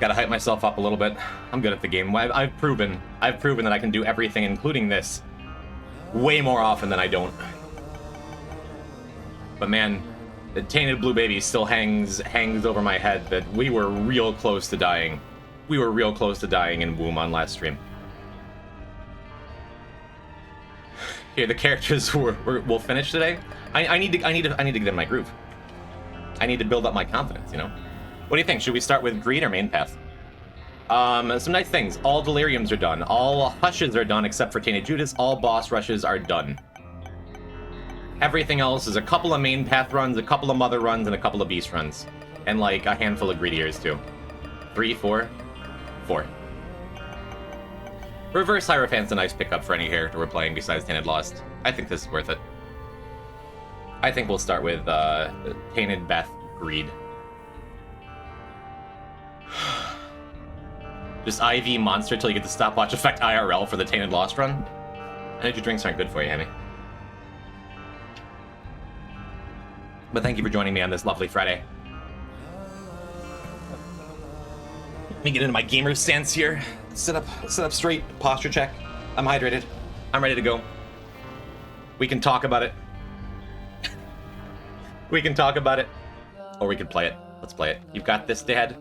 Gotta hype myself up a little bit. I'm good at the game. I've proven that I can do everything, including this, way more often than I don't. But man, the tainted blue baby still hangs over my head that we were real close to dying. We were real close to dying in Womb on last stream. Here, the characters will finish today. I need to get in my groove. I need to build up my confidence, you know? What do you think? Should we start with Greed or main path? Some nice things. All Deliriums are done. All Hushes are done except for t.judas. All boss rushes are done. Everything else is a couple of main path runs, a couple of mother runs, and a couple of beast runs. And like a handful of greediers too. 3, 4? 4. Reverse Hierophant's a nice pickup for any character we're playing besides Tainted Lost. I think this is worth it. I think we'll start with Tainted Beth Greed. Just IV monster till you get the stopwatch effect IRL for the Tainted Lost run. Energy drinks aren't good for you, Hammy. But thank you for joining me on this lovely Friday. Let me get into my gamer stance here. Sit up straight, posture check. I'm hydrated. I'm ready to go. We can talk about it. We can talk about it. Or we can play it. Let's play it. You've got this, Dad.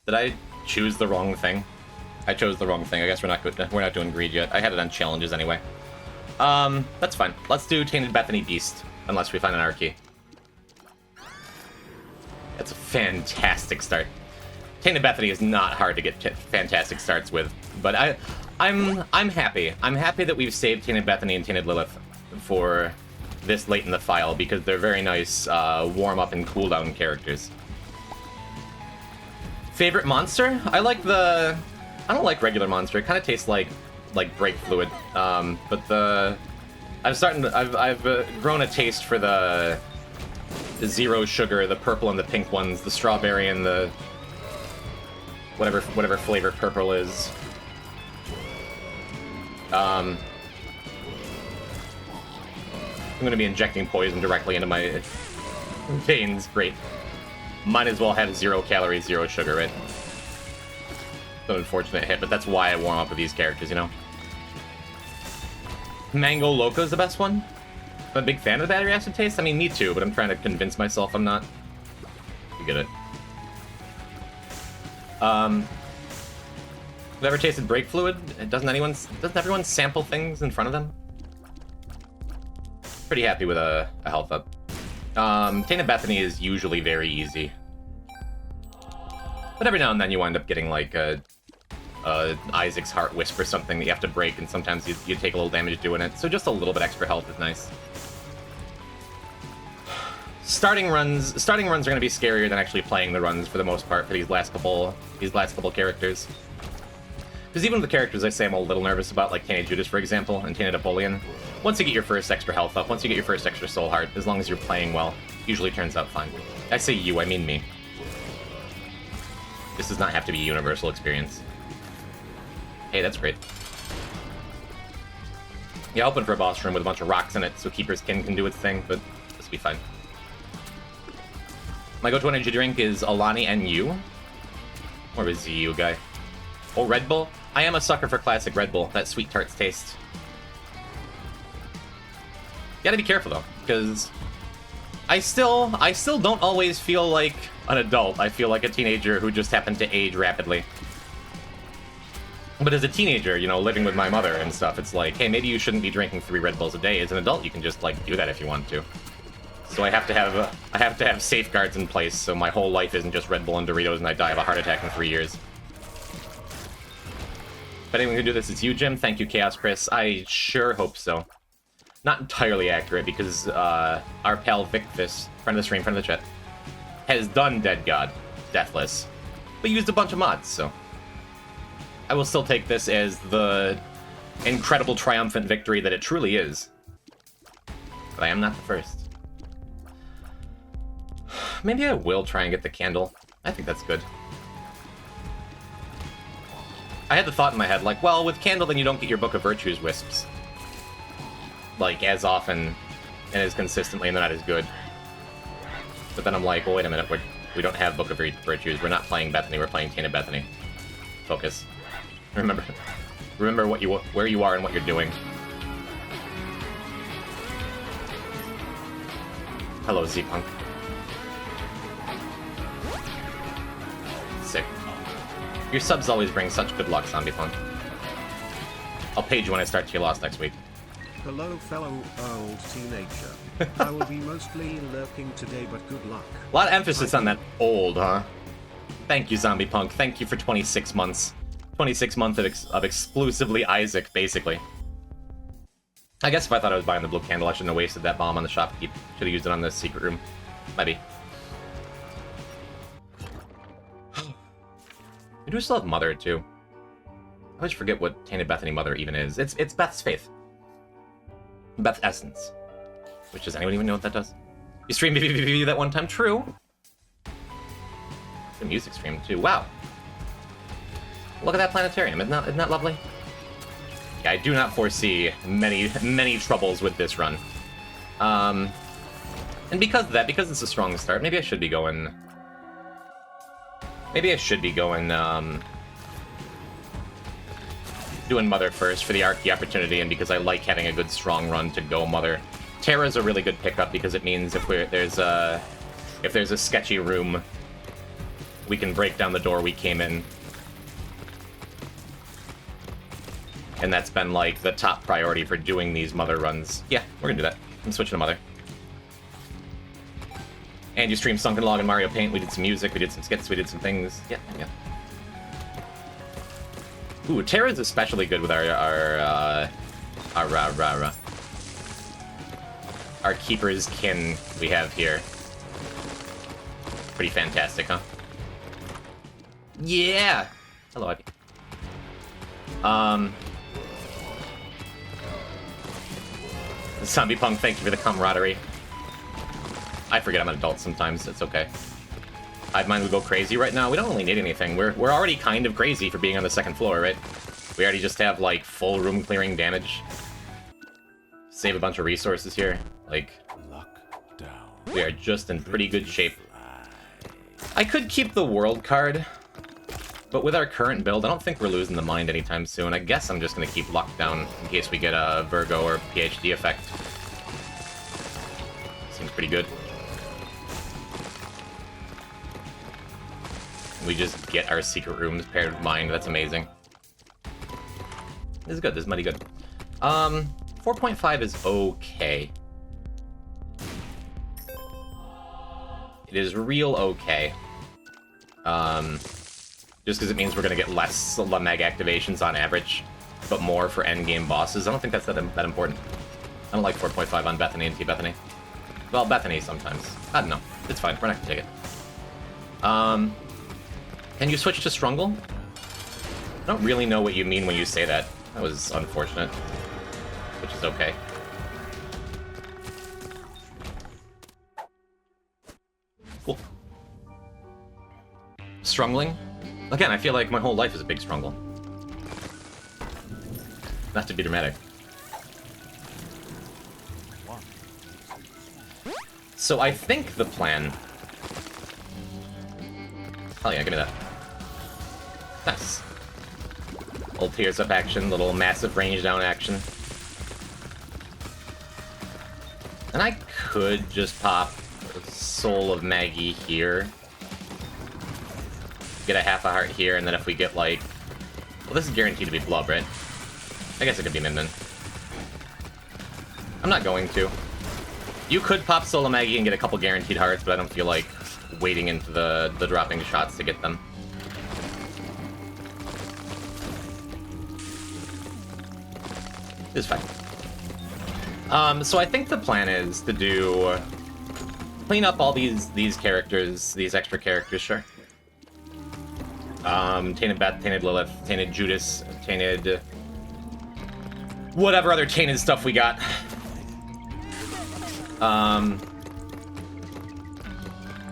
Did I choose the wrong thing? I chose the wrong thing. I guess we're not good. We're not doing Greed yet. I had it on challenges anyway. That's fine. Let's do Tainted Bethany Beast, unless we find an Archie. That's a fantastic start. Tainted Bethany is not hard to get fantastic starts with, but I'm happy. I'm happy that we've saved Tainted Bethany and Tainted Lilith for this late in the file because they're very nice warm up and cool down characters. Favorite monster? I don't like regular monster. It kind of tastes like brake fluid. But I've grown a taste for the zero sugar, the purple and the pink ones, the strawberry and the whatever flavor purple is. I'm gonna be injecting poison directly into my veins. Great. Might as well have 0 calories, 0 sugar, right? It's an unfortunate hit, but that's why I warm up with these characters, you know? Mango Loco is the best one. I'm a big fan of the battery acid taste. I mean, me too, but I'm trying to convince myself I'm not. You get it. Have you ever tasted brake fluid? Doesn't everyone sample things in front of them? Pretty happy with a health up. Tainted Bethany is usually very easy. But every now and then you wind up getting like a Isaac's Heart Wisp or something that you have to break, and sometimes you take a little damage doing it. So just a little bit extra health is nice. Starting runs are going to be scarier than actually playing the runs for the most part for these last couple characters. Because even with the characters I say I'm a little nervous about, like t.judas for example, and t.apollyon, once you get your first extra health up, once you get your first extra soul heart, as long as you're playing well, usually turns out fine. I say you, I mean me. This does not have to be a universal experience. Hey, that's great. Yeah, open for a boss room with a bunch of rocks in it so Keeper's Kin can do its thing, but this will be fine. My go-to energy drink is Alani NU. Or is ZU guy? Oh, Red Bull? I am a sucker for classic Red Bull, that sweet tarts taste. You gotta be careful though, because I still don't always feel like an adult. I feel like a teenager who just happened to age rapidly. But as a teenager, you know, living with my mother and stuff, it's like, hey, maybe you shouldn't be drinking 3 Red Bulls a day. As an adult, you can just like do that if you want to. So I have to have safeguards in place, so my whole life isn't just Red Bull and Doritos and I die of a heart attack in 3 years. But anyone who do this, it's you, Jim. Thank you, Chaos Chris. I sure hope so. Not entirely accurate, because our pal Victus, friend of the stream, friend of the chat, has done Dead God, Deathless, but used a bunch of mods, so I will still take this as the incredible triumphant victory that it truly is. But I am not the first. Maybe I will try and get the candle. I think that's good. I had the thought in my head, like, well, with candle, then you don't get your Book of Virtues wisps. Like, as often and as consistently, and they're not as good. But then I'm like, well, wait a minute, We don't have Book of Virtues. We're not playing Bethany. We're playing Tainted Bethany. Focus. Remember where you are and what you're doing. Hello, Z-Punk. Sick. Your subs always bring such good luck, Zombie Punk. I'll page you when I start Tier Lost next week. Hello, fellow old teenager. I will be mostly lurking today, but good luck. A lot of emphasis on that old, huh? Thank you, Zombie Punk. Thank you for 26 months. 26 months of exclusively Isaac, basically. I guess if I thought I was buying the blue candle, I shouldn't have wasted that bomb on the shopkeep. Should have used it on the secret room. Maybe. I do still have Mother, too. I always forget what Tainted Bethany Mother even is. It's Beth's faith. Beth's essence. Which, does anyone even know what that does? You streamed BBBB that one time? True. The music stream, too. Wow. Look at that planetarium. Isn't that lovely? Yeah, I do not foresee many troubles with this run. And because of that, because it's a strong start, maybe I should be going... doing Mother first for the Archie opportunity, and because I like having a good strong run to go Mother. Terra's a really good pickup because it means if there's a sketchy room, we can break down the door we came in. And that's been like the top priority for doing these Mother runs. Yeah, we're gonna do that. I'm switching to Mother. And you streamed Sunken Log and Mario Paint. We did some music, we did some skits, we did some things. Yeah. Ooh, Terra's especially good with our Keeper's Kin we have here. Pretty fantastic, huh? Yeah! Hello, Ivy. Zombie Punk, thank you for the camaraderie. I forget I'm an adult sometimes, it's okay. Hive Mind would go crazy right now. We don't really need anything. We're already kind of crazy for being on the second floor, right? We already just have, like, full room clearing damage. Save a bunch of resources here. Like, we are just in pretty good shape. I could keep the world card, but with our current build, I don't think we're losing the mind anytime soon. I guess I'm just going to keep lockdown in case we get a Virgo or PhD effect. Seems pretty good. We just get our secret rooms paired with mind. That's amazing. This is good. This is mighty good. 4.5 is okay. It is real okay. Just because it means we're going to get less Lameg activations on average, but more for endgame bosses. I don't think that's that important. I don't like 4.5 on Bethany and T.Bethany. Well, Bethany sometimes. I don't know. It's fine. We're not going to take it. Can you switch to Strungle? I don't really know what you mean when you say that. That was unfortunate. Which is okay. Cool. Strungling? Again, I feel like my whole life is a big struggle. Not to be dramatic. So I think the plan... Oh yeah, give me that. Nice. Little tears up action, little massive range down action. And I could just pop Soul of Maggie here. Get a half a heart here, and then if we get like... Well, this is guaranteed to be Blub, right? I guess it could be Min Min. I'm not going to. You could pop Soul of Maggie and get a couple guaranteed hearts, but I don't feel like wading into the dropping shots to get them. It's fine. So I think the plan is to do... Clean up all these characters, these extra characters, sure. Tainted Beth, Tainted Lilith, Tainted Judas, Tainted... Whatever other tainted stuff we got.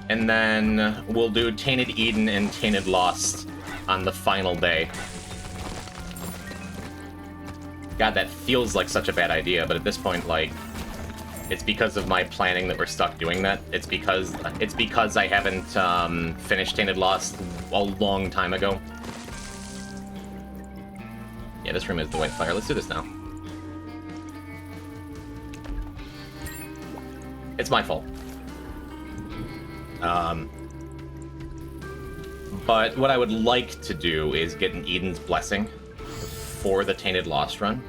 And then we'll do Tainted Eden and Tainted Lost on the final day. God, that feels like such a bad idea, but at this point, like, It's because of my planning that we're stuck doing that. It's because I haven't finished Tainted Lost a long time ago. Yeah, this room is the white fire. Let's do this now. It's my fault. But what I would like to do is get an Eden's Blessing for the Tainted Lost run.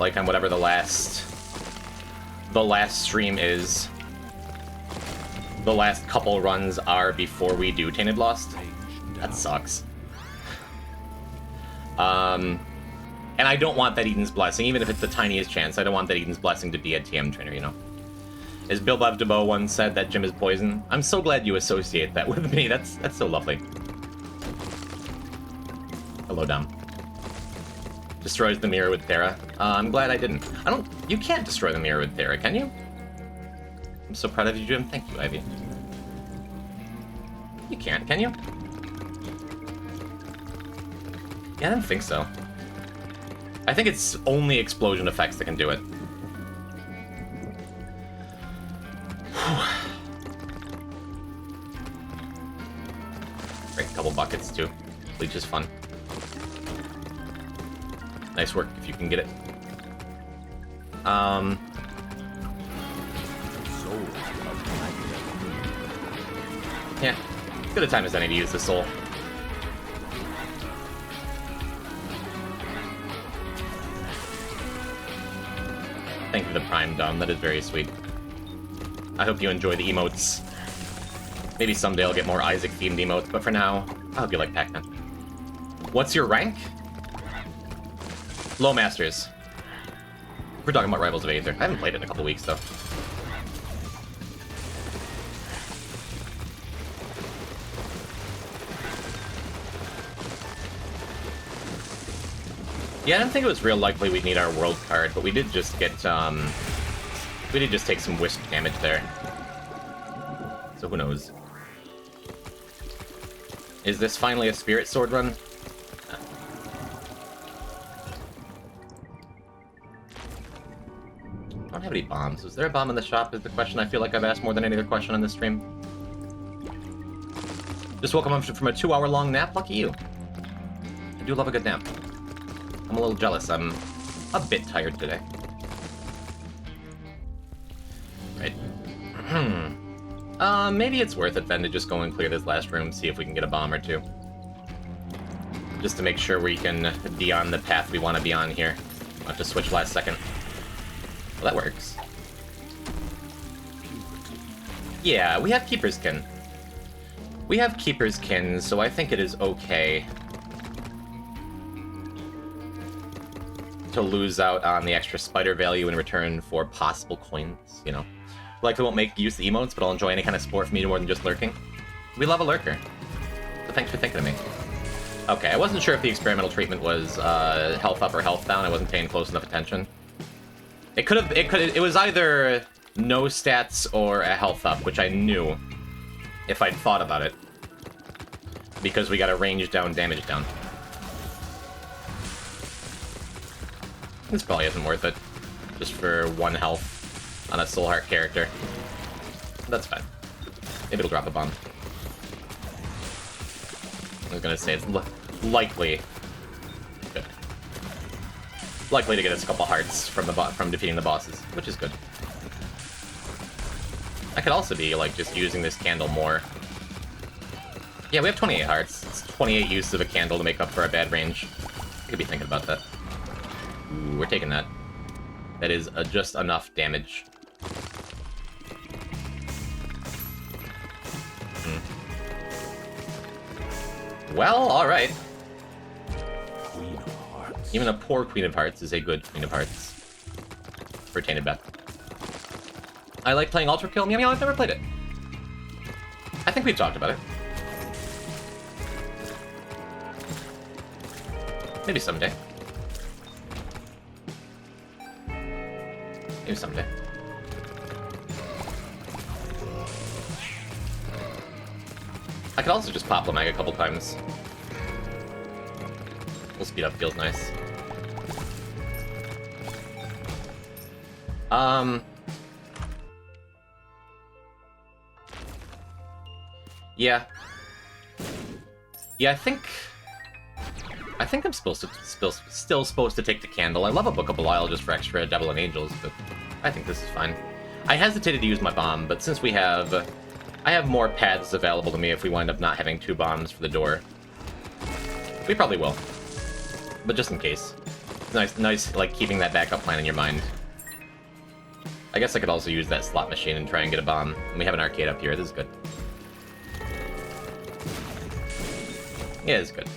Like on whatever the last stream is. The last couple runs are before we do Tainted Lost. That sucks. And I don't want that Eden's Blessing, even if it's the tiniest chance. I don't want that Eden's Blessing to be a TM trainer, you know? As Bill Bob DeBow once said, that Jim is poison. I'm so glad you associate that with me. That's so lovely. Hello, Dom. Destroys the mirror with Thera. I'm glad I didn't. You can't destroy the mirror with Thera, can you? I'm so proud of you, Jim. Thank you, Ivy. You can't, can you? Yeah, I don't think so. I think it's only explosion effects that can do it. Break a couple buckets, too. Bleach is fun. Nice work, if you can get it. Yeah. Good a time as any to use the soul. Thank you for the Prime, Dom. That is very sweet. I hope you enjoy the emotes. Maybe someday I'll get more Isaac-themed emotes, but for now, I hope you like Pac-Man. What's your rank? Low Masters. We're talking about Rivals of Aether. I haven't played it in a couple weeks, though. Yeah, I didn't think it was real likely we'd need our world card, but we did just get, we did just take some wisp damage there. So who knows? Is this finally a Spirit Sword run? I don't have any bombs. Was there a bomb in the shop is the question I feel like I've asked more than any other question on this stream. Just woke up from a 2-hour-long nap. Lucky you. I do love a good nap. I'm a little jealous. I'm a bit tired today. Right. Maybe it's worth it then to just go and clear this last room, see if we can get a bomb or two. Just to make sure we can be on the path we want to be on here. I'll have to switch last second. Well, that works. Yeah, we have Keeper's Kin. We have Keeper's Kin, so I think it is okay to lose out on the extra spider value in return for possible coins, you know. Likely won't make use of the emotes, but I'll enjoy any kind of sport from you more than just lurking. We love a lurker. So thanks for thinking of me. Okay, I wasn't sure if the experimental treatment was health up or health down. I wasn't paying close enough attention. It was either no stats or a health up, which I knew if I'd thought about it. Because we got a range down, damage down. This probably isn't worth it. Just for 1 health on a Soul Heart character. That's fine. Maybe it'll drop a bomb. I was gonna say, it's likely... Good. Likely to get us a couple hearts from defeating the bosses, which is good. I could also be, like, just using this candle more. Yeah, we have 28 hearts. It's 28 use of a candle to make up for a bad range. I could be thinking about that. Ooh, we're taking that. That is just enough damage. Well, alright. Queen of Hearts. Even a poor Queen of Hearts is a good Queen of Hearts. For Tainted Beth. I like playing Ultra Kill. Meow meow, I've never played it. I think we've talked about it. Maybe someday. Maybe someday. I could also just pop Lamag a couple times. Full speed up feels nice. Yeah. Yeah, I think I'm still supposed to take the candle. I love a Book of Belial just for extra Devil and Angels, but I think this is fine. I hesitated to use my bomb, but since I have more paths available to me if we wind up not having 2 bombs for the door. We probably will, but just in case. Nice, like, keeping that backup plan in your mind. I guess I could also use that slot machine and try and get a bomb. And we have an arcade up here. This is good. Yeah, it's good.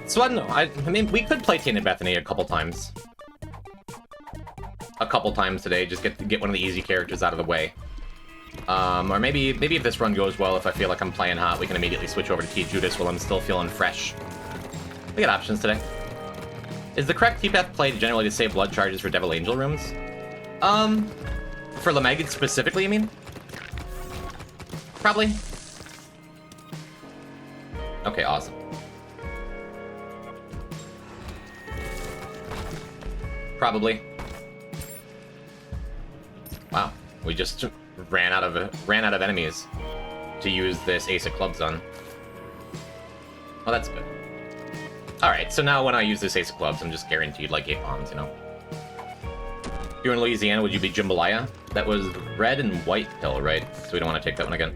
So I don't know. I mean, we could play Tainted Bethany a couple times. A couple times today, just get one of the easy characters out of the way. Or maybe if this run goes well, if I feel like I'm playing hot, we can immediately switch over to t.judas while I'm still feeling fresh. We got options today. Is the correct t.beth played generally to save blood charges for Devil Angel rooms? For Lamegid specifically, you mean? Probably. Okay, awesome. Probably. Wow, we just ran out of enemies to use this Ace of Clubs on. Oh, that's good. Alright, so now when I use this Ace of Clubs, I'm just guaranteed like 8 bombs, you know? If you were in Louisiana, would you be Jambalaya? That was red and white pill, right? So we don't want to take that one again.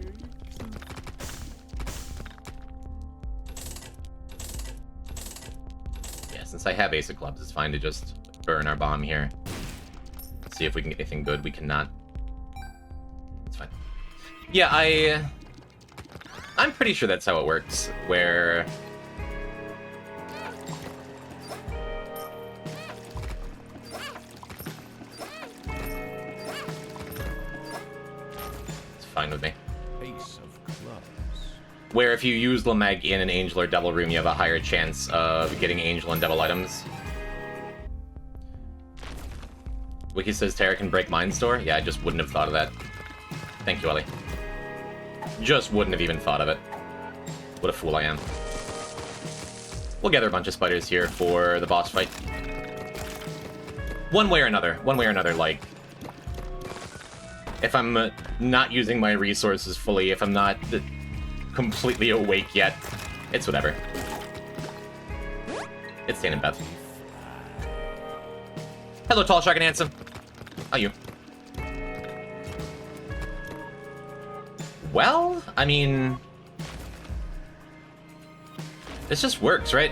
Yeah, since I have Ace of Clubs, it's fine to just burn our bomb here. See if we can get anything good. We cannot. It's fine. Yeah, I'm pretty sure that's how it works, where... It's fine with me. Ace of clubs. Where if you use Lameg in an Angel or Devil room, you have a higher chance of getting Angel and Devil items. Wiki says Terra can break Mind Store? Yeah, I just wouldn't have thought of that. Thank you, Ellie. Just wouldn't have even thought of it. What a fool I am. We'll gather a bunch of spiders here for the boss fight. One way or another, like... If I'm not using my resources fully, if I'm not completely awake yet, it's whatever. It's Tainted Beth. Hello, Tall Shark and Handsome. How are you? Well, I mean... This just works, right?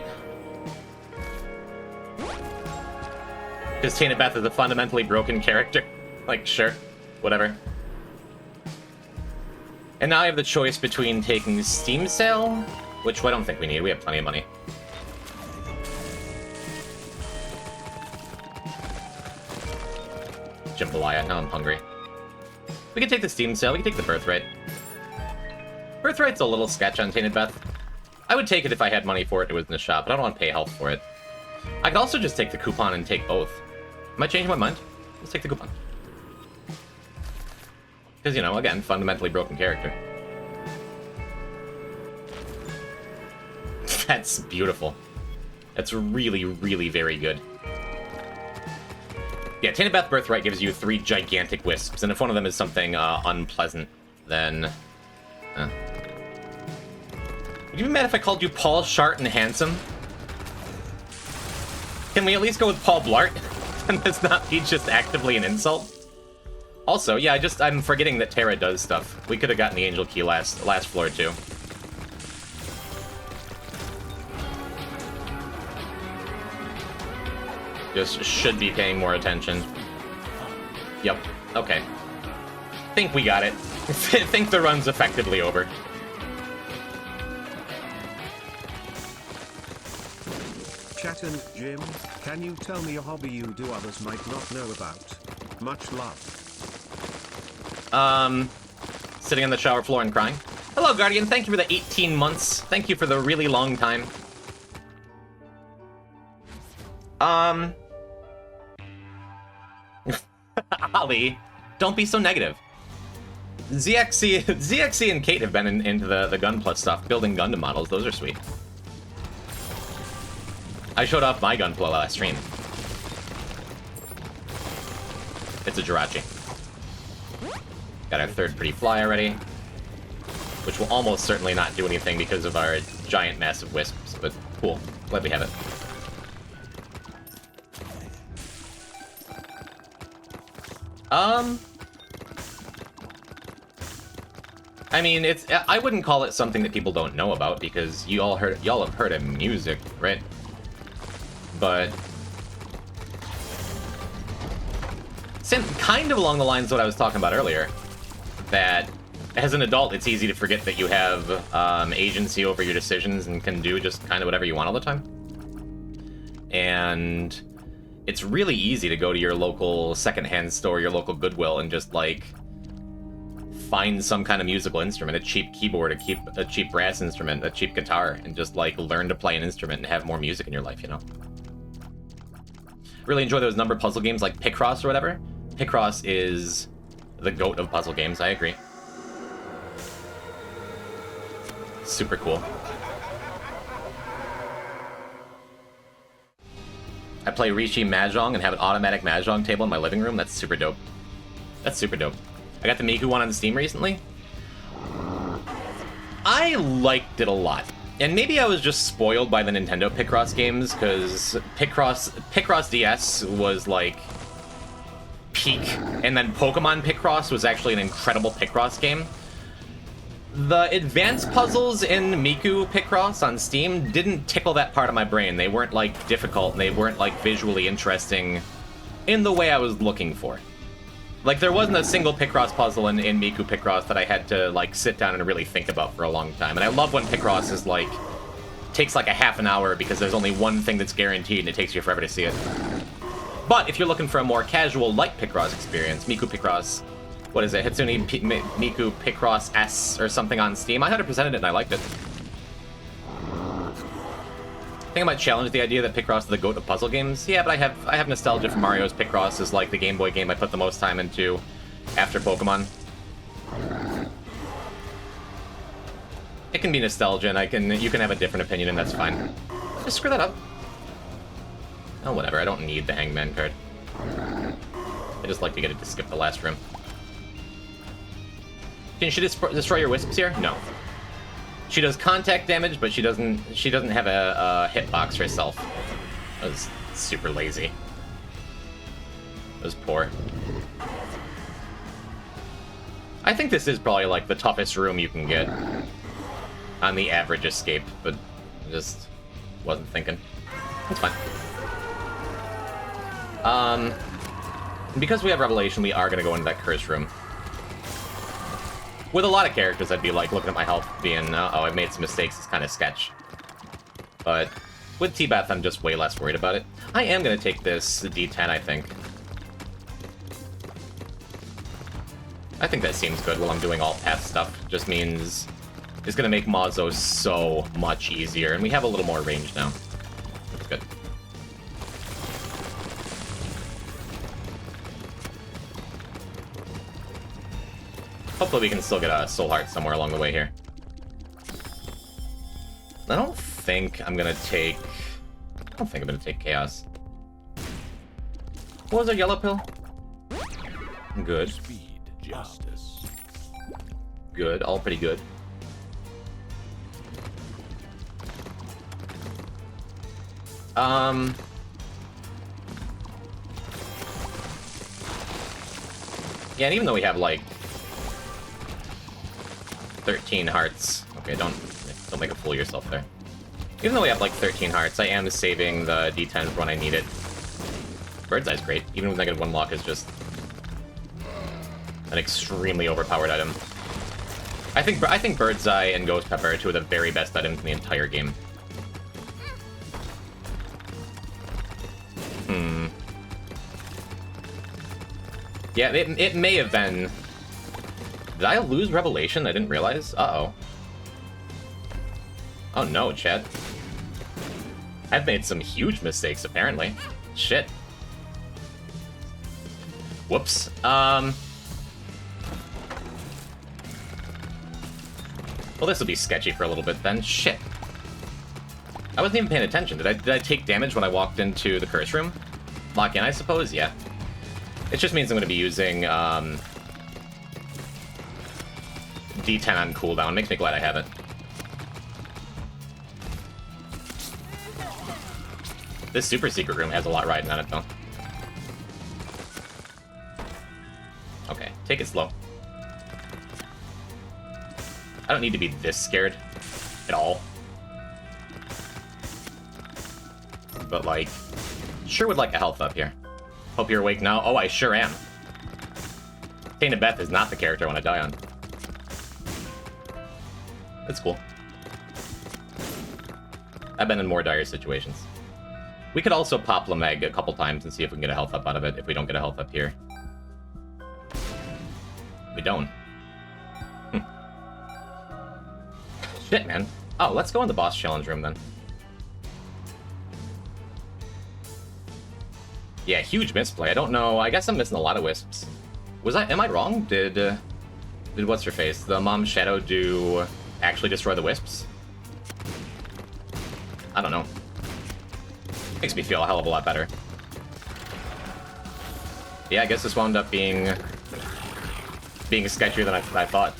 Because Tainted Beth is a fundamentally broken character. Like, sure. Whatever. And now I have the choice between taking Steam Sale, which I don't think we need. We have plenty of money. Jambalaya. Now I'm hungry. We can take the Steam Sale. We can take the Birthright. Birthright's a little sketch on Tainted Beth. I would take it if I had money for it. It was in the shop, but I don't want to pay health for it. I could also just take the coupon and take both. Am I changing my mind? Let's take the coupon. Because, you know, again, fundamentally broken character. That's beautiful. That's really, really very good. Yeah, Tainted Beth Birthright gives you 3 gigantic wisps, and if one of them is something unpleasant, then... Would you be mad if I called you Paul Shart and Handsome? Can we at least go with Paul Blart? And this not be just actively an insult? Also, yeah, I'm forgetting that Terra does stuff. We could have gotten the Angel Key last floor, too. Just should be paying more attention. Yep, okay. Think we got it. Think the run's effectively over. Chat and Jim, can you tell me a hobby you do others might not know about? Much love. Sitting on the shower floor and crying. Hello, Guardian. Thank you for the 18 months. Thank you for the really long time. Ollie, don't be so negative. ZXC and Kate have been into the Gun Plus stuff, building Gundam models. Those are sweet. I showed off my Gunpla last stream. It's a Jirachi. Got our third pretty fly already, which will almost certainly not do anything because of our giant massive wisps, but cool. Glad we have it. I mean, I wouldn't call it something that people don't know about because y'all have heard of music, right? But kind of along the lines of what I was talking about earlier, that as an adult, it's easy to forget that you have agency over your decisions and can do just kind of whatever you want all the time. And it's really easy to go to your local secondhand store, your local Goodwill, and just, like, find some kind of musical instrument, a cheap keyboard, a cheap brass instrument, a cheap guitar, and just, like, learn to play an instrument and have more music in your life, you know? Really enjoy those number puzzle games like Picross or whatever. Picross is the GOAT of puzzle games, I agree. Super cool. I play Rishi Mahjong and have an automatic Mahjong table in my living room. That's super dope. That's super dope. I got the Miku one on Steam recently. I liked it a lot. And maybe I was just spoiled by the Nintendo Picross games, because Picross DS was like peak, and then Pokemon Picross was actually an incredible Picross game. The advanced puzzles in Miku Picross on Steam didn't tickle that part of my brain. They weren't, like, difficult, and they weren't, like, visually interesting in the way I was looking for. Like, there wasn't a single Picross puzzle in Miku Picross that I had to, like, sit down and really think about for a long time. And I love when Picross is, like, takes, like, a half an hour because there's only one thing that's guaranteed and it takes you forever to see it. But if you're looking for a more casual, light Picross experience, Miku Picross... What is it? Hitsune Miku Picross S or something on Steam. I 100%ed it and I liked it. I think I might challenge the idea that Picross is the GOAT of puzzle games. Yeah, but I have nostalgia for Mario's Picross as like the Game Boy game I put the most time into after Pokemon. It can be nostalgia and you can have a different opinion and that's fine. Just screw that up. Oh, whatever. I don't need the Hangman card. I just like to get it to skip the last room. Can she destroy your wisps here? No. She does contact damage, but she doesn't have a hitbox herself. That was super lazy. That was poor. I think this is probably like the toughest room you can get on the average escape, but I just wasn't thinking. It's fine. Because we have Revelation, we are gonna go into that curse room. With a lot of characters, I'd be like looking at my health being, oh, I've made some mistakes, it's kind of sketch. But with t.beth, I'm just way less worried about it. I am going to take this D10, I think. I think that seems good while I'm doing all path stuff. Just means it's going to make Mazo so much easier, and we have a little more range now. That's good. Hopefully we can still get a Soul Heart somewhere along the way here. I don't think I'm gonna take Chaos. What was our yellow pill? Good. Speed, justice. Good, all pretty good. Yeah, and even though we have like 13 hearts. Okay, don't make a fool of yourself there. Even though we have like 13 hearts, I am saving the D10 for when I need it. Bird's Eye's great. Even with -1 lock is just an extremely overpowered item. I think Bird's Eye and Ghost Pepper are two of the very best items in the entire game. Yeah, it may have been... Did I lose Revelation? I didn't realize. Uh-oh. Oh no, chat. I've made some huge mistakes, apparently. Shit. Whoops. Well, this will be sketchy for a little bit then. Shit. I wasn't even paying attention. Did I take damage when I walked into the curse room? Lock in, I suppose? Yeah. It just means I'm going to be using D10 on cooldown. Makes me glad I have it. This super secret room has a lot riding on it, though. Okay, take it slow. I don't need to be this scared at all. But, like, sure would like a health up here. Hope you're awake now. Oh, I sure am. t.beth is not the character I want to die on. That's cool. I've been in more dire situations. We could also pop Lameg a couple times and see if we can get a health up out of it if we don't get a health up here. We don't. Shit, man. Oh, let's go in the boss challenge room then. Yeah, huge misplay. I don't know. I guess I'm missing a lot of wisps. Am I wrong? Did what's her face? The Mom Shadow do actually destroy the wisps? I don't know. Makes me feel a hell of a lot better. Yeah, I guess this wound up being sketchier than I thought.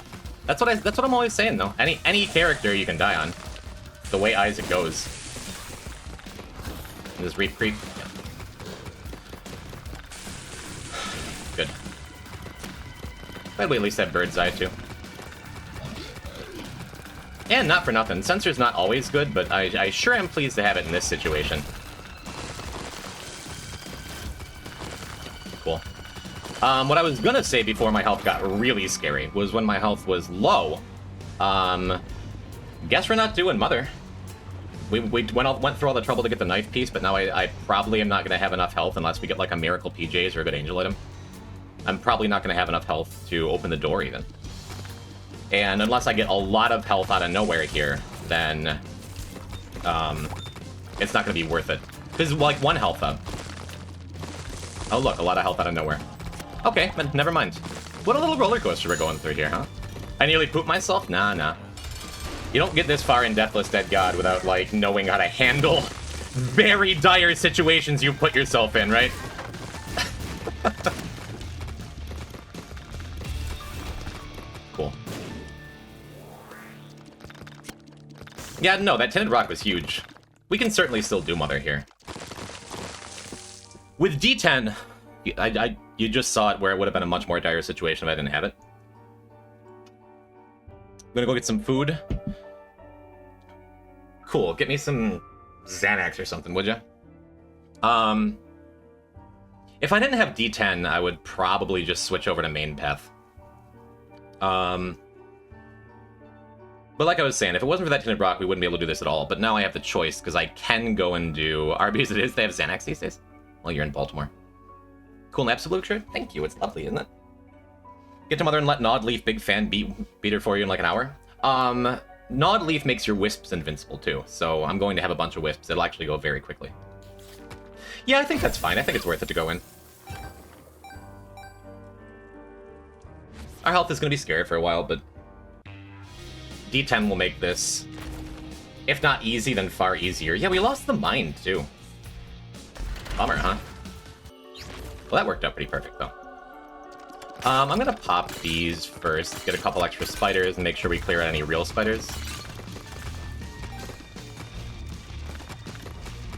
That's what I'm always saying though. Any character you can die on. The way Isaac goes. Just reap creep. Yeah. Good. Glad we at least have bird's eye too. And not for nothing. Sensor's not always good, but I sure am pleased to have it in this situation. Cool. What I was gonna say before my health got really scary was when my health was low. Guess we're not doing Mother. We went through all the trouble to get the knife piece, but now I probably am not gonna have enough health unless we get like a miracle PJs or a good angel item. I'm probably not gonna have enough health to open the door even. And unless I get a lot of health out of nowhere here, then it's not gonna be worth it. This is like one health up. Oh look, a lot of health out of nowhere. Okay, but never mind. What a little roller coaster we're going through here, huh? I nearly pooped myself? Nah. You don't get this far in Deathless Dead God without, like, knowing how to handle very dire situations you put yourself in, right? Cool. Yeah, no, that tinted rock was huge. We can certainly still do Mother here. With D10, you just saw it where it would have been a much more dire situation if I didn't have it. I'm gonna go get some food. Cool, get me some Xanax or something, would you? If I didn't have D10, I would probably just switch over to main path. But like I was saying, if it wasn't for that tinted rock, we wouldn't be able to do this at all. But now I have the choice, because I can go and do... Arby's it is, they have Xanax these days? Well, you're in Baltimore. Cool naps, Luke. Thank you, it's lovely, isn't it? Get to Mother and let Gnawed Big Fan beat her for you in like an hour. Gnawed Leaf makes your wisps invincible too, so I'm going to have a bunch of wisps. It'll actually go very quickly. Yeah, I think that's fine. I think it's worth it to go in. Our health is going to be scary for a while, but D10 will make this, if not easy, then far easier. Yeah, we lost the mind too. Bummer, huh? Well, that worked out pretty perfect, though. I'm gonna pop these first, get a couple extra spiders, and make sure we clear out any real spiders.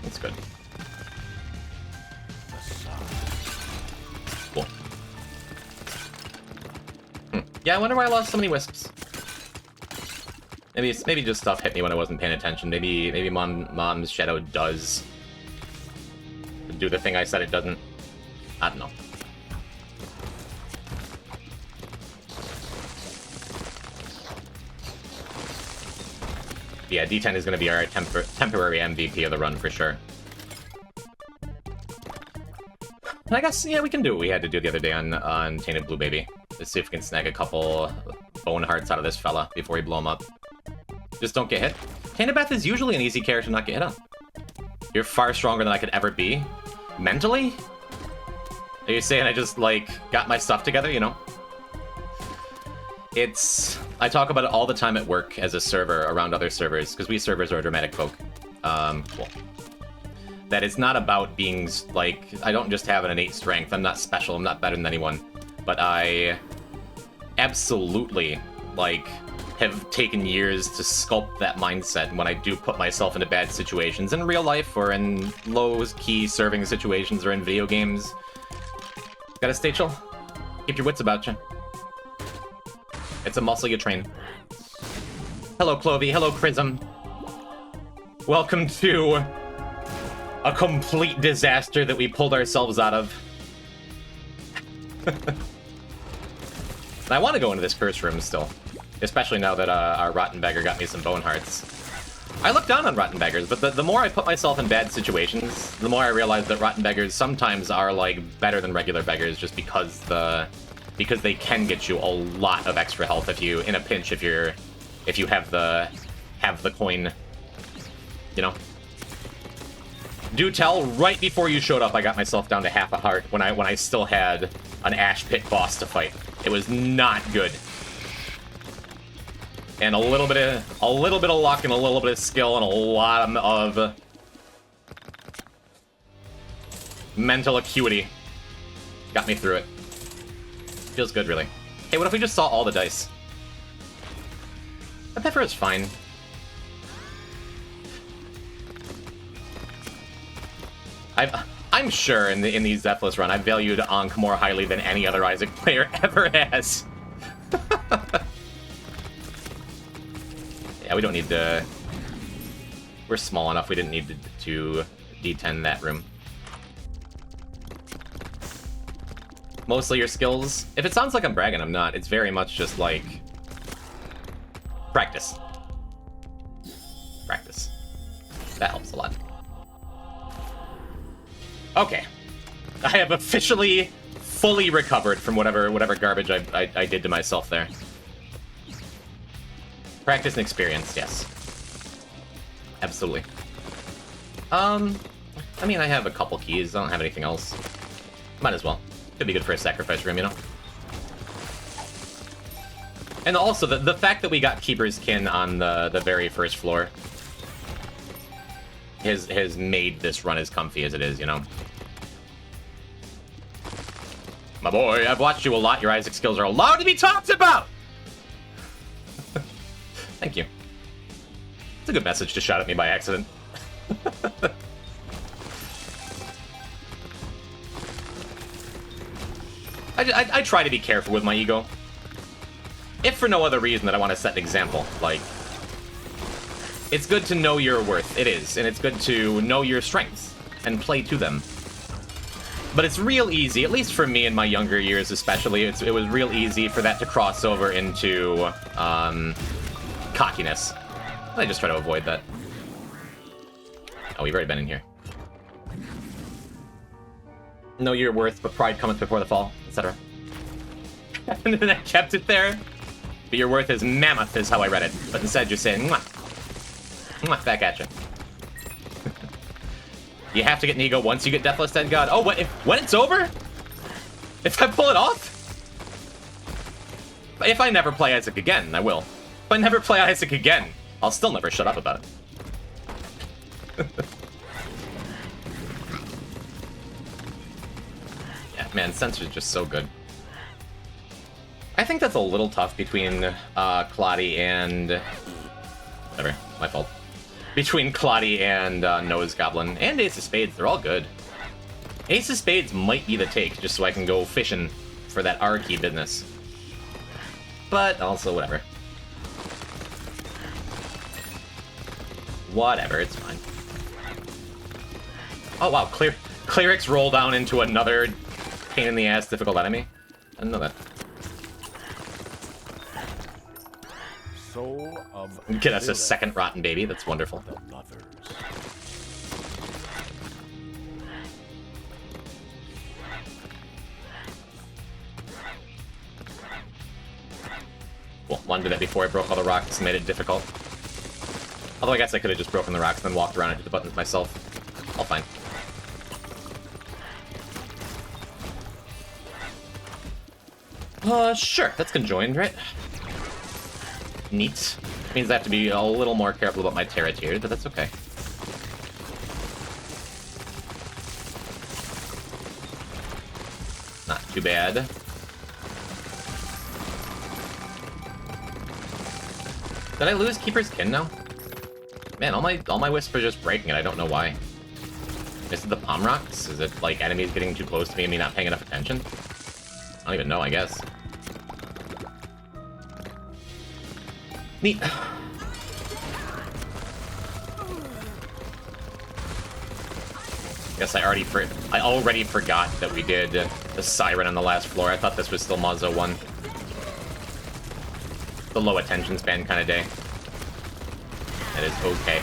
That's good. Cool. Yeah, I wonder why I lost so many wisps. Maybe just stuff hit me when I wasn't paying attention. Maybe Mom's Shadow does do the thing I said it doesn't. I don't know. Yeah, D10 is going to be our temporary MVP of the run for sure. And I guess, yeah, we can do what we had to do the other day on Tainted Blue Baby. Let's see if we can snag a couple bone hearts out of this fella before we blow him up. Just don't get hit. t.beth is usually an easy character to not get hit on. You're far stronger than I could ever be. Mentally? Are you saying I just, like, got my stuff together, you know? I talk about it all the time at work as a server around other servers, because we servers are dramatic folk. Cool. That it's not about being, like, I don't just have an innate strength. I'm not special, I'm not better than anyone. But I absolutely, like, have taken years to sculpt that mindset when I do put myself into bad situations in real life or in low-key serving situations or in video games. Gotta stay chill. Keep your wits about you. It's a muscle you train. Hello, Clovey. Hello, Chrism. Welcome to a complete disaster that we pulled ourselves out of. And I want to go into this curse room still. Especially now that our Rotten Beggar got me some bone hearts. I look down on Rotten Beggars, but the more I put myself in bad situations, the more I realize that Rotten Beggars sometimes are, like, better than regular beggars just because they can get you a lot of extra health if you, in a pinch, if you have the coin, you know? Do tell, right before you showed up, I got myself down to half a heart when I still had an Ash Pit boss to fight. It was not good. And a little bit of luck and a little bit of skill and a lot of mental acuity got me through it. Feels good, really. Hey, what if we just saw all the dice? That pepper is fine. I'm sure in these Deathless run, I've valued Ankh more highly than any other Isaac player ever has. Yeah, we don't need to... We're small enough, we didn't need to D10 that room. Mostly your skills. If it sounds like I'm bragging, I'm not. It's very much just like... practice. Practice. That helps a lot. Okay. I have officially fully recovered from whatever garbage I did to myself there. Practice and experience, yes. Absolutely. I mean, I have a couple keys. I don't have anything else. Might as well. Could be good for a sacrifice room, you know? And also, the fact that we got Keeper's Kin on the very first floor has made this run as comfy as it is, you know? My boy, I've watched you a lot. Your Isaac skills are allowed to be talked about! Thank you. It's a good message to shout at me by accident. I try to be careful with my ego. If for no other reason that I want to set an example. Like, it's good to know your worth. It is. And it's good to know your strengths and play to them. But it's real easy, at least for me in my younger years especially, it was real easy for that to cross over into, cockiness. I just try to avoid that. Oh, we've already been in here. Know your worth, but pride cometh before the fall, etc. And then I kept it there. But your worth is mammoth, is how I read it. But instead, you're saying, mwah. Mwah, back at you. You have to get Nego once you get Deathless Dead God. Oh, when it's over? If I pull it off? If I never play Isaac again, I will. If I never play Isaac again, I'll still never shut up about it. Yeah, man, Censor's just so good. I think that's a little tough between Claudia and... Whatever, my fault. Between Claudia and Noah's Goblin, and Ace of Spades, they're all good. Ace of Spades might be the take, just so I can go fishing for that R key business. But also, whatever. Whatever, it's fine. Oh wow, Clerics roll down into another pain-in-the-ass difficult enemy? I didn't know that. Soul of Get us a second rotten baby, that's wonderful. the lovers. Well, wanted to do that before I broke all the rocks and made it difficult. Although I guess I could have just broken the rocks and then walked around and hit the buttons myself. All fine. Sure, that's conjoined, right? Neat. Means I have to be a little more careful about my Terra tier, but that's okay. Not too bad. Did I lose Keeper's Kin now? Man, all my wisps are just breaking it. I don't know why. Is it the palm rocks? Is it like enemies getting too close to me and me not paying enough attention? I don't even know, I guess. Neat. Guess I already forgot that we did the siren on the last floor. I thought this was still Mozzo 1. The low attention span kind of day. That is okay.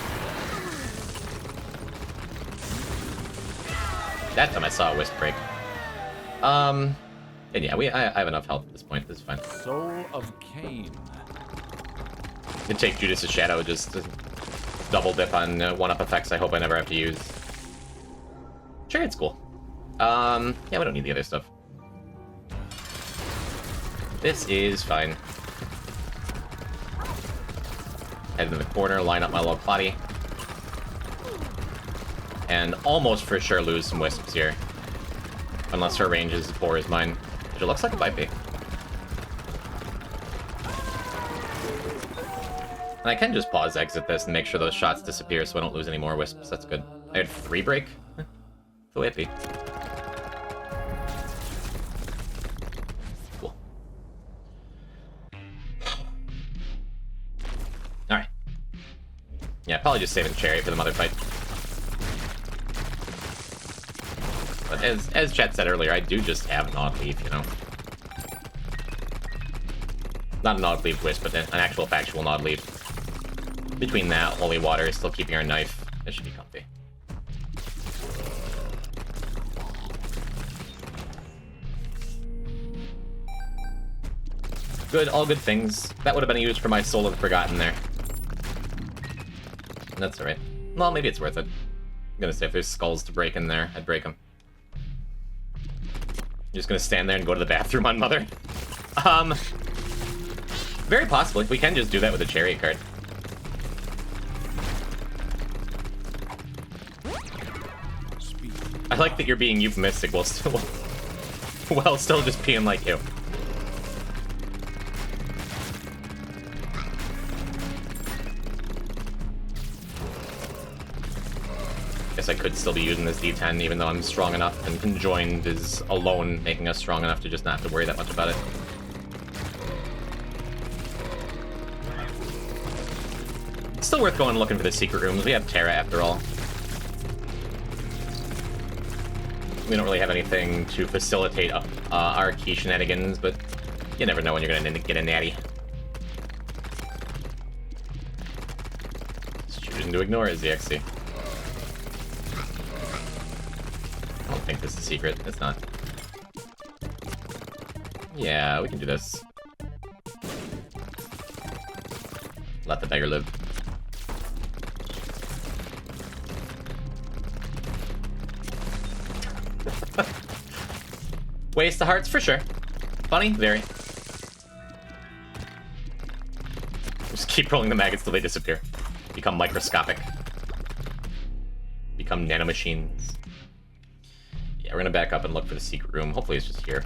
That time I saw a wisp break. And yeah, I have enough health at this point. This is fine. Soul of Cain. You can take Judas' Shadow, just to double dip on one-up effects I hope I never have to use. Sure, it's cool. Yeah, we don't need the other stuff. This is fine. Head in the corner, line up my little plotty. And almost for sure lose some wisps here. Unless her range is as poor as mine. Which it looks like it might be. And I can just pause exit this and make sure those shots disappear so I don't lose any more wisps. That's good. I had free break. So hippie. Cool. Alright. Yeah, probably just saving Chariot for the mother fight. But as chat said earlier, I do just have an odd leaf, you know. Not an odd leaf wisp, but an actual factual nod leaf. Between that, holy water is still keeping our knife. It should be comfy. Good, all good things. That would have been used for my Soul of the Forgotten there. That's alright. Well, maybe it's worth it. I'm gonna say if there's skulls to break in there, I'd break them. You're just gonna stand there and go to the bathroom on Mother? Very possibly. We can just do that with a Chariot card. I like that you're being euphemistic while still just being like you. Guess I could still be using this D10 even though I'm strong enough, and Conjoined is alone making us strong enough to just not have to worry that much about it. It's still worth going looking for the secret rooms. We have Terra after all. We don't really have anything to facilitate our key shenanigans, but you never know when you're gonna get a natty. Just choosing to ignore it, ZXC. I don't think this is a secret. It's not. Yeah, we can do this. Let the beggar live. Waste the hearts for sure. Funny? Very. Just keep rolling the maggots till they disappear. Become microscopic. Become nanomachines. Yeah, we're gonna back up and look for the secret room. Hopefully it's just here.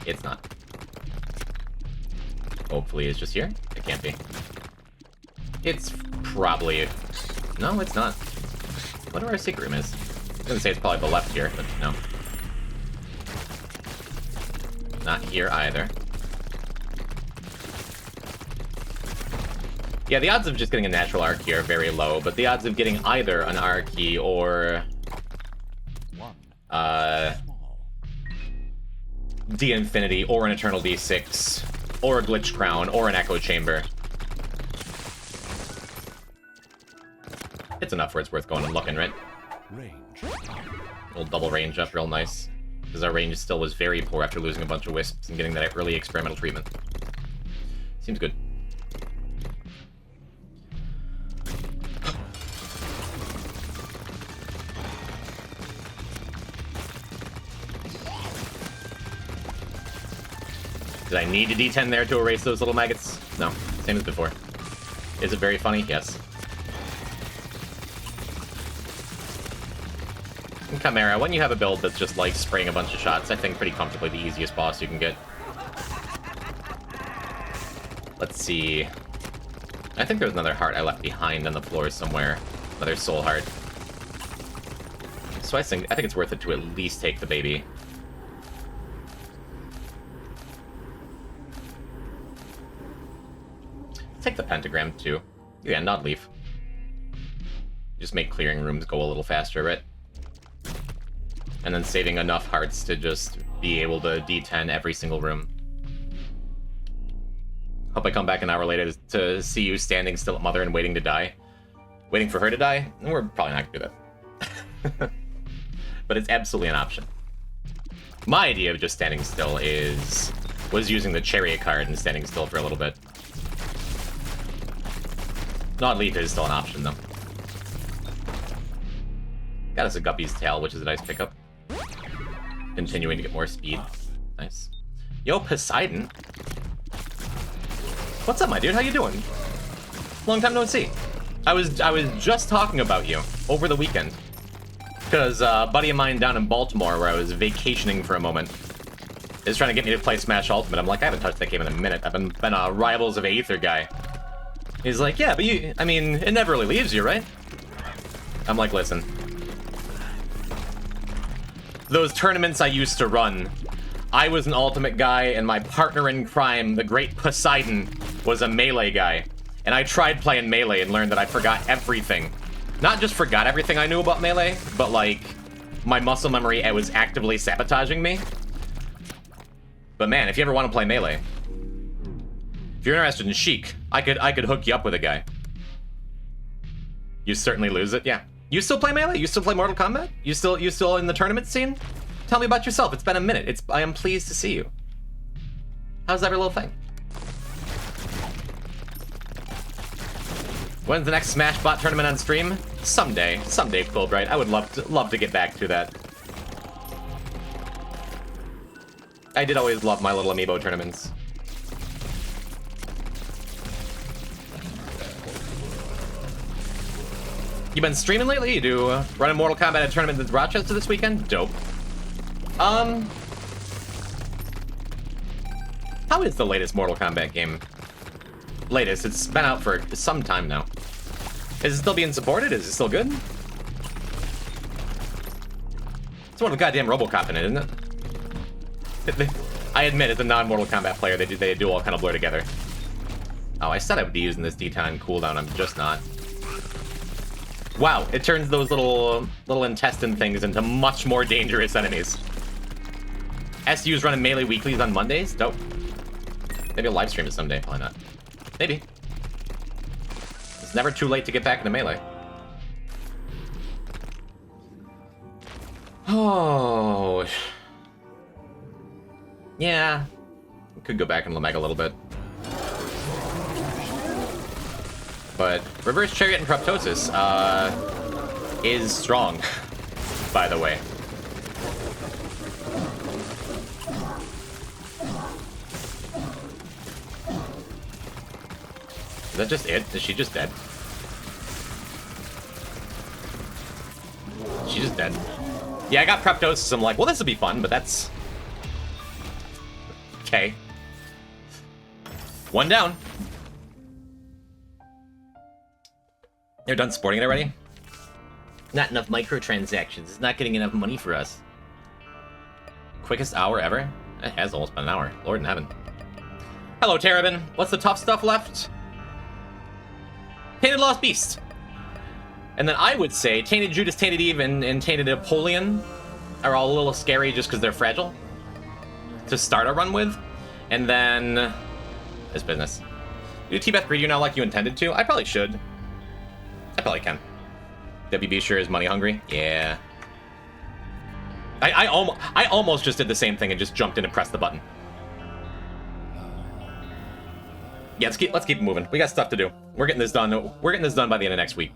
It's not. Hopefully it's just here. It can't be. It's probably... No, it's not. I wonder where our secret room is. I was gonna say it's probably the left here, but no. Not here either. Yeah, the odds of just getting a natural arc key are very low, but the odds of getting either an arc key or D Infinity or an Eternal D6 or a Glitch Crown or an Echo Chamber. It's enough where it's worth going and looking, right? Range. Little double range up, real nice. Because our range still was very poor after losing a bunch of wisps and getting that early experimental treatment. Seems good. Did I need a D10 there to erase those little maggots? No. Same as before. Is it very funny? Yes. I'm Chimera, when you have a build that's just like spraying a bunch of shots, I think pretty comfortably the easiest boss you can get. Let's see. I think there's another heart I left behind on the floor somewhere. Another soul heart. So I think it's worth it to at least take the baby. Take the pentagram too. Yeah, not leaf. Just make clearing rooms go a little faster, right? And then saving enough hearts to just be able to D10 every single room. Hope I come back an hour later to see you standing still at Mother and waiting to die. Waiting for her to die? We're probably not gonna do that. But it's absolutely an option. My idea of just standing still was using the chariot card and standing still for a little bit. Not leaf is still an option though. Got us a Guppy's tail, which is a nice pickup. Continuing to get more speed. Nice. Yo, Poseidon. What's up, my dude? How you doing? Long time no see. I was just talking about you over the weekend. Because a buddy of mine down in Baltimore, where I was vacationing for a moment, is trying to get me to play Smash Ultimate. I'm like, I haven't touched that game in a minute. I've been a Rivals of Aether guy. He's like, yeah, but I mean, it never really leaves you, right? I'm like, listen. Those tournaments I used to run, I was an Ultimate guy, and my partner in crime, the great Poseidon, was a Melee guy. And I tried playing Melee and learned that I forgot everything. Not just forgot everything I knew about Melee, but like, my muscle memory, it was actively sabotaging me. But man, if you ever want to play Melee, if you're interested in Sheik, I could hook you up with a guy. You certainly lose it, yeah. You still play Melee? You still play Mortal Kombat? You still in the tournament scene? Tell me about yourself. It's been a minute. I am pleased to see you. How's every little thing? When's the next Smash Bot tournament on stream? Someday, Fulbright. I would love to get back to that. I did always love my little amiibo tournaments. You been streaming lately? You do run a Mortal Kombat tournament in Rochester this weekend? Dope. How is the latest Mortal Kombat game? Latest, it's been out for some time now. Is it still being supported? Is it still good? It's one of the goddamn RoboCop in it, isn't it? I admit, as a non-Mortal Kombat player, they do all kind of blur together. Oh, I said I would be using this D10 cooldown, I'm just not. Wow, it turns those little intestine things into much more dangerous enemies. SU's running Melee weeklies on Mondays? Dope. Maybe I'll live stream it someday, probably not. Maybe. It's never too late to get back into Melee. Oh. Yeah. Could go back into Lamega a little bit. But Reverse Chariot and Proptosis is strong, by the way. Is that just it? Is she just dead? She's just dead. Yeah, I got Proptosis. I'm like, well, this will be fun, but that's... Okay. One down. They're done sporting it already? Not enough microtransactions. It's not getting enough money for us. Quickest hour ever? It has almost been an hour. Lord in heaven. Hello, Terrabin. What's the tough stuff left? Tainted Lost Beast. And then I would say Tainted Judas, Tainted Eve, and Tainted Apollyon are all a little scary just because they're fragile to start a run with. And then... this business. Do t.beth greedier now like you intended to? I probably should. I probably can. WB sure is money hungry. Yeah. I almost just did the same thing and just jumped in and pressed the button. Yeah, let's keep moving. We got stuff to do. We're getting this done. We're getting this done by the end of next week.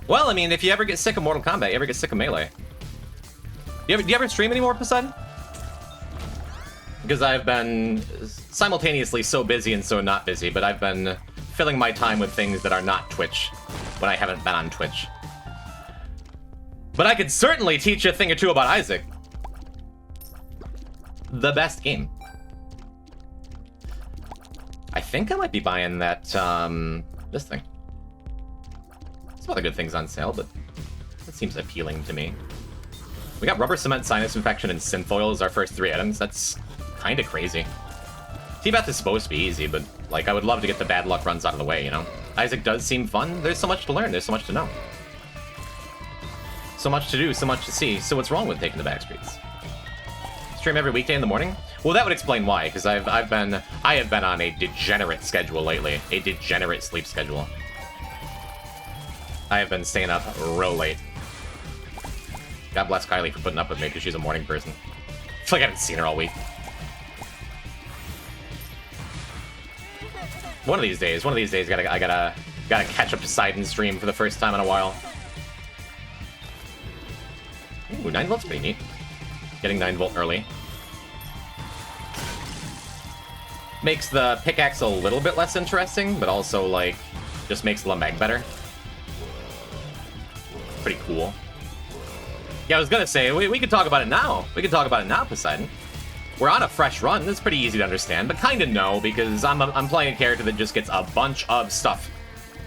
Well, I mean, if you ever get sick of Mortal Kombat, you ever get sick of Melee. Do you ever stream anymore, Poseidon? Because I've been simultaneously so busy and so not busy, but I've been filling my time with things that are not Twitch when I haven't been on Twitch. But I could certainly teach you a thing or two about Isaac. The best game. I think I might be buying that, this thing. Some other good things on sale, but that seems appealing to me. We got rubber cement, sinus infection, and synth oil as our first 3 items. That's kind of crazy. t.beth is supposed to be easy, but, like, I would love to get the bad luck runs out of the way, you know? Isaac does seem fun. There's so much to learn. There's so much to know. So much to do, so much to see. So what's wrong with taking the back streets? Stream every weekday in the morning? Well, that would explain why, because I have been on a degenerate schedule lately. A degenerate sleep schedule. I have been staying up real late. God bless Kylie for putting up with me, because she's a morning person. I feel like I haven't seen her all week. One of these days, I gotta catch up to Side and stream for the first time in a while. Ooh, 9 volt's pretty neat. Getting 9 volt early. Makes the pickaxe a little bit less interesting, but also, like, just makes Lameg better. Pretty cool. Yeah, I was gonna say, we could talk about it now. We could talk about it now, Poseidon. We're on a fresh run. It's pretty easy to understand, but kind of no, because I'm playing a character that just gets a bunch of stuff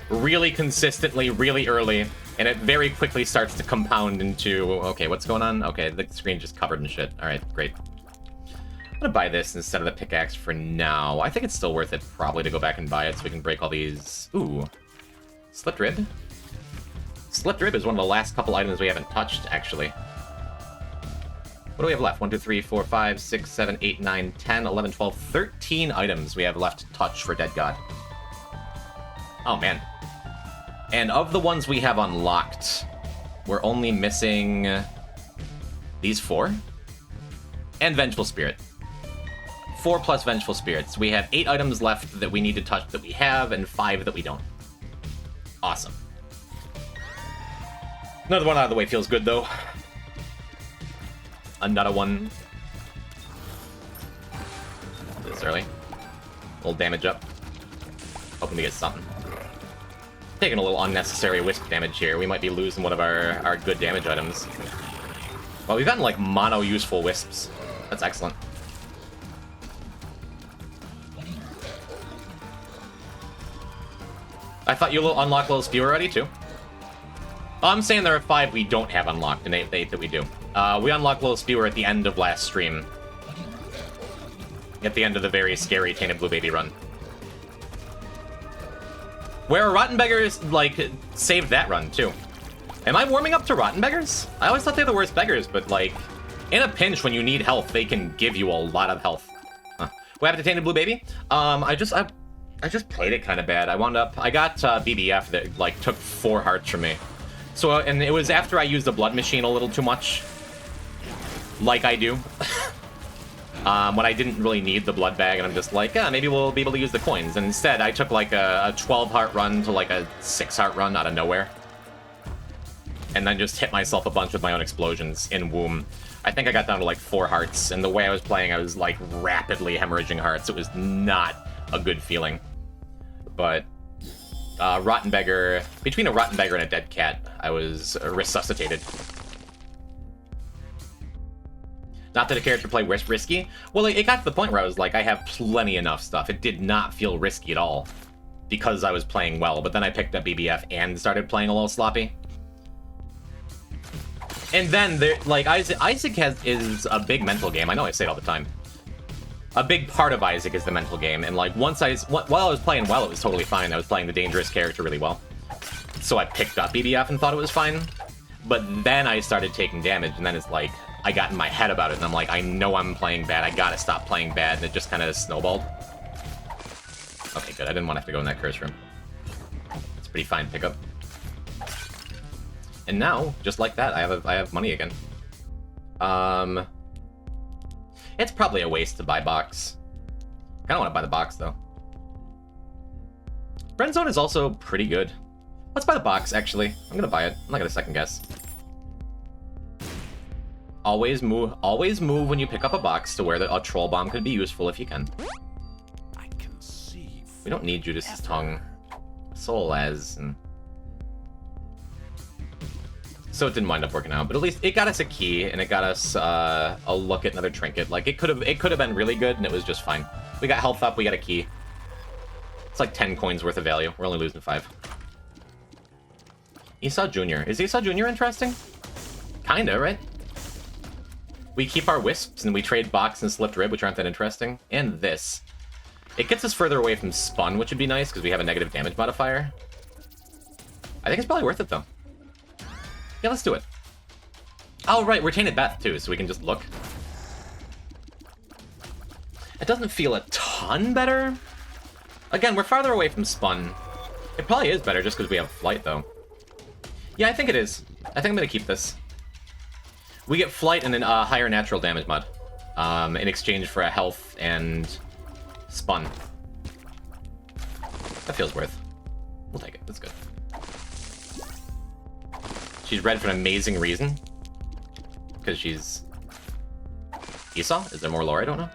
really consistently, really early, and it very quickly starts to compound into, okay, what's going on? Okay, the screen just covered in shit. All right, great. I'm gonna buy this instead of the pickaxe for now. I think it's still worth it probably to go back and buy it so we can break all these. Ooh, slipped rib. Slipped rib is one of the last couple items we haven't touched, actually. What do we have left? 1, 2, 3, 4, 5, 6, 7, 8, 9, 10, 11, 12, 13 items we have left to touch for Dead God. Oh, man. And of the ones we have unlocked, we're only missing these 4. And Vengeful Spirit. 4 plus Vengeful Spirits. We have 8 items left that we need to touch that we have, and 5 that we don't. Awesome. Another one out of the way feels good, though. Another one. This early. A little damage up. Hoping to get something. Taking a little unnecessary wisp damage here. We might be losing one of our good damage items. Well, we've gotten, like, mono-useful wisps. That's excellent. I thought you unlocked little spew already, too. Oh, I'm saying there are 5 we don't have unlocked, and 8 that we do. We unlocked Little Spewer at the end of last stream. At the end of the very scary Tainted Blue Baby run. Where Rotten Beggars, like, saved that run, too. Am I warming up to Rotten Beggars? I always thought they were the worst beggars, but, like, in a pinch when you need health, they can give you a lot of health. Huh. What happened to Tainted Blue Baby? I just played it kind of bad. I got BBF that, like, took 4 hearts from me. So, and it was after I used the blood machine a little too much. Like I do. When I didn't really need the blood bag, and I'm just like, yeah, maybe we'll be able to use the coins. And instead, I took like a 12 heart run to like a 6 heart run out of nowhere. And then just hit myself a bunch with my own explosions in womb. I think I got down to like 4 hearts, and the way I was playing, I was like rapidly hemorrhaging hearts. It was not a good feeling. But Rotten Beggar, between a Rotten Beggar and a Dead Cat, I was resuscitated. Not that a character play risky. Well, it got to the point where I was like, I have plenty enough stuff. It did not feel risky at all because I was playing well. But then I picked up BBF and started playing a little sloppy. And then, like, Isaac is a big mental game. I know I say it all the time. A big part of Isaac is the mental game. And, like, while I was playing well, it was totally fine. I was playing the dangerous character really well. So I picked up BBF and thought it was fine. But then I started taking damage, and then it's like, I got in my head about it, and I'm like, I know I'm playing bad. I gotta stop playing bad, and it just kind of snowballed. Okay, good. I didn't want to have to go in that curse room. It's a pretty fine pickup. And now, just like that, I have money again. It's probably a waste to buy box. I kinda want to buy the box, though. Friend Zone is also pretty good. Let's buy the box, actually. I'm gonna buy it. I'm not gonna second guess. Always move when you pick up a box to where a troll bomb could be useful if you can. I conceive. We don't need Judas's tongue. Soul as and So it didn't wind up working out, but at least it got us a key and it got us a look at another trinket. Like it could have been really good and it was just fine. We got health up, we got a key. It's like 10 coins worth of value. We're only losing 5. Esau Jr. Is Esau Jr. interesting? Kinda, right? We keep our wisps and we trade box and slipped rib, which aren't that interesting. And this. It gets us further away from spun, which would be nice because we have a negative damage modifier. I think it's probably worth it though. Yeah, let's do it. Oh, right, we're Tainted Beth too, so we can just look. It doesn't feel a ton better. Again, we're farther away from spun. It probably is better just because we have flight though. Yeah, I think it is. I think I'm gonna keep this. We get flight and a higher natural damage mod in exchange for a health and spun. That feels worth. We'll take it. That's good. She's red for an amazing reason. Because she's Esau? Is there more lore? I don't know.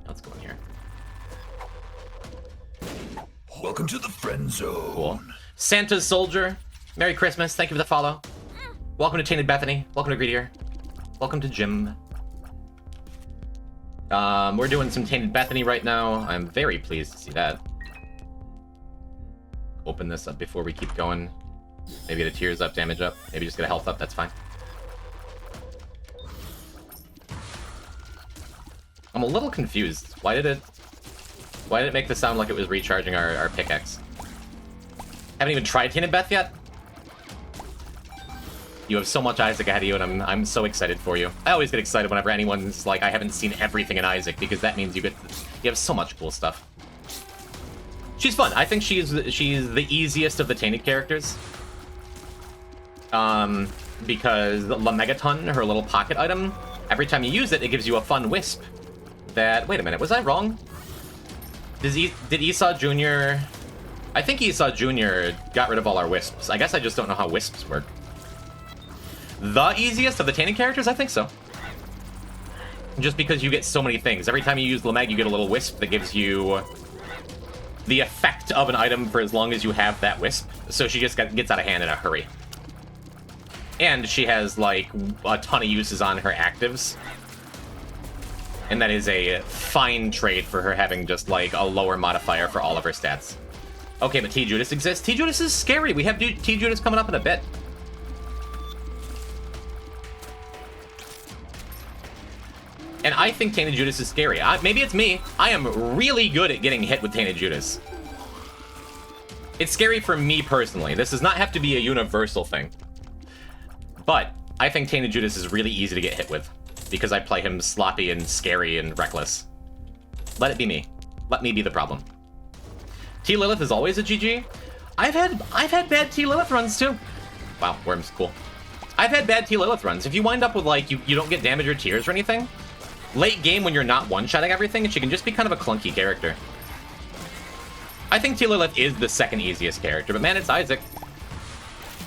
Let's go in here. Welcome to the friend zone. Cool. Santa's Soldier. Merry Christmas. Thank you for the follow. Welcome to Tainted Bethany. Welcome to Greedier. Welcome to Jim. We're doing some Tainted Bethany right now. I'm very pleased to see that. Open this up before we keep going. Maybe get a tears up, damage up. Maybe just get a health up. That's fine. I'm a little confused. Why did it make this sound like it was recharging our pickaxe? Haven't even tried Tainted Beth yet? You have so much Isaac ahead of you, and I'm so excited for you. I always get excited whenever anyone's like, I haven't seen everything in Isaac, because that means you have so much cool stuff. She's fun. I think she's the easiest of the Tainted characters. Because La Megaton, her little pocket item, every time you use it, it gives you a fun wisp. That, wait a minute, was I wrong? Did Esau Jr. I think Esau Jr. got rid of all our wisps. I guess I just don't know how wisps work. The easiest of the Tainted characters? I think so. Just because you get so many things. Every time you use Lameg, you get a little wisp that gives you the effect of an item for as long as you have that wisp. So she just gets out of hand in a hurry. And she has, like, a ton of uses on her actives. And that is a fine trade for her having just, like, a lower modifier for all of her stats. Okay, but t.judas exists. t.judas is scary. We have t.judas coming up in a bit. And I think Tainted Judas is scary. Maybe it's me. I am really good at getting hit with Tainted Judas. It's scary for me personally. This does not have to be a universal thing. But I think Tainted Judas is really easy to get hit with because I play him sloppy and scary and reckless. Let it be me. Let me be the problem. t.lilith is always a GG. I've had bad t.lilith runs too. Wow, Worm's cool. I've had bad t.lilith runs. If you wind up with like you don't get damage or tears or anything, late game when you're not one-shotting everything, she can just be kind of a clunky character. I think t.lilith is the second easiest character, but man, it's Isaac.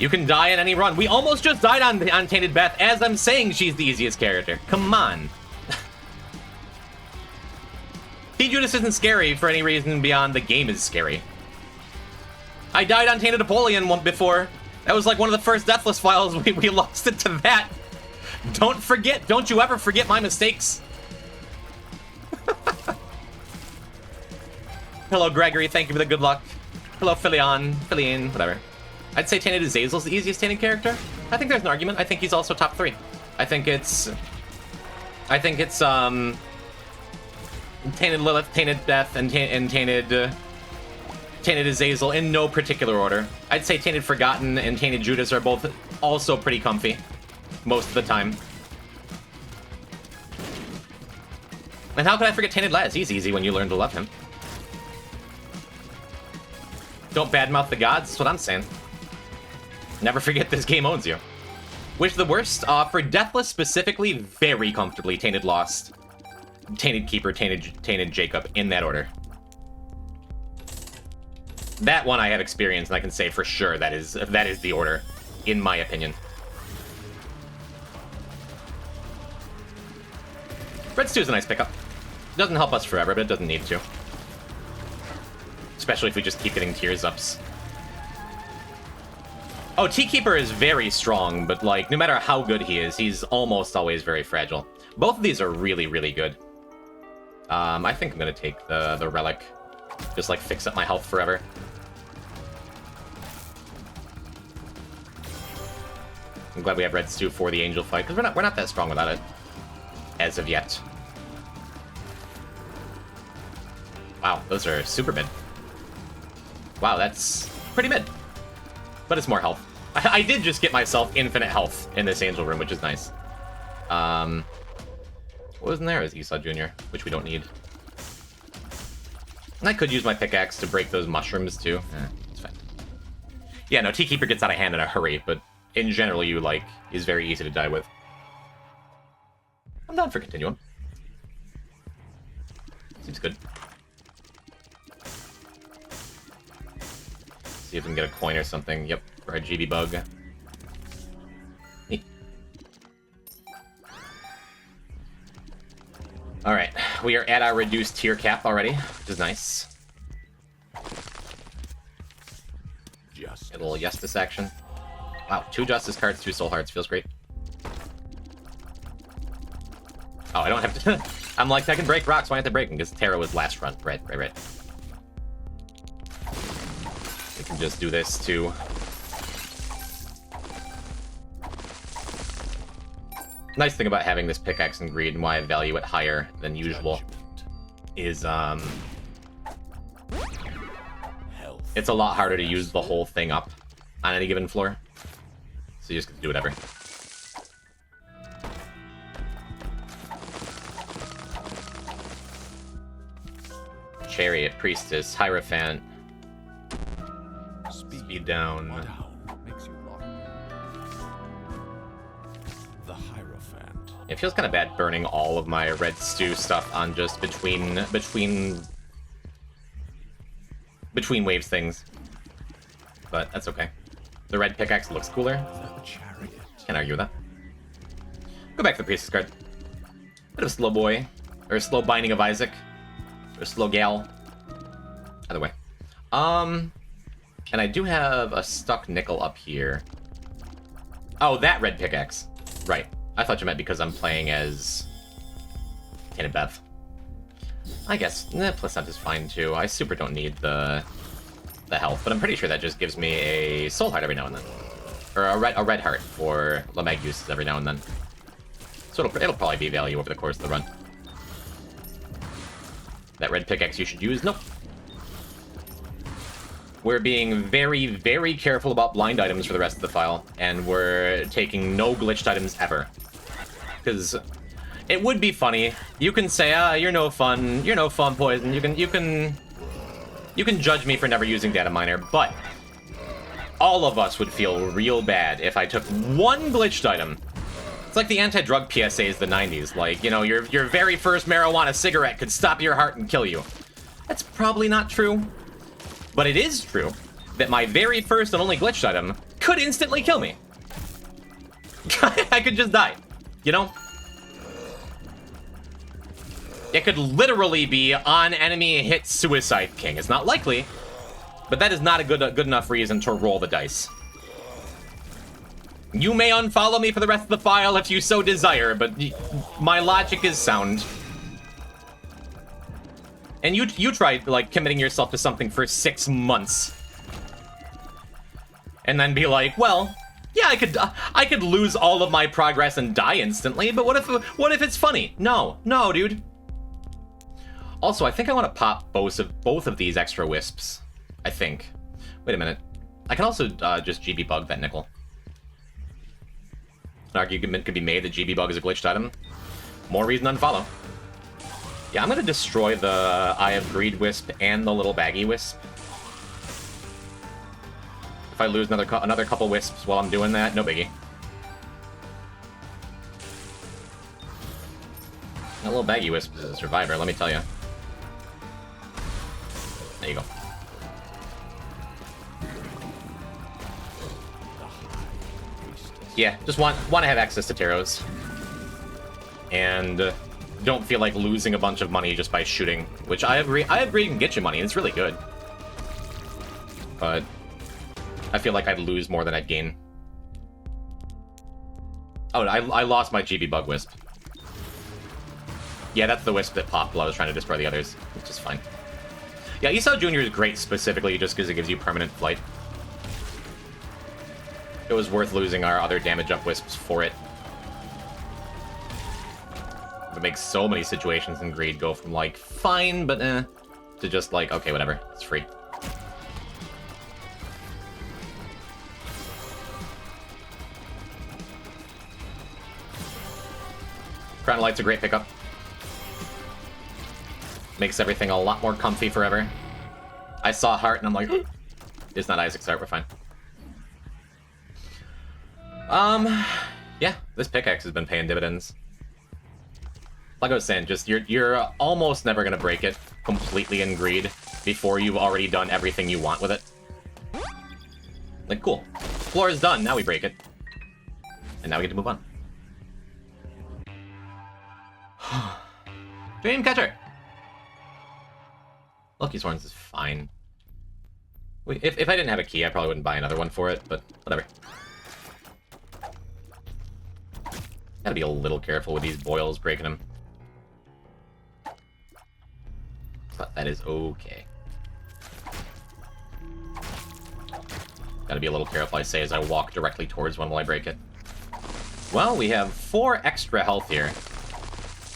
You can die in any run. We almost just died on Tainted Beth as I'm saying she's the easiest character. Come on. t.judas isn't scary for any reason beyond the game is scary. I died on t.apollyon one before. That was like one of the first Deathless files. We lost it to that. Don't forget. Don't you ever forget my mistakes. Hello, Gregory. Thank you for the good luck. Hello, Philion, whatever. I'd say Tainted Azazel's the easiest Tainted character. I think there's an argument. I think he's also top 3. I think it's Tainted Lilith, Tainted Beth, and Tainted Azazel in no particular order. I'd say Tainted Forgotten and Tainted Judas are both also pretty comfy most of the time. And how could I forget Tainted Laz? He's easy when you learn to love him. Don't badmouth the gods, that's what I'm saying. Never forget this game owns you. Wish the worst? For Deathless specifically, very comfortably Tainted Lost, Tainted Keeper, Tainted Jacob, in that order. That one I have experience, and I can say for sure that is the order, in my opinion. Red Stew is a nice pickup. Doesn't help us forever, but it doesn't need to. Especially if we just keep getting tears ups. Oh, T-Keeper is very strong, but, like, no matter how good he is, he's almost always very fragile. Both of these are really, really good. I think I'm gonna take the Relic. Just, like, fix up my health forever. I'm glad we have Red Stew for the Angel fight, because we're not that strong without it. As of yet. Wow, those are super mid. Wow, that's pretty mid. But it's more health. I did just get myself infinite health in this Angel room, which is nice. What was in there? Is Esau Jr., which we don't need. And I could use my pickaxe to break those mushrooms, too. It's fine. Yeah, no, T-Keeper gets out of hand in a hurry, but in general, you, like, is very easy to die with. I'm down for Continuum. Seems good. See if we can get a coin or something. Yep, for a GB bug. Neat. Alright, we are at our reduced tier cap already, which is nice. Justice. A little Justice action. Wow, 2 Justice cards, 2 Soul Hearts. Feels great. Oh, I don't have to... I'm like, I can break rocks. Why don't I break them? Because Terra was last run. Right. We can just do this, too. Nice thing about having this pickaxe and greed and why I value it higher than usual is, it's a lot harder to use the whole thing up on any given floor. So you just get to do whatever. Chariot, Priestess, Hierophant. Speed down. Makes you lock. The Hierophant. It feels kind of bad burning all of my red stew stuff on just between waves things. But that's okay. The red pickaxe looks cooler. The Chariot. Can't argue with that. Go back to the Priestess card. Bit of a slow boy. Or a slow Binding of Isaac. Or a slow gal. Either way. And I do have a stuck nickel up here. Oh, that red pickaxe. Right. I thought you meant because I'm playing as t.beth. I guess Placenta's is fine too. I super don't need the health, but I'm pretty sure that just gives me a soul heart every now and then. Or a red heart for Lameg uses every now and then. So it'll probably be value over the course of the run. That red pickaxe you should use? Nope. We're being very, very careful about blind items for the rest of the file, and we're taking no glitched items ever. Because it would be funny. You can say, you're no fun, Poison. You can judge me for never using data miner, but all of us would feel real bad if I took one glitched item. It's like the anti-drug PSAs of the 90s. Like, you know, your very first marijuana cigarette could stop your heart and kill you. That's probably not true. But it is true that my very first and only glitched item could instantly kill me. I could just die, you know? It could literally be on enemy hit Suicide King. It's not likely, but that is not a good enough reason to roll the dice. You may unfollow me for the rest of the file if you so desire, but my logic is sound. And you tried, like, committing yourself to something for 6 months. And then be like, well, yeah, I could lose all of my progress and die instantly, but what if it's funny? No, dude. Also, I think I want to pop both of these extra wisps. I think. Wait a minute. I can also just GB bug that nickel. An argument could be made that GB bug is a glitched item. More reason to unfollow. Yeah, I'm gonna destroy the Eye of Greed Wisp and the little baggy wisp. If I lose another couple wisps while I'm doing that, no biggie. That little baggy wisp is a survivor, let me tell you. There you go. Yeah, just want to have access to Taros. And don't feel like losing a bunch of money just by shooting, which I agree can get you money, and it's really good. But I feel like I'd lose more than I'd gain. Oh, I lost my GB Bug Wisp. Yeah, that's the Wisp that popped while I was trying to destroy the others, which is fine. Yeah, Esau Jr. is great specifically just because it gives you permanent flight. It was worth losing our other damage up Wisps for it. It makes so many situations in Greed go from, like, fine, but to just, like, okay, whatever. It's free. Crown of Light's a great pickup. Makes everything a lot more comfy forever. I saw Heart and I'm like, it's not Isaac's Heart, we're fine. Yeah, this pickaxe has been paying dividends. Like I was saying, just you're almost never gonna break it completely in Greed before you've already done everything you want with it. Like, cool. Floor is done, now we break it. And now we get to move on. Dreamcatcher! Lucky Swarms is fine. If I didn't have a key, I probably wouldn't buy another one for it, but whatever. Gotta be a little careful with these boils breaking them. But that is okay. Gotta be a little careful, I say, as I walk directly towards one while I break it. Well, we have 4 extra health here.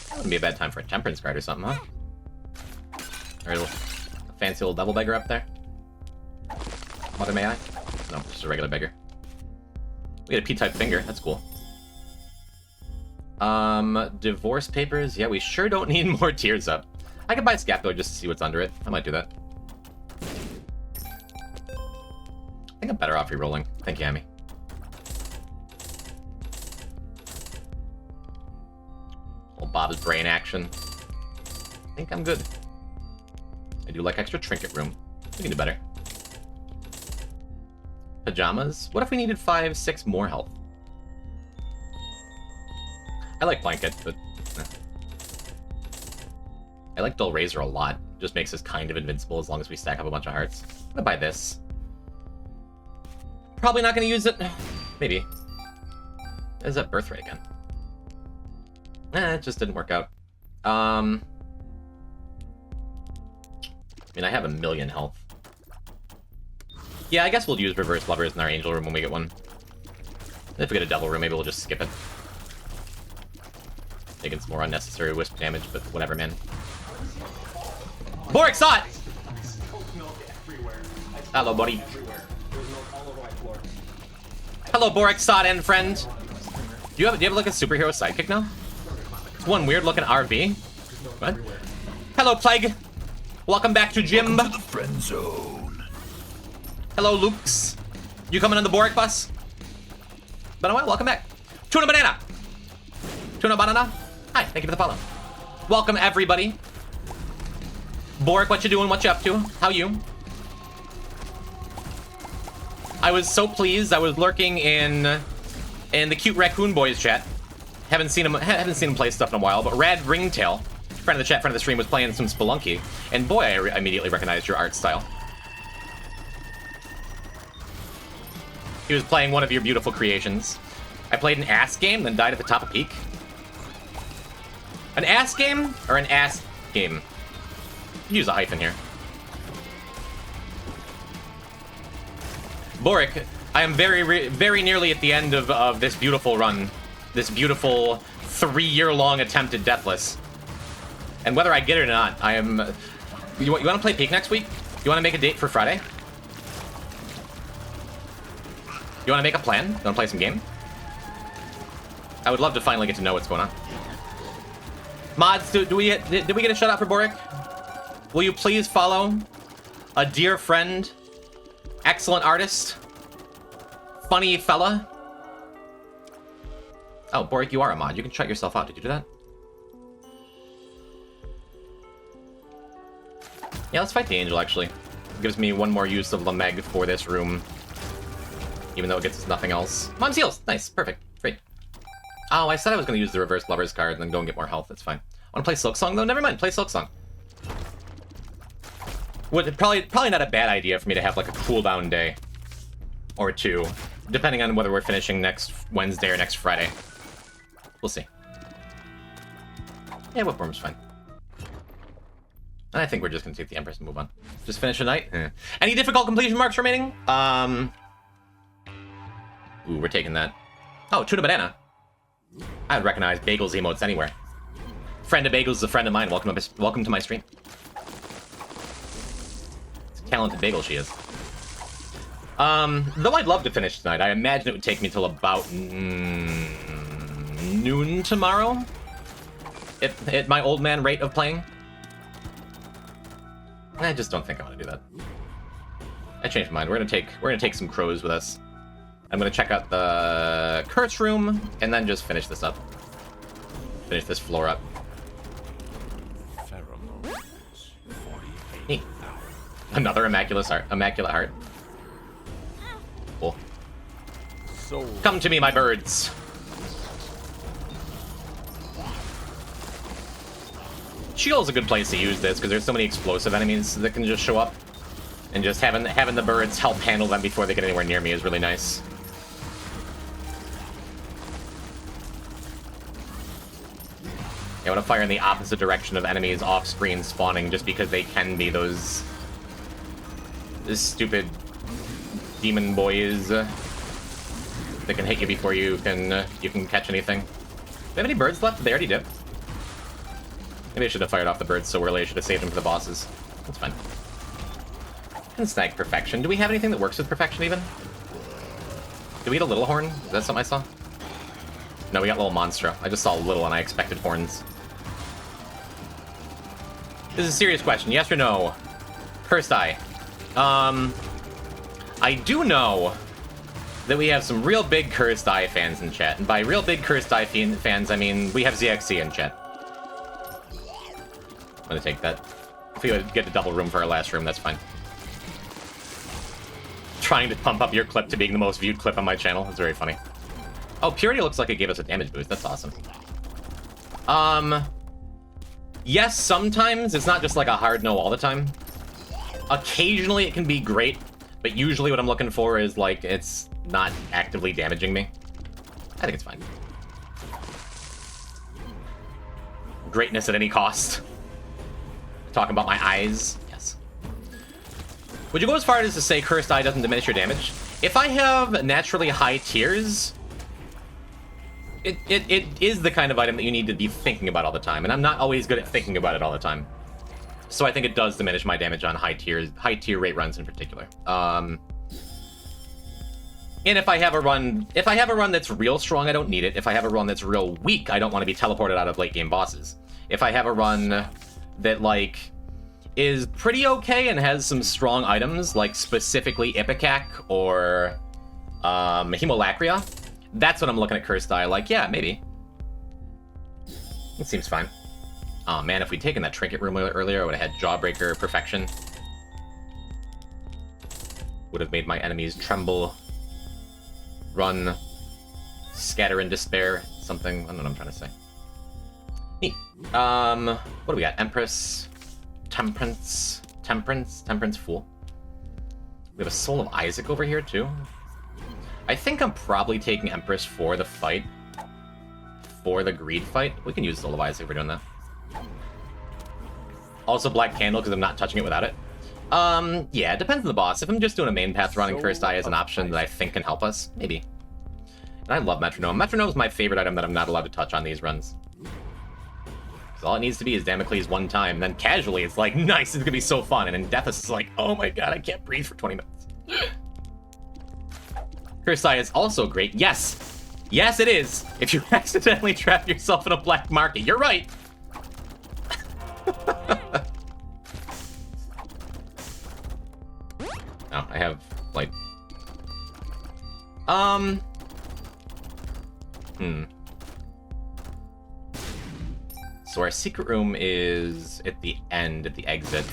That wouldn't be a bad time for a Temperance card or something, huh? Or a fancy little Devil Beggar up there. Mother may I? No, just a regular beggar. We get a P-type finger, that's cool. Divorce papers? Yeah, we sure don't need more tears up. I could buy Scapular just to see what's under it. I might do that. I think I'm better off re-rolling. Thank you, Amy. Old Bob's brain action. I think I'm good. I do like extra trinket room. We can do better. Pajamas? What if we needed 5, 6 more health? I like Blanket, but... I like Dull Razor a lot. Just makes us kind of invincible as long as we stack up a bunch of hearts. I'm gonna buy this. Probably not gonna use it. Maybe. There's that birthright again. It just didn't work out. I mean, I have 1,000,000 health. Yeah, I guess we'll use Reverse Lovers in our Angel Room when we get one. If we get a Devil Room, maybe we'll just skip it. Taking some more unnecessary Wisp damage, but whatever, man. Boric saw it! Hello, buddy. Hello, Boric saw it, and friend. Do you have like a superhero sidekick now? It's one weird looking RV. What? Hello, Plague. Welcome back to Jim. Welcome to the friend zone. Hello, Lukes. You coming on the Boric bus? Been a while, welcome back. Tuna Banana. Tuna Banana. Hi, thank you for the follow. Welcome, everybody. Boric, what you doing? What you up to? How you? I was so pleased. I was lurking in the cute Raccoon Boys chat. Haven't seen him play stuff in a while, but Rad Ringtail, friend of the chat, friend of the stream, was playing some Spelunky, and boy, I immediately recognized your art style. He was playing one of your beautiful creations. I played an ass game, then died at the top of peak. An ass game or an ass game? Use a hyphen here. Boric, I am very nearly at the end of this beautiful run. This beautiful 3-year-long attempt at Deathless. And whether I get it or not, I am... You want to play Peak next week? You want to make a date for Friday? You want to make a plan? You want to play some game? I would love to finally get to know what's going on. Mods, did we get a shout out for Boric? Will you please follow a dear friend, excellent artist, funny fella? Oh, Boric, you are a mod. You can shut yourself out. Did you do that? Yeah, let's fight the Angel, actually. It gives me one more use of Lameg for this room, even though it gets us nothing else. Mom Seals! Nice. Perfect. Great. Oh, I said I was going to use the Reverse Lovers card and then go and get more health. That's fine. Want to play Silk Song, though? Never mind. Play Silk Song. Probably not a bad idea for me to have, like, a cooldown day. or 2, depending on whether we're finishing next Wednesday or next Friday. We'll see. Yeah, Whipworm's fine. And I think we're just gonna take the Empress and move on. Just finish the night? Any difficult completion marks remaining? Ooh, we're taking that. Oh, tuna banana. I would recognize Bagel's emotes anywhere. Friend of Bagel's is a friend of mine. Welcome to my stream. It's a talented Bagel she is. Though I'd love to finish tonight, I imagine it would take me till about noon tomorrow. At my old man rate of playing. I just don't think I want to do that. I changed my mind. We're gonna take some crows with us. I'm gonna check out the curse room and then just finish this up. Finish this floor up. Neat. Another immaculate heart. Cool. Come to me, my birds. Shield's a good place to use this because there's so many explosive enemies that can just show up, and just having the birds help handle them before they get anywhere near me is really nice. I want to fire in the opposite direction of enemies off-screen spawning just because they can be those stupid demon boys that can hit you before you can catch anything. Do we have any birds left? They already did. Maybe I should have fired off the birds so early. I should have saved them for the bosses. That's fine. And snag perfection. Do we have anything that works with perfection even? Did we get a little horn? Is that something I saw? No, we got little monstro. I just saw little and I expected horns. This is a serious question. Yes or no? Cursed Eye. I do know that we have some real big Cursed Eye fans in chat. And by real big Cursed Eye fans, I mean we have ZXC in chat. I'm gonna take that. If we get a double room for our last room, that's fine. Trying to pump up your clip to being the most viewed clip on my channel. That's very funny. Oh, Purity looks like it gave us a damage boost. That's awesome. Yes, sometimes. It's not just like a hard no all the time. Occasionally it can be great, but usually what I'm looking for is like it's not actively damaging me. I think it's fine. Greatness at any cost. Talking about my eyes. Yes. Would you go as far as to say Cursed Eye doesn't diminish your damage? If I have naturally high tiers, it is the kind of item that you need to be thinking about all the time, and I'm not always good at thinking about it all the time. So I think it does diminish my damage on high tier rate runs in particular. And if I have a run that's real strong, I don't need it. If I have a run that's real weak, I don't want to be teleported out of late game bosses. If I have a run that like is pretty okay and has some strong items, like specifically Ipecac or Hemolacria, that's when I'm looking at Cursed Eye like, yeah, maybe. It seems fine. Oh man, if we'd taken that trinket room earlier, I would have had Jawbreaker perfection. Would have made my enemies tremble, run, scatter in despair, something. I don't know what I'm trying to say. Neat. What do we got? Empress, Temperance Fool. We have a Soul of Isaac over here too. I think I'm probably taking Empress for the fight. For the greed fight. We can use Soul of Isaac if we're doing that. Also Black Candle, because I'm not touching it without it. Yeah, it depends on the boss. If I'm just doing a main path running Cursed Eye as an option that I think can help us, maybe. And I love Metronome. Metronome is my favorite item that I'm not allowed to touch on these runs. Because all it needs to be is Damocles one time, and then casually it's like, nice, it's gonna be so fun. And then Deathless is like, oh my god, I can't breathe for 20 minutes. Cursed Eye is also great. Yes! Yes, it is! If you accidentally trap yourself in a black market. You're right! Oh, I have, like... So our secret room is at the end, at the exit.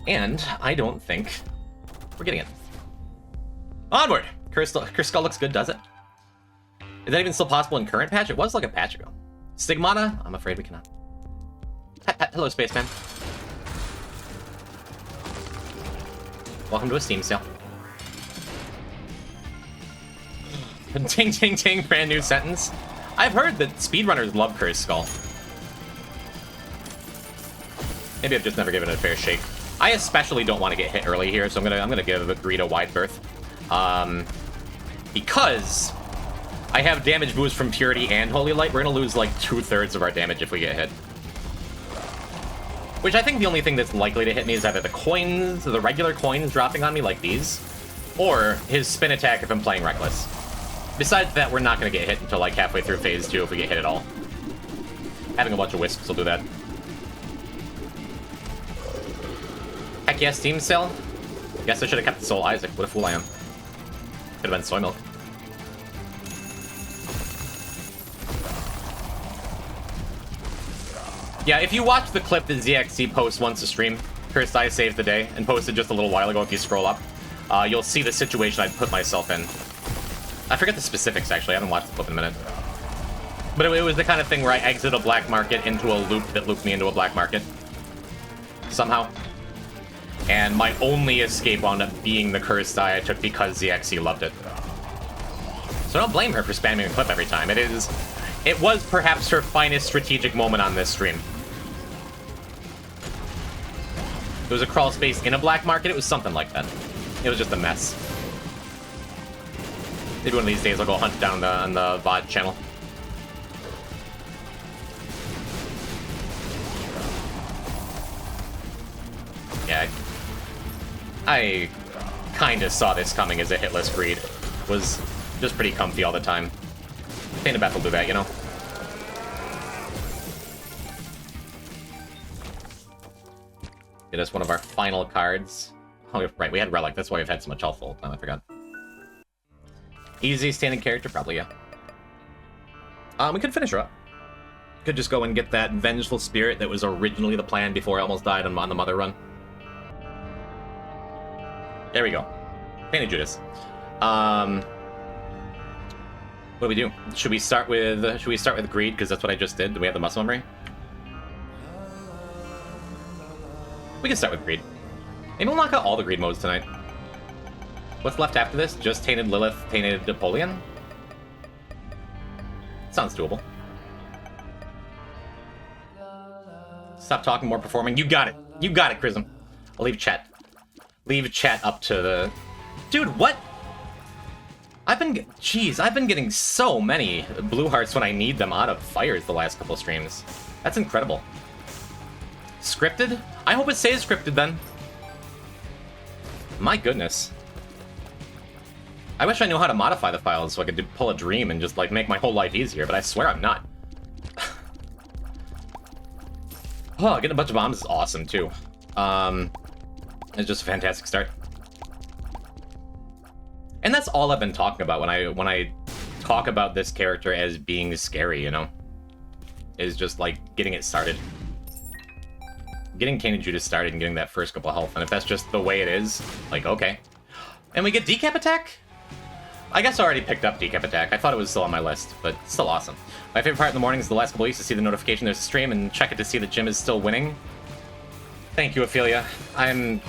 And I don't think we're getting it. Onward! Cursed Skull looks good, does it? Is that even still possible in current patch? It was like a patch ago. Stigmata? I'm afraid we cannot. Hello, Spaceman. Welcome to a Steam sale. Ting, ting, ting, brand new sentence. I've heard that speedrunners love Cursed Skull. Maybe I've just never given it a fair shake. I especially don't want to get hit early here, so I'm gonna give Greed a wide berth. Because I have damage boost from Purity and Holy Light, we're gonna lose like 2/3 of our damage if we get hit. Which I think the only thing that's likely to hit me is either the coins, the regular coins dropping on me like these, or his spin attack if I'm playing Reckless. Besides that, we're not gonna get hit until like halfway through phase 2 if we get hit at all. Having a bunch of wisps will do that. Heck yeah, Steam sale. Guess I should have kept the Soul Isaac. What a fool I am. Could have been soy milk. Yeah, if you watch the clip that ZXC posts once a stream, Cursed I saved the day, and posted just a little while ago if you scroll up, you'll see the situation I'd put myself in. I forget the specifics, actually. I haven't watched the clip in a minute. But it was the kind of thing where I exit a black market into a loop that looped me into a black market. Somehow. And my only escape wound up being the Cursed Eye I took because ZXC loved it. So don't blame her for spamming the clip every time. It was perhaps her finest strategic moment on this stream. It was a crawl space in a black market. It was something like that. It was just a mess. Maybe one of these days I'll go hunt down on the VOD channel. Yeah, I kind of saw this coming as a hitless Greed. Was just pretty comfy all the time. t.beth will do that, you know? Get us one of our final cards. Oh, right, we had Relic. That's why we've had so much health the whole time. I forgot. Easy standing character? Probably, yeah. We could finish her up. Could just go and get that Vengeful Spirit that was originally the plan before I almost died on the Mother run. There we go. t.judas. What do we do? Should we start with Greed because that's what I just did? Do we have the muscle memory? We can start with Greed. Maybe we'll knock out all the Greed modes tonight. What's left after this? Just Tainted Lilith, Tainted Apollyon? Sounds doable. Stop talking, more performing. You got it. You got it, Chrism. I'll leave chat. Leave chat up to the... Dude, what? I've been getting so many blue hearts when I need them out of fires the last couple streams. That's incredible. Scripted? I hope it stays scripted then. My goodness. I wish I knew how to modify the files so I could pull a dream and just like make my whole life easier, but I swear I'm not. Oh, getting a bunch of bombs is awesome too. It's just a fantastic start. And that's all I've been talking about when I talk about this character as being scary, you know? Is just like getting it started. Getting t.judas started and getting that first couple of health, and if that's just the way it is, like, okay. And we get Decap Attack? I guess I already picked up Decap Attack. I thought it was still on my list, but still awesome. My favorite part in the morning is the last couple weeks to see the notification there's a stream and check it to see that Jim is still winning. Thank you, Ophelia. I'm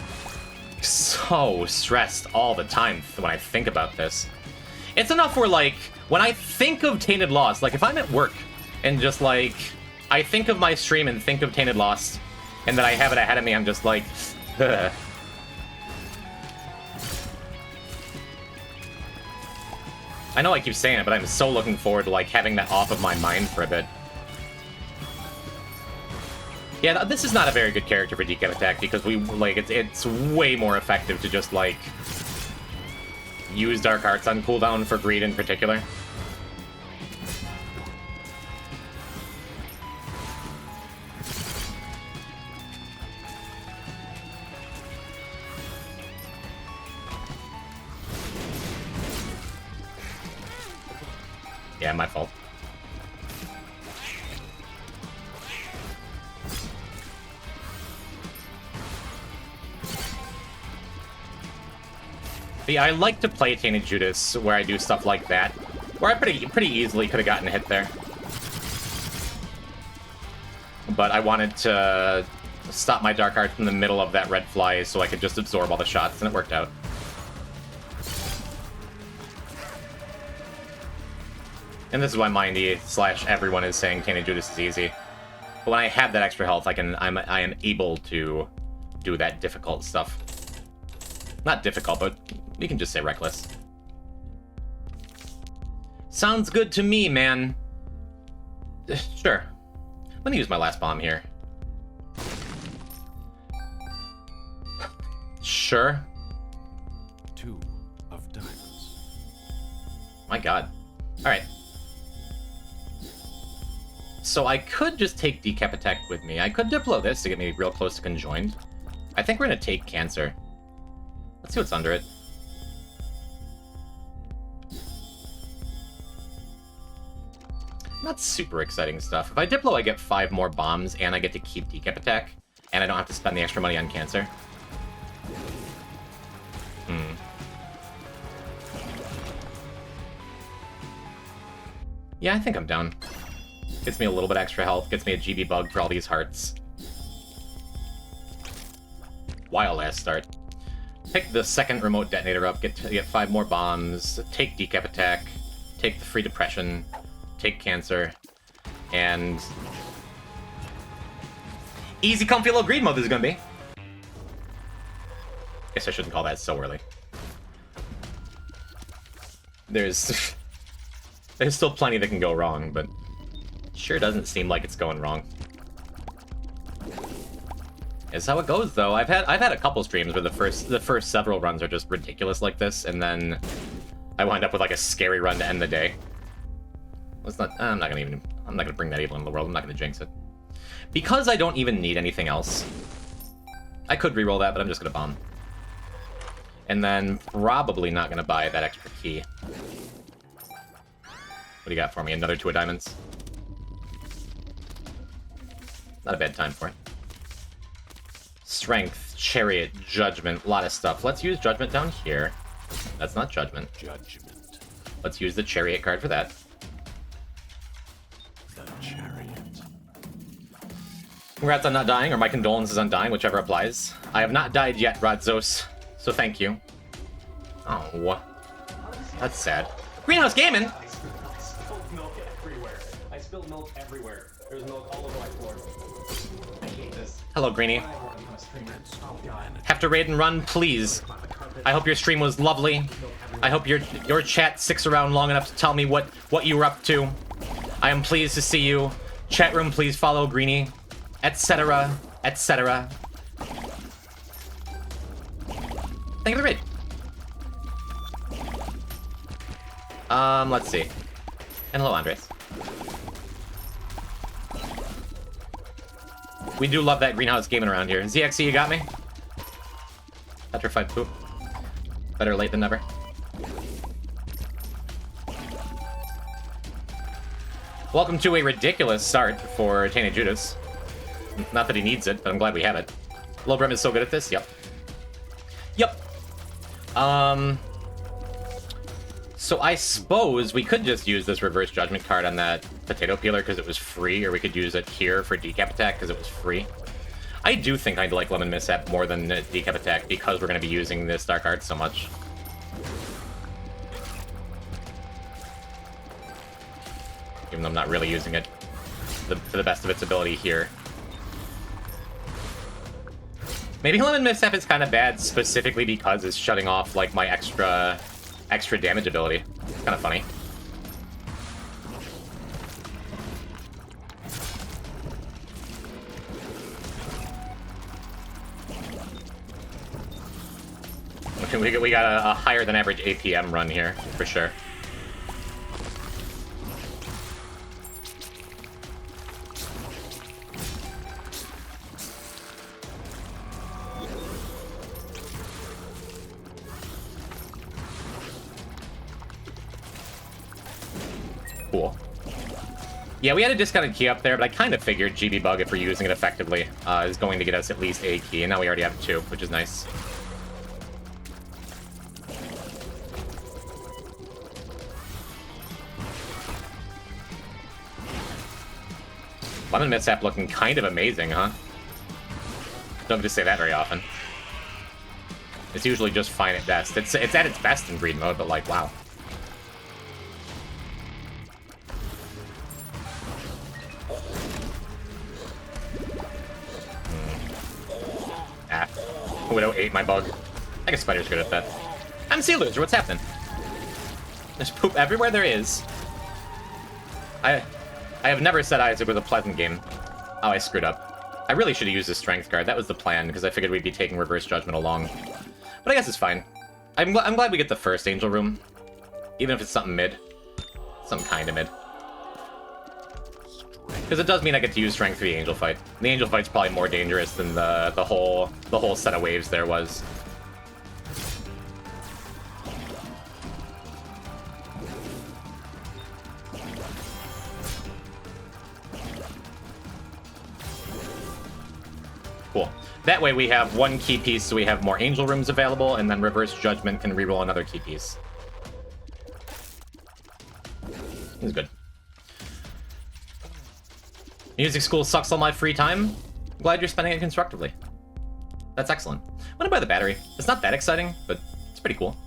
so stressed all the time when I think about this. It's enough where, like, when I think of Tainted Lost, like, if I'm at work and just, like, I think of my stream and think of Tainted Lost, and that I have it ahead of me, I'm just like, ugh. I know I keep saying it, but I'm so looking forward to, like, having that off of my mind for a bit. Yeah, this is not a very good character for Decap Attack because it's way more effective to just, like, use Dark Arts on cooldown for Greed in particular. Yeah, my fault. But yeah, I like to play t.judas where I do stuff like that, where I pretty easily could have gotten a hit there. But I wanted to stop my Dark Arts in the middle of that red fly so I could just absorb all the shots, and it worked out. And this is why Mindy / everyone is saying t.judas is easy. But when I have that extra health, I am able to do that difficult stuff. Not difficult, but we can just say reckless. Sounds good to me, man. Sure. I'm gonna use my last bomb here. Sure. 2 of diamonds. My god. Alright. So I could just take Decap Attack with me. I could Diplo this to get me real close to conjoined. I think we're gonna take Cancer. Let's see what's under it. Not super exciting stuff. If I Diplo, I get 5 more bombs, and I get to keep Decap Attack, and I don't have to spend the extra money on Cancer. Yeah, I think I'm down. Gets me a little bit extra health, gets me a GB bug for all these hearts. Wild ass start. Pick the second remote detonator up, get 5 more bombs, take Decap Attack, take the free depression, take Cancer, and easy comfy little greed mode this is gonna be. Guess I shouldn't call that so early. There's still plenty that can go wrong, but sure doesn't seem like it's going wrong. Is how it goes, though. I've had a couple streams where the first several runs are just ridiculous like this, and then I wind up with like a scary run to end the day. Let's not. I'm not gonna bring that evil into the world. I'm not gonna jinx it because I don't even need anything else. I could reroll that, but I'm just gonna bomb, and then probably not gonna buy that extra key. What do you got for me? Another 2 of diamonds. Not a bad time for it. Strength, Chariot, Judgment, a lot of stuff. Let's use Judgment down here. That's not Judgment. Judgment. Let's use the Chariot card for that. The Chariot. Congrats on not dying, or my condolences on dying, whichever applies. I have not died yet, Rodzos, so thank you. Oh, that's sad. Greenhouse Gaming! I spilled milk everywhere. I spilled milk everywhere. There's milk all over my floor. I hate this. Hello, Greenie. Oh, God. Have to raid and run, please. I hope your stream was lovely. I hope your chat sticks around long enough to tell me what you were up to. I am pleased to see you. Chat room, please follow Greenie, etc., etc. Thank you for the raid. Let's see. And hello, Andres. We do love that greenhouse gaming around here. ZXC, you got me? Petrified poop. Better late than never. Welcome to a ridiculous start for t.judas. Not that he needs it, but I'm glad we have it. Lobrim is so good at this. Yep. Yep. So I suppose we could just use this reverse judgment card on that potato peeler because it was free, or we could use it here for Decap Attack because it was free. I do think I'd like Lemon Mishap more than Decap Attack because we're going to be using this Dark Art so much. Even though I'm not really using it to the best of its ability here. Maybe Lemon Mishap is kind of bad specifically because it's shutting off like my extra damage ability. It's kind of funny. We got a higher than average APM run here, for sure. Cool. Yeah, we had a discounted key up there, but I kind of figured GB Bug, if we're using it effectively, is going to get us at least a key, and now we already have 2, which is nice. Lemon Mishap looking kind of amazing, huh? Don't get to say that very often. It's usually just fine at best. It's at its best in greed mode, but like, wow. Ah. Widow ate my bug. I guess Spider's good at that. I'm Sea Loser, what's happening? There's poop everywhere there is. I have never said Isaac was a pleasant game. Oh, I screwed up. I really should have used the strength card. That was the plan, because I figured we'd be taking Reverse Judgment along. But I guess it's fine. I'm glad we get the first Angel Room. Even if it's something mid. Something kind of mid. Because it does mean I get to use Strength for the Angel fight. The Angel fight's probably more dangerous than the whole set of waves there was. Cool. That way we have one key piece, so we have more Angel Rooms available, and then Reverse Judgment can reroll another key piece. This is good. Music school sucks all my free time. I'm glad you're spending it constructively. That's excellent. I'm gonna buy the battery. It's not that exciting, but it's pretty cool.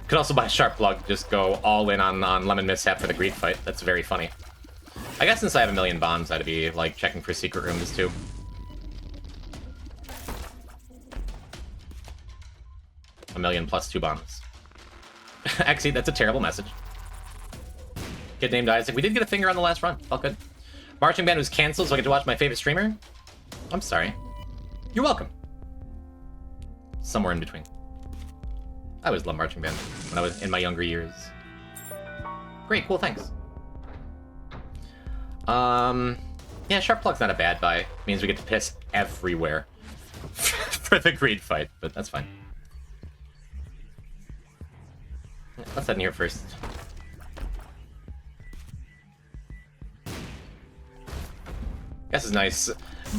Could also buy a Sharp Plug, just go all in on Lemon Mishap for the greed fight. That's very funny. I guess since I have a million bombs, I'd be like checking for secret rooms too. A million plus 2 bombs. Actually, that's a terrible message. Kid named Isaac. We did get a finger on the last run. Felt good. Marching band was canceled, so I get to watch my favorite streamer. I'm sorry. You're welcome. Somewhere in between. I always loved marching band when I was in my younger years. Great, cool, thanks. Yeah, Sharp Plug's not a bad buy. Means we get to piss everywhere for the greed fight, but that's fine. Let's head in here first. Guess is nice.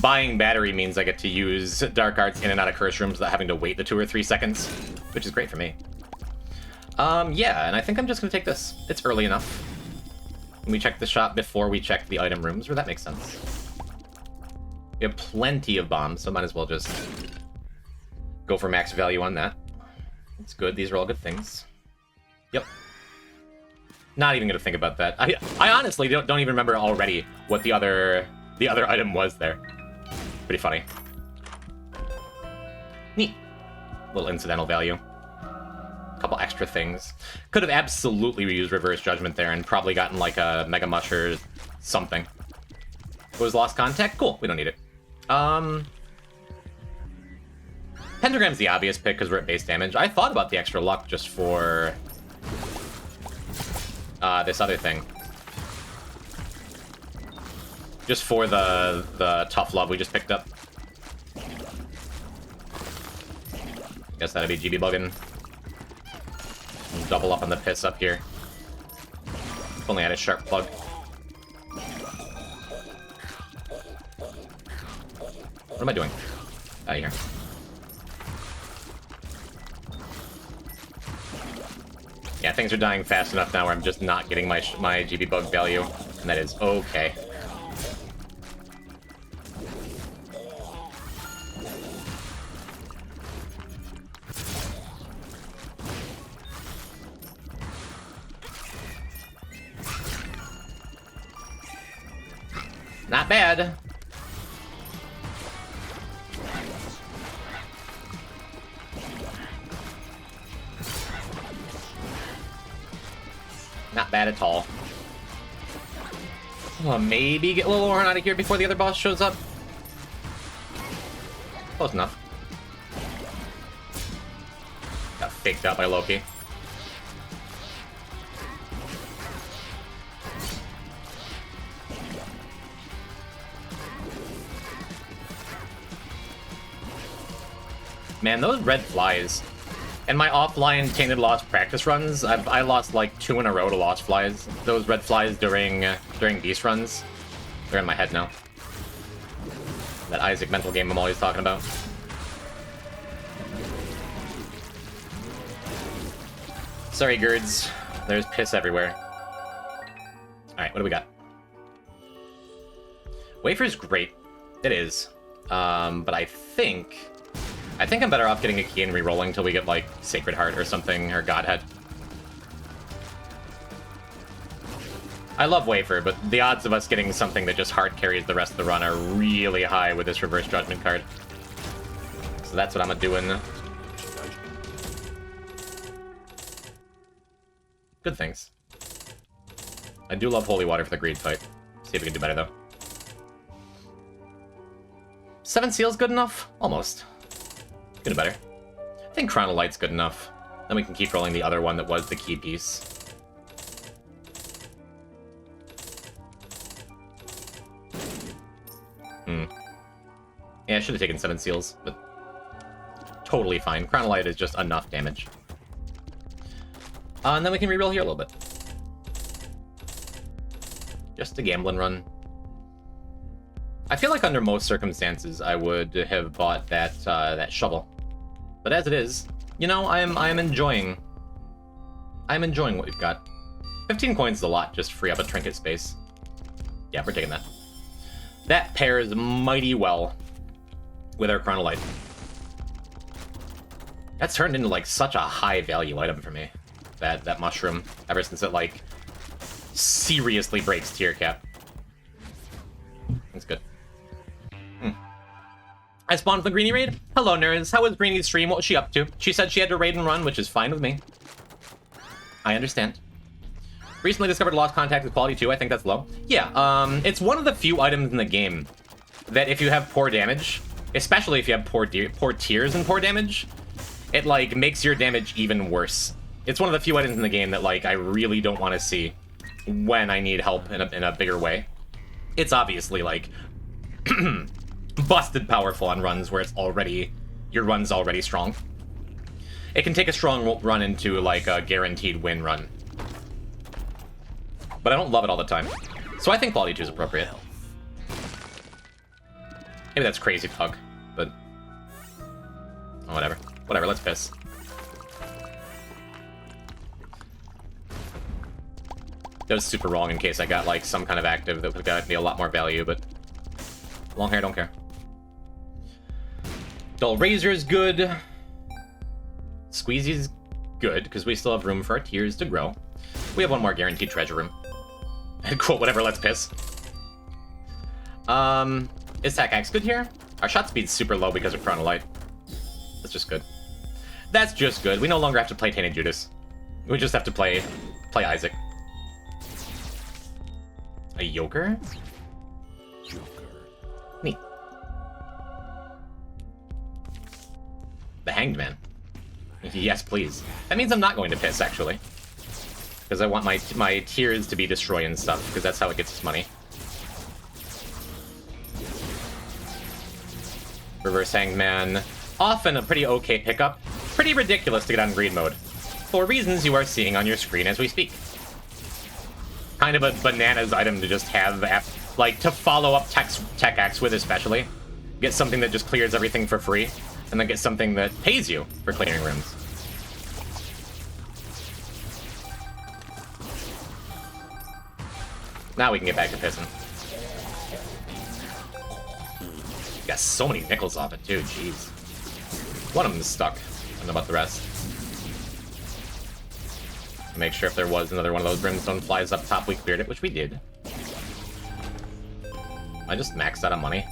Buying battery means I get to use Dark Arts in and out of curse rooms without having to wait the 2 or 3 seconds, which is great for me. Yeah, and I think I'm just gonna take this. It's early enough. We check the shop before we check the item rooms, where that makes sense. We have plenty of bombs, so might as well just go for max value on that. It's good. These are all good things. Yep. Not even gonna think about that. I honestly don't even remember already what the other item was there. Pretty funny. Neat. Little incidental value. Couple extra things. Could have absolutely used Reverse Judgment there and probably gotten like a Mega Mush or something. Was Lost Contact? Cool, we don't need it. Pentagram's the obvious pick because we're at base damage. I thought about the extra luck just for this other thing. Just for the tough love we just picked up. Guess that'd be GB bugging. Double up on the piss up here. If only I had a Sharp Plug. What am I doing? Out of here. Yeah, things are dying fast enough now where I'm just not getting my GB bug value, and that is okay. Not bad. Not bad at all. Oh, maybe get Lilorn out of here before the other boss shows up. Close enough. Got faked out by Loki. Man, those red flies. And my offline Tainted Lost practice runs, I lost like 2 in a row to Lost Flies. Those red flies during Beast runs. They're in my head now. That Isaac mental game I'm always talking about. Sorry, Girds. There's piss everywhere. Alright, what do we got? Wafer's great. It is. But I think I'm better off getting a key and re-rolling until we get, like, Sacred Heart or something, or Godhead. I love Wafer, but the odds of us getting something that just hard carries the rest of the run are really high with this Reverse Judgment card. So that's what I'm doing. Good things. I do love Holy Water for the greed fight. See if we can do better, though. 7 Seals good enough? Almost. Good better. I think Chronolight's good enough. Then we can keep rolling the other one that was the key piece. Yeah, I should have taken 7 Seals, but totally fine. Chronolight is just enough damage. And then we can reroll here a little bit. Just a gambling run. I feel like under most circumstances I would have bought that that shovel, but as it is, you know, I am enjoying what we've got. 15 coins is a lot, just free up a trinket space. Yeah, we're taking that. That pairs mighty well with our Chronolight. That's turned into like such a high value item for me. That mushroom, ever since it like seriously breaks tier cap. That's good. I spawned for the Greenie raid. Hello, nerds. How was Greenie's stream? What was she up to? She said she had to raid and run, which is fine with me. I understand. Recently discovered lost contact with quality 2. I think that's low. Yeah, it's one of the few items in the game that if you have poor damage, especially if you have poor tiers and poor damage, it like makes your damage even worse. It's one of the few items in the game that like I really don't want to see when I need help in a bigger way. It's obviously like busted powerful on runs where it's already, your run's already strong. It can take a strong run into like a guaranteed win run. But I don't love it all the time. So I think quality 2 is appropriate. Maybe that's crazy talk, but oh, whatever. Whatever, let's piss. That was super wrong in case I got like some kind of active that would have me a lot more value, but long hair, don't care. Dull Razor is good. Squeezy's good, because we still have room for our tiers to grow. We have one more guaranteed treasure room. Cool, whatever, let's piss. Is Tac Axe good here? Our shot speed's super low because of Chronolight. That's just good. That's just good. We no longer have to play t.judas. We just have to play Isaac. A Joker? Joker. Neat. The Hanged Man. Yes, please. That means I'm not going to piss, actually. Because I want my tiers to be destroyed and stuff, because that's how it gets its money. Reverse Hanged Man. Often a pretty okay pickup. Pretty ridiculous to get on greed mode. For reasons you are seeing on your screen as we speak. Kind of a bananas item to just have, like, to follow up Tech Axe with, especially. Get something that just clears everything for free, and then get something that pays you for clearing rooms. Now we can get back to pissing. Got so many nickels off it, too, jeez. One of them is stuck. I don't know about the rest. Make sure if there was another one of those brimstone flies up top, we cleared it, which we did. I just maxed out on money.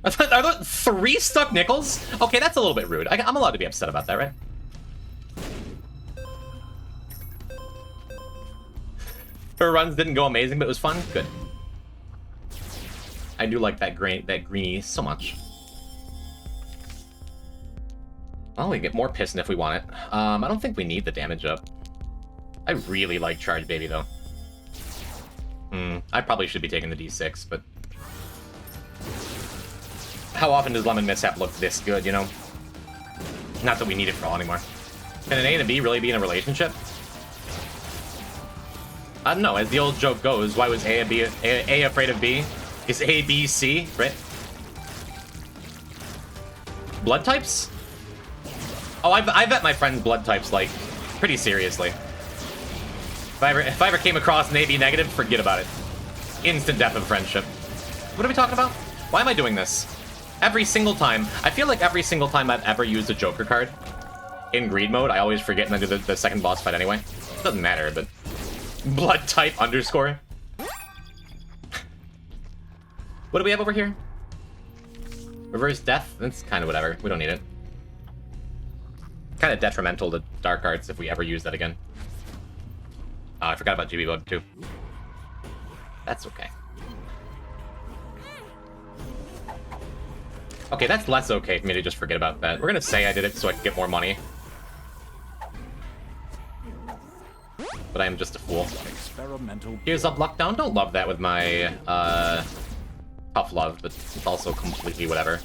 Are there 3 stuck nickels? Okay, that's a little bit rude. I'm allowed to be upset about that, right? Her runs didn't go amazing, but it was fun. Good. I do like that greenie so much. Well, we can get more pissing if we want it. I don't think we need the damage up. I really like Charge Baby, though. I probably should be taking the D6, but... How often does Lemon Mishap look this good, you know? Not that we need it for all anymore. Can an A and a B really be in a relationship? I don't know, as the old joke goes, why was A afraid of B? Is A, B, C, right? Blood types? Oh, I vet my friends' blood types, like, pretty seriously. If I ever came across an AB negative, forget about it. Instant death of friendship. What are we talking about? Why am I doing this? Every single time. I feel like every single time I've ever used a Joker card in greed mode, I always forget and then do the second boss fight anyway. Doesn't matter, but... Blood type underscore. What do we have over here? Reverse death? That's kind of whatever. We don't need it. Kind of detrimental to dark arts if we ever use that again. Oh, I forgot about GB mode too. That's okay. Okay, that's less okay for me to just forget about that. We're gonna say I did it so I could get more money. But I am just a fool. Experimental. Here's up lockdown. Don't love that with my tough love, but it's also completely whatever.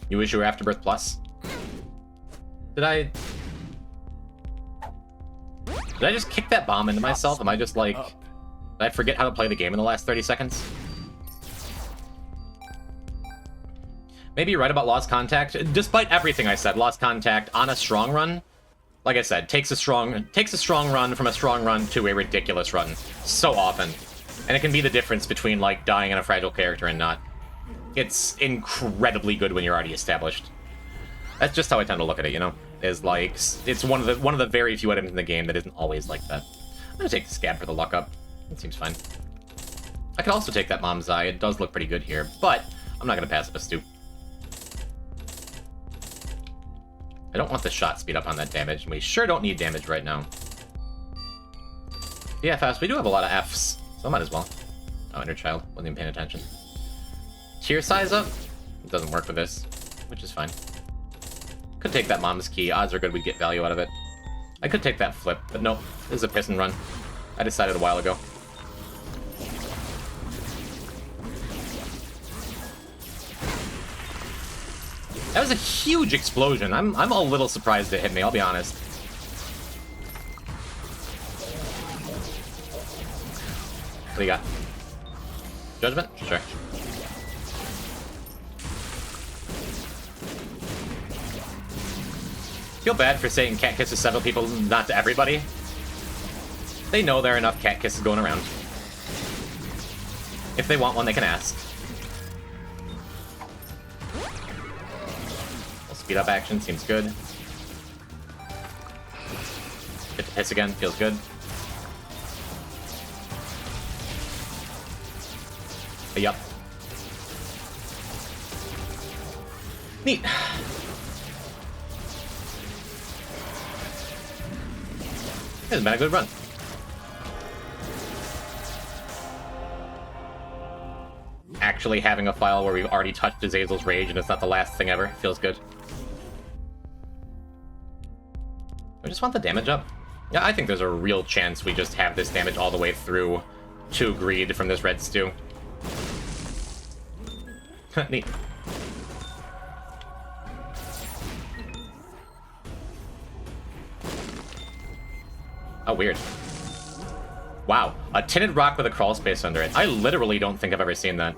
You wish you were Afterbirth Plus? Did I just kick that bomb into myself? Am I just like... Did I forget how to play the game in the last 30 seconds? Maybe you're right about Lost Contact. Despite everything I said, Lost Contact on a strong run, like I said, takes a strong run from a strong run to a ridiculous run so often. And it can be the difference between like dying in a fragile character and not. It's incredibly good when you're already established. That's just how I tend to look at it, you know? Is like it's one of the very few items in the game that isn't always like that. I'm gonna take the scab for the luck up. It seems fine. I could also take that Mom's Eye. It does look pretty good here, but I'm not gonna pass up a stew. I don't want the shot speed up on that damage, and we sure don't need damage right now. DFS, we do have a lot of Fs, so I might as well. Oh, Inner Child, wasn't even paying attention. Tier size up? It doesn't work with this, which is fine. Could take that Mom's Key, odds are good we'd get value out of it. I could take that flip, but nope, this is a piss and run. I decided a while ago. That was a huge explosion. I'm a little surprised it hit me, I'll be honest. What do you got? Judgment? Sure. Feel bad for saying cat kisses several people, not to everybody. They know there are enough cat kisses going around. If they want one, they can ask. Speed up action seems good. Get the piss again, feels good. Yup. Neat. This has been a good run. Actually having a file where we've already touched Azazel's Rage and it's not the last thing ever feels good. I just want the damage up. Yeah, I think there's a real chance we just have this damage all the way through to Greed from this red stew. Neat. Oh, weird. Wow, a tinted rock with a crawl space under it. I literally don't think I've ever seen that.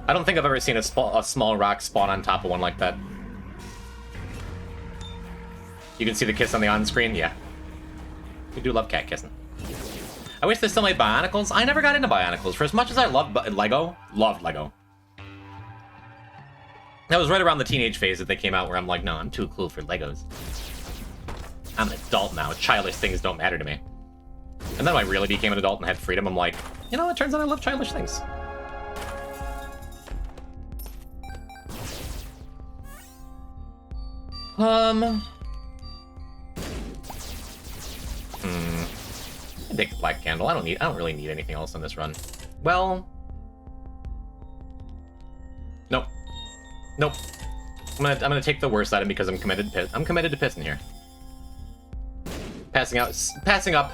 I don't think I've ever seen a small rock spawn on top of one like that. You can see the kiss on the on-screen? Yeah. We do love cat kissing. I wish they still made Bionicles. I never got into Bionicles. For as much as I loved Lego, loved Lego. That was right around the teenage phase that they came out where I'm like, no, I'm too cool for Legos. I'm an adult now. Childish things don't matter to me. And then when I really became an adult and had freedom, I'm like, you know, it turns out I love childish things. I take the black candle. I don't really need anything else on this run. Well, nope. Nope. I'm gonna take the worst item because I'm committed to pissing here. Passing up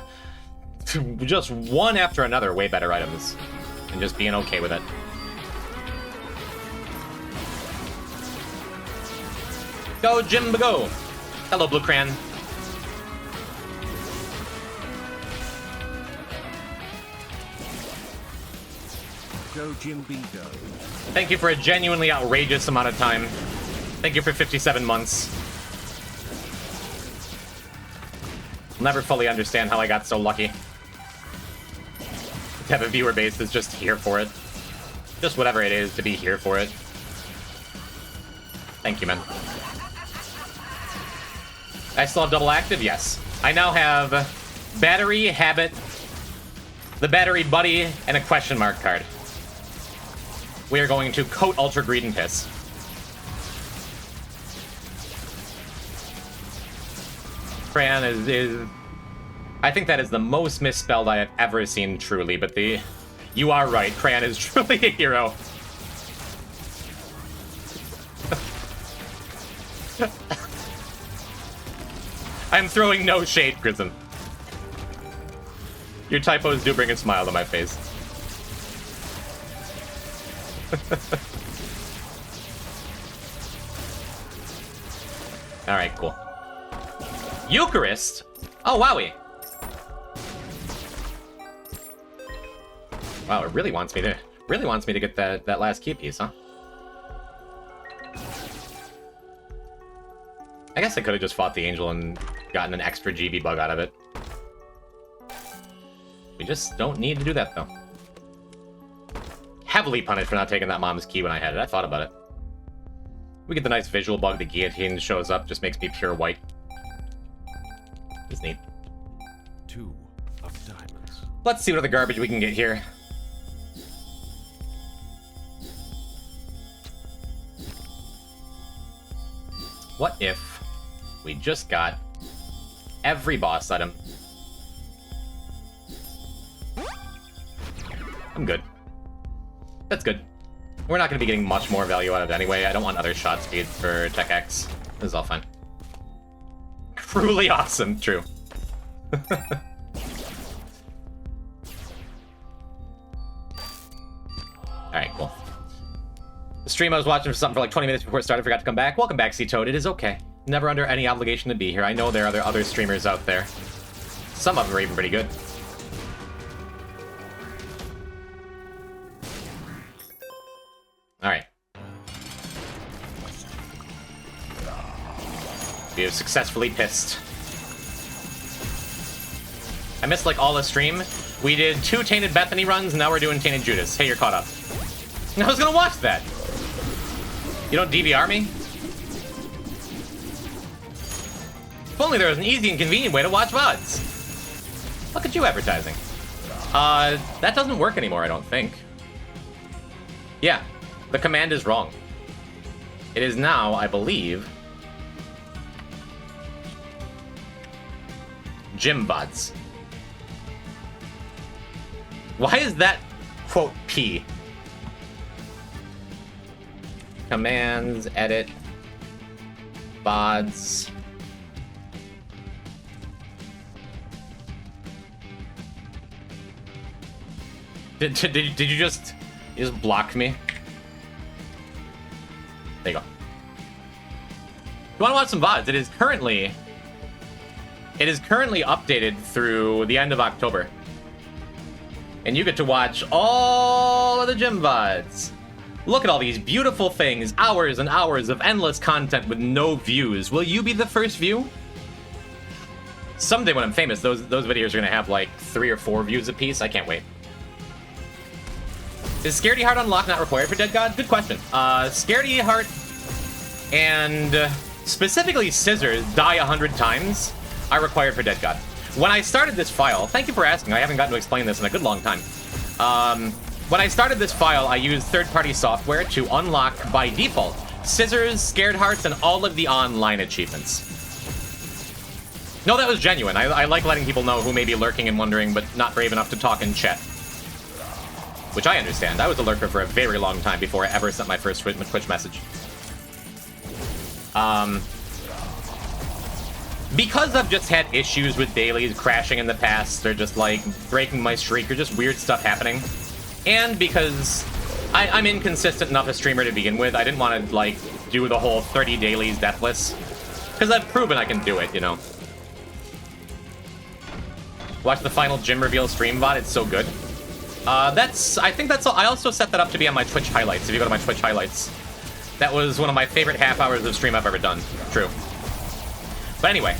just one after another way better items and just being okay with it. Go Jimba go! Hello Blue Cran. Go Jimby go. Thank you for a genuinely outrageous amount of time. Thank you for 57 months. I'll never fully understand how I got so lucky. have a viewer base that's just here for it. Just whatever it is to be here for it. Thank you, man. I still have double active? Yes. I now have battery, habit, the battery buddy, and a question mark card. We are going to coat Ultra Greed and Piss. Crayon is... I think that is the most misspelled I have ever seen, truly, but the... You are right, Crayon is truly a hero. I'm throwing no shade, Prison. Your typos do bring a smile to my face. Alright, cool. Eucharist? Oh, wowie. Wow, it really wants me to get that last key piece, huh? I guess I could have just fought the angel and gotten an extra GB bug out of it. We just don't need to do that, though. Heavily punished for not taking that mom's key when I had it. I thought about it. We get the nice visual bug. The guillotine shows up, just makes me pure white. It's neat. 2 of diamonds. Let's see what other garbage we can get here. What if we just got every boss item? I'm good. That's good. We're not going to be getting much more value out of it anyway. I don't want other shot speed for Tech X. This is all fine. Truly awesome. True. Alright, cool. The stream I was watching for something for like 20 minutes before it started, forgot to come back. Welcome back, C-Toad. It is okay. Never under any obligation to be here. I know there are other streamers out there. Some of them are even pretty good. Alright. We have successfully pissed. I missed like all the stream. We did 2 Tainted Bethany runs, and now we're doing Tainted Judas. Hey, you're caught up. I was gonna watch that. You don't DVR me? If only there was an easy and convenient way to watch VODs. Look at you advertising. That doesn't work anymore, I don't think. Yeah, the command is wrong. It is now, I believe, Gym VODs. Why is that, quote, P? Commands, edit, VODs. Did you just block me? There you go. If you want to watch some VODs, it is currently updated through the end of October. And you get to watch all of the gym VODs. Look at all these beautiful things, hours and hours of endless content with no views. Will you be the first view? Someday when I'm famous, those videos are gonna have like 3 or 4 views apiece. I can't wait. Is Scaredy Heart unlock not required for Dead God? Good question. Scaredy Heart and specifically Scissors die 100 times are required for Dead God. When I started this file, thank you for asking, I haven't gotten to explain this in a good long time. When I started this file, I used third-party software to unlock, by default, Scissors, Scared Hearts, and all of the online achievements. No, that was genuine. I like letting people know who may be lurking and wondering, but not brave enough to talk in chat. Which I understand. I was a lurker for a very long time before I ever sent my first Twitch message. Because I've just had issues with dailies crashing in the past, or just like breaking my streak, or just weird stuff happening, and because I'm inconsistent enough a streamer to begin with, I didn't want to like do the whole 30 dailies deathless, because I've proven I can do it, you know. Watch the final gym reveal stream VOD, it's so good. I think that's all. I also set that up to be on my Twitch highlights. If you go to my Twitch highlights, that was one of my favorite half hours of stream I've ever done. True. But anyway,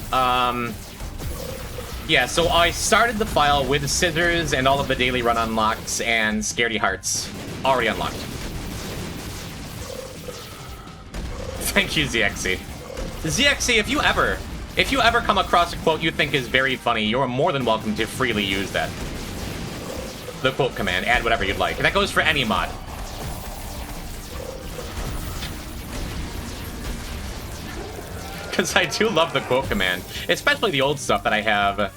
Yeah, so I started the file with scissors and all of the daily run unlocks and scaredy hearts already unlocked. Thank you, ZXC. ZXC, if you ever come across a quote you think is very funny, you're more than welcome to freely use that. The quote command, add whatever you'd like. And that goes for any mod. Because I do love the quote command, especially the old stuff that I have.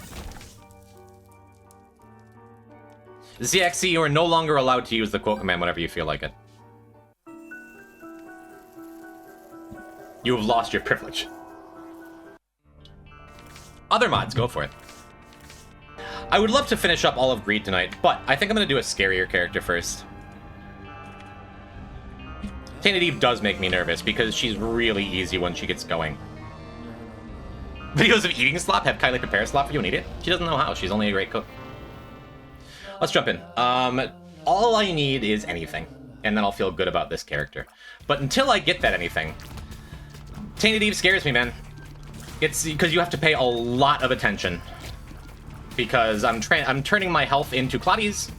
ZXC, you are no longer allowed to use the quote command whenever you feel like it. You have lost your privilege. Other mods, go for it. I would love to finish up all of Greed tonight, but I think I'm going to do a scarier character first. t.eve does make me nervous because she's really easy when she gets going. Videos of eating slop? Have Kylie prepare slop for you and eat it? She doesn't know how. She's only a great cook. Let's jump in. All I need is anything, and then I'll feel good about this character. But until I get that anything, t.eve scares me, man. It's because you have to pay a lot of attention. Because I'm turning my health into Claudies,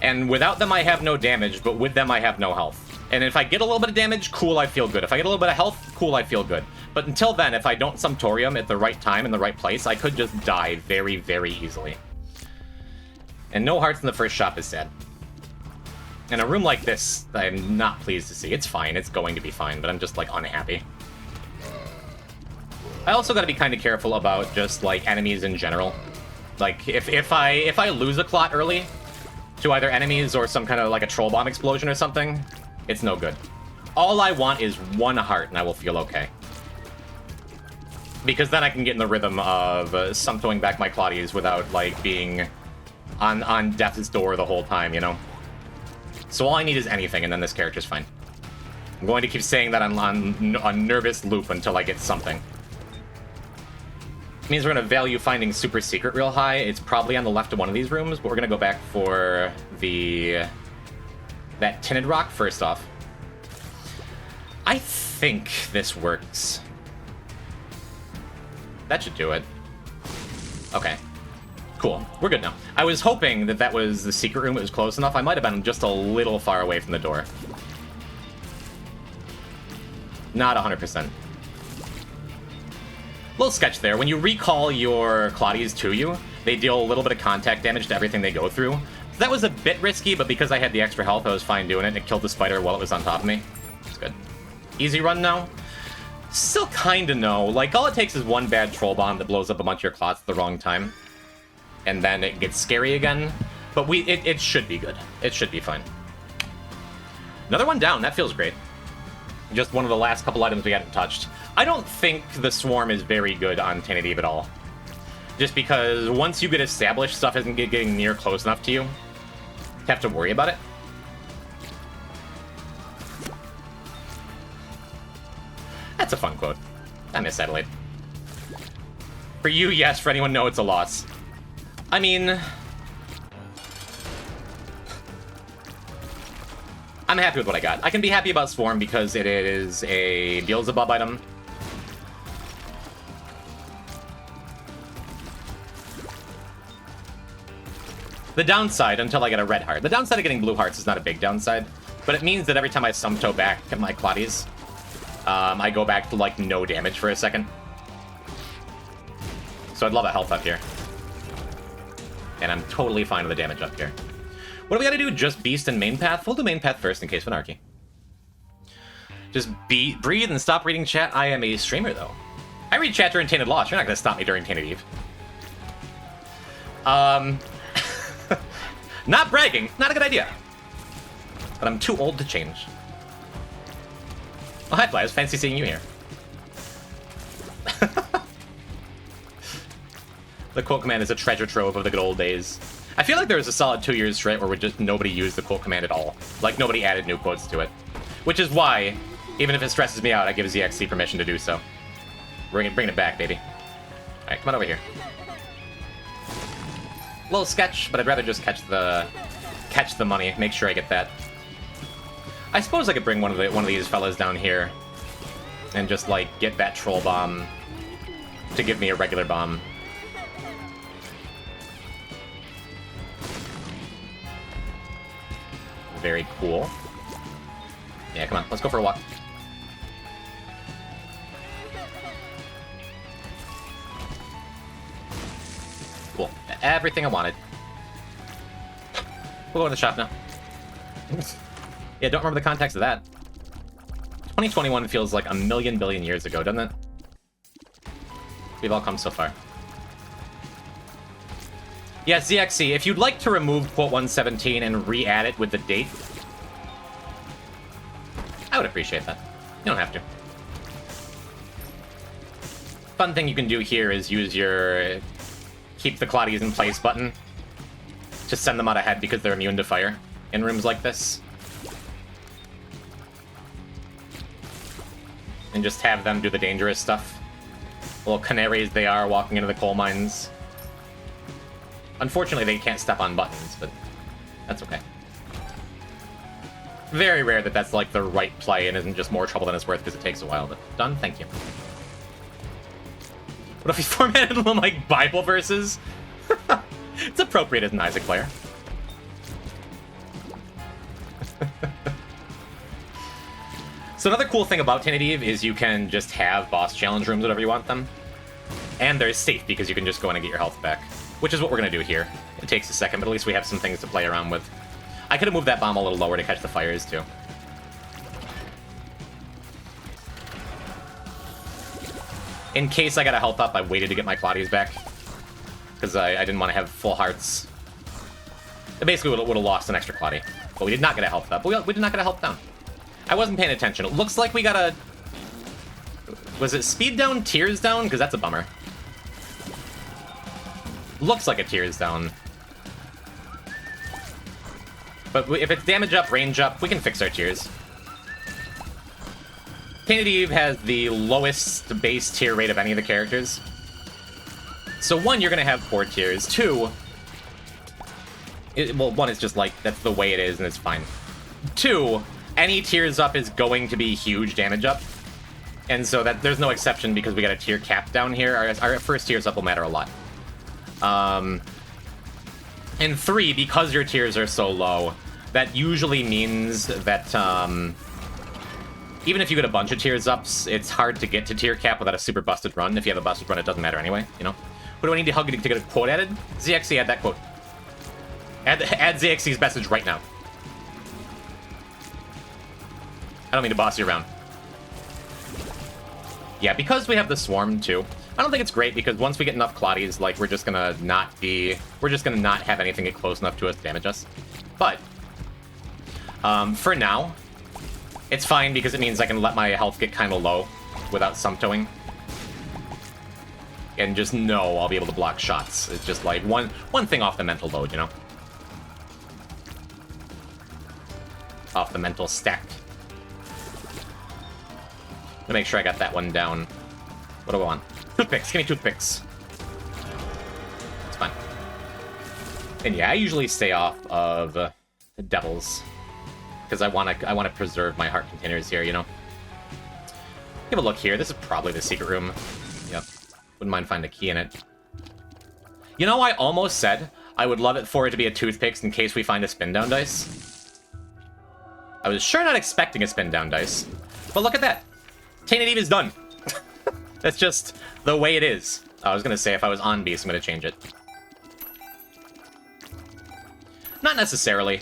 and without them I have no damage, but with them I have no health. And if I get a little bit of damage, cool, I feel good. If I get a little bit of health, cool, I feel good. But until then, if I don't Sumptorium at the right time in the right place, I could just die very, very easily. And no hearts in the first shop is sad. In a room like this, I'm not pleased to see. It's fine, it's going to be fine, but I'm just, like, unhappy. I also gotta be kind of careful about just, like, enemies in general. Like, if I lose a clot early to either enemies or some kind of, like, a troll bomb explosion or something, it's no good. All I want is one heart, and I will feel okay. Because then I can get in the rhythm of sumptoing back my Claudies without, like, being on death's door the whole time, you know? So all I need is anything, and then this character's fine. I'm going to keep saying that on nervous loop until I get something. It means we're going to value finding super secret real high. It's probably on the left of one of these rooms, but we're going to go back for that tinted rock first off. I think this works. That should do it. Okay. Cool. We're good now. I was hoping that that was the secret room. It was close enough. I might have been just a little far away from the door. Not 100%. Little sketch there. When you recall your Claudies to you, they deal a little bit of contact damage to everything they go through. So that was a bit risky, but because I had the extra health, I was fine doing it, and it killed the spider while it was on top of me. It's good. Easy run now? Still kinda no. Like, all it takes is one bad troll bomb that blows up a bunch of your clots at the wrong time. And then it gets scary again. But it should be good. It should be fine. Another one down. That feels great. Just one of the last couple items we hadn't touched. I don't think the Swarm is very good on t.eve at all. Just because once you get established, stuff isn't getting near close enough to you. You have to worry about it. That's a fun quote. I miss Adelaide. For you, yes. For anyone, no, it's a loss. I mean... I'm happy with what I got. I can be happy about Swarm because it is a Beelzebub item. The downside, until I get a red heart. The downside of getting blue hearts is not a big downside, but it means that every time I Sumpto back at my Claudies, I go back to, like, no damage for a second. So I'd love a health up here. And I'm totally fine with the damage up here. What do we gotta do? Just Beast and Main Path? We'll do Main Path first in case of Anarchy. Just breathe and stop reading chat. I am a streamer, though. I read chat during Tainted Lost. You're not gonna stop me during Tainted Eve. Not bragging. Not a good idea. But I'm too old to change. Oh, hi, Fly. It's fancy seeing you here. The quote command is a treasure trove of the good old days. I feel like there was a solid 2 years straight where nobody used the quote command at all. Like, nobody added new quotes to it. Which is why, even if it stresses me out, I give ZXC permission to do so. Bring it back, baby. Alright, come on over here. Little sketch, but I'd rather just catch the money. Make sure I get that. I suppose I could bring one of these fellas down here and just, like, get that troll bomb to give me a regular bomb. very cool. Yeah, come on, let's go for a walk. Cool. Everything I wanted. We'll go to the shop now. Yeah, don't remember the context of that. 2021 feels like a million billion years ago, doesn't it? We've all come so far. Yeah, ZXC, if you'd like to remove quote 117 and re-add it with the date, I would appreciate that. You don't have to. Fun thing you can do here is use your keep the Claudies in place button to send them out ahead because they're immune to fire in rooms like this. And just have them do the dangerous stuff. Little canaries they are walking into the coal mines. Unfortunately, they can't step on buttons, but that's okay. Very rare that that's like the right play and isn't just more trouble than it's worth because it takes a while, but done, thank you. What if we formatted them like Bible verses? It's appropriate as an Isaac player. So another cool thing about t.eve is you can just have boss challenge rooms whenever you want them. And they're safe because you can just go in and get your health back. Which is what we're going to do here. It takes a second, but at least we have some things to play around with. I could have moved that bomb a little lower to catch the fires, too. In case I got a health up, I waited to get my Claudies back. Because I didn't want to have full hearts. I basically would have lost an extra Claudie. But we did not get a health up. We did not get a health down. I wasn't paying attention. It looks like we got a... Was it speed down, tears down? Because that's a bummer. Looks like a tears down. But if it's damage up, range up, we can fix our tears. t.eve has the lowest base tier rate of any of the characters. So 1, you're going to have 4 tiers. 2, well, 1 is just like, that's the way it is and it's fine. 2, any tiers up is going to be huge damage up. And so that there's no exception because we got a tier cap down here. Our first tiers up will matter a lot. And 3, because your tiers are so low, that usually means that even if you get a bunch of tiers ups, it's hard to get to tier cap without a super busted run. If you have a busted run, it doesn't matter anyway, you know? What do I need to hug to get a quote added? ZXC, add that quote. Add ZXC's message right now. I don't mean to boss you around. Yeah, because we have the swarm too. I don't think it's great because once we get enough Claudies, like we're just gonna not have anything get close enough to us to damage us. But for now, it's fine because it means I can let my health get kind of low without sumptoing. And just know I'll be able to block shots. It's just like one thing off the mental load, you know? Off the mental stack. Let me make sure I got that one down. What do I want? Toothpicks. Give me toothpicks. It's fine. And yeah, I usually stay off of the devils because I want to preserve my heart containers here. You know. Give a look here. This is probably the secret room. Yep. Wouldn't mind finding a key in it. You know, I almost said I would love it for it to be a toothpicks in case we find a spin down dice. I was sure not expecting a spin down dice, but look at that. t.eve is done. That's just the way it is. I was gonna say if I was on beast, I'm gonna change it. Not necessarily.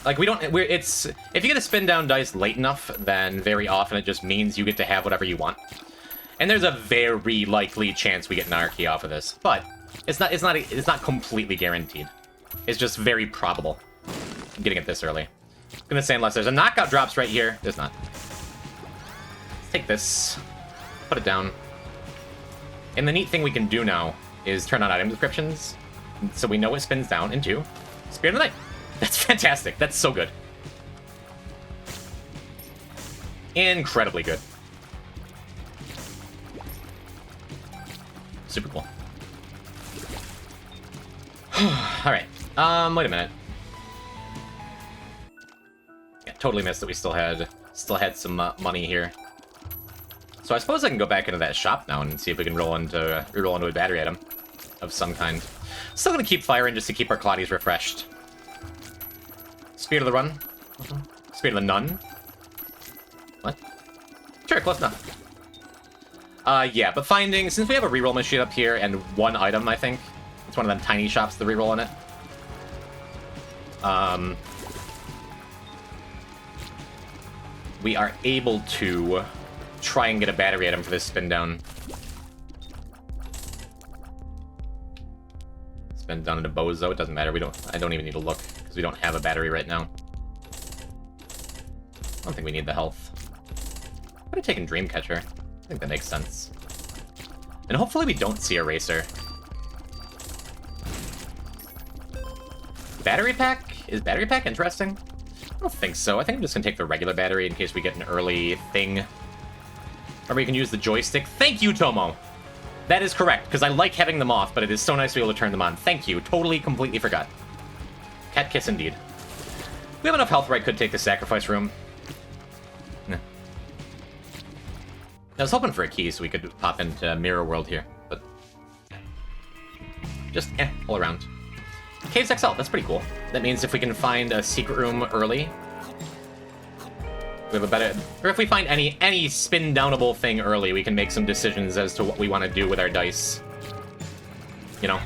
Like if you get a spin down dice late enough, then very often it just means you get to have whatever you want. And there's a very likely chance we get anarchy off of this, but it's not completely guaranteed. It's just very probable. I'm getting it this early. I'm gonna say unless there's a knockout drops right here. There's not. Let's take this. Put it down. And the neat thing we can do now is turn on item descriptions, so we know it spins down into Spirit of the Night. That's fantastic. That's so good. Incredibly good. Super cool. Alright. Wait a minute. Yeah, totally missed that we still had some money here. So I suppose I can go back into that shop now and see if we can roll into a battery item of some kind. Still gonna keep firing just to keep our Claudies refreshed. Speed of the run. Speed of the Nun? What? Sure, close enough. Yeah, but finding... Since we have a reroll machine up here and one item, I think. It's one of them tiny shops, the reroll in it. We are able to try and get a battery item for this spin down. Spin down into Bozo. It doesn't matter. I don't even need to look because we don't have a battery right now. I don't think we need the health. I would have taken Dreamcatcher. I think that makes sense. And hopefully we don't see Eraser. Battery pack? Is battery pack interesting? I don't think so. I think I'm just gonna take the regular battery in case we get an early thing. Or we can use the joystick. Thank you, Tomo! That is correct, because I like having them off, but it is so nice to be able to turn them on. Thank you. Totally, completely forgot. Cat kiss indeed. We have enough health where I could take the sacrifice room. Nah. I was hoping for a key so we could pop into Mirror World here, but... just, all around. Caves XL, that's pretty cool. That means if we can find a secret room early, we have a better... Or if we find any spin-downable thing early, we can make some decisions as to what we want to do with our dice. You know?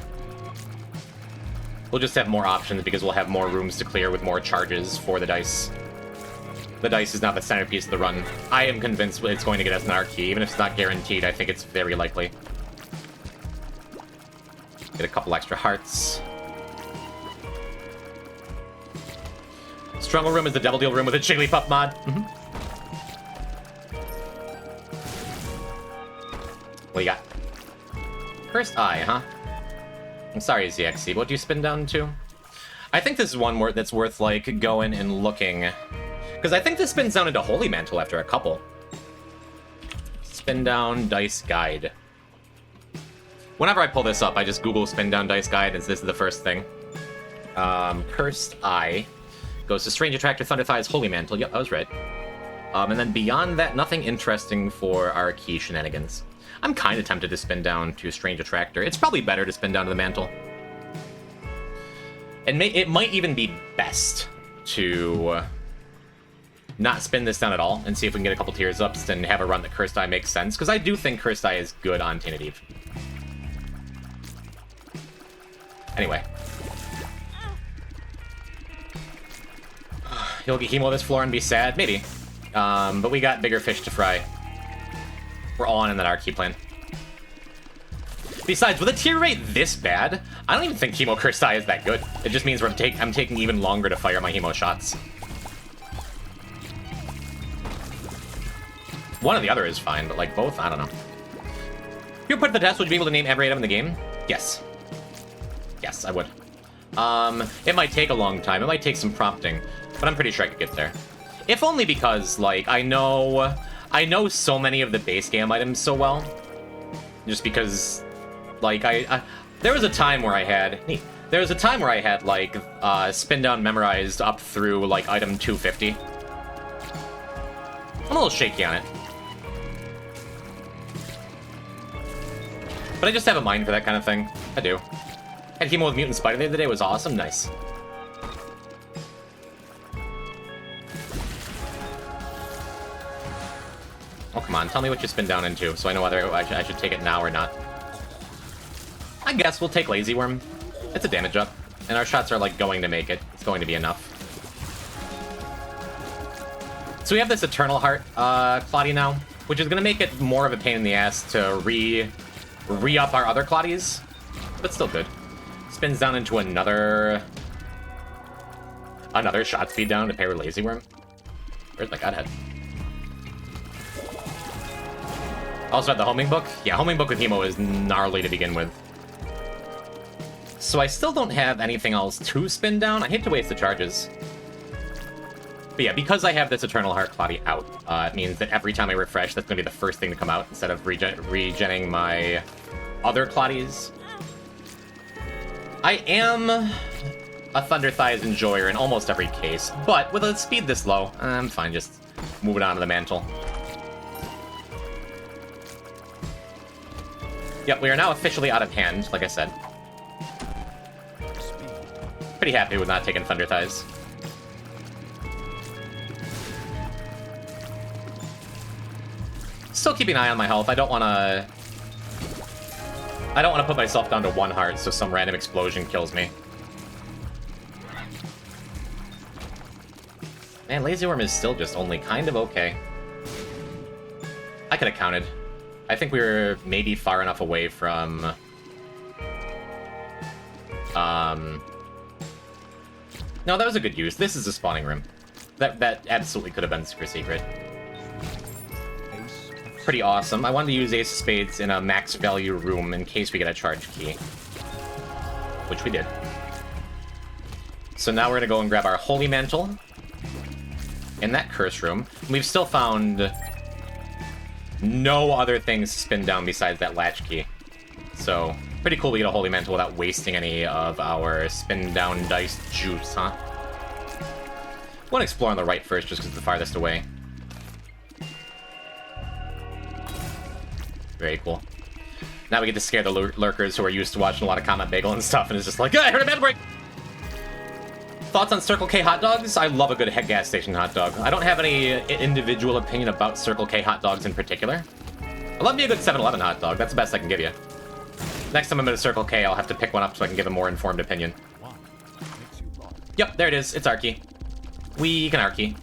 We'll just have more options because we'll have more rooms to clear with more charges for the dice. The dice is not the centerpiece of the run. I am convinced it's going to get us an art key. Even if it's not guaranteed, I think it's very likely. Get a couple extra hearts. Struggle room is the Devil Deal room with a Jigglypuff mod. What do you got? First eye, huh? I'm sorry, ZXC, but what do you spin down to? I think this is one that's worth, like, going and looking. Because I think this spins down into Holy Mantle after a couple. Spin down dice guide. Whenever I pull this up, I just Google spin down dice guide, and this is the first thing. Cursed Eye. Goes to Strange Attractor, Thunder Thighs, Holy Mantle. Yep, I was right. And then beyond that, nothing interesting for our key shenanigans. I'm kind of tempted to spin down to Strange Attractor. It's probably better to spin down to the Mantle. And it might even be best to not spin this down at all and see if we can get a couple tiers ups and have a run that Cursed Eye makes sense. Because I do think Cursed Eye is good on Tainted Eve. Anyway. He'll get Hemo this floor and be sad? Maybe. But we got bigger fish to fry. We're all on in that Archie plan. Besides, with a tier rate this bad, I don't even think Hemo Cursed Eye is that good. It just means I'm taking even longer to fire my Hemo shots. One or the other is fine, but like both, I don't know. If you put the test, would you be able to name every item in the game? Yes. Yes, I would. It might take a long time. It might take some prompting, but I'm pretty sure I could get there. If only because, like, I know so many of the base game items so well. Just because, like, there was a time where I had... There was a time where I had, like, spin down memorized up through, like, item 250. I'm a little shaky on it. But I just have a mind for that kind of thing. I do. Had Hemo with Mutant Spider the other day, was awesome. Nice. Oh, come on. Tell me what you spin down into, so I know whether I should take it now or not. I guess we'll take Lazy Worm. It's a damage up, and our shots are, like, going to make it. It's going to be enough. So we have this Eternal Heart Claudie now, which is going to make it more of a pain in the ass to re-up our other Claudies, but still good. Spins down into another shot speed down to pair with Lazy Worm. Where's my Godhead? Also at the Homing Book? Yeah, Homing Book with Hemo is gnarly to begin with. So I still don't have anything else to spin down. I hate to waste the charges. But yeah, because I have this Eternal Heart Claudie out, it means that every time I refresh, that's going to be the first thing to come out instead of regenning my other Claudies. I am a Thunder Thighs enjoyer in almost every case, but with a speed this low, I'm fine just moving on to the Mantle. Yep, we are now officially out of hand, like I said. Pretty happy with not taking Thunder Thighs. Still keeping an eye on my health. I don't want to put myself down to 1 heart so some random explosion kills me. Man, Lazy Worm is still just only kind of okay. I could have counted. I think we were maybe far enough away from... No, that was a good use. This is a spawning room. That absolutely could have been super secret. Pretty awesome. I wanted to use Ace of Spades in a max value room in case we get a charge key. Which we did. So now we're going to go and grab our Holy Mantle in that curse room. We've still found no other things to spin down besides that latch key. So, pretty cool we get a Holy Mantle without wasting any of our spin down dice juice, huh? I want to explore on the right first just because it's the farthest away. Very cool. Now we get to scare the lurkers who are used to watching a lot of Combat Bagel and stuff, and it's just like, I heard a bad break! Thoughts on Circle K hot dogs? I love a good gas station hot dog. I don't have any individual opinion about Circle K hot dogs in particular. I love me a good 7-Eleven hot dog. That's the best I can give you. Next time I'm at a Circle K, I'll have to pick one up so I can give a more informed opinion. Yep, there it is. It's Arky. We can Arky.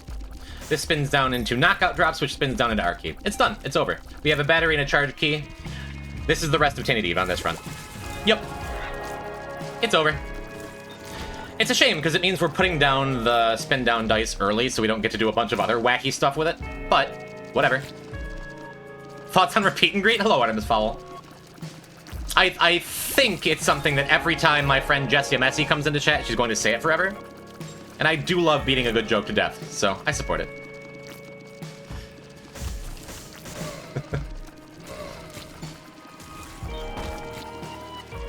This spins down into knockout drops, which spins down into Arky. It's done. It's over. We have a battery and a charge key. This is the rest of t.eve on this run. Yep. It's over. It's a shame, because it means we're putting down the spin down dice early, so we don't get to do a bunch of other wacky stuff with it. But, whatever. Thoughts on repeat and greet? Hello, Artemis Fowl. I think it's something that every time my friend Jessia Messi comes into chat, she's going to say it forever. And I do love beating a good joke to death, so I support it.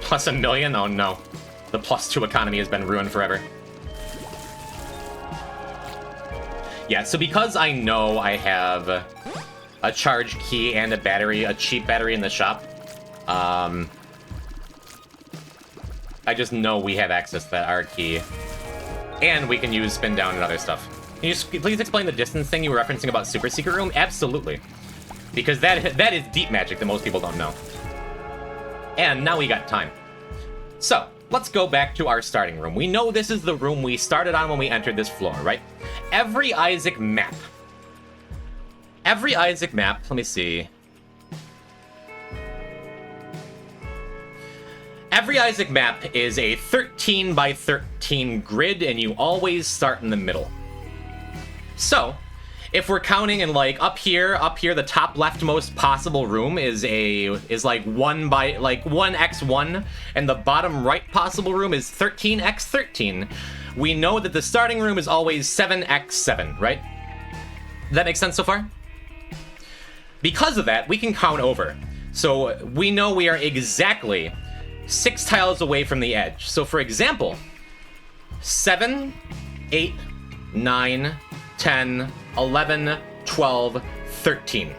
Plus $1 million? Oh no. The +2 economy has been ruined forever. Yeah, so because I know I have a charge key and a battery, a cheap battery in the shop, I just know we have access to that art key. And we can use spin down and other stuff. Can you please explain the distance thing you were referencing about Super Secret Room? Absolutely. Because that is deep magic that most people don't know. And now we got time. So, let's go back to our starting room. We know this is the room we started on when we entered this floor, right? Every Isaac map, let me see. Every Isaac map is a 13 by 13 grid, and you always start in the middle. So, if we're counting in like up here, the top leftmost possible room is like 1x1, and the bottom right possible room is 13x13. We know that the starting room is always 7x7, right? That makes sense so far? Because of that, we can count over. So we know we are exactly 6 tiles away from the edge. So for example, 7, 8, 9, 10, 11, 12, 13.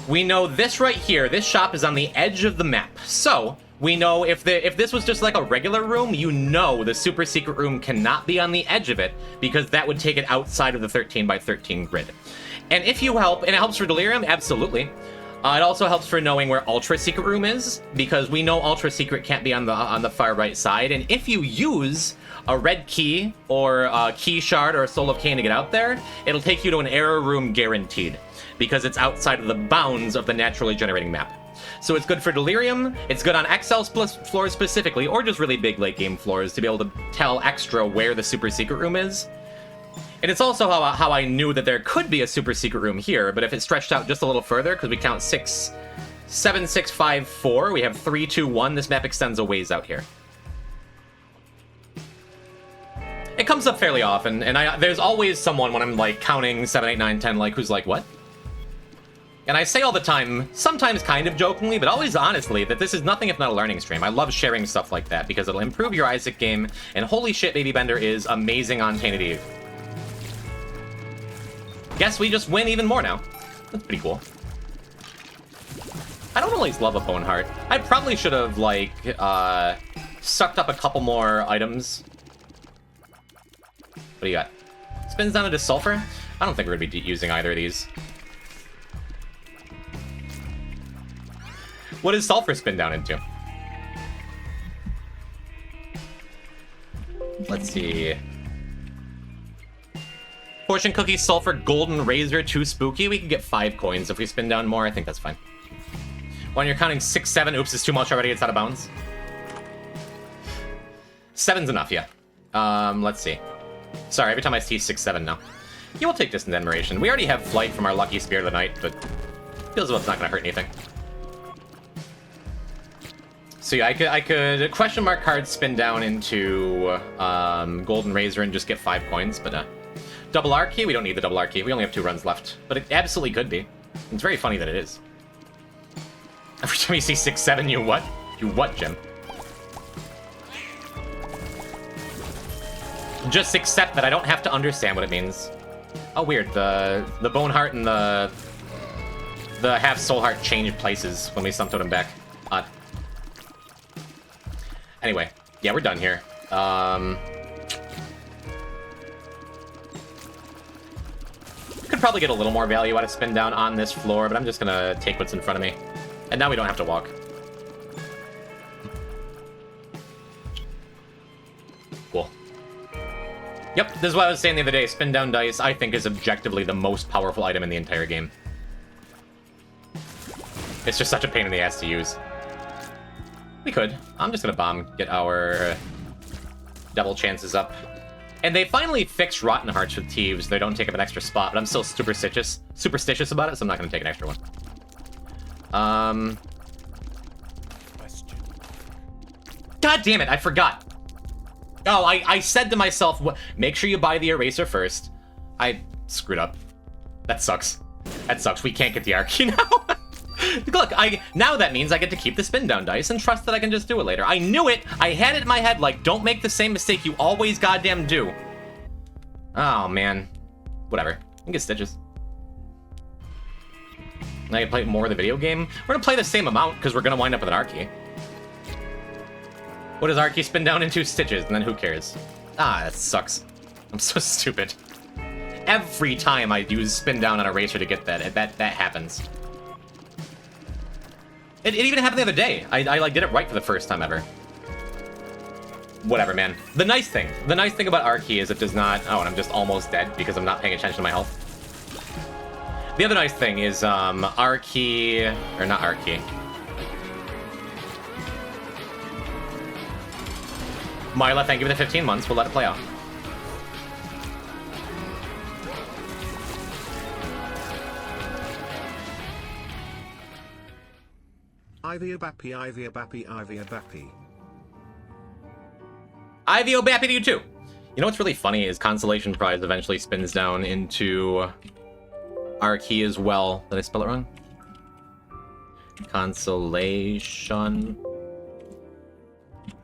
We know this right here, this shop is on the edge of the map. So we know if this was just like a regular room, you know the super secret room cannot be on the edge of it, because that would take it outside of the 13 by 13 grid. And if you help, and it helps for Delirium, absolutely. It also helps for knowing where Ultra Secret Room is, because we know Ultra Secret can't be on the far right side. And if you use a red key or a key shard or a soul of Cain to get out there, it'll take you to an error room guaranteed, because it's outside of the bounds of the naturally generating map. So it's good for Delirium, it's good on XL floors specifically, or just really big late game floors to be able to tell extra where the super secret room is. And it's also how I knew that there could be a super secret room here, but if it stretched out just a little further, because we count 6, 7, 6, 5, 4, we have 3, 2, 1, this map extends a ways out here. It comes up fairly often, and there's always someone when I'm like counting 7, 8, 9, 10, like who's like, what? And I say all the time, sometimes kind of jokingly, but always honestly, that this is nothing if not a learning stream. I love sharing stuff like that, because it'll improve your Isaac game, and holy shit, Baby Bender is amazing on t.eve. Guess we just win even more now. That's pretty cool. I don't always love a bone heart. I probably should have, like, sucked up a couple more items. What do you got? Spins down into sulfur? I don't think we're gonna be using either of these. What does sulfur spin down into? Let's see. Fortune cookie, sulfur, golden razor, too spooky. We could get 5 coins if we spin down more. I think that's fine. When you're counting 6, 7, oops, it's too much already. It's out of bounds. 7's enough, yeah. Let's see. Sorry, every time I see 6, 7 now. Yeah, we'll take this in admiration. We already have flight from our lucky spirit of the night, but feels as though it's not going to hurt anything. So yeah, I could question mark card spin down into golden razor and just get 5 coins, but double R key. We don't need the double R key. We only have 2 runs left, but it absolutely could be. It's very funny that it is. Every time you see 6, 7, you what? You what, Jim? Just accept that I don't have to understand what it means. Oh, weird. The bone heart and the half soul heart changed places when we sump totem back. Odd. Anyway, yeah, we're done here. Could probably get a little more value out of spin down on this floor, but I'm just gonna take what's in front of me. And now we don't have to walk. Cool. Yep, this is what I was saying the other day. Spin down dice, I think, is objectively the most powerful item in the entire game. It's just such a pain in the ass to use. We could. I'm just gonna bomb, get our double chances up. And they finally fixed Rotten Hearts with t.eve, so they don't take up an extra spot, but I'm still superstitious about it, so I'm not gonna take an extra one. God damn it, I forgot. Oh, I said to myself, make sure you buy the eraser first. I screwed up. That sucks. That sucks. We can't get the Archie now. Look, now that means I get to keep the spin down dice and trust that I can just do it later. I knew it. I had it in my head, like, don't make the same mistake you always goddamn do. Oh, man. Whatever. I can get stitches. I can play more of the video game. We're gonna play the same amount because we're gonna wind up with an Archie. What does Archie spin down into? Stitches, and then who cares? Ah, that sucks. I'm so stupid. Every time I use spin down on a racer to get that happens. It even happened the other day. I like did it right for the first time ever. Whatever, man. The nice thing about Archie is it does not. Oh, and I'm just almost dead because I'm not paying attention to my health. The other nice thing is Archie, or not Archie. Myla, thank you for the 15 months. We'll let it play out. Ivy Abappy, Ivy Abappy, Ivy Abappy. Ivy Obappy to you too. You know what's really funny is Consolation Prize eventually spins down into Archie as well. Did I spell it wrong? Consolation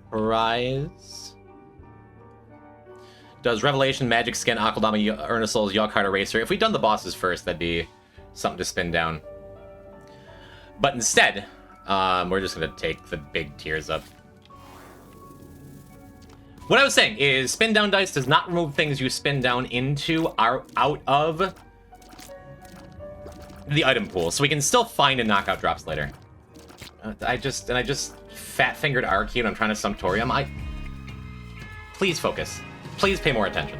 Prize. Does Revelation, Magic Skin, Aquadama, Ernisol's, Yawkheart Eraser. If we'd done the bosses first, that'd be something to spin down. But instead, we're just gonna take the big tiers up. What I was saying is spin down dice does not remove things you spin down into out of the item pool, so we can still find and knock out drops later. I just fat-fingered Archie and I'm trying to Sumptorium. Please focus. Please pay more attention.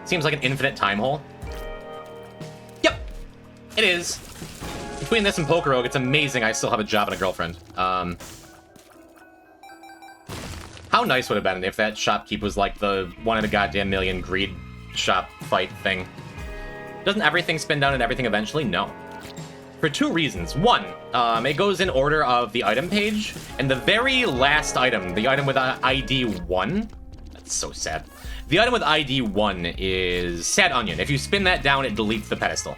Seems like an infinite time hole. Yep, it is. Between this and Poker Rogue, it's amazing I still have a job and a girlfriend. How nice would it have been if that shopkeep was like the one in a goddamn million greed shop fight thing. Doesn't everything spin down and everything eventually? No. For 2 reasons. One, it goes in order of the item page, and the very last item, the item with ID 1, that's so sad. The item with ID 1 is Sad Onion. If you spin that down, it deletes the pedestal.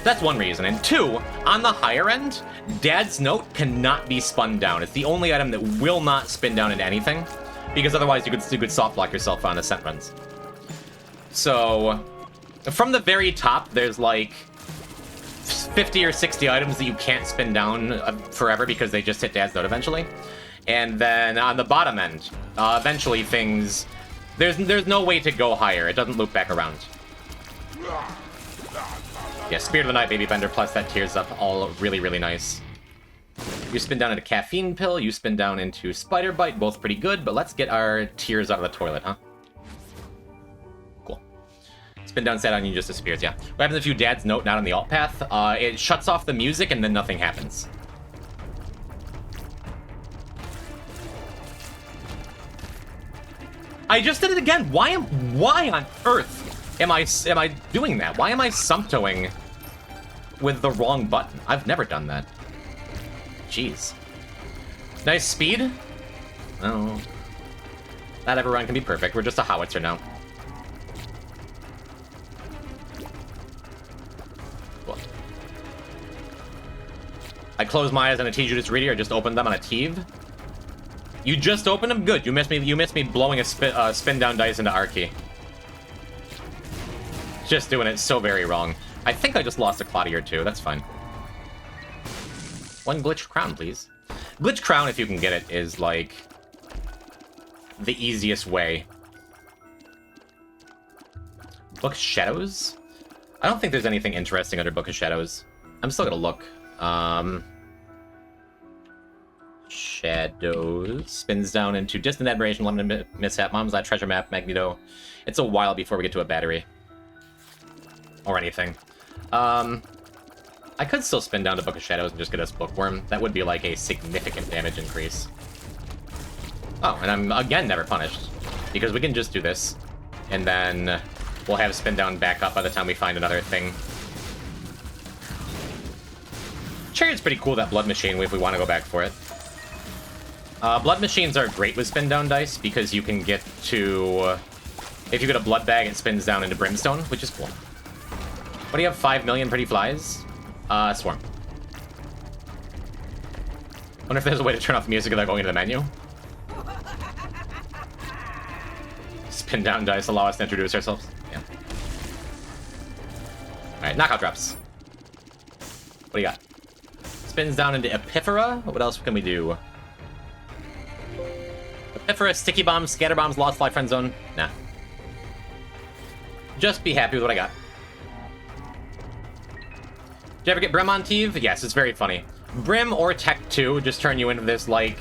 That's one reason. And 2, on the higher end, Dad's Note cannot be spun down. It's the only item that will not spin down into anything, because otherwise you could soft lock yourself on ascent runs. So, from the very top, there's like 50 or 60 items that you can't spin down forever because they just hit Dad's Note eventually. And then on the bottom end, eventually things... There's no way to go higher. It doesn't loop back around. Yeah, Spirit of the Night, Baby Bender, plus that tears up, all really, really nice. You spin down into Caffeine Pill, you spin down into Spider Bite, both pretty good, but let's get our tears out of the toilet, huh? Cool. Spin down Sad Onion just disappears, yeah. What happens if you Dad's Note not on the alt path? It shuts off the music and then nothing happens. I just did it again. Why on earth am I doing that? Why am I sumptoing with the wrong button? I've never done that. Jeez. Nice speed? Oh. Not every run can be perfect. We're just a howitzer now. Cool. I closed my eyes on a t.judas greedier. I just opened them on a t.eve. You just opened them? Good. You missed me blowing a spin down dice into Arky. Just doing it so very wrong. I think I just lost a Claudia or two. That's fine. One glitch crown, please. Glitch crown, if you can get it, is like the easiest way. Book of Shadows? I don't think there's anything interesting under Book of Shadows. I'm still gonna look. Shadows. Spins down into Distant Admiration, Limited Mishap, Mom's Lab, Treasure Map, Magneto. It's a while before we get to a battery. Or anything. I could still spin down to Book of Shadows and just get us Bookworm. That would be like a significant damage increase. Oh, and I'm again never punished. Because we can just do this. And then we'll have spin down back up by the time we find another thing. Chariot's pretty cool, that Blood Machine, if we want to go back for it. Blood Machines are great with spin down dice because you can get to... If you get a Blood Bag, it spins down into Brimstone, which is cool. What do you have? 5 million pretty flies? Swarm. Wonder if there's a way to turn off the music without going into the menu. Spin down dice allow us to introduce ourselves. Yeah. Alright, knockout drops. What do you got? Spins down into Epiphora. What else can we do? Epiphora, Sticky Bombs, Scatter Bombs, Lost Fly, Friend Zone. Nah. Just be happy with what I got. Did you ever get Brim on t.eve? Yes, it's very funny. Brim or Tech 2 just turn you into this, like,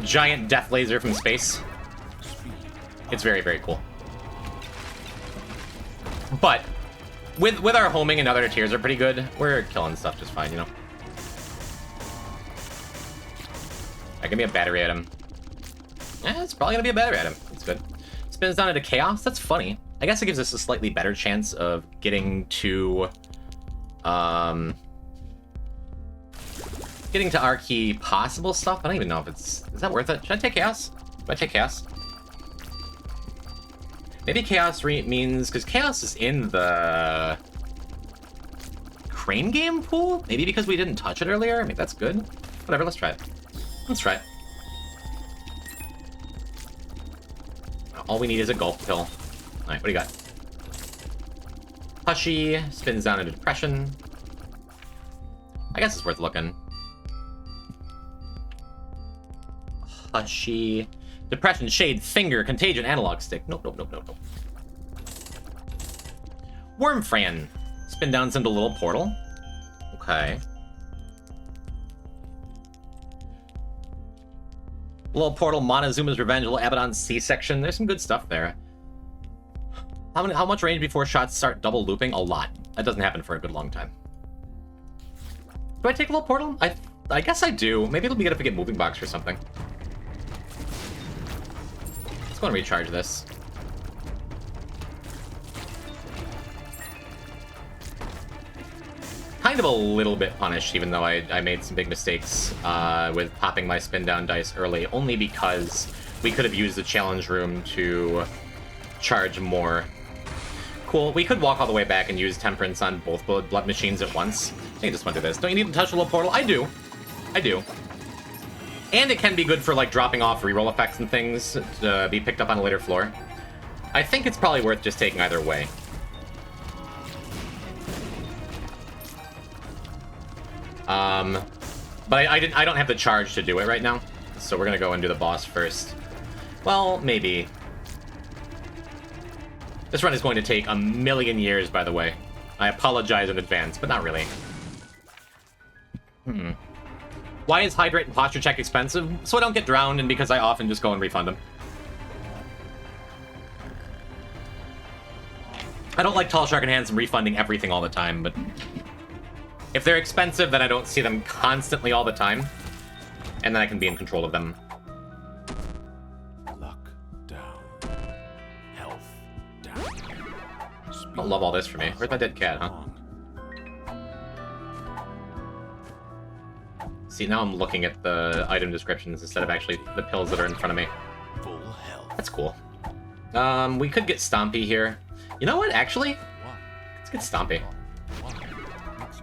giant death laser from space. It's very, very cool. But, with our homing and other tiers are pretty good, we're killing stuff just fine, you know? Alright, give me a battery item. Yeah, it's probably gonna be a battery item. That's good. Spins down into Chaos. That's funny. I guess it gives us a slightly better chance of getting to... getting to our key possible stuff. I don't even know if it's... Is that worth it? Should I take Chaos? Do I take Chaos? Maybe Chaos means... Because Chaos is in the... Crane game pool? Maybe because we didn't touch it earlier? Maybe that's good. Whatever, let's try it. Let's try it. All we need is a gulp pill. Alright, what do you got? Hushy, spins down into Depression. I guess it's worth looking. Hushy. Depression, Shade, Finger, Contagion, Analog Stick. Nope, nope, nope, nope, nope. Wormfran. Spin down into Little Portal. Okay. Little Portal, Montezuma's Revenge, Little Abaddon's C-Section. There's some good stuff there. How much range before shots start double looping? A lot. That doesn't happen for a good long time. Do I take a Little Portal? I guess I do. Maybe it'll be good if we get Moving Box or something. Let's go and recharge this. Kind of a little bit punished, even though I made some big mistakes with popping my spin down dice early, only because we could have used the challenge room to charge more. Cool, we could walk all the way back and use Temperance on both blood machines at once. I think I just went through this. Don't you need to touch a little portal? I do. I do. And it can be good for, like, dropping off reroll effects and things to be picked up on a later floor. I think it's probably worth just taking either way. But I don't have the charge to do it right now, so we're gonna go and do the boss first. Well, maybe. This run is going to take a million years, by the way. I apologize in advance, but not really. Why is Hydrate and Posture Check expensive? So I don't get drowned, and because I often just go and refund them. I don't like Tall Shark and Handsome refunding everything all the time, but if they're expensive, then I don't see them constantly all the time, and then I can be in control of them. Luck down. Health down. I don't love all this for me. Where's my dead cat, huh? See, now I'm looking at the item descriptions instead of actually the pills that are in front of me. Full health. That's cool. We could get Stompy here. You know what, actually? Let's get Stompy.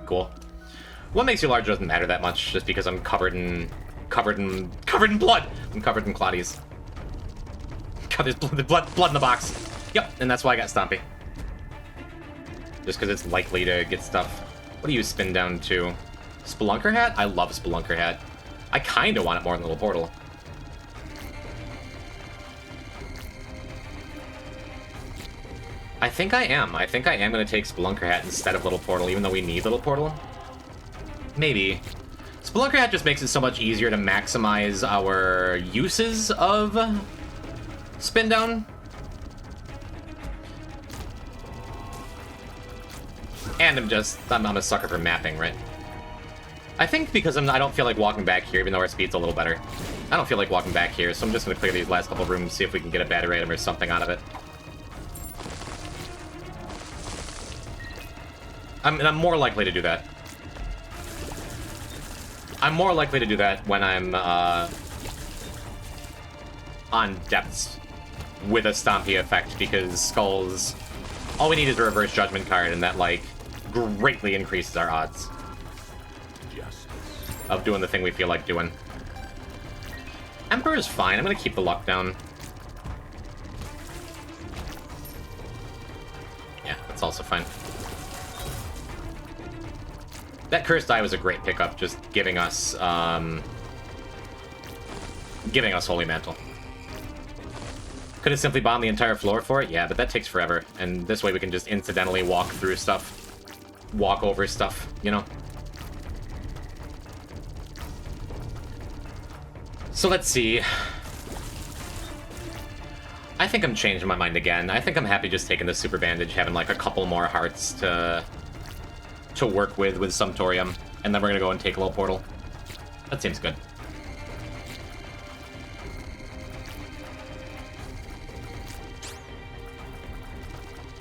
Cool. What makes you large doesn't matter that much, just because I'm covered in blood. I'm covered in clotties. God, there's blood in the box. Yep, and that's why I got Stompy. Just because it's likely to get stuff. What do you spin down to? Spelunker Hat? I love Spelunker Hat. I kind of want it more than Little Portal. I think I am. I think I am going to take Spelunker Hat instead of Little Portal, even though we need Little Portal. Maybe. Spelunker Hat just makes it so much easier to maximize our uses of spin down. And I'm a sucker for mapping, right? I think because I don't feel like walking back here, even though our speed's a little better. I don't feel like walking back here, so I'm just going to clear these last couple rooms, see if we can get a battery item or something out of it. I'm more likely to do that. I'm more likely to do that when I'm on depths with a Stompy effect, because Skulls... All we need is a Reverse Judgment card, and that, like, greatly increases our odds of doing the thing we feel like doing. Emperor's fine. I'm gonna keep the luck down. Yeah, that's also fine. That Cursed Eye was a great pickup, just giving us Holy Mantle. Could have simply bombed the entire floor for it? Yeah, but that takes forever. And this way we can just incidentally walk through stuff. Walk over stuff, you know? So let's see. I think I'm changing my mind again. I think I'm happy just taking the Super Bandage, having like a couple more hearts to work with Sumptorium, and then we're gonna go and take a little portal. That seems good.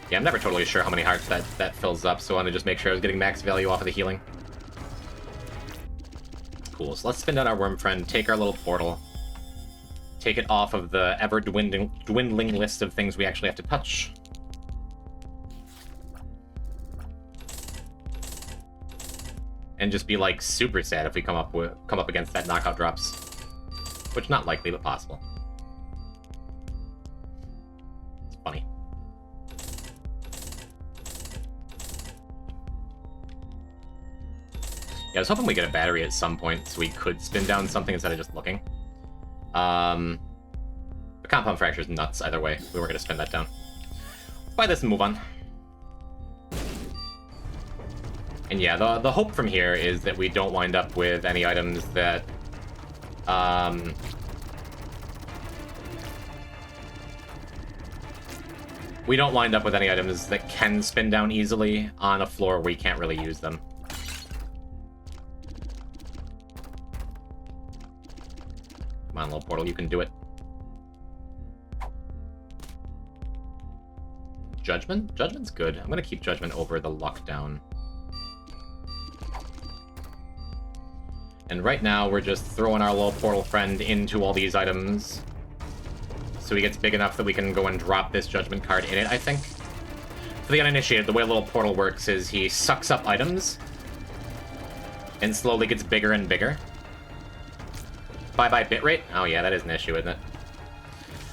Yeah, I'm never totally sure how many hearts that fills up, so I want to just make sure I was getting max value off of the healing. Cool, so let's spin down our Worm Friend, take our little portal, take it off of the ever-dwindling list of things we actually have to touch. And just be, like, super sad if we come up against that knockout drops. Which, not likely, but possible. It's funny. Yeah, I was hoping we get a battery at some point so we could spin down something instead of just looking. The Compound Fracture is nuts either way. We weren't going to spin that down. Let's buy this and move on. And yeah, the hope from here is that we don't wind up with any items that... we don't wind up with any items that can spin down easily on a floor where we can't really use them. Come on, little portal, you can do it. Judgment? Judgment's good. I'm gonna keep Judgment over the luck down. And right now, we're just throwing our little portal friend into all these items. So he gets big enough that we can go and drop this Judgment card in it, I think. For the uninitiated, the way a little portal works is he sucks up items and slowly gets bigger and bigger. Bye-bye bitrate? Oh yeah, that is an issue, isn't it?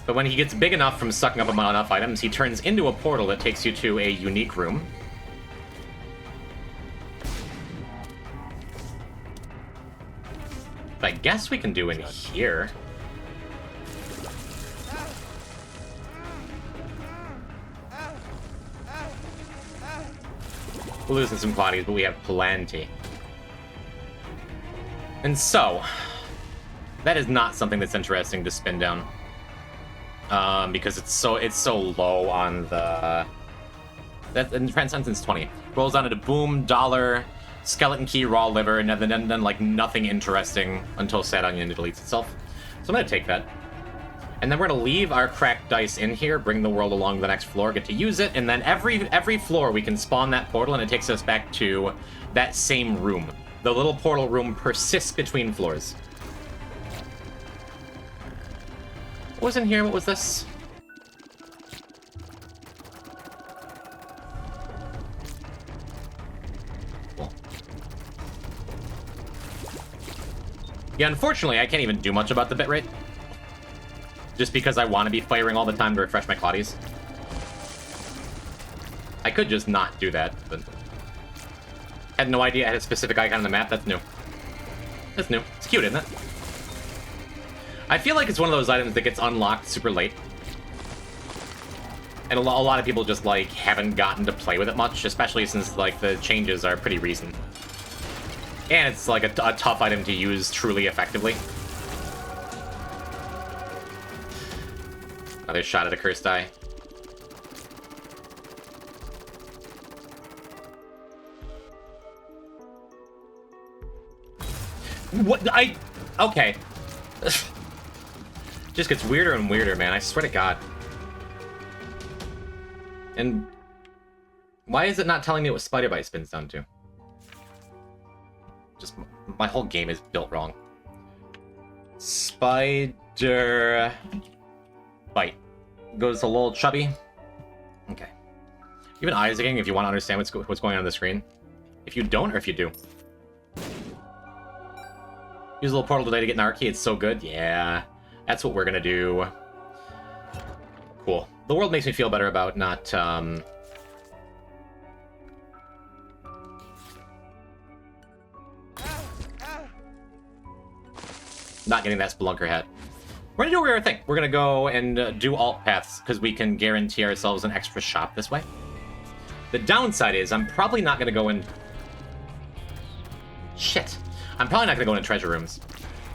But when he gets big enough from sucking up enough items, he turns into a portal that takes you to a unique room. I guess we can do in here. We're losing some quantities, but we have plenty. And so, that is not something that's interesting to spin down. Because it's so low on the... That, in Transcendence 20. Rolls down into boom, dollar, skeleton key, raw liver, and then like nothing interesting until Sad Onion deletes itself. So I'm gonna take that. And then we're gonna leave our cracked dice in here, bring the world along to the next floor, get to use it, and then every floor we can spawn that portal and it takes us back to that same room. The little portal room persists between floors. What was in here? What was this? Cool. Yeah, unfortunately, I can't even do much about the bitrate. Just because I want to be firing all the time to refresh my Claudies. I could just not do that, but... Had no idea I had a specific icon on the map. That's new. That's new. It's cute, isn't it? I feel like it's one of those items that gets unlocked super late. And a lot of people just, like, haven't gotten to play with it much, especially since, like, the changes are pretty recent. And it's, like, a tough item to use truly effectively. Another shot at a cursed eye. What? Okay. Just gets weirder and weirder, man. I swear to God. And why is it not telling me what Spider Bite spins down to? Just my whole game is built wrong. Spider Bite goes a little chubby. Okay. Even Isaacing if you want to understand what's going on the screen. If you don't, or if you do. Use a little portal today to get an R key. It's so good. Yeah, that's what we're gonna do. Cool. The world makes me feel better about not getting that Spelunker hat. We're gonna do a rare thing. We're gonna go and do alt paths because we can guarantee ourselves an extra shop this way. The downside is I'm probably not gonna go in. Shit. I'm probably not gonna go into treasure rooms.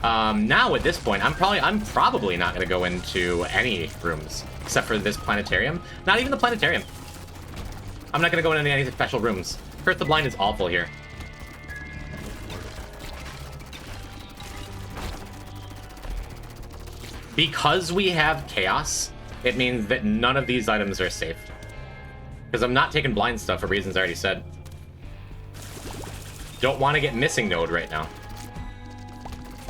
Now at this point, I'm probably not gonna go into any rooms except for this planetarium. Not even the planetarium. I'm not gonna go into any special rooms. Curse the Blind is awful here. Because we have chaos, it means that none of these items are safe. Because I'm not taking blind stuff for reasons I already said. Don't want to get missing node right now.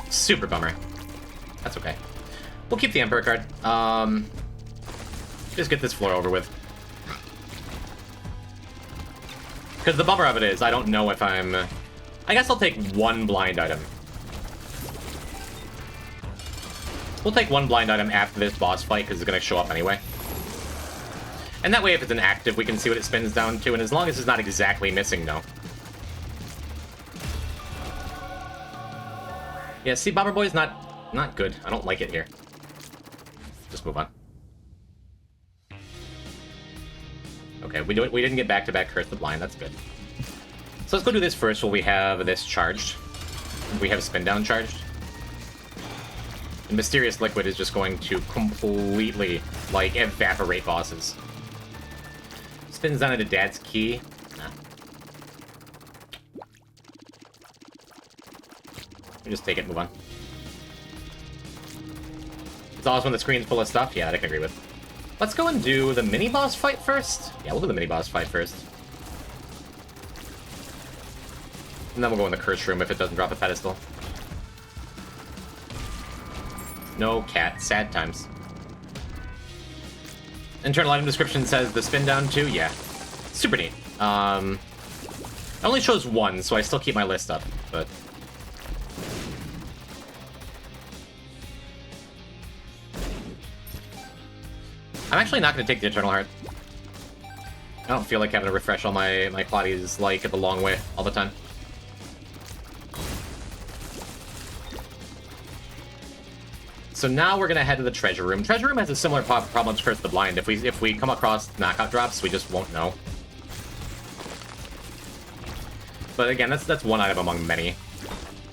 Super bummer. That's okay. We'll keep the Emperor card. Just get this floor over with. Because the bummer of it is, I don't know if I'm... I guess I'll take one blind item. We'll take one blind item after this boss fight, because it's going to show up anyway. And that way, if it's an active, we can see what it spins down to, and as long as it's not exactly missing, no. Yeah, see, Bomber Boy's not good. I don't like it here. Just move on. Okay, we didn't get back-to-back Curse the Blind. That's good. So let's go do this first while we have this charged. We have Spin Down charged. And Mysterious Liquid is just going to completely, like, evaporate bosses. Spins down into Dad's Key. Nah. We just take it and move on. It's always when the screen's full of stuff. Yeah, that I can agree with. Let's go and do the mini-boss fight first. Yeah, we'll do the mini-boss fight first. And then we'll go in the curse room if it doesn't drop a pedestal. No cat. Sad times. Internal item description says the spin down too. Yeah. Super neat. It only shows one, so I still keep my list up, but... I'm actually not going to take the Eternal Heart. I don't feel like having to refresh all my Claudies like the long way all the time. So now we're going to head to the Treasure Room. Treasure Room has a similar problem to Curse the Blind. If we come across knockout drops, we just won't know. But again, that's one item among many.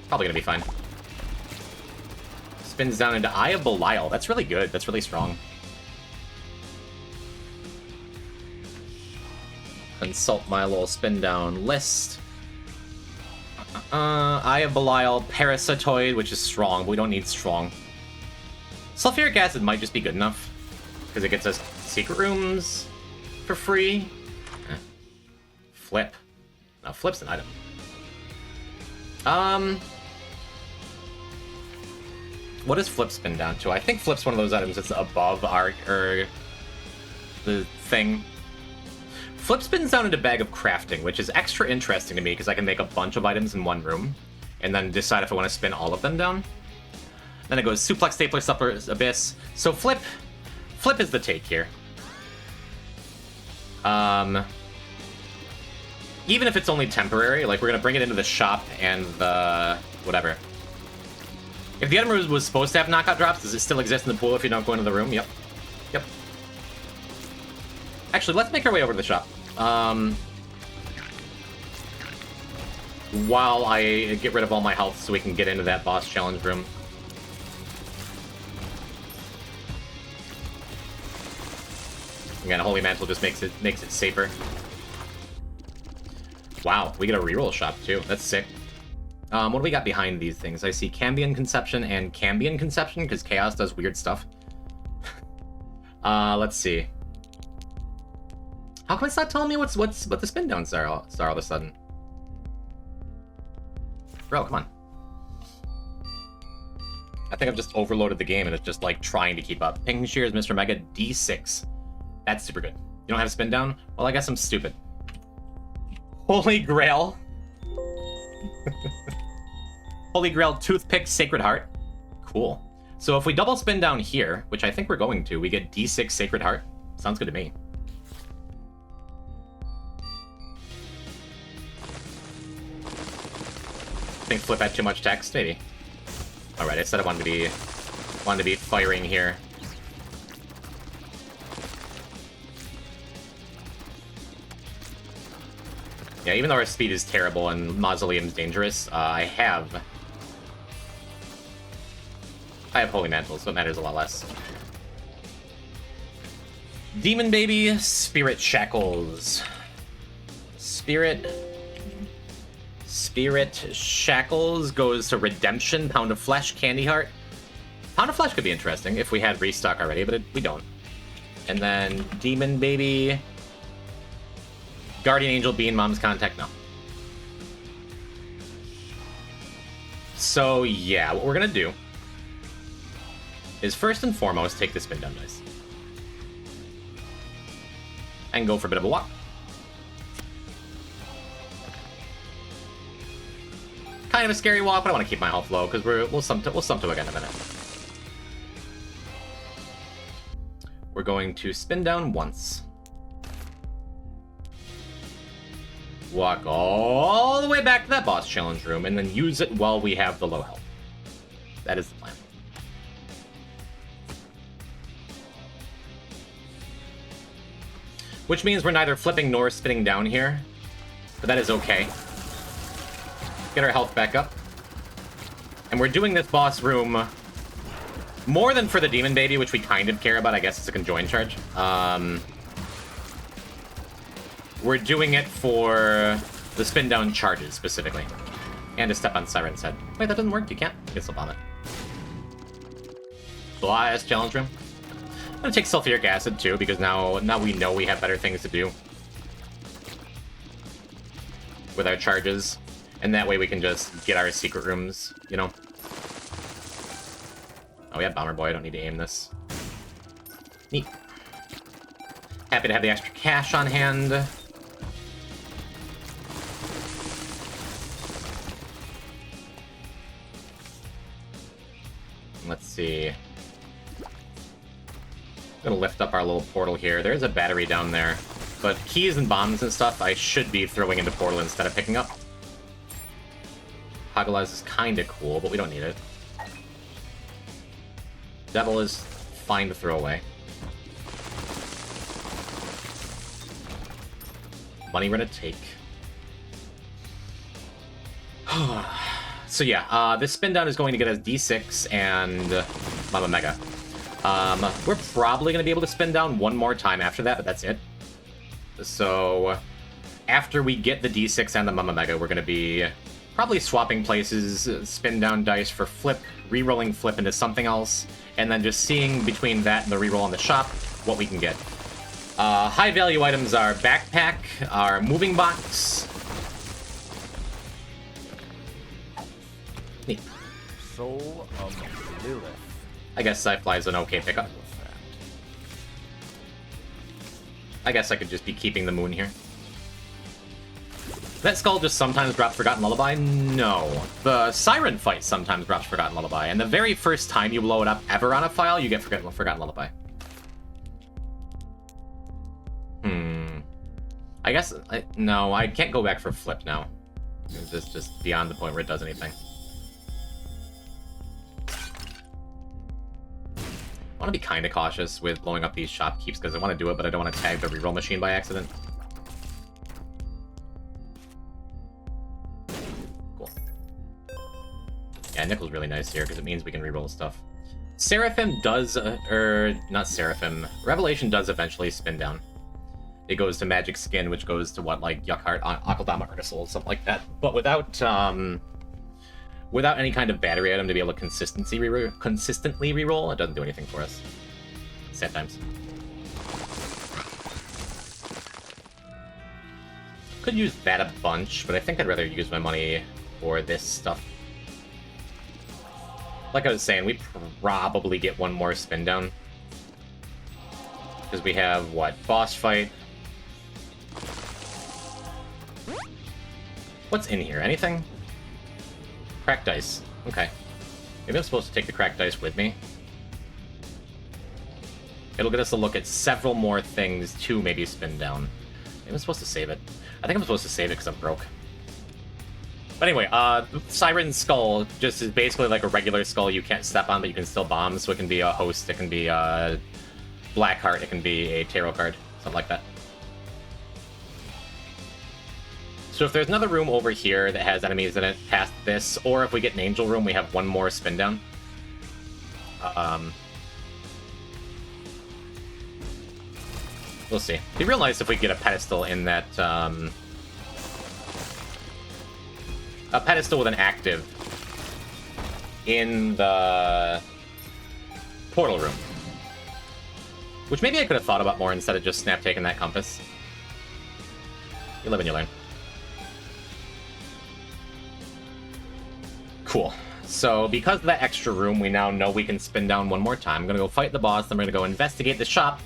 Probably gonna be fine. Spins down into Eye of Belial. That's really good. That's really strong. Consult my little spin down list. Eye of Belial, Parasitoid, which is strong, but we don't need strong. Sulfuric acid might just be good enough, because it gets us secret rooms for free. Flip. No, flip's an item. What does flip spin down to? I think flip's one of those items that's above our the thing. Flip spins down into Bag of Crafting, which is extra interesting to me because I can make a bunch of items in one room and then decide if I want to spin all of them down. Then it goes Suplex, Stapler, Suppler, Abyss. So flip is the take here. Even if it's only temporary, like we're gonna bring it into the shop and the whatever. If the item was supposed to have knockout drops, does it still exist in the pool if you don't go into the room? Yep. Yep. Actually, let's make our way over to the shop. While I get rid of all my health so we can get into that boss challenge room. Again, Holy Mantle just makes it safer. Wow, we get a reroll shop too. That's sick. What do we got behind these things? I see Cambion Conception and Cambion Conception because Chaos does weird stuff. Let's see. How come it's not telling me what the spin downs are all of a sudden? Bro, come on. I think I've just overloaded the game and it's just like trying to keep up. Ping Shears, Mr. Mega, D6. That's super good. You don't have a spin down? Well, I guess I'm stupid. Holy Grail. Holy Grail, Toothpick, Sacred Heart. Cool. So if we double spin down here, which I think we're going to, we get D6 Sacred Heart. Sounds good to me. I think Flip had too much text, maybe. Alright, I said I wanted to be firing here. Yeah, even though our speed is terrible and Mausoleum's dangerous, I have Holy Mantle, so it matters a lot less. Demon Baby, Spirit Shackles. Spirit Shackles goes to Redemption, Pound of Flesh, Candy Heart. Pound of Flesh could be interesting if we had restock already, but we don't. And then Demon Baby, Guardian Angel, Bean, Mom's Contact, no. So yeah, what we're gonna do is first and foremost take the spin down dice. And go for a bit of a walk. Kind of a scary walk, but I want to keep my health low because we'll sum to again in a minute. We're going to spin down once. Walk all the way back to that boss challenge room and then use it while we have the low health. That is the plan. Which means we're neither flipping nor spinning down here, but that is okay. Get our health back up. And we're doing this boss room more than for the Demon Baby, which we kind of care about. I guess it's a conjoined charge. We're doing it for the spin down charges specifically. And to step on Siren's head. Wait, that doesn't work? You can't? You can slip on it. Blast challenge room. I'm gonna take sulfuric acid too, because now we know we have better things to do with our charges. And that way we can just get our secret rooms, you know? Oh, we have Bomber Boy. I don't need to aim this. Neat. Happy to have the extra cash on hand. Let's see. I'm gonna lift up our little portal here. There's a battery down there. But keys and bombs and stuff I should be throwing into portal instead of picking up. Hoggle Eyes is kinda cool, but we don't need it. Devil is fine to throw away. Money we're gonna take. So yeah, this spin down is going to get us D6 and Mama Mega. We're probably going to be able to spin down one more time after that, but that's it. So after we get the D6 and the Mama Mega, we're going to be probably swapping places, spin down dice for flip, re-rolling flip into something else, and then just seeing between that and the re-roll on the shop what we can get. High value items are backpack, our moving box. Neat. Soul of Lilith. I guess Sci-Fly is an okay pickup. I guess I could just be keeping the moon here. That skull just sometimes drops Forgotten Lullaby? No. The Siren fight sometimes drops Forgotten Lullaby, and the very first time you blow it up ever on a file, you get Forgotten Lullaby. I guess... no, I can't go back for flip now. It's just beyond the point where it does anything. I want to be kind of cautious with blowing up these shopkeeps because I want to do it, but I don't want to tag the reroll machine by accident. Cool. Yeah, nickel's really nice here because it means we can reroll stuff. Seraphim does, not Seraphim. Revelation does eventually spin down. It goes to Magic Skin, which goes to what, like Yuckheart, Akaldama, Urtisoul, something like that. But without any kind of battery item to be able to consistently reroll, it doesn't do anything for us. Sad times. Could use that a bunch, but I think I'd rather use my money for this stuff. Like I was saying, we probably get one more spin down. Because we have, what, boss fight. What's in here? Anything? Cracked dice. Okay. Maybe I'm supposed to take the cracked dice with me. It'll get us a look at several more things to maybe spin down. Maybe I'm supposed to save it. I think I'm supposed to save it because I'm broke. But anyway, Siren's Skull just is basically like a regular skull you can't step on, but you can still bomb. So it can be a host, it can be a Blackheart, it can be a tarot card, something like that. So if there's another room over here that has enemies in it past this, or if we get an angel room, we have one more spin down. We'll see. It'd be real nice if we get a pedestal in that, a pedestal with an active in the portal room. Which maybe I could have thought about more instead of just snap taking that compass. You live and you learn. Cool. So, because of that extra room, we now know we can spin down one more time. I'm gonna go fight the boss, then we're gonna go investigate the shop.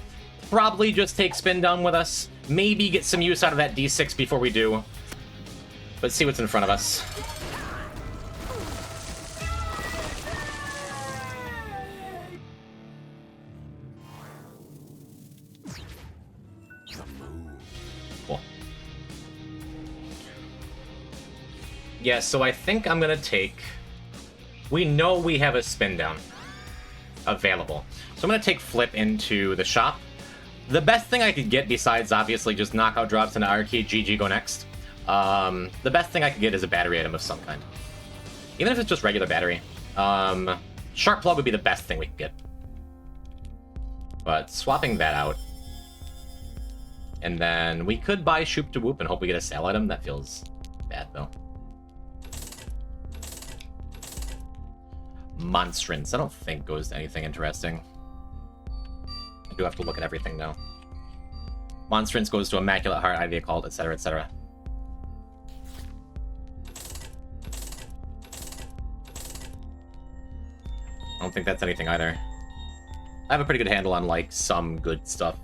Probably just take spin down with us. Maybe get some use out of that D6 before we do. But see what's in front of us. Cool. Yeah, so I think I'm gonna take... We know we have a spin down available. So I'm gonna take Flip into the shop. The best thing I could get, besides obviously just knockout drops into Arcade, GG, go next. The best thing I could get is a battery item of some kind. Even if it's just regular battery. Sharp Plug would be the best thing we could get. But swapping that out. And then we could buy Shoop to Whoop and hope we get a sale item. That feels bad, though. Monstrance. I don't think goes to anything interesting. I do have to look at everything now. Monstrance goes to Immaculate Heart, Ivy Occult, etc., etc. I don't think that's anything either. I have a pretty good handle on, like, some good stuff.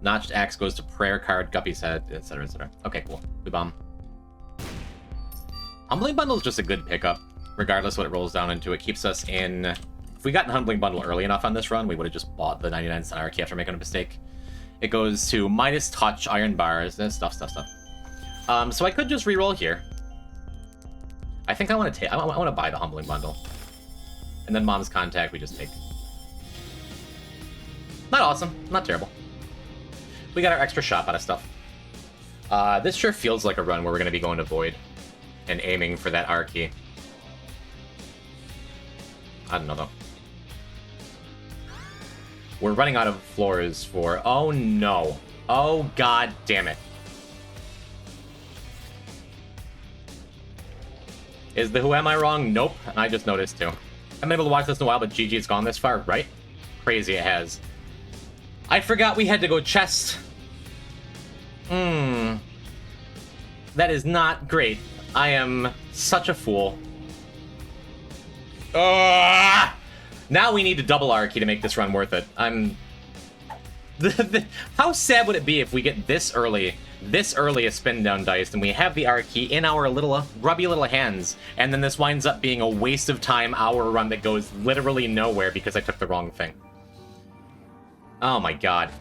Notched Axe goes to Prayer Card, Guppy's Head, etc., etc. Okay, cool. We bomb. Humbling Bundle is just a good pickup. Regardless what it rolls down into, it keeps us in... If we got an Humbling Bundle early enough on this run, we would have just bought the 99-cent Arcade after making a mistake. It goes to Midas Touch, Iron Bars, stuff. So I could just reroll here. I think I want to take... I want to buy the Humbling Bundle. And then Mom's Contact, we just take. Not awesome. Not terrible. We got our extra shop out of stuff. This sure feels like a run where we're going to be going to Void and aiming for that R key. I don't know, though. We're running out of floors for... Oh, no. Oh, god damn it. Is the Who Am I Wrong? Nope. I just noticed, too. I haven't been able to watch this in a while, but GG's gone this far, right? Crazy it has. I forgot we had to go chest. That is not great. I am such a fool. Now we need to double R key to make this run worth it. How sad would it be if we get this early a spin down dice, and we have the R key in our little grubby little hands, and then this winds up being a waste of time hour run that goes literally nowhere because I took the wrong thing. Oh my god.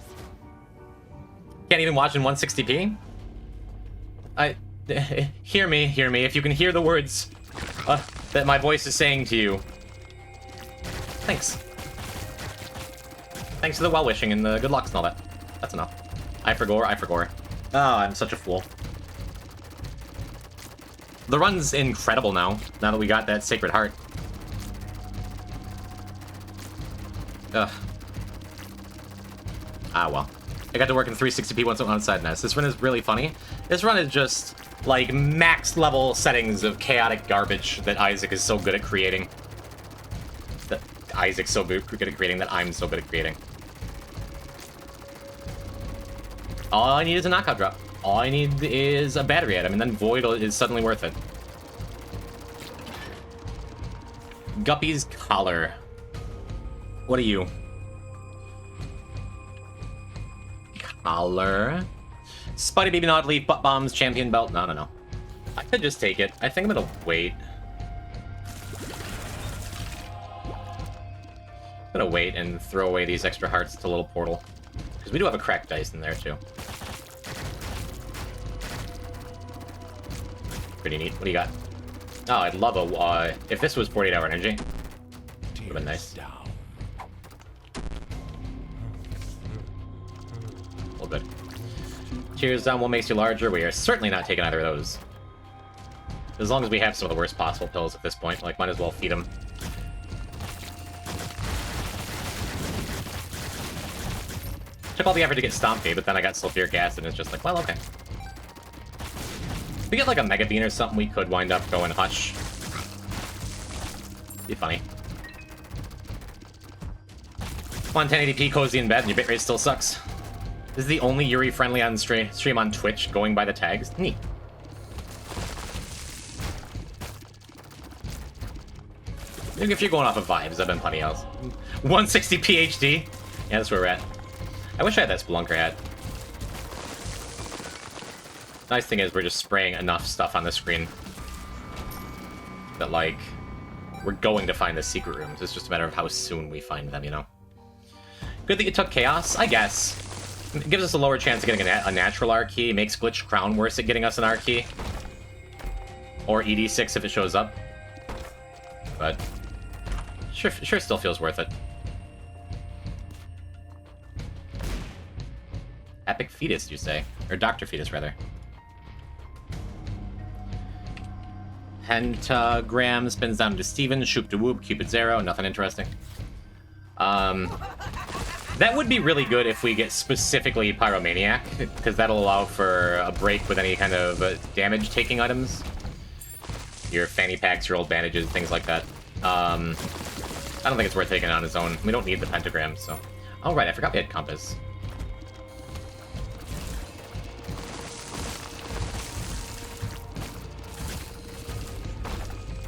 Can't even watch in 160p? Hear me, if you can hear the words that my voice is saying to you. Thanks. Thanks for the well-wishing and the good lucks and all that. That's enough. I forgot. Oh, I'm such a fool. The run's incredible now that we got that Sacred Heart. Ugh. Ah, well. I got to work in 360p once on side nest. This run is really funny. This run is just, like, max level settings of chaotic garbage that Isaac is so good at creating. That Isaac's so good at creating that I'm so good at creating. All I need is a knockout drop. All I need is a battery item, and then Void is suddenly worth it. Guppy's Collar. What are you? Collar. Spuddy Baby Not Leaf, Butt Bombs, Champion Belt. No. I could just take it. I think I'm gonna wait. I'm gonna wait and throw away these extra hearts to Little Portal. Because we do have a cracked dice in there, too. Pretty neat. What do you got? Oh, I'd love a... if this was 48-hour energy, would have been nice. Well, good. Tears down what makes you larger. We are certainly not taking either of those. As long as we have some of the worst possible pills at this point, like, might as well feed them. Took all the effort to get Stompy, but then I got sulfuric acid, and it's just like, well, okay. If we get like a Mega Bean or something, we could wind up going Hutch. Be funny. Come on, 1080p, cozy in bed, and your bitrate still sucks. This is the only Yuri friendly on stream on Twitch, going by the tags. Neat. Maybe if you're going off of vibes, I've been plenty else. 160 PhD? Yeah, that's where we're at. I wish I had that Spelunker hat. Nice thing is we're just spraying enough stuff on the screen that, like, we're going to find the secret rooms. It's just a matter of how soon we find them, you know? Good that you took Chaos, I guess. It gives us a lower chance of getting a natural R key. Makes Glitch Crown worse at getting us an R key. Or ED6 if it shows up. But sure still feels worth it. Epic Fetus, you say? Or Dr. Fetus, rather. Pentagram spins down to Steven, Shoop to Whoop, Cupid Zero, nothing interesting. That would be really good if we get specifically Pyromaniac, because that'll allow for a break with any kind of damage-taking items. Your fanny packs, your old bandages, things like that. I don't think it's worth taking on its own. We don't need the Pentagram, so... Oh, right, I forgot we had Compass.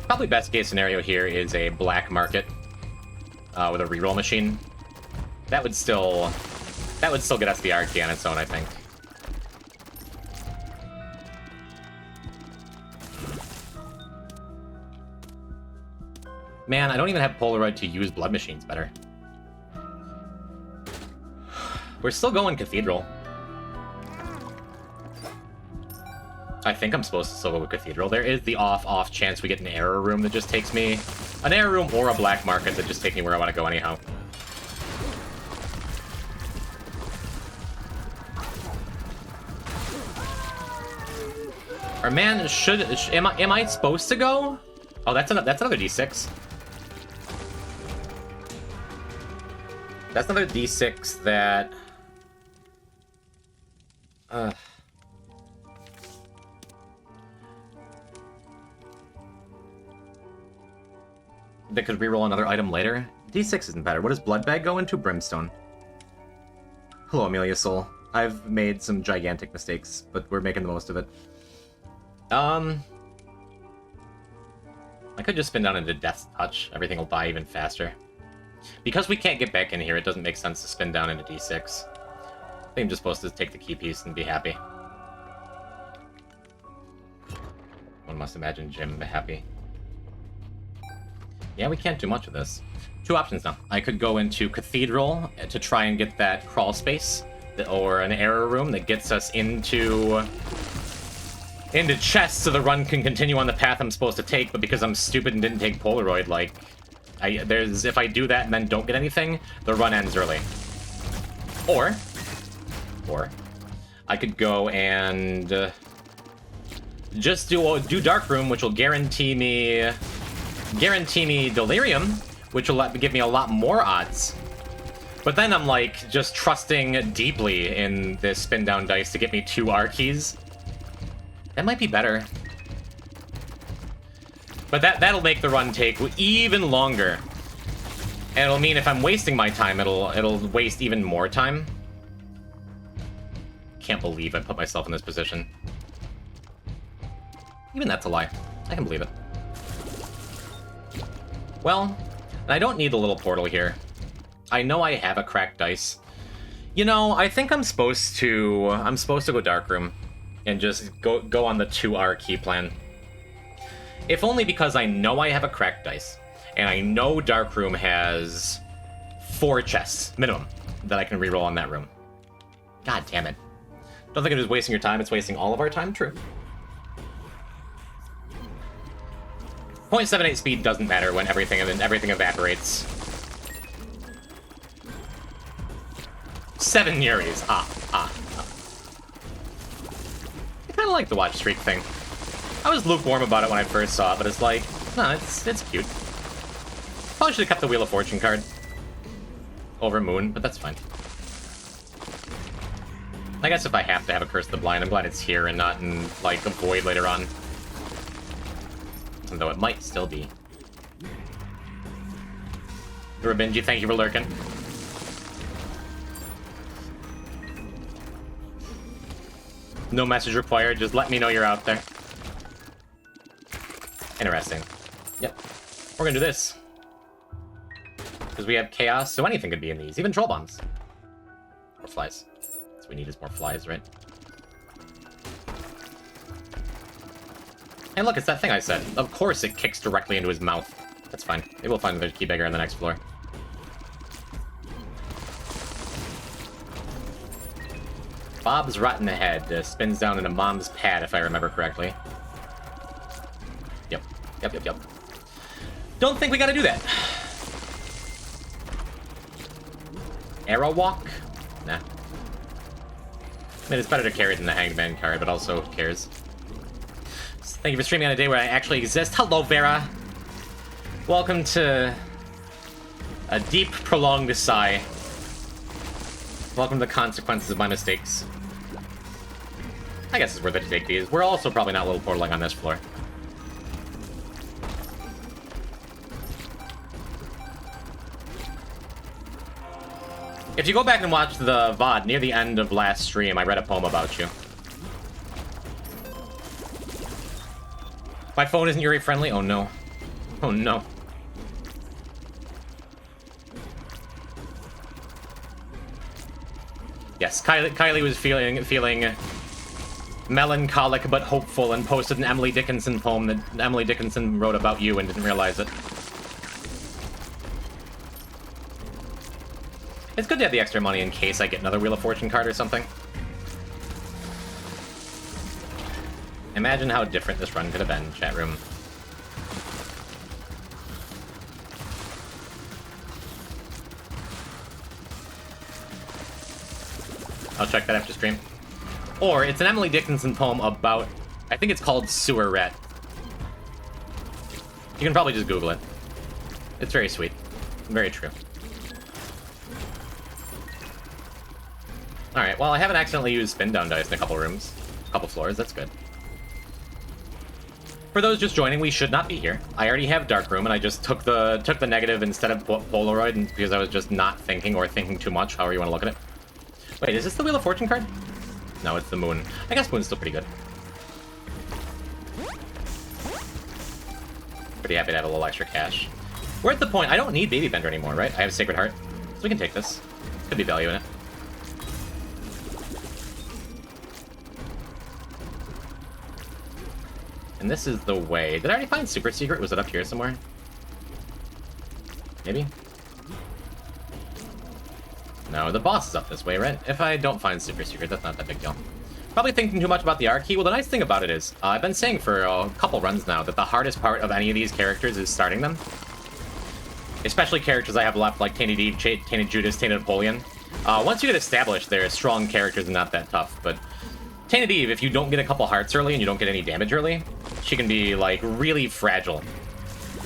Probably best case scenario here is a black market with a reroll machine. That would still get us the R key on its own, I think. Man, I don't even have Polaroid to use blood machines better. We're still going Cathedral. I think I'm supposed to still go with Cathedral. There is the off chance we get an error room that just takes me... An error room or a black market that just take me where I want to go anyhow. Or man, am I supposed to go? Oh, that's another D6. That's another D6 that... That could reroll another item later. D6 isn't better. What does Blood Bag go into? Brimstone. Hello, Amelia Soul. I've made some gigantic mistakes, but we're making the most of it. I could just spin down into Death's Touch. Everything will die even faster. Because we can't get back in here, it doesn't make sense to spin down into D6. I think I'm just supposed to take the key piece and be happy. One must imagine Jim happy. Yeah, we can't do much of this. Two options now. I could go into Cathedral to try and get that crawl space, or an error room that gets us into chests so the run can continue on the path I'm supposed to take, but because I'm stupid and didn't take Polaroid, like, if I do that and then don't get anything, the run ends early. Or I could go and just do Dark Room, which will guarantee me Delirium, which will give me a lot more odds. But then I'm like just trusting deeply in this spin down dice to get me 2 R keys. That might be better. But that'll make the run take even longer. And it'll mean if I'm wasting my time, it'll waste even more time. Can't believe I put myself in this position. Even that's a lie. I can believe it. Well, I don't need the little portal here. I know I have a cracked dice. You know, I think I'm supposed to go Dark Room and just go on the 2 R key plan. If only because I know I have a cracked dice, and I know Dark Room has 4 chests, minimum, that I can reroll on that room. God damn it. Don't think it is wasting your time, it's wasting all of our time, true. 0.78 speed doesn't matter when everything evaporates. 7 Yuris. I kind of like the watch streak thing. I was lukewarm about it when I first saw it, but it's like, no, it's cute. Probably should have kept the Wheel of Fortune card over Moon, but that's fine. I guess if I have to have a Curse of the Blind, I'm glad it's here and not in, like, a void later on. Though it might still be. Rabinji, thank you for lurking. No message required, just let me know you're out there. Interesting. Yep. We're gonna do this. Because we have chaos, so anything could be in these, even troll bombs. Or flies. That's what we need is more flies, right? And look, it's that thing I said. Of course it kicks directly into his mouth. That's fine. Maybe we'll find another key beggar on the next floor. Bob's Rotten Head spins down into Mom's pad, if I remember correctly. Yep. Don't think we gotta do that. Arrow Walk? Nah. I mean, it's better to carry than the Hanged Man card, but also who cares? Thank you for streaming on a day where I actually exist. Hello, Vera. Welcome to a deep, prolonged sigh. Welcome to the consequences of my mistakes. I guess it's worth it to take these. We're also probably not little portaling on this floor. If you go back and watch the VOD, near the end of last stream, I read a poem about you. My phone isn't Yuri friendly? Oh no. Oh no. Yes, Kylie was feeling melancholic but hopeful and posted an Emily Dickinson poem that Emily Dickinson wrote about you and didn't realize it. It's good to have the extra money in case I get another Wheel of Fortune card or something. Imagine how different this run could have been, chat room. I'll check that after stream. Or it's an Emily Dickinson poem about I think it's called sewer rat. You can probably just Google it. It's very sweet. Very true. Alright, well, I haven't accidentally used spin down dice in a couple rooms. A couple floors, that's good. For those just joining, we should not be here. I already have Dark Room, and I just took the negative instead of Polaroid because I was just not thinking or thinking too much, however you want to look at it. Wait, is this the Wheel of Fortune card? No, it's the Moon. I guess Moon's still pretty good. Pretty happy to have a little extra cash. We're at the point, I don't need Baby Bender anymore, right? I have Sacred Heart, so we can take this. Could be value in it. And this is the way. Did I already find Super Secret? Was it up here somewhere? Maybe? No, the boss is up this way, right? If I don't find Super Secret, that's not that big deal. Probably thinking too much about the R key. Well, the nice thing about it is, I've been saying for a couple runs now that the hardest part of any of these characters is starting them. Especially characters I have left, like t.eve, t.judas, t.apollyon. Once you get established, they're strong characters and not that tough, but t.eve, if you don't get a couple hearts early and you don't get any damage early, she can be, like, really fragile.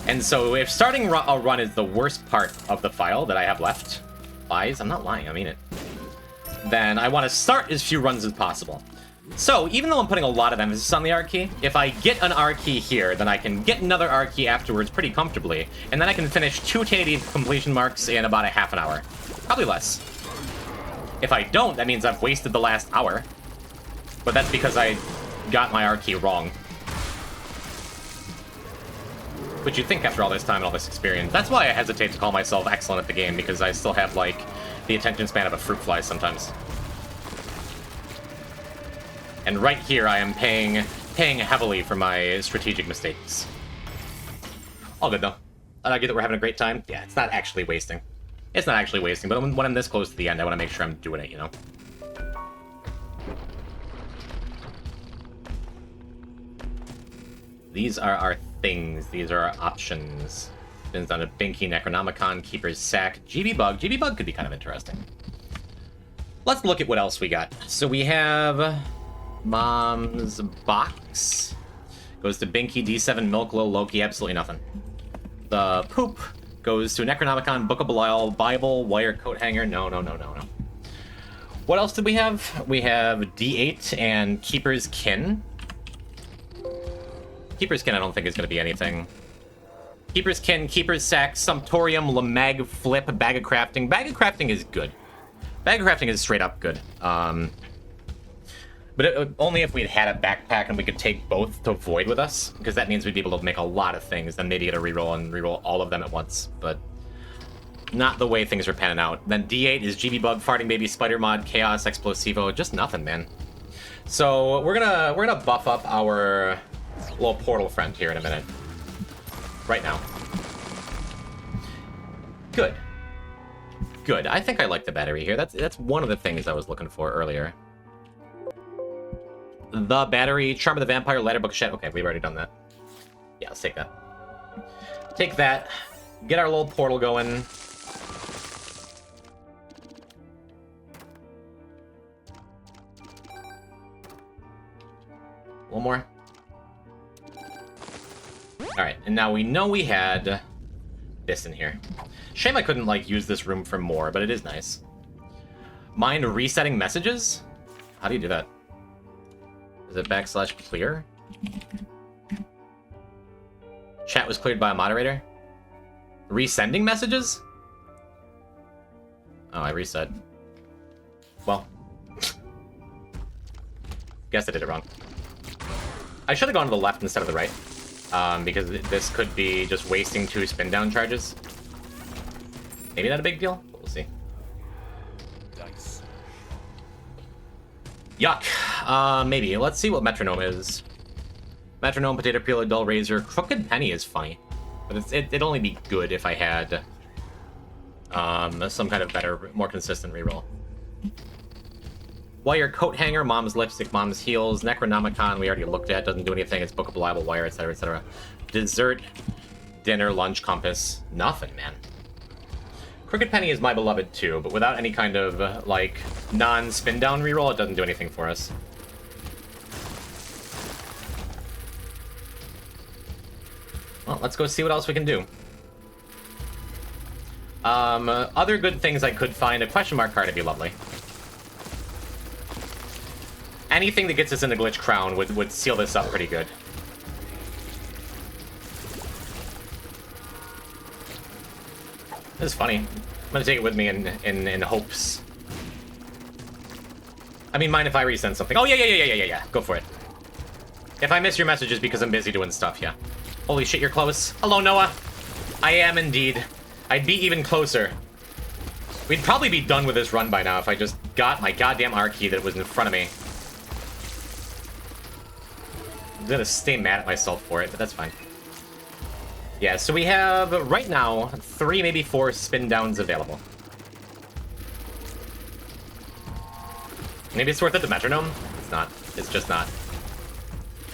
And so if starting a run is the worst part of the file that I have left, lies, I'm not lying, I mean it, then I want to start as few runs as possible. So, even though I'm putting a lot of emphasis on the R key, if I get an R key here, then I can get another R key afterwards pretty comfortably, and then I can finish 2 t.eve completion marks in about a half an hour. Probably less. If I don't, that means I've wasted the last hour. But that's because I got my R key wrong. Which you'd think after all this time and all this experience. That's why I hesitate to call myself excellent at the game, because I still have, like, the attention span of a fruit fly sometimes. And right here I am paying heavily for my strategic mistakes. All good, though. I get that we're having a great time. Yeah, it's not actually wasting. It's not actually wasting, but when I'm this close to the end, I want to make sure I'm doing it, you know? These are our things. These are our options. Spins down to Binky, Necronomicon, Keeper's Sack, GB Bug. GB Bug could be kind of interesting. Let's look at what else we got. So we have Mom's Box. Goes to Binky, D7, Milk, Lil Loki, absolutely nothing. The Poop goes to Necronomicon, Book of Belial, Bible, Wire Coat Hanger. No. What else did we have? We have D8 and Keeper's Kin. Keeper's Kin I don't think is going to be anything. Keeper's Kin, Keeper's Sack, Sumptorium, Lamag, Flip, Bag of Crafting. Bag of Crafting is good. Bag of Crafting is straight up good. But only if we'd had a backpack and we could take both to Void with us, because that means we'd be able to make a lot of things, then maybe get a reroll and reroll all of them at once. But not the way things are panning out. Then D8 is GB Bug, Farting Baby, Spider Mod, Chaos, Explosivo, just nothing, man. So we're gonna buff up our little portal friend here in a minute. Right now. Good. Good. I think I like the battery here. That's one of the things I was looking for earlier. The battery, Charm of the Vampire, Letterbook Shed. Okay, we've already done that. Yeah, let's take that. Take that. Get our little portal going. One more. Alright, and now we know we had this in here. Shame I couldn't, like, use this room for more, but it is nice. Mind resetting messages? How do you do that? Is it / clear? Chat was cleared by a moderator? Resending messages? Oh, I reset. Well. Guess I did it wrong. I should have gone to the left instead of the right. Because this could be just wasting 2 spin down charges. Maybe not a big deal, but we'll see. Dice. Yuck. Maybe. Let's see what Metronome is. Metronome, Potato Peeler, Dull Razor. Crooked Penny is funny. But it'd only be good if I had some kind of better, more consistent reroll. Wire Coat Hanger, Mom's Lipstick, Mom's Heels, Necronomicon, we already looked at, doesn't do anything, it's Book of Belial, Wire, etc., etc. Dessert, Dinner, Lunch, Compass, nothing, man. Crooked Penny is my beloved too, but without any kind of, like, non-spin down reroll, it doesn't do anything for us. Well, let's go see what else we can do. Other good things I could find, a question mark card would be lovely. Anything that gets us into Glitch Crown would seal this up pretty good. This is funny. I'm gonna take it with me in hopes. I mean, mind if I resend something? Oh, yeah. Go for it. If I miss your messages because I'm busy doing stuff, yeah. Holy shit, you're close. Hello, Noah. I am indeed. I'd be even closer. We'd probably be done with this run by now if I just got my goddamn R key that was in front of me. I'm gonna stay mad at myself for it, but that's fine. Yeah, so we have, right now, 3, maybe 4 spin downs available. Maybe it's worth it to metronome? It's not. It's just not.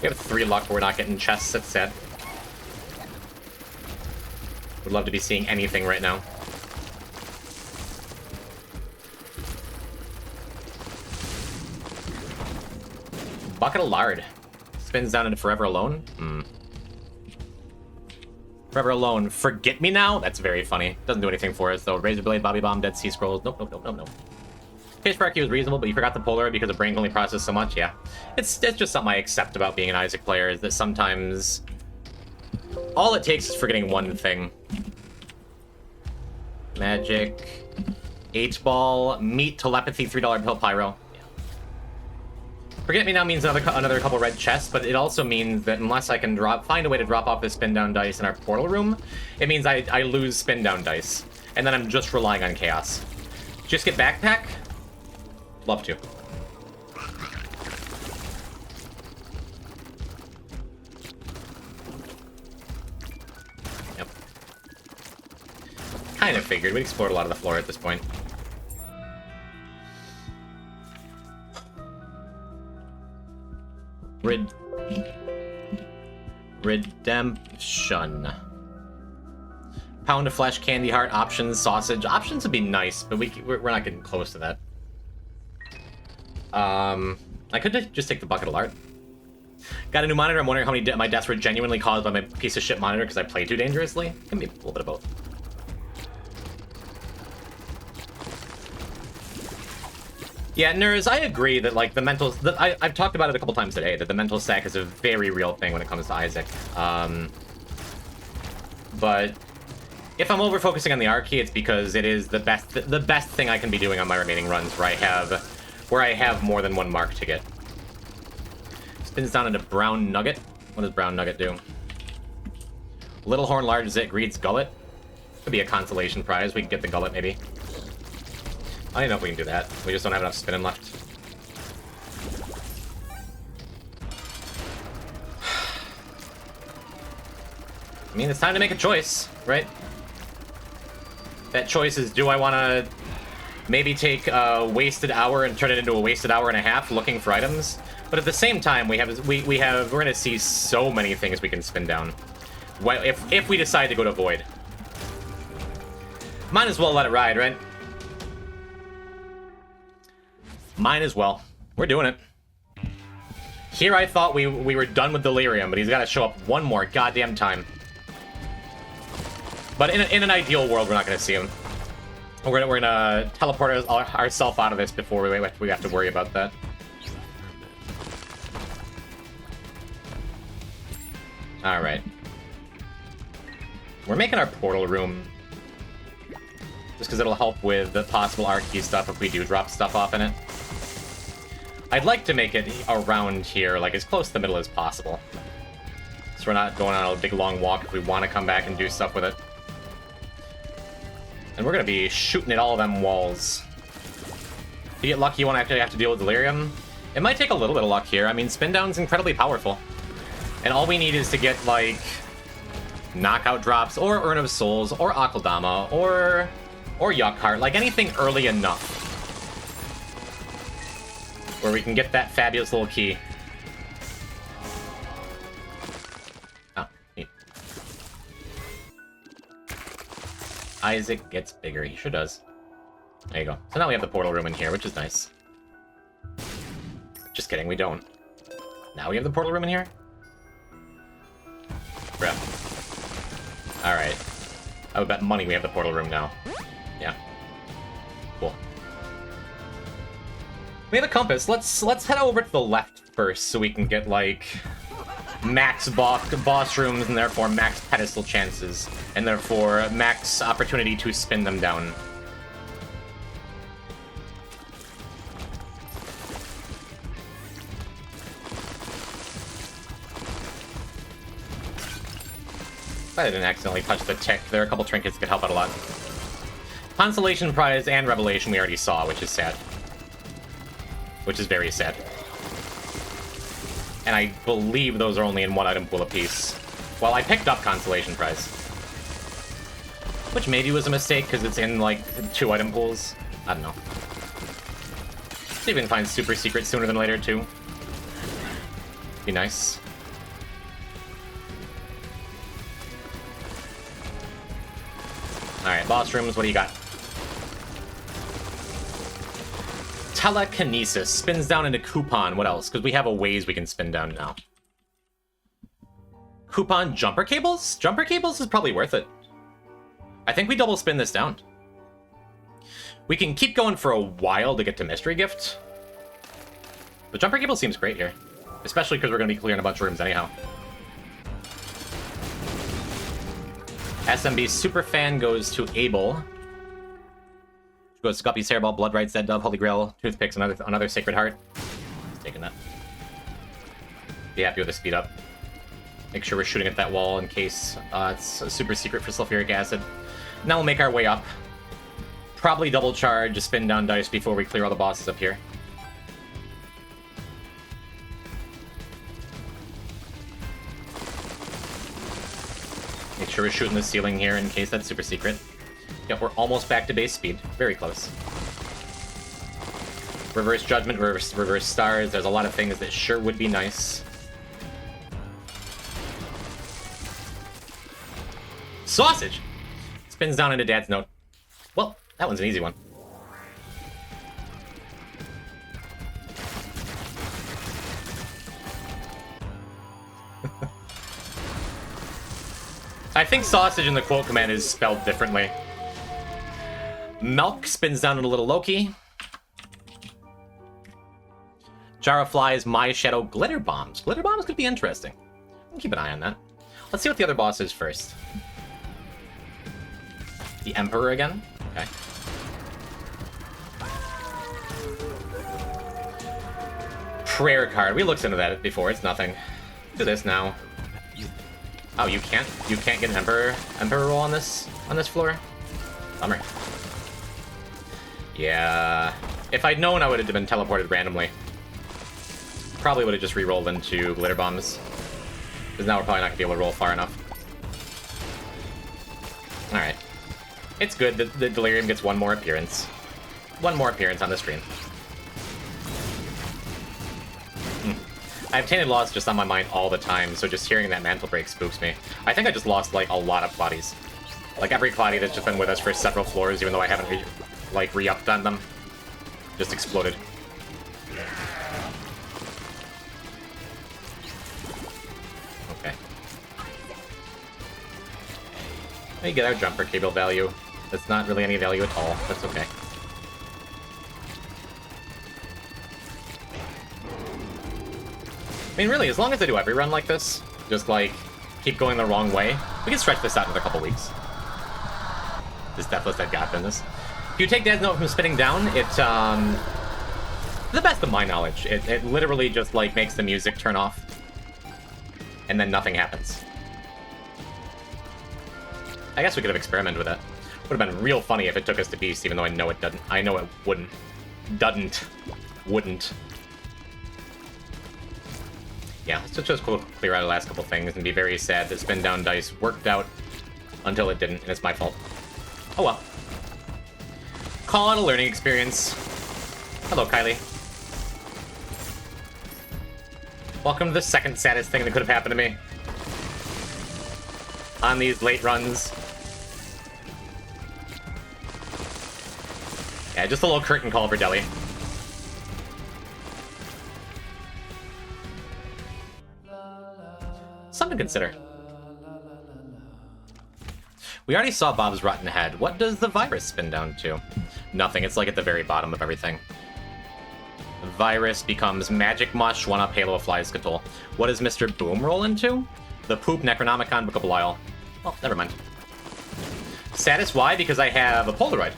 We have 3 luck, but we're not getting chests, that's sad. Would love to be seeing anything right now. Bucket of lard. Spins down into Forever Alone? Forever Alone. Forget Me Now? That's very funny. Doesn't do anything for us, though. Razor Blade, Bobby Bomb, Dead Sea Scrolls. Nope. Case for IQ is reasonable, but you forgot the Polar because the brain can only process so much. Yeah. It's just something I accept about being an Isaac player, is that sometimes all it takes is forgetting one thing. Magic. H-Ball. Meat. Telepathy. $3 pill. Pyro. Yeah. Forget Me Now means another couple red chests, but it also means that unless I can find a way to drop off the spin down dice in our portal room, it means I lose spin down dice. And then I'm just relying on chaos. Just get backpack? Love to. Yep. Kind of figured. We explored a lot of the floor at this point. Redemption. Pound of flesh, candy heart, options, sausage. Options would be nice, but we're not getting close to that. I could just take the bucket of lard. Got a new monitor. I'm wondering how many my deaths were genuinely caused by my piece of shit monitor because I play too dangerously. Can be a little bit of both. Yeah, Nurs, I agree that, like, the mental... I've talked about it a couple times today, that the mental sack is a very real thing when it comes to Isaac. But if I'm over-focusing on the R key, it's because it is the best thing I can be doing on my remaining runs, where I have more than one mark to get. Spins down into Brown Nugget. What does Brown Nugget do? Little Horn, Large Zit, Greed's Gullet. Could be a consolation prize. We can get the Gullet, maybe. I don't know if we can do that. We just don't have enough spinning left. I mean, it's time to make a choice, right? That choice is, do I want to maybe take a wasted hour and turn it into a wasted hour and a half looking for items? But at the same time, we're gonna see so many things we can spin down. Well, if we decide to go to Void. Might as well let it ride, right? Might as well. We're doing it. Here I thought we were done with Delirium, but he's got to show up one more goddamn time. But in an ideal world, we're not going to see him. We're gonna teleport ourselves out of this before we have to worry about that. All right. We're making our portal room just because it'll help with the possible R key stuff if we do drop stuff off in it. I'd like to make it around here, like as close to the middle as possible. So we're not going on a big long walk if we want to come back and do stuff with it. And we're going to be shooting at all of them walls. If you get lucky, you won't actually have to deal with Delirium. It might take a little bit of luck here. I mean, Spin Down's incredibly powerful. And all we need is to get, like, Knockout Drops, or Urn of Souls, or Akaldama, or Yuck Heart. Like, anything early enough where we can get that fabulous little key. Oh, neat. Isaac gets bigger. He sure does. There you go. So now we have the portal room in here, which is nice. Just kidding, we don't. Now we have the portal room in here? Bruh. Alright. I would bet money we have the portal room now. Yeah. Cool. We have a compass. Let's head over to the left first so we can get, like, max boss rooms and therefore max pedestal chances. And therefore max opportunity to spin them down. I didn't accidentally touch the tick. There are a couple trinkets that could help out a lot. Consolation prize and revelation we already saw, which is sad. Which is very sad. And I believe those are only in one item pool apiece. Well, I picked up consolation prize. Which maybe was a mistake, because it's in, like, 2 item pools. I don't know. See if we can find super secret sooner than later, too. Be nice. Alright, boss rooms, what do you got? Telekinesis. Spins down into coupon. What else? Because we have a ways we can spin down now. Coupon jumper cables? Jumper cables is probably worth it. I think we double spin this down. We can keep going for a while to get to mystery gift. But jumper cable seems great here. Especially because we're going to be clearing a bunch of rooms anyhow. SMB Superfan goes to Abel. Goes to Guppy's Hairball, Blood Rights, Dead Dove, Holy Grail, Toothpicks, another Sacred Heart. Just taking that. Be happy with the speed up. Make sure we're shooting at that wall in case it's a super secret for sulfuric acid. Now we'll make our way up. Probably double charge, just spin down dice before we clear all the bosses up here. Make sure we're shooting the ceiling here in case that's super secret. Yep, we're almost back to base speed. Very close. Reverse Judgment, reverse Stars. There's a lot of things that sure would be nice. Sausage! Spins down into Dad's note. Well, that one's an easy one. I think sausage in the quote command is spelled differently. Milk spins down into Little Loki. Jar of Flies, My Shadow, Glitter Bombs. Glitter Bombs could be interesting. I'll keep an eye on that. Let's see what the other boss is first. The Emperor again? Okay. Prayer card. We looked into that before. It's nothing. Do this now. Oh, you can't get an Emperor roll on this floor? Bummer. Yeah. If I'd known, I would have been teleported randomly. Probably would have just re-rolled into Glitter Bombs. Because now we're probably not going to be able to roll far enough. Alright. It's good that the Delirium gets one more appearance. One more appearance on the stream. I have Tainted Loss just on my mind all the time, so just hearing that Mantle Break spooks me. I think I just lost, like, a lot of Cloddies. Like, every Cloddie that's just been with us for several floors, even though I haven't, re-upped on them, just exploded. Okay. We get our jumper cable value. That's not really any value at all. That's okay. I mean, really, as long as I do every run like this, just, like, keep going the wrong way, we can stretch this out another couple weeks. This Deathless Dead God business. If you take Dad's note from spinning down, it, to the best of my knowledge, it literally just, like, makes the music turn off. And then nothing happens. I guess we could have experimented with that. Would have been real funny if it took us to Beast, even though I know it doesn't. I know it wouldn't. Wouldn't. Yeah, let's just clear out the last couple things and be very sad that spin down dice worked out until it didn't, and it's my fault. Oh well. Call it a learning experience. Hello, Kylie. Welcome to the second saddest thing that could have happened to me. On these late runs. Yeah, just a little curtain call for Deli. Something to consider. We already saw Bob's Rotten Head. What does the virus spin down to? Nothing. It's like at the very bottom of everything. The virus becomes Magic Mush, 1-up Halo of Fly Skittle. What does Mr. Boom roll into? The Poop Necronomicon Book of Belial. Oh, never mind. Saddest why? Because I have a Polaroid.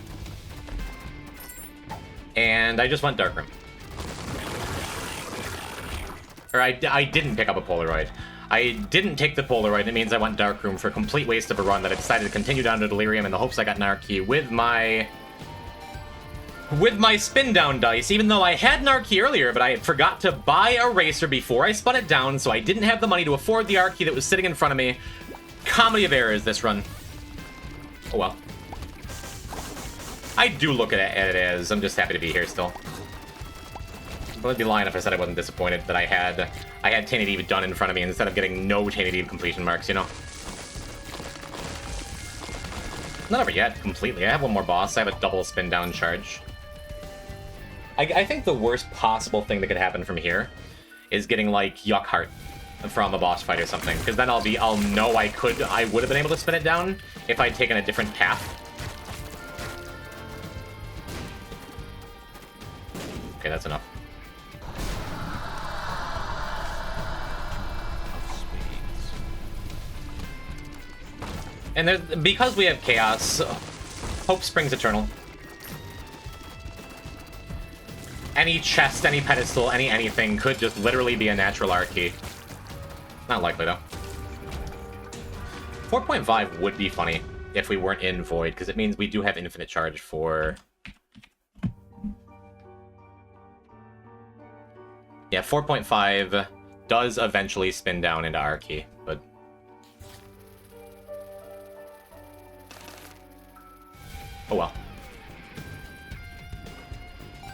And I just went Darkroom. Or I didn't pick up a Polaroid. I didn't take the Polaroid. It means I went Darkroom for a complete waste of a run that I decided to continue down to Delirium in the hopes I got an Arc Key with my spin down dice, even though I had an Arc Key earlier, but I forgot to buy a racer before I spun it down, so I didn't have the money to afford the Arc Key that was sitting in front of me. Comedy of errors, this run. Oh well. I do look at it as I'm just happy to be here still. I would be lying if I said I wasn't disappointed that I had Tainted Eve done in front of me instead of getting no Tainted Eve completion marks, you know? Not over yet, completely. I have one more boss. I have a double spin down charge. I think the worst possible thing that could happen from here is getting, like, Yuck Heart from a boss fight or something. Because then I'll know I would have been able to spin it down if I'd taken a different path. Okay, that's enough. And because we have Chaos, Hope springs eternal. Any chest, any pedestal, anything could just literally be a natural Arc Key. Not likely, though. 4.5 would be funny if we weren't in Void, because it means we do have infinite charge for... Yeah, 4.5 does eventually spin down into Arc Key, but... Oh well.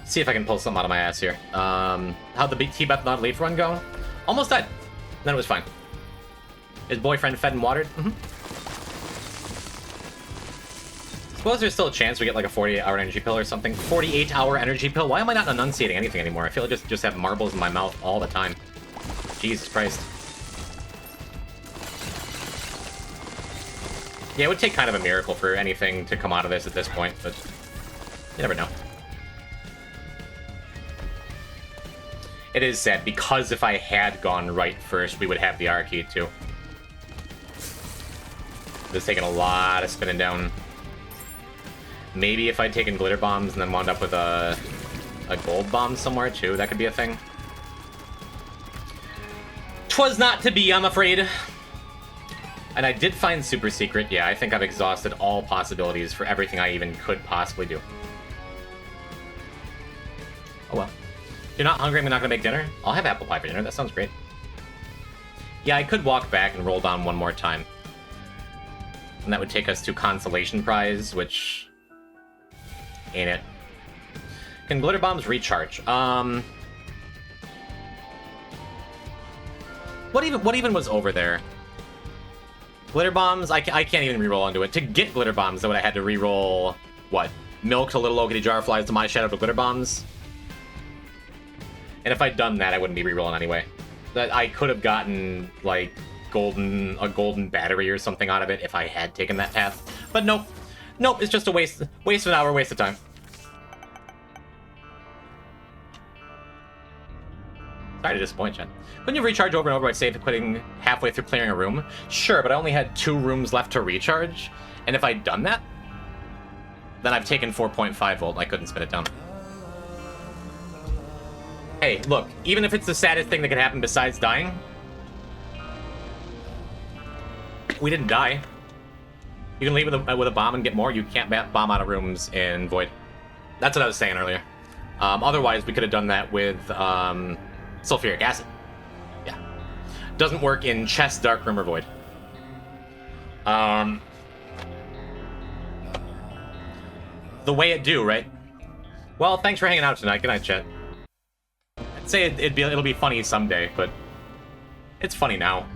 See if I can pull something out of my ass here. How'd the t.beth not leaf run go? Almost died. Then it was fine. His boyfriend fed and watered? Mm-hmm. Suppose there's still a chance we get like a 48-hour energy pill or something. 48-hour energy pill? Why am I not enunciating anything anymore? I feel like I just have marbles in my mouth all the time. Jesus Christ. Yeah, it would take kind of a miracle for anything to come out of this at this point, but you never know. It is sad, because if I had gone right first, we would have the Arc Key too. It's taken a lot of spinning down. Maybe if I'd taken glitter bombs and then wound up with a gold bomb somewhere too, that could be a thing. 'Twas not to be, I'm afraid. And I did find Super Secret. Yeah, I think I've exhausted all possibilities for everything I even could possibly do. Oh well. If you're not hungry, I'm not gonna make dinner. I'll have apple pie for dinner. That sounds great. Yeah, I could walk back and roll down one more time. And that would take us to Consolation Prize, which... ain't it. Can glitter bombs recharge? What even was over there? Glitter bombs? I can't even reroll onto it. To get glitter bombs, I would have had to reroll what? Milk to little Ogity Jar Flies to my Shadow to glitter bombs. And if I'd done that, I wouldn't be rerolling anyway. That I could have gotten like a golden battery or something out of it if I had taken that path. But nope. Nope, it's just a waste of an hour, waste of time. Sorry to disappoint, Jen. Couldn't you recharge over and over by save quitting halfway through clearing a room? Sure, but I only had 2 rooms left to recharge. And if I'd done that, then I've taken 4.5 volt and I couldn't spin it down. Hey, look, even if it's the saddest thing that could happen besides dying, we didn't die. You can leave with a bomb and get more. You can't bomb out of rooms in Void. That's what I was saying earlier. Otherwise, we could have done that with sulfuric acid. Yeah. Doesn't work in chest, dark room, or Void. The way it do, right? Well, thanks for hanging out tonight. Good night, chat. I'd say it'll be funny someday, but it's funny now.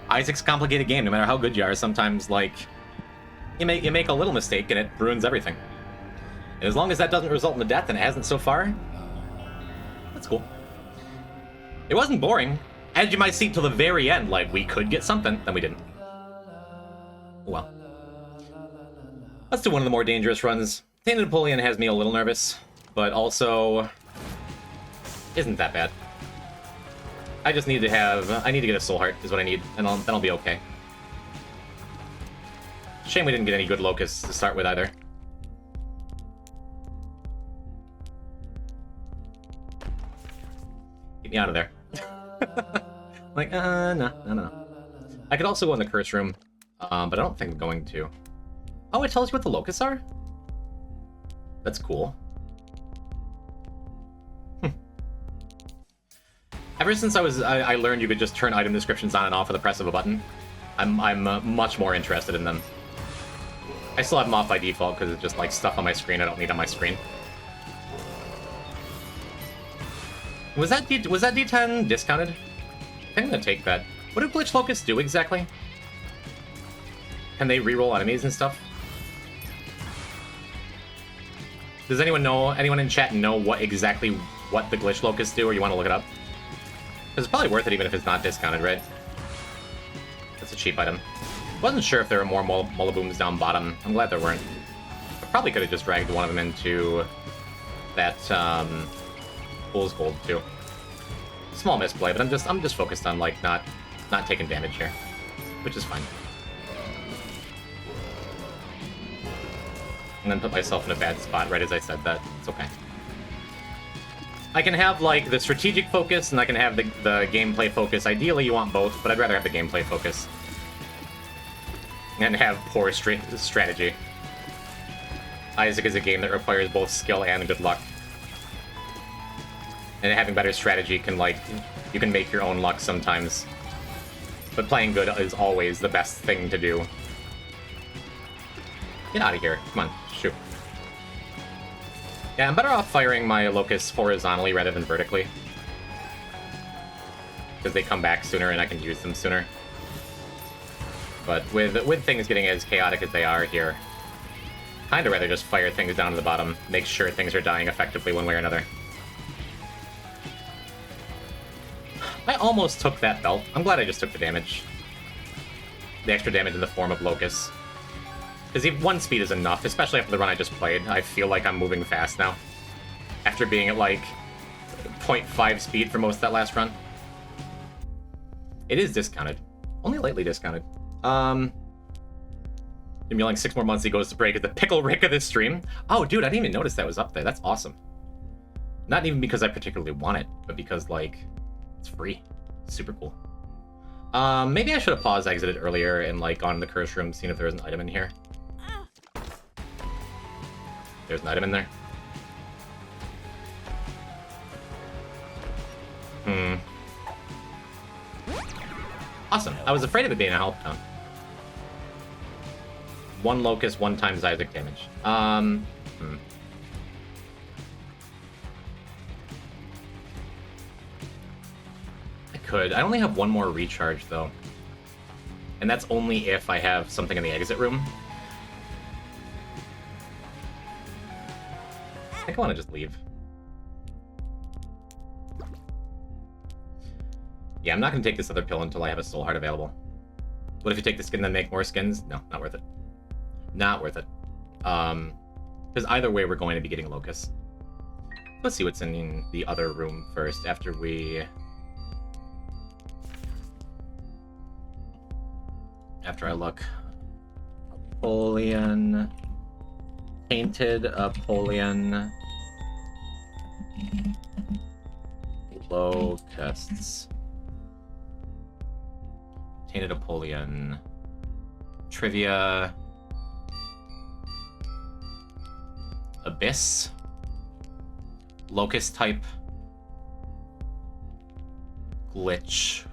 Isaac's a complicated game. No matter how good you are, sometimes like you make a little mistake and it ruins everything. And as long as that doesn't result in a death, and it hasn't so far, that's cool. It wasn't boring, as you might see till the very end. Like we could get something, then we didn't. Well. Let's do one of the more dangerous runs. Tainted Apollyon has me a little nervous, but also isn't that bad. I just need to have... I need to get a Soul Heart is what I need, and then I'll be okay. Shame we didn't get any good locusts to start with either. Get me out of there. Like, no. I could also go in the curse room, but I don't think I'm going to. Oh, it tells you what the locusts are? That's cool. Ever since I learned you could just turn item descriptions on and off with the press of a button, I'm much more interested in them. I still have them off by default because it's just like stuff on my screen I don't need on my screen. Was that D10 discounted? I think I'm gonna take that. What do glitch locusts do exactly? Can they reroll enemies and stuff? Does anyone in chat know what the glitch locusts do, or you want to look it up? Because it's probably worth it even if it's not discounted, right? That's a cheap item. Wasn't sure if there were more Mullabooms down bottom. I'm glad there weren't. I probably could have just dragged one of them into that Fool's Gold too. Small misplay, but I'm just focused on like not taking damage here, which is fine. And then put myself in a bad spot right as I said that. It's okay. I can have like the strategic focus and I can have the gameplay focus. Ideally, you want both, but I'd rather have the gameplay focus and have poor strategy. Isaac is a game that requires both skill and good luck. And having better strategy can, like, you can make your own luck sometimes. But playing good is always the best thing to do. Get out of here. Come on, shoot. Yeah, I'm better off firing my locusts horizontally rather than vertically. Because they come back sooner and I can use them sooner. But with things getting as chaotic as they are here, kinda rather just fire things down to the bottom, make sure things are dying effectively one way or another. I almost took that belt. I'm glad I just took the damage. The extra damage in the form of locusts. Because even 1 speed is enough, especially after the run I just played. I feel like I'm moving fast now. After being at like 0.5 speed for most of that last run. It is discounted. Only lightly discounted. Gonna be like 6 more months he goes to break as the pickle Rick of this stream. Oh, dude, I didn't even notice that was up there. That's awesome. Not even because I particularly want it, but because, like, it's free. Super cool. Maybe I should have paused exited earlier and, like, gone in the curse room, seen if there was an item in here. There's an item in there. Awesome. I was afraid of it being a health count. 1 locust, 1 times Isaac damage. I could. I only have 1 more recharge, though. And that's only if I have something in the exit room. I think I want to just leave. Yeah, I'm not going to take this other pill until I have a soul heart available. What if you take the skin and then make more skins? No, not worth it. Not worth it. Because either way, we're going to be getting locusts. Let's see what's in the other room first, after we... After I look. Apollyon. Tainted Apollyon. Locusts. Tainted Apollyon. Trivia. Abyss. Locust type. Glitch.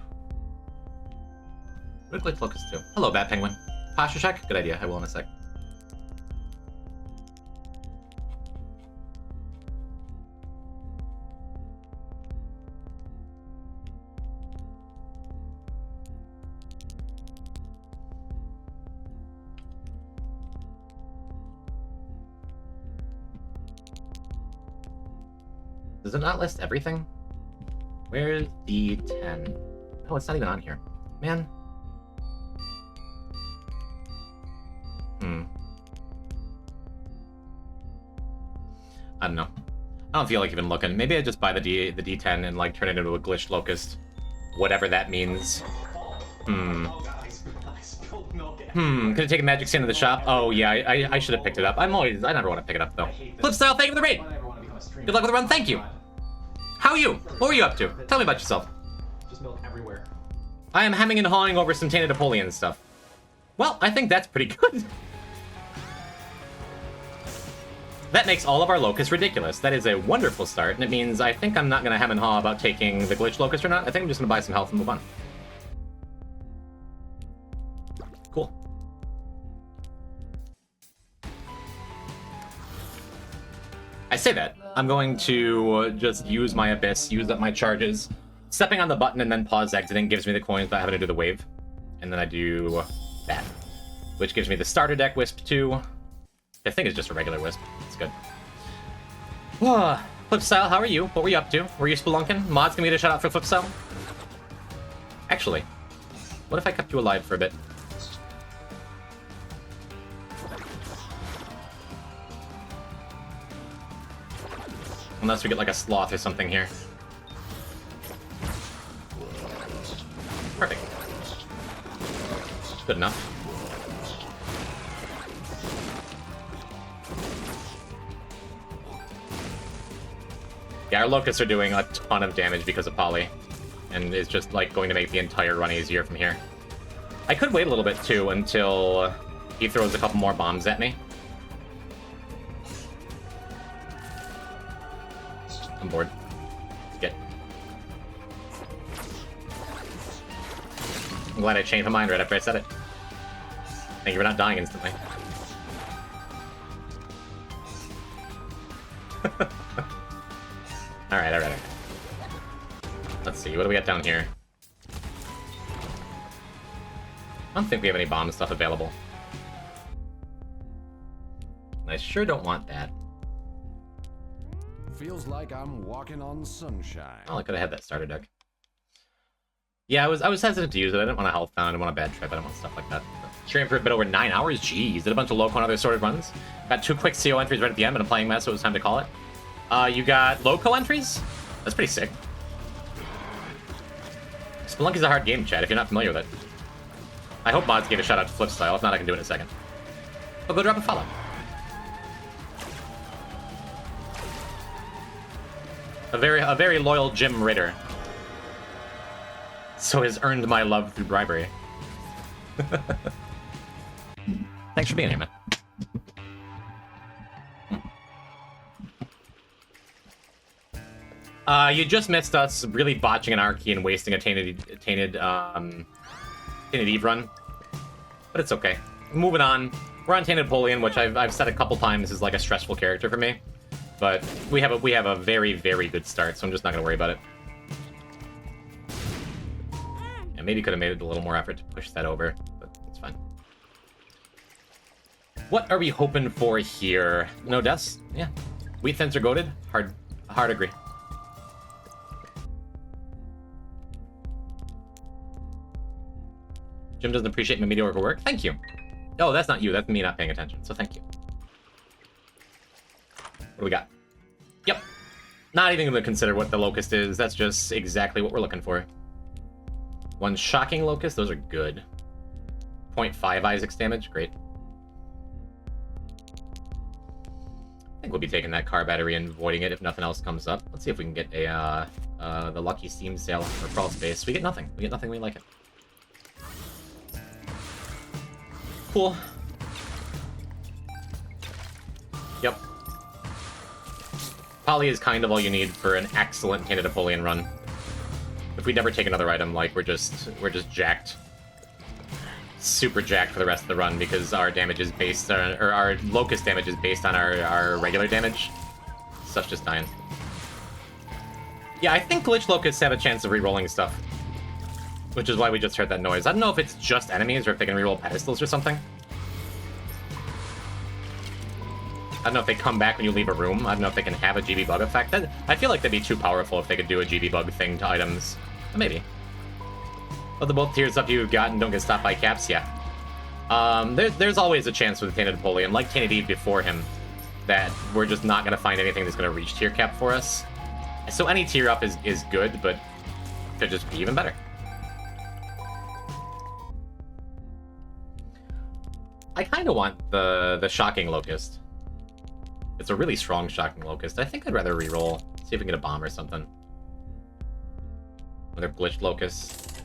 What did glitch locust do? Hello, Bat Penguin. Posture check? Good idea. I will in a sec. Does it not list everything? Where's D10? Oh, it's not even on here. Man. I don't know. I don't feel like even looking. Maybe I just buy the D10 and like turn it into a glitched locust. Whatever that means. Oh god, I spilled milk. Could I take a magic stand to the shop? Oh yeah, I should have picked it up. I never want to pick it up though. Flipstyle, thank you for the raid! I never want to become a streamer. Good luck with the run, thank you! How are you? What were you up to? Tell me about yourself. Just milk everywhere. I am hemming and hawing over some t.apollyon stuff. Well, I think that's pretty good. That makes all of our locusts ridiculous. That is a wonderful start, and it means I think I'm not going to hem and haw about taking the glitch locust or not. I think I'm just going to buy some health and move on. Cool. I say that. I'm going to just use my abyss, use up my charges. Stepping on the button and then pause exiting gives me the coins without having to do the wave. And then I do that, which gives me the starter deck Wisp 2. I think it's just a regular Wisp. It's good. Flipstyle, how are you? What were you up to? Were you spelunking? Mods can we get a shout out for Flipstyle? Actually, what if I kept you alive for a bit? Unless we get like a sloth or something here. Perfect. Good enough. Yeah, our locusts are doing a ton of damage because of Poly, and it's just like going to make the entire run easier from here. I could wait a little bit too until he throws a couple more bombs at me. I'm bored. Get. I'm glad I changed my mind right after I said it. Thank you for not dying instantly. Alright. Let's see, what do we got down here? I don't think we have any bomb stuff available. I sure don't want that. Feels like I'm walking on sunshine. Oh, I could have had that starter deck. Yeah, I was hesitant to use it. I didn't want a health down, I didn't want a bad trip, I didn't want stuff like that. Stream for a bit over 9 hours? Jeez, did a bunch of loco and other sorted runs. Got 2 quick CO entries right at the end, but I'm playing mess, so it was time to call it. You got loco entries? That's pretty sick. Spelunky's a hard game, chat, if you're not familiar with it. I hope mods gave a shout out to Flipstyle, if not I can do it in a second. But go drop a follow. A very loyal Jim Ritter. So has earned my love through bribery. Thanks for being here, man. You just missed us really botching an Archie and wasting a tainted Eve run. But it's okay. Moving on. We're on t.apollyon, which I've said a couple times is like a stressful character for me. But we have a very, very good start, so I'm just not gonna worry about it. And maybe could have made a little more effort to push that over, but it's fine. What are we hoping for here? No deaths? Yeah. Wheat thins are goated? Hard agree. Jim doesn't appreciate my mediocre work. Thank you. Oh, that's not you. That's me not paying attention. So thank you. What do we got? Yep. Not even going to consider what the locust is. That's just exactly what we're looking for. One shocking locust. Those are good. 0.5 Isaac's damage. Great. I think we'll be taking that car battery and voiding it if nothing else comes up. Let's see if we can get a the lucky Steam sale for crawl space. We get nothing. We get nothing. We like it. Cool. Yep. Poly is kind of all you need for an excellent t.apollyon run. If we never take another item, like we're just jacked. Super jacked for the rest of the run because our damage is based on, or our locust damage is based on our regular damage. Stuff's just dying. Yeah, I think glitch locusts have a chance of re-rolling stuff. Which is why we just heard that noise. I don't know if it's just enemies or if they can reroll pedestals or something. I don't know if they come back when you leave a room. I don't know if they can have a GB bug effect. I feel like that'd be too powerful if they could do a GB bug thing to items. Maybe. But the both tiers up you've got and don't get stopped by caps, yeah. There's always a chance with Tainted Apollyon, like Tainted Eve before him, that we're just not going to find anything that's going to reach tier cap for us. So any tier up is good, but could just be even better. I kind of want the Shocking Locust. It's a really strong Shocking Locust. I think I'd rather reroll. See if we can get a bomb or something. Another Glitched Locust.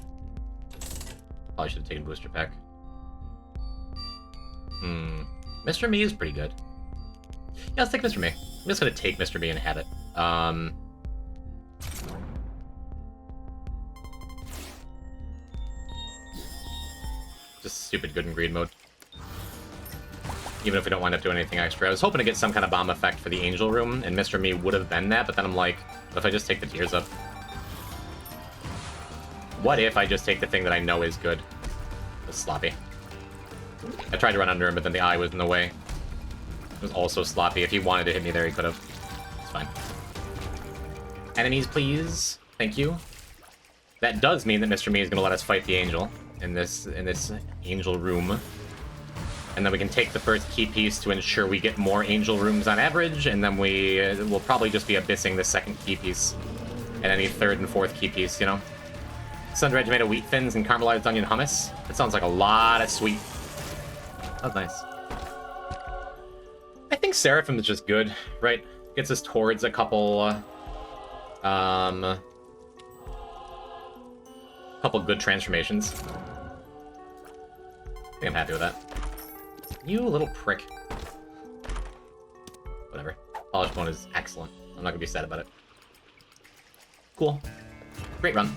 Probably should have taken Booster Pack. Mr. Me is pretty good. Yeah, let's take Mr. Me. I'm just gonna take Mr. Me and have it. Just stupid good in greed mode. Even if we don't wind up doing anything extra. I was hoping to get some kind of bomb effect for the Angel Room, and Mr. Me would have been that, but then I'm like, what if I just take the tears up? What if I just take the thing that I know is good? It's sloppy. I tried to run under him, but then the eye was in the way. It was also sloppy. If he wanted to hit me there, he could have. It's fine. Enemies, please. Thank you. That does mean that Mr. Me is going to let us fight the Angel in this Angel Room. And then we can take the first key piece to ensure we get more Angel Rooms on average, and then we will probably just be abyssing the second key piece and any third and fourth key piece, you know? Sun-regimented wheat thins and caramelized onion hummus. That sounds like a lot of sweet. That was nice. I think Seraphim is just good, right? Gets us towards a couple good transformations. I think I'm happy with that. You little prick. Whatever. Polished Bone is excellent. I'm not gonna be sad about it. Cool. Great run.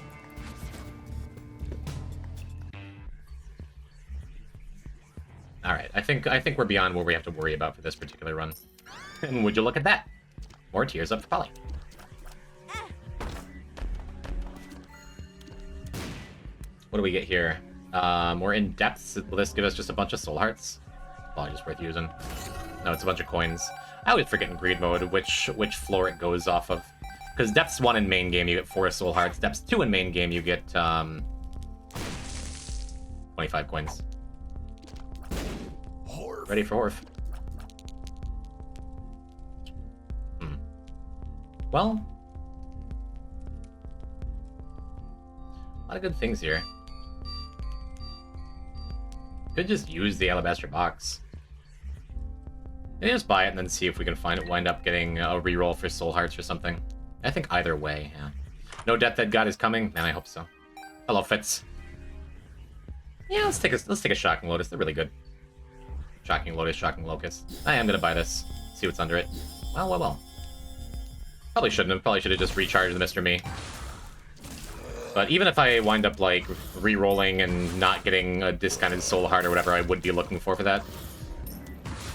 Alright, I think we're beyond what we have to worry about for this particular run. And would you look at that? More tears up for Polly. What do we get here? We're in depths. Will this give us just a bunch of soul hearts? Probably just worth using. No, it's a bunch of coins. I always forget in greed mode which floor it goes off of. Because depths 1 in main game you get 4 soul hearts. Depths 2 in main game you get 25 coins. Ready for Horf. Well, a lot of good things here. Could just use the alabaster box. Maybe just buy it and then see if we can wind up getting a reroll for soul hearts or something. I think either way, yeah. No Deathhead God is coming? Man, I hope so. Hello, Fitz. Yeah, let's take a Shocking Lotus. They're really good. Shocking Lotus, Shocking Locust. I am gonna buy this. See what's under it. Well. Probably shouldn't have. Probably should have just recharged the Mr. Me. But even if I wind up, like, re-rolling and not getting a discounted soul heart or whatever I would be looking for that,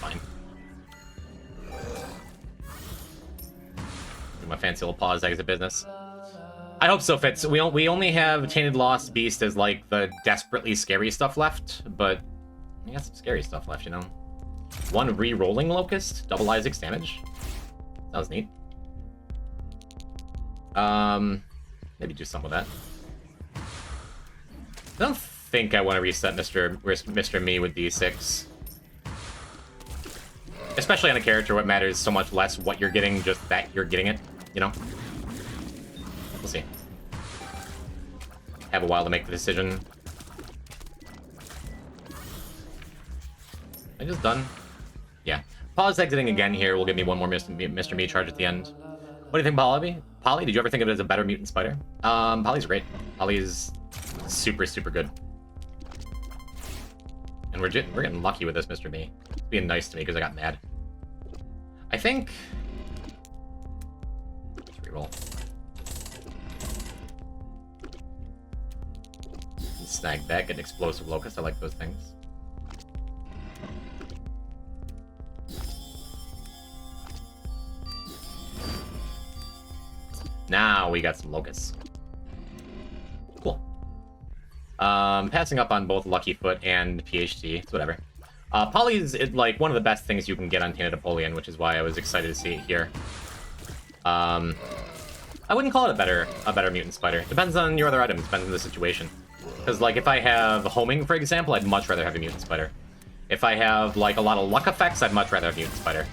fine. Do my fancy little pause exit business. I hope so, Fitz. We only have Tainted Lost Beast as, like, the desperately scary stuff left, but we got some scary stuff left, you know? 1 re-rolling Locust, double Isaac's damage. Sounds neat. Maybe do something with that. I don't think I want to reset Mr. Me with D6. Especially on a character what matters so much less what you're getting, just that you're getting it, you know? We'll see. Have a while to make the decision. Am I just done? Yeah. Pause exiting again here will give me 1 more Mr. Me charge at the end. What do you think, Polly? Polly, did you ever think of it as a better mutant spider? Polly's great. Polly's super, super good. And we're getting lucky with this Mr. Me. It's being nice to me because I got mad. I think... Let's reroll. Snag back, get an explosive locust. I like those things. Now we got some locusts. Cool. Passing up on both Lucky Foot and PhD. It's whatever. Polly's like one of the best things you can get on Tainted Apollyon, which is why I was excited to see it here. I wouldn't call it a better mutant spider. Depends on your other items. Depends on the situation. Because, like, if I have homing, for example, I'd much rather have a mutant spider. If I have, like, a lot of luck effects, I'd much rather have mutant spider.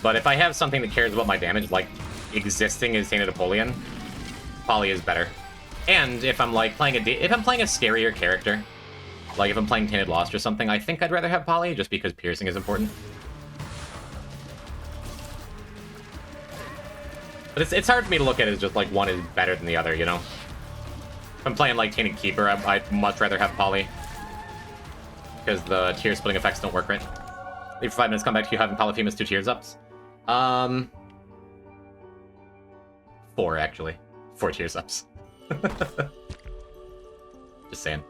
But if I have something that cares about my damage, like existing as t.apollyon, Poly is better. And if I'm, like, playing a scarier character, like if I'm playing Tainted Lost or something, I think I'd rather have Poly, just because piercing is important. But it's hard for me to look at it as just, like, one is better than the other, you know? If I'm playing, like, Tainted Keeper, I'd much rather have Poly. Because the tier splitting effects don't work right. Leave for 5 minutes, come back to you having Polyphemus 2 tiers ups. 4, actually. 4 tiers ups. Just saying.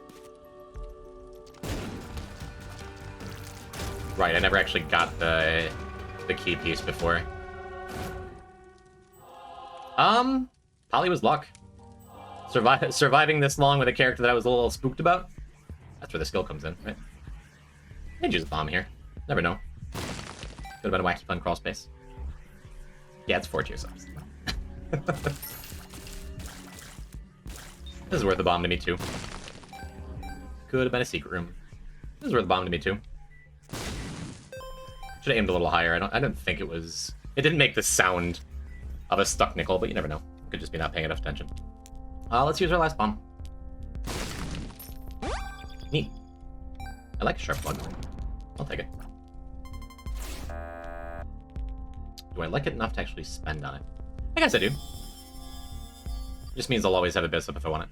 Right, I never actually got the key piece before. Poly was luck. Surviving this long with a character that I was a little spooked about. That's where the skill comes in, right? Maybe use a bomb here. Never know. Could have been a wacky fun crawl space. Yeah, it's 4 tiers ups. This is worth a bomb to me too. Could have been a secret room. This is worth a bomb to me too. Should have aimed a little higher. I didn't think it was. It didn't make the sound of a stuck nickel, but you never know. Could just be not paying enough attention. Let's use our last bomb. Neat. I like a sharp plug. I'll take it. Do I like it enough to actually spend on it? I guess I do. Just means I'll always have a bishop if I want it.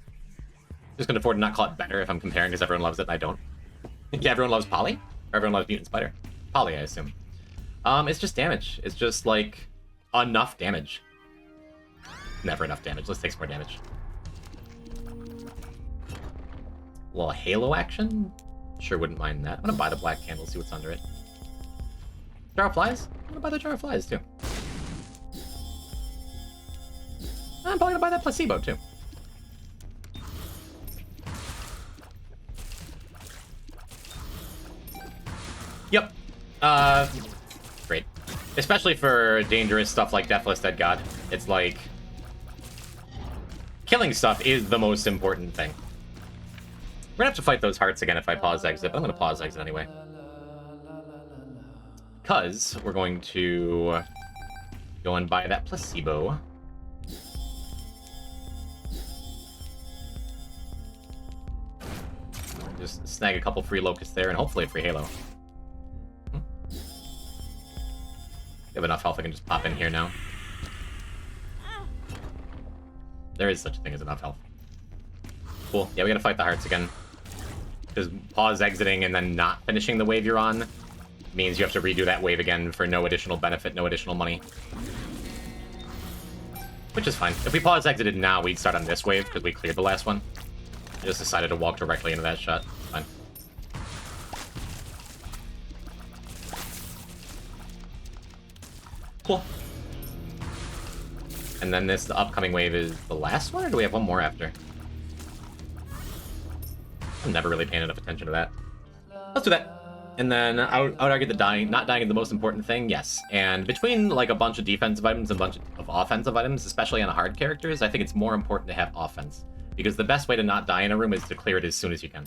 Just gonna afford to not call it better if I'm comparing because everyone loves it and I don't. Yeah, everyone loves Poly? Or everyone loves Mutant Spider? Poly, I assume. It's just damage. It's just, like, enough damage. Never enough damage. Let's take some more damage. A little Halo action? Sure wouldn't mind that. I'm gonna buy the black candle, see what's under it. Jar of Flies? I'm gonna buy the Jar of Flies, too. I'm probably gonna buy that placebo, too. Yep. Great. Especially for dangerous stuff like Deathless, Dead God. It's like... killing stuff is the most important thing. We're gonna have to fight those hearts again if I pause exit, but I'm gonna pause exit anyway. Because we're going to go and buy that placebo. Just snag a couple free locusts there and hopefully a free halo. We have enough health I can just pop in here now. There is such a thing as enough health. Cool. Yeah, we gotta fight the hearts again. Because pause exiting and then not finishing the wave you're on means you have to redo that wave again for no additional benefit, no additional money. Which is fine. If we pause exited now, we'd start on this wave because we cleared the last one. I just decided to walk directly into that shot. It's fine. Cool. And then the upcoming wave is the last one, or do we have one more after? I'm never really paying enough attention to that. Let's do that. And then I would argue that not dying is the most important thing, yes. And between like a bunch of defensive items and a bunch of offensive items, especially on hard characters, I think it's more important to have offense. Because the best way to not die in a room is to clear it as soon as you can.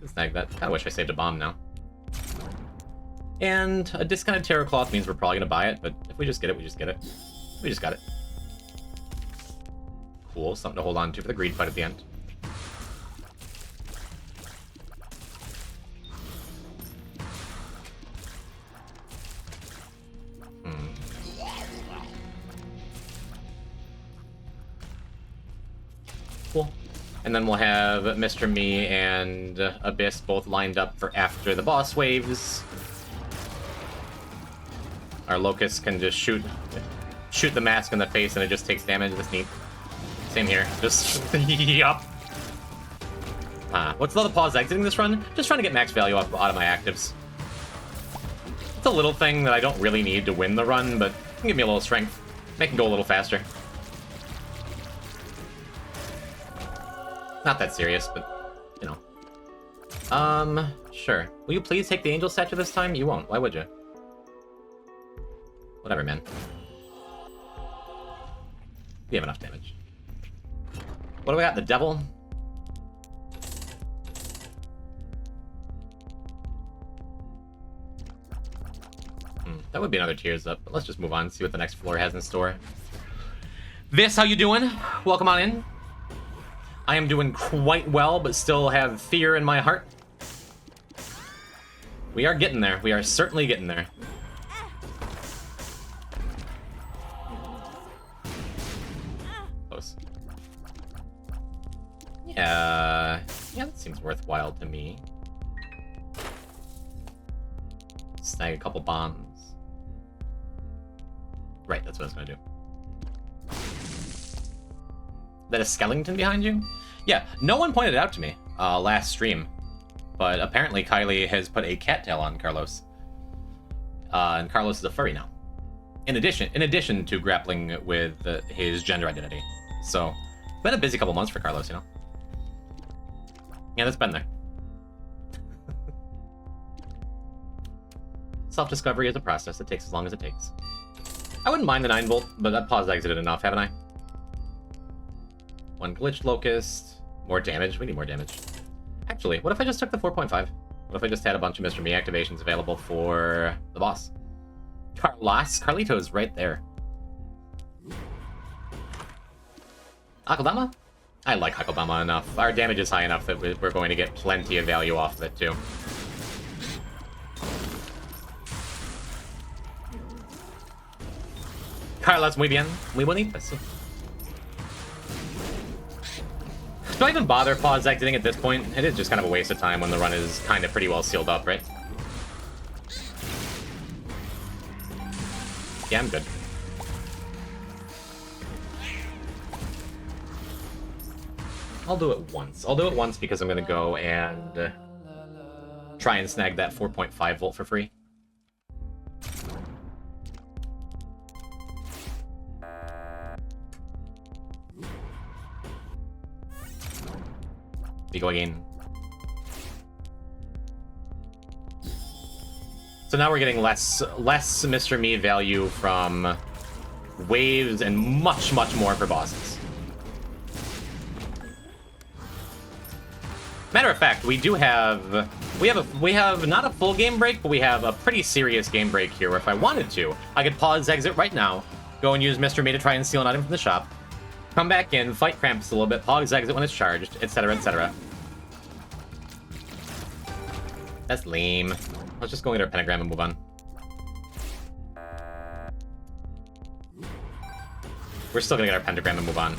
Snag that. I wish I saved a bomb now. And a discounted Terror Cloth means we're probably going to buy it, but if we just get it, we just get it. We just got it. Cool, something to hold on to for the greed fight at the end. Cool. And then we'll have Mr. Me and Abyss both lined up for after the boss waves. Our Locust can just shoot the mask in the face and it just takes damage. That's neat. Same here. Just... yup. What's the other pause exiting this run? Just trying to get max value out of my actives. It's a little thing that I don't really need to win the run, but it can give me a little strength. Make it go a little faster. Not that serious, but, you know. Sure. Will you please take the Angel Statue this time? You won't. Why would you? Whatever, man. We have enough damage. What do we got? The devil? That would be another tiers up, but let's just move on and see what the next floor has in store. This, how you doing? Welcome on in. I am doing quite well, but still have fear in my heart. We are getting there. We are certainly getting there. Close. Yeah, that seems worthwhile to me. Snag a couple bombs. Right, that's what I was gonna do. That a skeleton behind you? Yeah, no one pointed it out to me last stream, but apparently Kylie has put a cattail on Carlos, and Carlos is a furry now. In addition to grappling with his gender identity, so been a busy couple months for Carlos, you know. Yeah, that's been there. Self-discovery is a process that takes as long as it takes. I wouldn't mind the 9-volt, but I've paused exited enough, haven't I? One glitched locust. More damage. We need more damage. Actually, what if I just took the 4.5? What if I just had a bunch of Mr. Me activations available for the boss? Carlito's right there. Akudama? I like Akudama enough. Our damage is high enough that we're going to get plenty of value off of it, too. Carlos, muy bien. Muy bonito, sí. Do I even bother pause exiting at this point? It is just kind of a waste of time when the run is kind of pretty well sealed up, right? Yeah, I'm good. I'll do it once. I'll do it once because I'm going to go and try and snag that 4.5 volt for free. We go again. So now we're getting less Mr. Me value from waves and much more for bosses. Matter of fact, we have not a full game break, but we have a pretty serious game break here where if I wanted to, I could pause exit right now, go and use Mr. Me to try and steal an item from the shop, come back in, fight Krampus a little bit, pause exit when it's charged, etc., etc. That's lame. Let's just go get our pentagram and move on. We're still gonna get our pentagram and move on.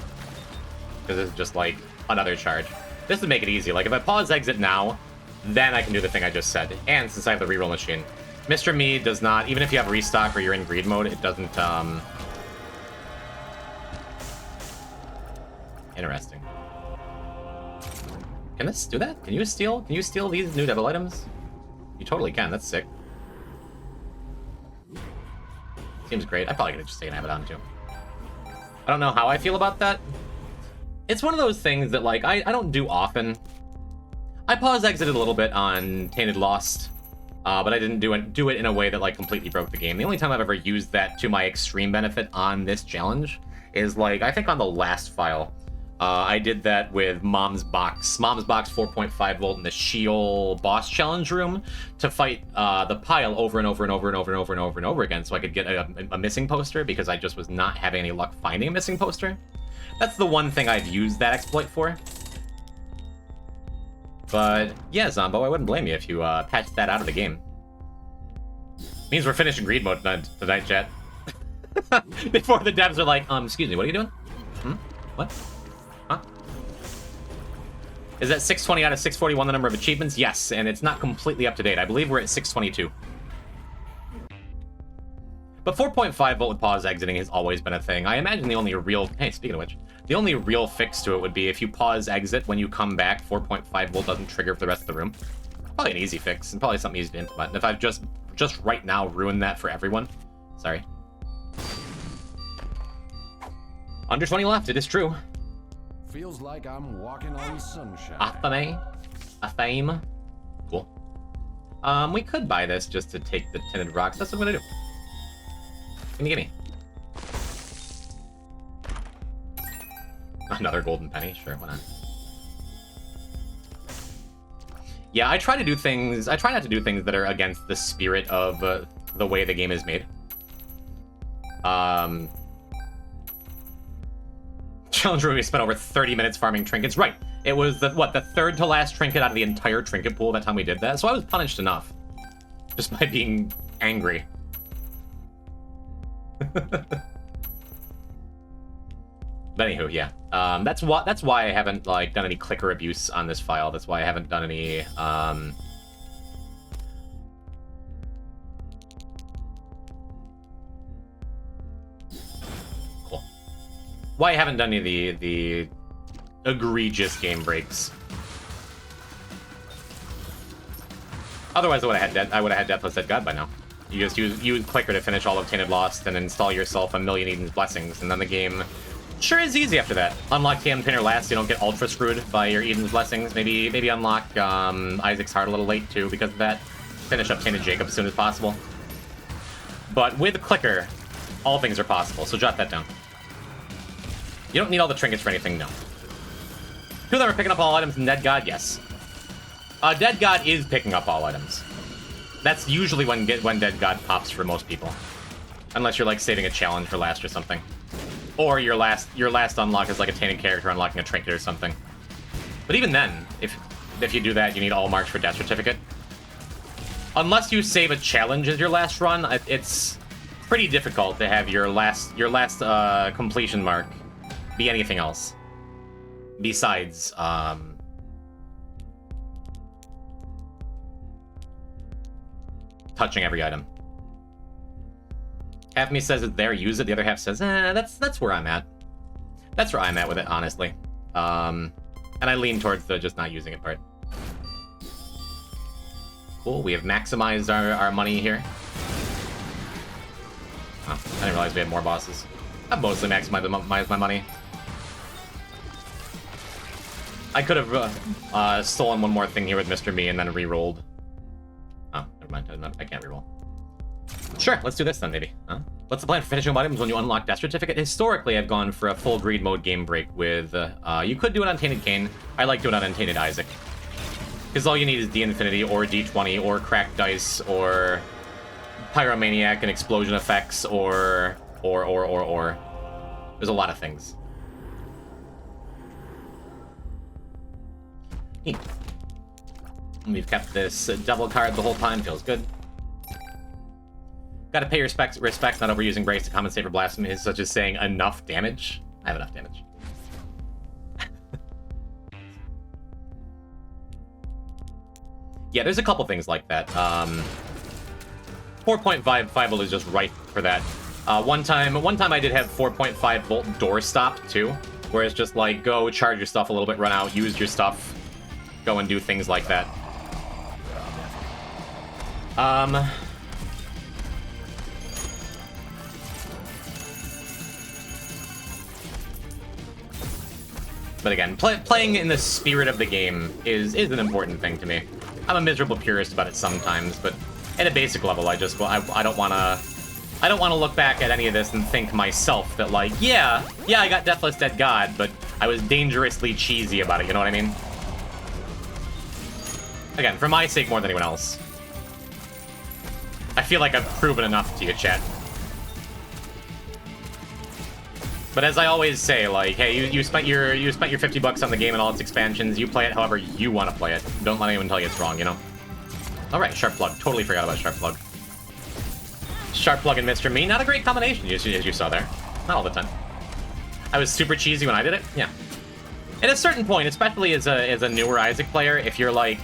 Because this is just like another charge. This would make it easy. Like if I pause exit now, then I can do the thing I just said. And since I have the reroll machine, Mr. Me does not, even if you have restock or you're in greed mode, it doesn't, Interesting. Can this do that? Can you steal these new devil items? You totally can, that's sick. Seems great. I probably could just take an Abaddon too. I don't know how I feel about that. It's one of those things that like I don't do often. I pause exited a little bit on Tainted Lost, but I didn't do it in a way that like completely broke the game. The only time I've ever used that to my extreme benefit on this challenge is like I think on the last file. I did that with Mom's Box 4.5 volt in the Sheol boss challenge room to fight the pile over and over and over and over and over and over and over again so I could get a missing poster because I just was not having any luck finding a missing poster. That's the one thing I've used that exploit for. But yeah, Zombo, I wouldn't blame you if you patched that out of the game. Means we're finishing greed mode tonight, chat. Before the devs are like, excuse me, what are you doing? What? Huh? Is that 620 out of 641 the number of achievements? Yes, and it's not completely up to date. I believe we're at 622. But 4.5 volt with pause exiting has always been a thing. I imagine the only real... Hey, speaking of which, the only real fix to it would be if you pause exit when you come back, 4.5 volt doesn't trigger for the rest of the room. Probably an easy fix, and probably something easy to implement. And if I've just right now ruined that for everyone, sorry. Under 20 left, it is true. Feels like I'm walking on sunshine. A fame. Cool. We could buy this just to take the tinted rocks. That's what I'm gonna do. Gimme. Another golden penny, sure, why not? Yeah, I try to do things. I try not to do things that are against the spirit of the way the game is made. Challenge Ruby spent over 30 minutes farming trinkets. Right. It was the third to last trinket out of the entire trinket pool that time we did that. So I was punished enough, just by being angry. But anywho, yeah. That's why I haven't like done any clicker abuse on this file. That's why I haven't done any cool. Why I haven't done any of the egregious game breaks. Otherwise, I would have had Deathless Dead God by now. You just use clicker to finish all of Tainted Lost and install yourself a million Eden's Blessings, and then the game sure is easy after that. Unlock TM Pinner last, you don't get ultra screwed by your Eden's Blessings. Maybe unlock Isaac's Heart a little late too because of that. Finish up Tainted Jacob as soon as possible. But with clicker, all things are possible, so jot that down. You don't need all the trinkets for anything, no. Two of them are picking up all items in Dead God, yes. Dead God is picking up all items. That's usually when Dead God pops for most people. Unless you're like saving a challenge for last or something. Or your last unlock is like a tainted character unlocking a trinket or something. But even then, if you do that, you need all marks for death certificate. Unless you save a challenge as your last run, it's pretty difficult to have your last completion mark be anything else besides touching every item. Half of me says it's there, use it. The other half says, that's where I'm at. That's where I'm at with it, honestly. And I lean towards the just not using it part. Cool, we have maximized our money here. Oh, I didn't realize we had more bosses. I've mostly maximized my money. I could have stolen one more thing here with Mr. Me and then re-rolled. Oh, never mind. I can't re-roll. Sure, let's do this then, maybe. Huh? What's the plan for finishing items when you unlock Death Certificate? Historically, I've gone for a full greed mode game break with... you could do it on Tainted Cain. I like doing it on Tainted Isaac. Because all you need is D-Infinity, or D20, or Cracked Dice, or Pyromaniac and Explosion Effects, or... There's a lot of things. Neat. We've kept this devil card the whole time, feels good. Gotta pay respect, not overusing grace to compensate for blasphemy, such as saying enough damage. I have enough damage. Yeah, there's a couple things like that. 4.5 volt is just right for that. One time I did have 4.5 volt door stop too, where it's just like go charge your stuff a little bit, run out, use your stuff, go and do things like that. But again, playing in the spirit of the game is an important thing to me. I'm a miserable purist about it sometimes, but at a basic level, I don't want to look back at any of this and think myself that like, yeah, I got Deathless Dead God, but I was dangerously cheesy about it. You know what I mean? Again, for my sake more than anyone else. I feel like I've proven enough to you, chat. But as I always say, like, hey, you spent your $50 on the game and all its expansions. You play it however you want to play it. Don't let anyone tell you it's wrong, you know? All right, Sharp Plug. Totally forgot about Sharp Plug. Sharp Plug and Mr. Me, not a great combination, as you saw there. Not all the time. I was super cheesy when I did it. Yeah. At a certain point, especially as a newer Isaac player, if you're like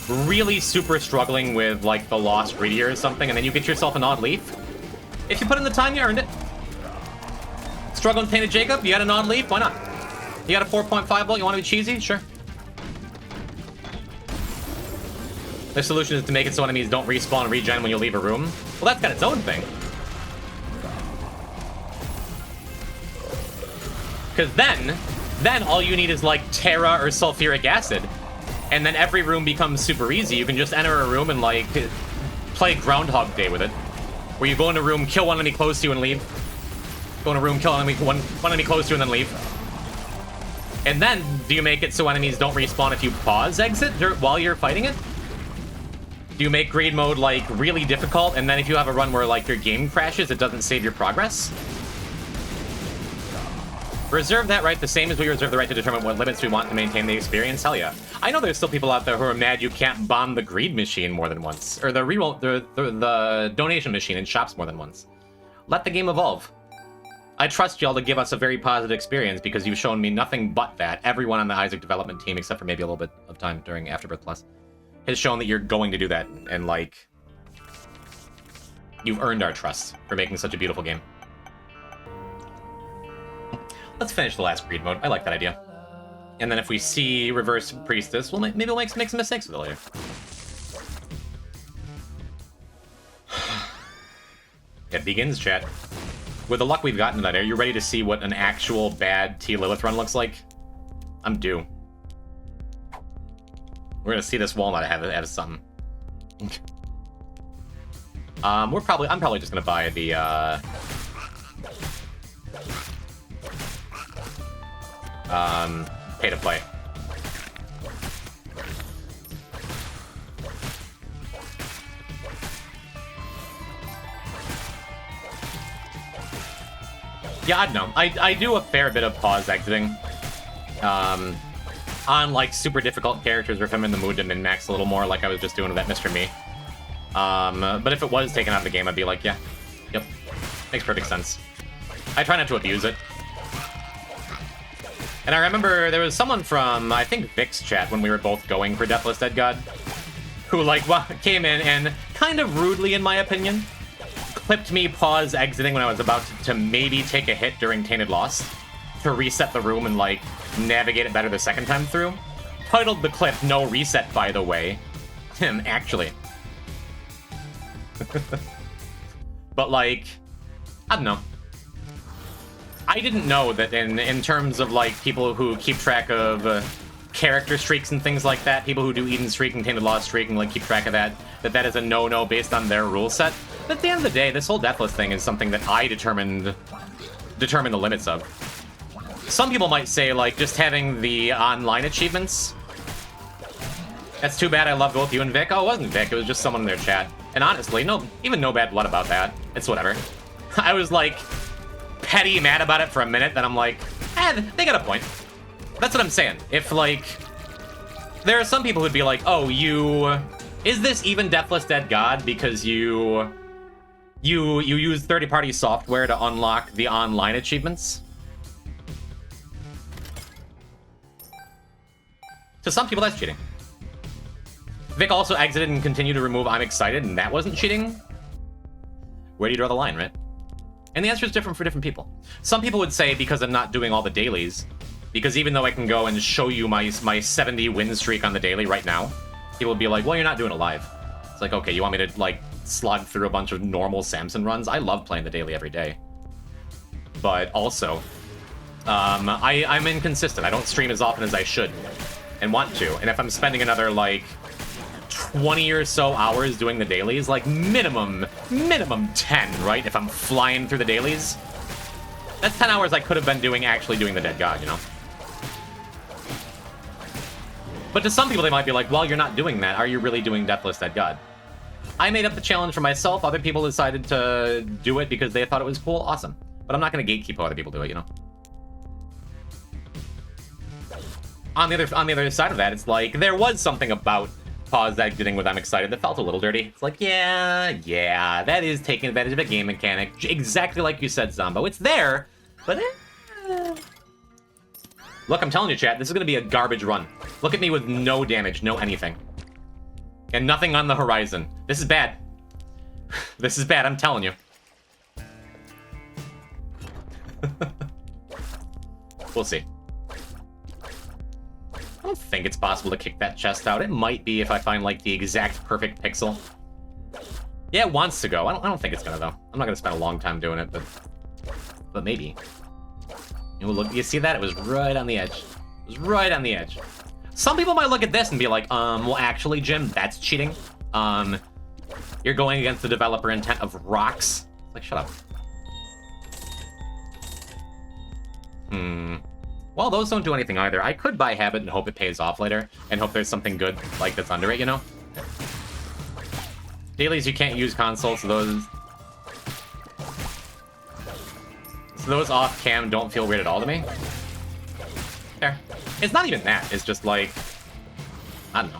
really super struggling with like the Lost Greedier or something, and then you get yourself an Odd Leaf, if you put in the time, you earned it. Struggling Tainted Jacob, you got an Odd Leaf, why not? You got a 4.5 volt, you want to be cheesy? Sure. The solution is to make it so enemies don't respawn and regen when you leave a room. Well, that's got its own thing. Because then all you need is like Terra or Sulfuric Acid, and then every room becomes super easy. You can just enter a room and like play Groundhog Day with it, where you go in a room, kill one enemy close to you and leave. Go in a room, kill one enemy close to you and then leave. And then, do you make it so enemies don't respawn if you pause exit while you're fighting it? Do you make greed mode, like, really difficult, and then if you have a run where, like, your game crashes, it doesn't save your progress? Reserve that right the same as we reserve the right to determine what limits we want to maintain the experience? Hell yeah. I know there's still people out there who are mad you can't bomb the greed machine more than once, or the donation machine in shops more than once. Let the game evolve. I trust y'all to give us a very positive experience because you've shown me nothing but that. Everyone on the Isaac development team, except for maybe a little bit of time during Afterbirth Plus, has shown that you're going to do that, and, like, you've earned our trust for making such a beautiful game. Let's finish the last greed mode. I like that idea. And then if we see Reverse Priestess, maybe we'll make some mistakes with it later. It begins, chat. With the luck we've gotten tonight, are you ready to see what an actual bad T.lilith run looks like? I'm due. We're gonna see this walnut have something. I'm probably just gonna buy the pay to play. Yeah, I don't know. I do a fair bit of pause exiting. On, like, super difficult characters, or if I'm in the mood to min-max a little more, like I was just doing with that Mr. Me. But if it was taken out of the game, I'd be like, yeah, yep, makes perfect sense. I try not to abuse it. And I remember there was someone from, I think, Vic's chat when we were both going for Deathless Dead God, who, like, came in and, kind of rudely, in my opinion, clipped me pause exiting when I was about to maybe take a hit during Tainted Lost to reset the room and, like, navigate it better the second time through. Titled the clip "No Reset," by the way. Actually. But, like, I don't know. I didn't know that in terms of, like, people who keep track of character streaks and things like that, people who do Eden Streak and Tainted Lost Streak and, like, keep track of that is a no-no based on their rule set. But at the end of the day, this whole Deathless thing is something that I determine the limits of. Some people might say, like, just having the online achievements. That's too bad. I love both you and Vic. Oh, it wasn't Vic. It was just someone in their chat. And honestly, no bad blood about that. It's whatever. I was, like, petty mad about it for a minute, then I'm like, they got a point. That's what I'm saying. If, like, there are some people who'd be like, oh, is this even Deathless Dead God because you use third-party software to unlock the online achievements? To some people, that's cheating. Vic also exited and continued to remove I'm excited, and that wasn't cheating? Where do you draw the line, right? And the answer is different for different people. Some people would say because I'm not doing all the dailies, because even though I can go and show you my 70 win streak on the daily right now, people would be like, well, you're not doing it live. It's like, okay, you want me to, like, slog through a bunch of normal Samson runs? I love playing the daily every day. But also, I'm inconsistent. I don't stream as often as I should and want to. And if I'm spending another, like, 20 or so hours doing the dailies, like, minimum 10, right? If I'm flying through the dailies, that's 10 hours I could have been actually doing the Dead God, you know? But to some people, they might be like, well, you're not doing that. Are you really doing Deathless Dead God? I made up the challenge for myself. Other people decided to do it because they thought it was cool. Awesome. But I'm not going to gatekeep how other people do it, you know? On the other side of that, it's like, there was something about pause exiting with I'm excited that felt a little dirty. It's like, yeah, that is taking advantage of a game mechanic. Exactly like you said, Zombo. It's there, but Look, I'm telling you, chat, this is going to be a garbage run. Look at me with no damage, no anything. And nothing on the horizon. This is bad. This is bad, I'm telling you. We'll see. I don't think it's possible to kick that chest out. It might be if I find, like, the exact perfect pixel. Yeah, it wants to go. I don't think it's gonna, though. I'm not gonna spend a long time doing it, but maybe. Look, you see that? It was right on the edge. It was right on the edge. Some people might look at this and be like, well, actually, Jim, that's cheating. You're going against the developer intent of rocks. Like, shut up. Well, those don't do anything either. I could buy Habit and hope it pays off later, and hope there's something good like that's under it, you know? Dailies, you can't use console, so those off-cam don't feel weird at all to me. There. It's not even that. It's just like... I don't know.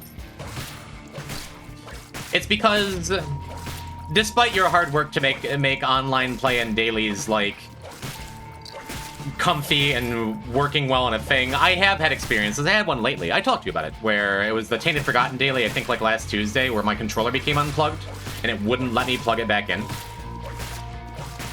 It's because, despite your hard work to make online play and dailies, like, comfy and working well on a thing, I have had experiences. I had one lately. I talked to you about it, where it was the Tainted Forgotten daily, I think like last Tuesday, where my controller became unplugged, and it wouldn't let me plug it back in.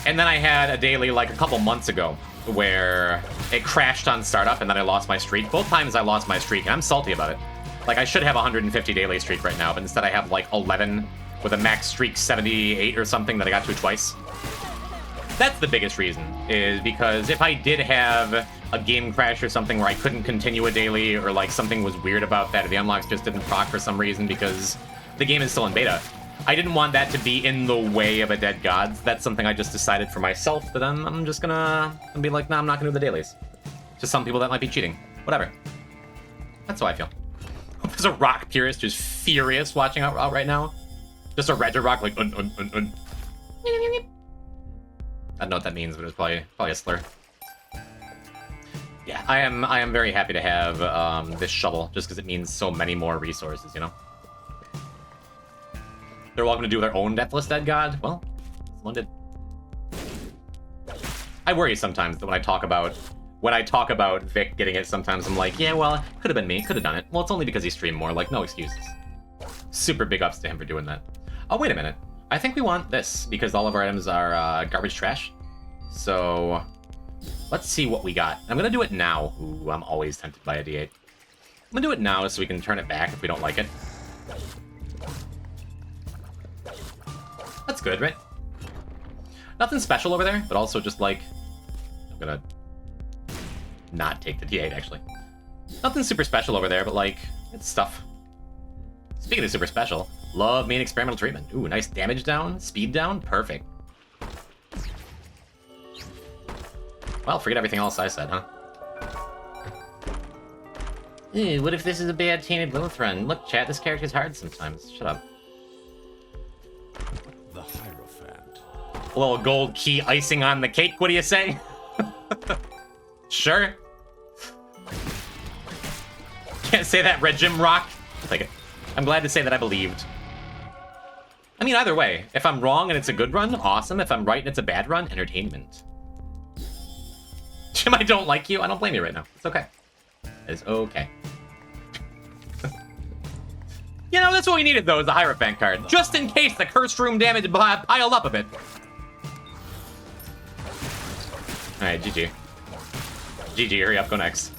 And then I had a daily like a couple months ago, where it crashed on startup, and then I lost my streak. Both times I lost my streak, and I'm salty about it. Like, I should have a 150 daily streak right now, but instead I have like 11 with a max streak 78 or something that I got to twice. That's the biggest reason, is because if I did have a game crash or something where I couldn't continue a daily, or like something was weird about that, or the unlocks just didn't proc for some reason because the game is still in beta, I didn't want that to be in the way of a Dead Gods. That's something I just decided for myself that I'm just gonna be like, nah, I'm not gonna do the dailies. To some people that might be cheating. Whatever. That's how I feel. There's a rock purist who's furious watching out right now. Just a Reggie rock like I don't know what that means, but it's probably a slur. Yeah, I am very happy to have this shovel, just because it means so many more resources, you know? They're welcome to do their own Deathless Dead God. Well, someone did. I worry sometimes that when I talk about Vic getting it, sometimes I'm like, yeah, well, could have been me, could have done it. Well, it's only because he streamed more, like, no excuses. Super big ups to him for doing that. Oh, wait a minute. I think we want this, because all of our items are garbage trash. So, let's see what we got. I'm gonna do it now. Ooh, I'm always tempted by a D8. I'm gonna do it now so we can turn it back if we don't like it. That's good, right? Nothing special over there, but also just like... I'm gonna not take the T8, actually. Nothing super special over there, but like, it's stuff. Speaking of super special, love main experimental treatment. Ooh, nice damage down, speed down, perfect. Well, forget everything else I said, huh? Ew, what if this is a bad Tainted Lilith run? Look, chat, this character's hard sometimes. Shut up. The Hierophant. A little gold key icing on the cake, what do you say? Sure. Can't say that, Red Jim Rock. I'll take it. I'm glad to say that I believed. I mean, either way, if I'm wrong and it's a good run, awesome. If I'm right and it's a bad run, entertainment. Jim, I don't like you. I don't blame you right now. It's okay. It's okay. You know, that's what we needed, though, is the Hierophant card. Just in case the Cursed Room damage piled up a bit. Alright, GG. GG, hurry up, go next.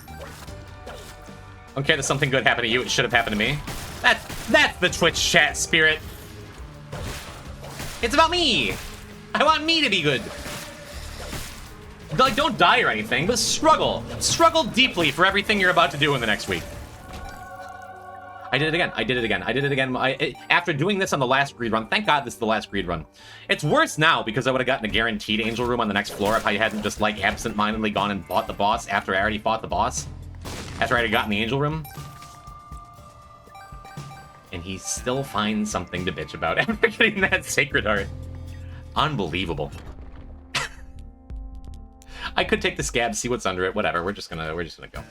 Don't care that something good happened to you, it should have happened to me. That's the Twitch chat spirit. It's about me. I want me to be good. Like, don't die or anything, but struggle. Struggle deeply for everything you're about to do in the next week. I did it again. I did it again. I did it again. After doing this on the last greed run, thank God this is the last greed run. It's worse now because I would have gotten a guaranteed angel room on the next floor if I hadn't just, like, absent-mindedly gone and fought the boss after I already fought the boss. After I had gotten the angel room. And he still finds something to bitch about after getting that sacred heart. Unbelievable. I could take the scab, see what's under it, whatever. We're just gonna go.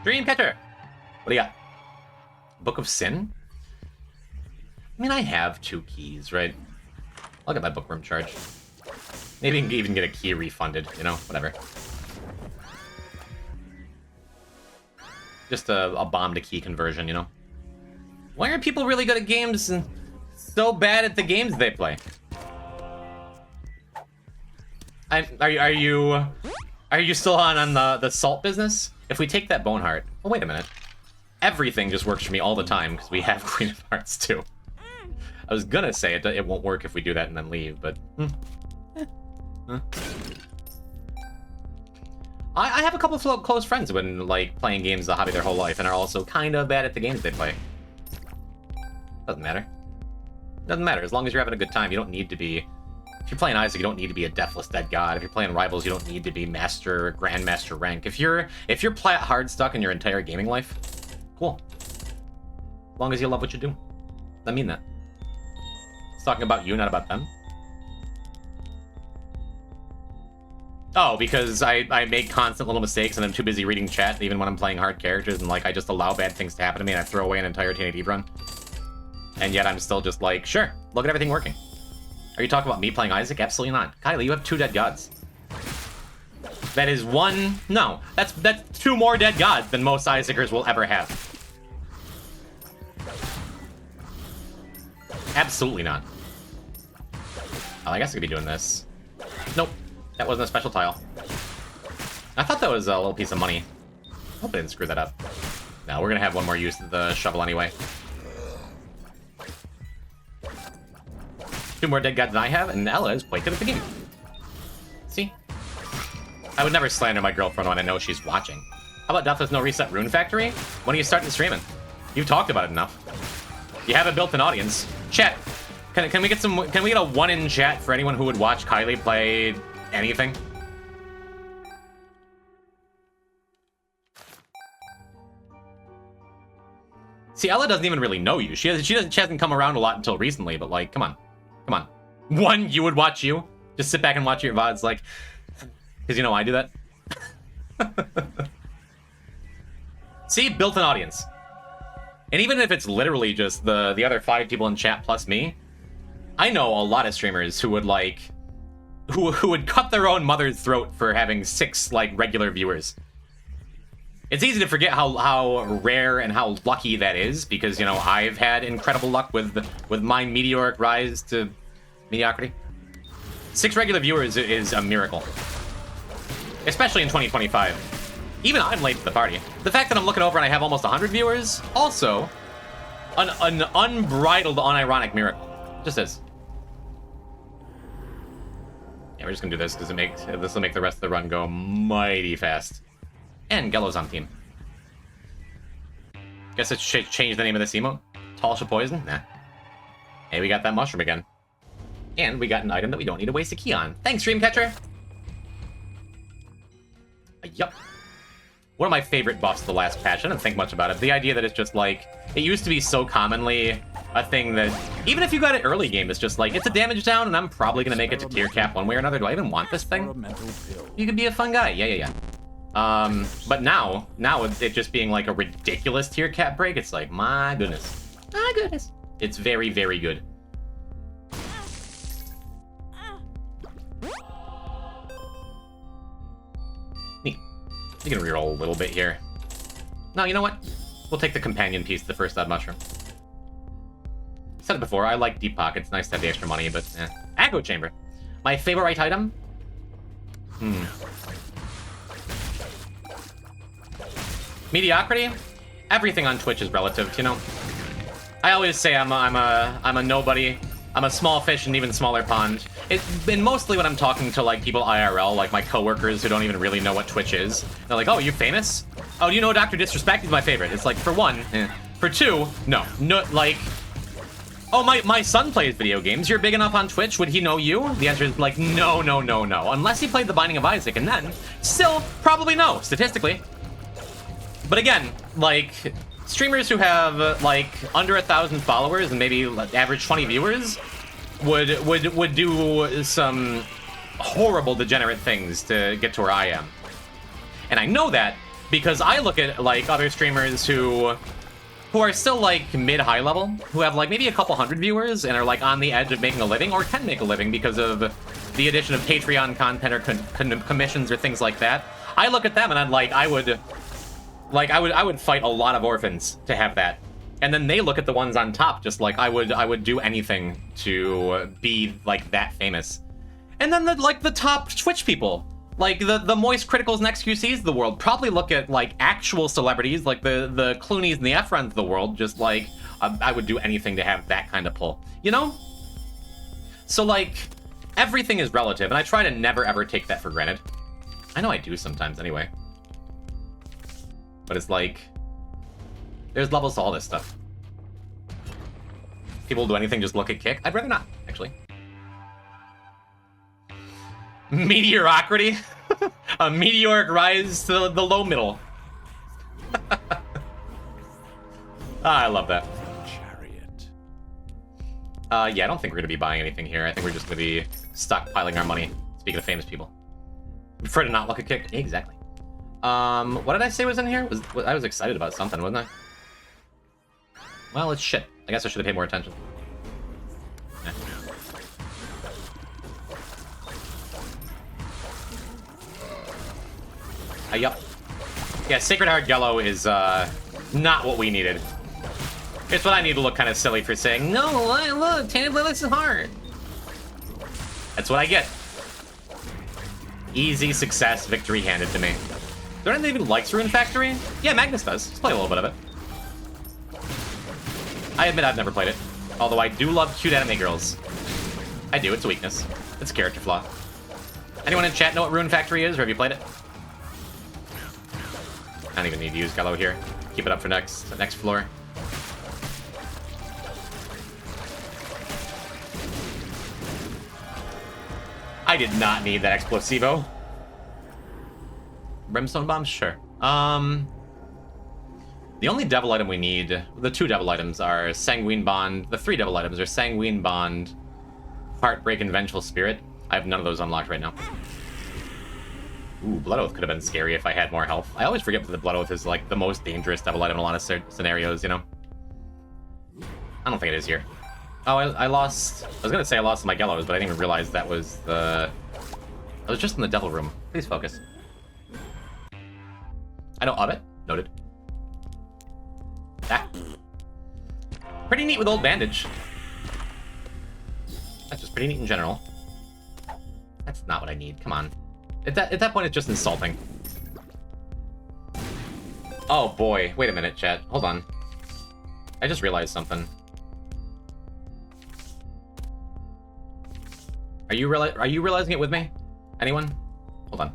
Dreamcatcher! What do you got? Book of Sin? I mean, I have 2 keys, right? I'll get my bookworm charge. Maybe even get a key refunded, you know? Whatever. Just a bomb to key conversion, you know? Why are people really good at games and so bad at the games they play? Are you still on the salt business? If we take that bone heart, oh wait a minute, everything just works for me all the time because we have Queen of Hearts too. I was gonna say it won't work if we do that and then leave, but I have a couple of close friends who've been like playing games as a hobby their whole life and are also kind of bad at the games they play. Doesn't matter. Doesn't matter as long as you're having a good time. You don't need to be If you're playing Isaac, you don't need to be a Deathless Dead God. If you're playing Rivals, you don't need to be Master, Grandmaster rank. If you're plat hard stuck in your entire gaming life, cool. As long as you love what you do. I mean that. It's talking about you, not about them. Oh, because I make constant little mistakes and I'm too busy reading chat even when I'm playing hard characters, and like I just allow bad things to happen to me and I throw away an entire t.eve run. And yet I'm still just like, sure, look at everything working. Are you talking about me playing Isaac? Absolutely not. Kylie, you have 2 dead gods. That is 1... No, that's 2 more dead gods than most Isaacers will ever have. Absolutely not. Oh, I guess I could be doing this. Nope. That wasn't a special tile. I thought that was a little piece of money. Hope I didn't screw that up. No, we're gonna have one more use of the shovel anyway. 2 more dead gods than I have, and Ella is quite good at the game. See? I would never slander my girlfriend when I know she's watching. How about Deathless No Reset Rune Factory? When are you starting streaming? You've talked about it enough. You have a built-in audience. Chat. Can we get a 1 in chat for anyone who would watch Kylie play anything? See, Ella doesn't even really know you. She hasn't come around a lot until recently, but like, come on. Come on. 1, you would watch you? Just sit back and watch your VODs, like... Because you know I do that. See? Built-in audience. And even if it's literally just the other 5 people in chat plus me, I know a lot of streamers who would, like... Who would cut their own mother's throat for having 6, like, regular viewers. It's easy to forget how rare and how lucky that is, because, you know, I've had incredible luck with my meteoric rise to mediocrity. 6 regular viewers is a miracle. Especially in 2025. Even I'm late to the party. The fact that I'm looking over and I have almost 100 viewers, also an unbridled, unironic miracle. Just is. Yeah, we're just gonna do this because this will make the rest of the run go mighty fast. And Gello's on team. Guess it's changed the name of this emote. Talsha Poison? Nah. Hey, we got that mushroom again. And we got an item that we don't need to waste a key on. Thanks, Dreamcatcher! Yup. One of my favorite buffs of the last patch. I didn't think much about it. The idea that it's just like... It used to be so commonly a thing that... Even if you got it early game, it's just like, it's a damage down, and I'm probably going to make it to tier cap one way or another. Do I even want this thing? You could be a fun guy. Yeah. But now it just being like a ridiculous tier cap break, it's like, my goodness. My goodness. It's very, very good. Neat. You can reroll a little bit here. No, you know what? We'll take the companion piece, the first odd mushroom. Said it before, I like deep pockets. Nice to have the extra money, but Echo Chamber. My favorite item? Mediocrity? Everything on Twitch is relative, you know? I always say I'm a nobody. I'm a small fish in an even smaller pond. And mostly when I'm talking to like people IRL, like my coworkers who don't even really know what Twitch is. They're like, oh, you famous? Oh, do you know Dr. Disrespect? He's my favorite. It's like, for 1, For 2, no, like, oh, my son plays video games. You're big enough on Twitch. Would he know you? The answer is like, no. Unless he played The Binding of Isaac, and then still probably no, statistically. But again, like, streamers who have like under 1,000 followers and maybe average 20 viewers would do some horrible degenerate things to get to where I am. And I know that because I look at like other streamers who are still like mid-high level, who have like maybe a couple hundred viewers and are like on the edge of making a living or can make a living because of the addition of Patreon content or commissions or things like that. I look at them and I'm like, I would fight a lot of orphans to have that. And then they look at the ones on top just like I would do anything to be like that famous. And then the top Twitch people, like the Moist Criticals and XQCs of the world, probably look at like actual celebrities like the Clooney's and the Efrons of the world, just like I would do anything to have that kind of pull, you know? So like everything is relative, and I try to never ever take that for granted. I know I do sometimes anyway. But it's like, there's levels to all this stuff. People do anything, just look at kick. I'd rather not, actually. Meteorocracy? A meteoric rise to the low middle. I love that. Chariot. Yeah, I don't think we're gonna be buying anything here. I think we're just gonna be stockpiling our money. Speaking of famous people. Prefer to not look a kick. Exactly. What did I say was in here? I was excited about something, wasn't I? Well, it's shit. I guess I should have paid more attention. Yup. Yeah, Sacred Heart Yellow is not what we needed. It's what I need to look kind of silly for saying, no, look, t.lilith is hard. That's what I get. Easy success victory handed to me. Is there anyone that even likes Rune Factory? Yeah, Magnus does. Let's play a little bit of it. I admit I've never played it. Although I do love cute anime girls. I do, it's a weakness. It's a character flaw. Anyone in chat know what Rune Factory is, or have you played it? I don't even need to use Gallo here. Keep it up for next floor. I did not need that Explosivo. Brimstone Bombs? Sure. The only devil item we need, the 2 devil items are Sanguine Bond. The 3 devil items are Sanguine Bond, Heartbreak, and Vengeful Spirit. I have none of those unlocked right now. Ooh, Blood Oath could have been scary if I had more health. I always forget that the Blood Oath is like the most dangerous devil item in a lot of scenarios, you know? I don't think it is here. Oh, I lost... I was gonna say I lost my Gallows, but I didn't even realize that was the... I was just in the devil room. Please focus. I know of it. Noted. Ah. Pretty neat with old bandage. That's just pretty neat in general. That's not what I need. Come on. At that point, it's just insulting. Oh boy. Wait a minute, chat. Hold on. I just realized something. Are you realizing it with me? Anyone? Hold on.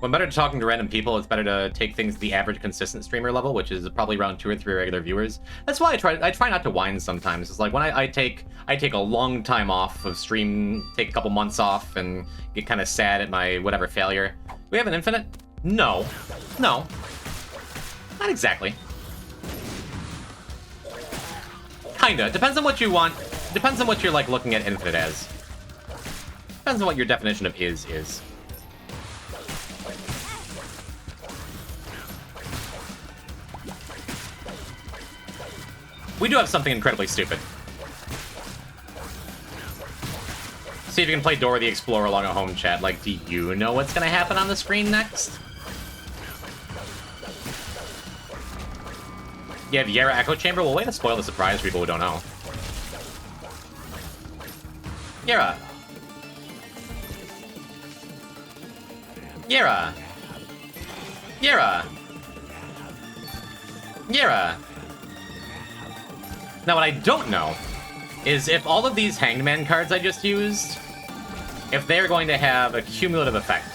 When better to talking to random people, it's better to take things to the average consistent streamer level, which is probably around 2 or 3 regular viewers. That's why I try not to whine sometimes. It's like when I take a long time off of stream, take a couple months off, and get kind of sad at my whatever failure. We have an infinite? No. No. Not exactly. Kinda. Depends on what you want. Depends on what you're like looking at infinite as. Depends on what your definition of is. We do have something incredibly stupid. See if you can play Dora the Explorer along a home chat. Like, do you know what's gonna happen on the screen next? You have Yara Echo Chamber? Well, way to spoil the surprise for people who don't know. Yara! Yara! Yara! Yara! Now, what I don't know is if all of these Hanged Man cards I just used, if they're going to have a cumulative effect.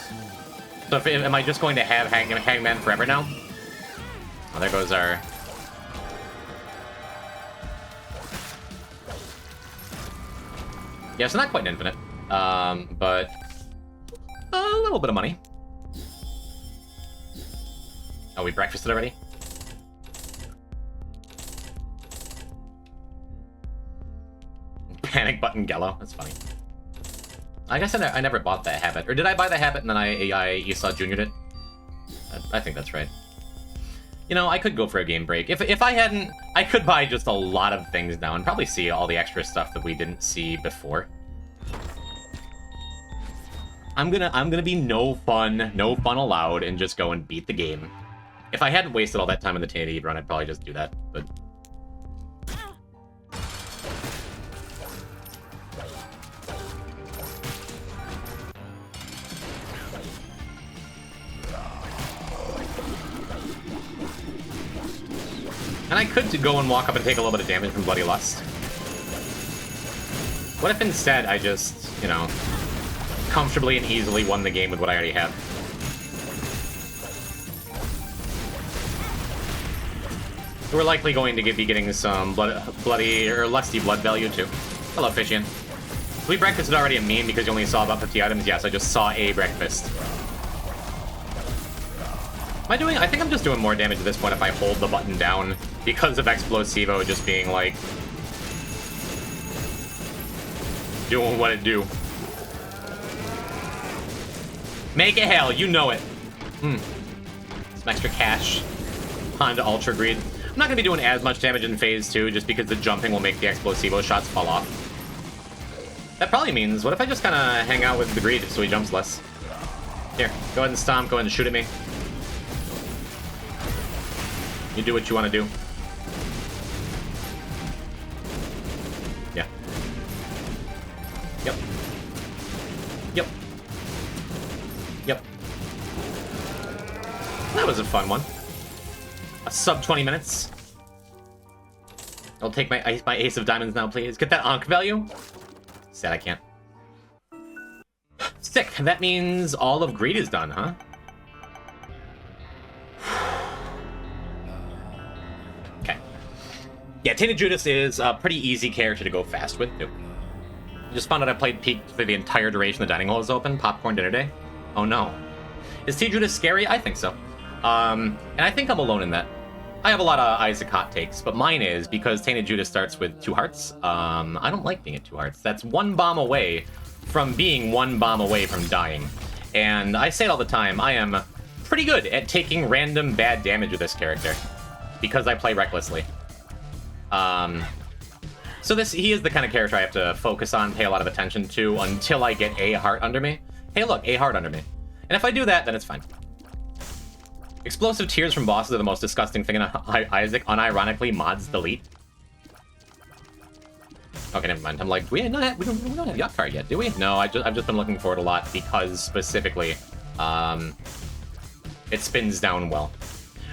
So am I just going to have Hangman forever now? Oh, there goes our... Yeah, it's not quite an infinite, but a little bit of money. Oh, we breakfasted already? Panic button Gello. That's funny. I guess I never bought that habit. Or did I buy the habit and then I Esau Junior'd it? I think that's right. You know, I could go for a game break. If I hadn't, I could buy just a lot of things now and probably see all the extra stuff that we didn't see before. I'm gonna be no fun allowed and just go and beat the game. If I hadn't wasted all that time in the t.eve run, I'd probably just do that, but... And I could go and walk up and take a little bit of damage from Bloody Lust. What if instead I just, you know, comfortably and easily won the game with what I already have? We're likely going to be getting some bloody or lusty blood value too. Hello, Fishian. Sweet breakfast is already a meme because you only saw about 50 items. Yes, I just saw a breakfast. Am I doing... I think I'm just doing more damage at this point if I hold the button down because of Explosivo just being like... doing what it do. Make it hell, you know it. Some extra cash onto Ultra Greed. I'm not going to be doing as much damage in Phase 2 just because the jumping will make the Explosivo shots fall off. That probably means, what if I just kind of hang out with the Greed so he jumps less? Here, go ahead and stomp, go ahead and shoot at me. You do what you want to do. Yeah. Yep. Yep. Yep. That was a fun one. A sub 20 minutes. I'll take my ace of diamonds now, please. Get that Ankh value. Sad I can't. Sick. That means all of Greed is done, huh? Okay. Yeah, t.judas is a pretty easy character to go fast with, too. I just found out I played Peak for the entire duration the dining hall was open. Popcorn dinner day. Oh no. Is t.judas scary? I think so. And I think I'm alone in that. I have a lot of Isaac hot takes, but mine is because t.judas starts with 2 hearts. I don't like being at 2 hearts. That's 1 bomb away from being 1 bomb away from dying. And I say it all the time, I am pretty good at taking random bad damage with this character because I play recklessly. So he is the kind of character I have to focus on, pay a lot of attention to until I get a heart under me. Hey look, a heart under me. And if I do that, then it's fine. Explosive tears from bosses are the most disgusting thing in Isaac. Unironically, mods delete. Okay, never mind. I'm like, we don't have Yacht Card yet, do we? No, I've just been looking for it a lot because specifically, it spins down well.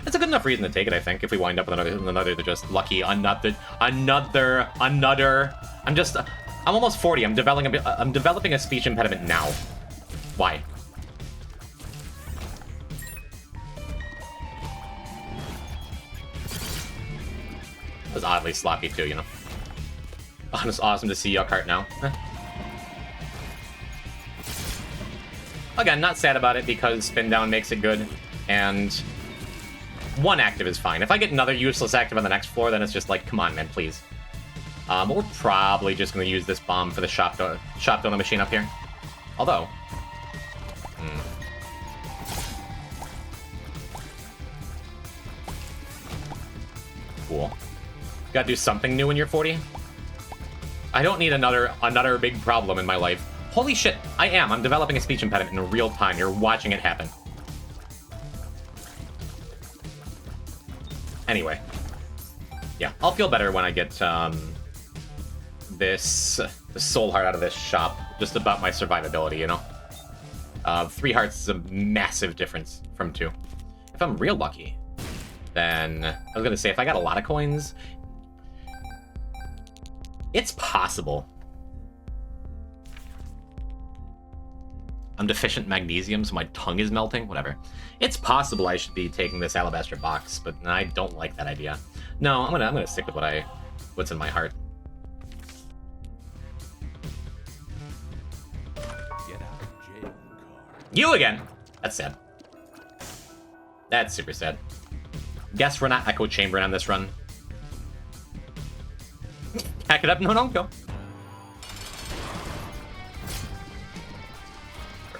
It's a good enough reason to take it, I think. If we wind up with another they're just lucky another. I'm almost 40. I'm developing a speech impediment now. Why? It was oddly sloppy too, you know. Oh, it's awesome to see Yuckhart now. Again, not sad about it because spin down makes it good, and 1 active is fine. If I get another useless active on the next floor, then it's just like, come on, man, please. But we're probably just going to use this bomb for the shop donut machine up here. Although... Cool. Gotta do something new when you're 40. I don't need another big problem in my life. Holy shit, I'm developing a speech impediment in real time. You're watching it happen. Anyway. Yeah, I'll feel better when I get the soul heart out of this shop. Just about my survivability, you know? 3 hearts is a massive difference from 2. If I'm real lucky, then I was gonna say if I got a lot of coins, it's possible. I'm deficient in magnesium, so my tongue is melting. Whatever. It's possible I should be taking this alabaster box, but I don't like that idea. No, I'm gonna stick with what's in my heart. Get out of jail card. You again. That's sad. That's super sad. Guess we're not echo chambering on this run. Pack it up. No, don't go.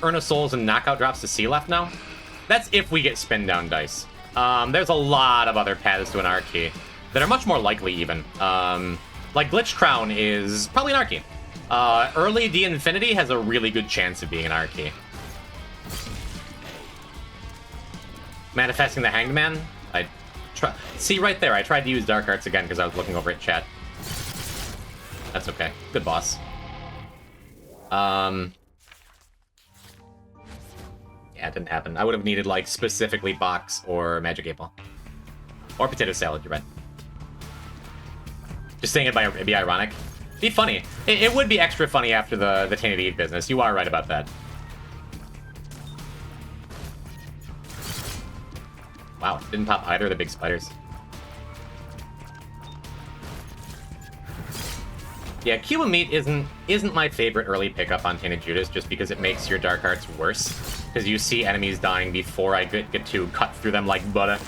Earn a souls and knockout drops to C left now. That's if we get spin down dice. There's a lot of other paths to an R key that are much more likely even. Like Glitch Crown is probably an R key. Early D Infinity has a really good chance of being an R key. Manifesting the Hanged Man. See right there, I tried to use Dark Arts again because I was looking over at chat. That's okay. Good boss. Yeah, it didn't happen. I would have needed, like, specifically Box or Magic 8-Ball. Or Potato Salad, you're right. Just saying it'd be ironic. Be funny. It would be extra funny after the t.eve business. You are right about that. Wow, didn't pop either of the big spiders. Yeah, Cube of Meat isn't my favorite early pickup on t.judas, just because it makes your dark arts worse. Because you see enemies dying before I get to cut through them like butter.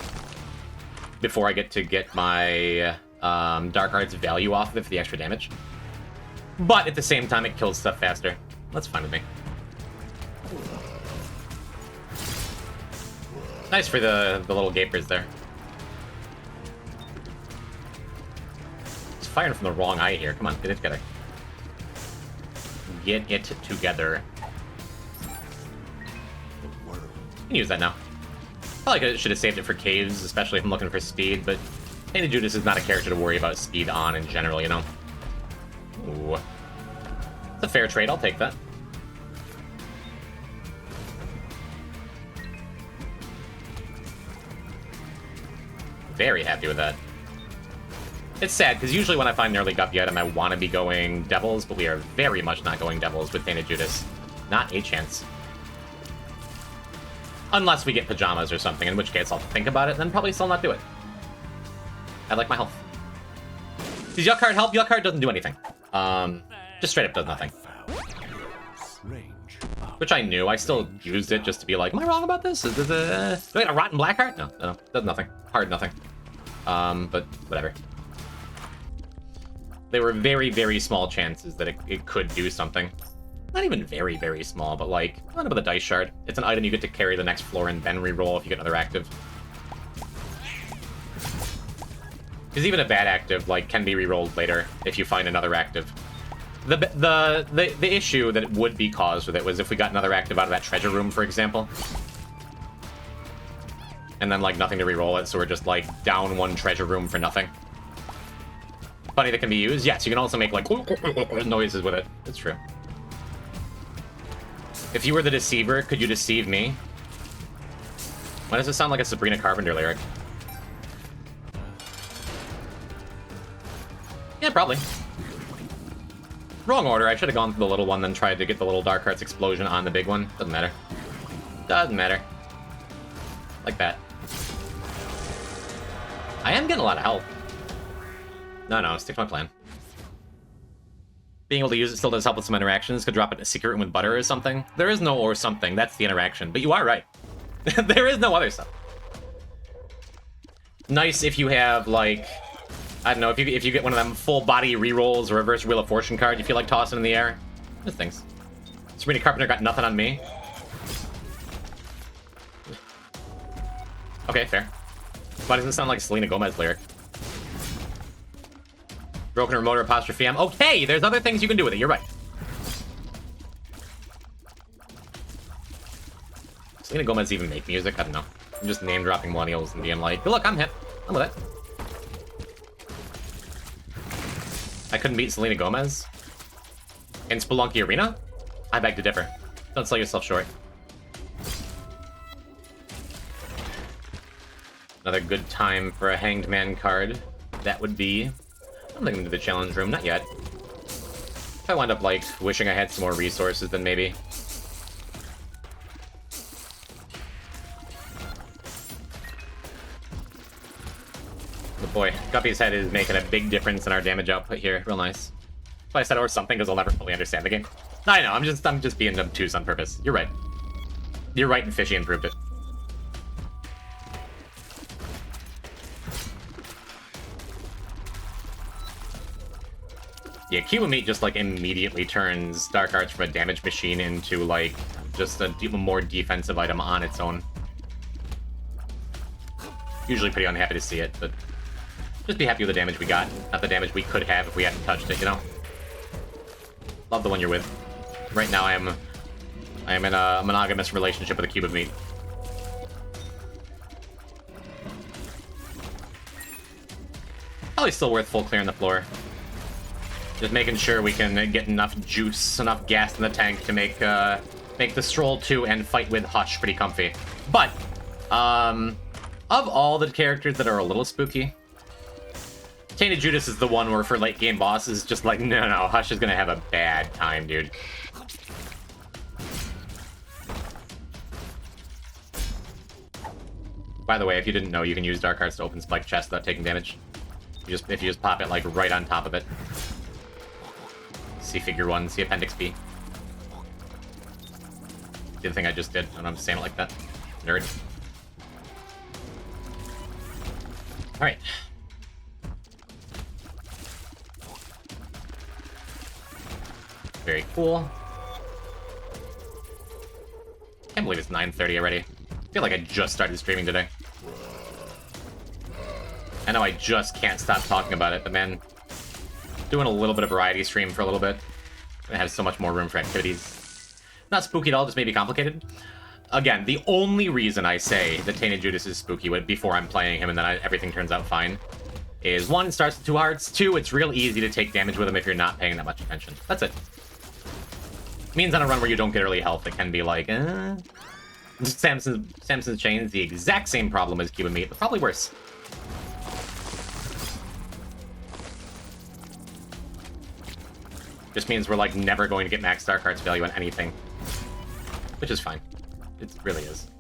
Before I get to get my dark arts value off of it for the extra damage. But at the same time, it kills stuff faster. That's fine with me. Nice for the little gapers there. It's firing from the wrong eye here. Come on, get it together. Get it together. You can use that now. Probably should have saved it for caves, especially if I'm looking for speed, but t.judas is not a character to worry about speed on in general, you know? Ooh. It's a fair trade, I'll take that. Very happy with that. It's sad, because usually when I find an early guppy item, I want to be going Devils, but we are very much not going Devils with t.judas. Not a chance. Unless we get Pajamas or something, in which case I'll think about it, and then probably still not do it. I like my health. Does Yuck Card help? Yuck Card doesn't do anything. Just straight up does nothing. Which I knew. I still used it just to be like, am I wrong about this? Do I get a rotten black heart? No, does nothing. Hard nothing. But whatever. There were very, very small chances that it could do something. Not even very, very small, but like, what about the Dice Shard? It's an item you get to carry the next floor and then reroll if you get another active. Because even a bad active, like, can be rerolled later if you find another active. The issue that it would be caused with it was if we got another active out of that treasure room, for example. And then, like, nothing to reroll it, so we're just, like, down one treasure room for nothing. Funny that can be used? Yes, you can also make, like, noises with it. It's true. If you were the deceiver, could you deceive me? Why does it sound like a Sabrina Carpenter lyric? Yeah, probably. Wrong order. I should have gone for the little one, then tried to get the little Dark Arts explosion on the big one. Doesn't matter. Doesn't matter. Like that. I am getting a lot of health. No, stick to my plan. Being able to use it still does help with some interactions. Could drop it in a secret room with butter or something. There is no or something. That's the interaction. But you are right. There is no other stuff. Nice if you have, like... I don't know, if you get one of them full body rerolls or reverse Wheel of Fortune card you feel like tossing in the air. Those things. Sabrina Carpenter got nothing on me. Okay, fair. Why doesn't it sound like a Selena Gomez lyric? Broken remote apostrophe M. Okay, there's other things you can do with it, you're right. Selena Gomez even make music? I don't know. I'm just name dropping millennials and being like, look, I'm hip. I'm with it. I couldn't beat Selena Gomez? In Spelunky Arena? I beg to differ. Don't sell yourself short. Another good time for a Hanged Man card. That would be... I don't think I'm into the challenge room, not yet. If I wind up, like, wishing I had some more resources, then maybe. But boy, Guppy's head is making a big difference in our damage output here. Real nice. That's why I said or something, because I'll never fully understand the game. I know, I'm just being obtuse on purpose. You're right. You're right, and Fishy improved it. Yeah, Cube of Meat just, like, immediately turns Dark Arts from a damage machine into, like, just a more defensive item on its own. Usually pretty unhappy to see it, but just be happy with the damage we got, not the damage we could have if we hadn't touched it, you know? Love the one you're with. Right now I am in a monogamous relationship with a Cube of Meat. Probably still worth full clearing the floor. Just making sure we can get enough juice, enough gas in the tank to make the Stroll 2 and Fight with Hush pretty comfy. But, of all the characters that are a little spooky, t.judas is the one where for late game bosses, just like, no, Hush is gonna have a bad time, dude. By the way, if you didn't know, you can use Dark Arts to open Spike Chest without taking damage. If you just pop it, like, right on top of it. See figure 1, see appendix B. See the thing I just did? I don't know, I'm saying it like that. Nerd. Alright. Very cool. Can't believe it's 9:30 already. I feel like I just started streaming today. I know I just can't stop talking about it, but man, doing a little bit of variety stream for a little bit. I have so much more room for activities. Not spooky at all, just maybe complicated. Again, the only reason I say that t.judas is spooky before I'm playing him and then everything turns out fine is 1, it starts with 2 hearts, 2, it's real easy to take damage with him if you're not paying that much attention. That's it. Means on a run where you don't get early health, it can be like, Samson's Chain's the exact same problem as Cuban Meat, but probably worse. Just means we're like never going to get max Dark Arts value on anything. Which is fine. It really is.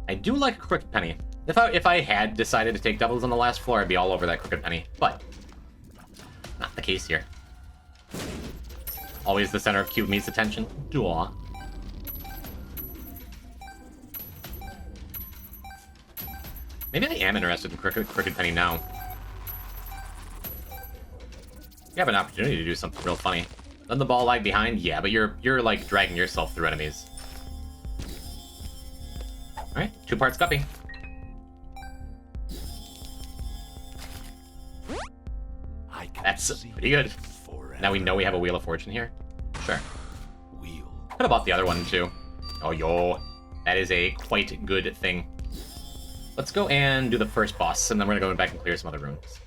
I do like a Crooked Penny. If I had decided to take doubles on the last floor, I'd be all over that Crooked Penny. But not the case here. Always the center of Cube Meat's attention. Duh. Maybe I am interested in Crooked Penny now. You have an opportunity to do something real funny. Then the ball lag behind? Yeah, but you're like dragging yourself through enemies. Alright, 2 parts guppy. That's pretty good. Now we know we have a Wheel of Fortune here. Sure. Could have bought the other one too. Oh yo, that is a quite good thing. Let's go and do the first boss, and then we're gonna go back and clear some other rooms.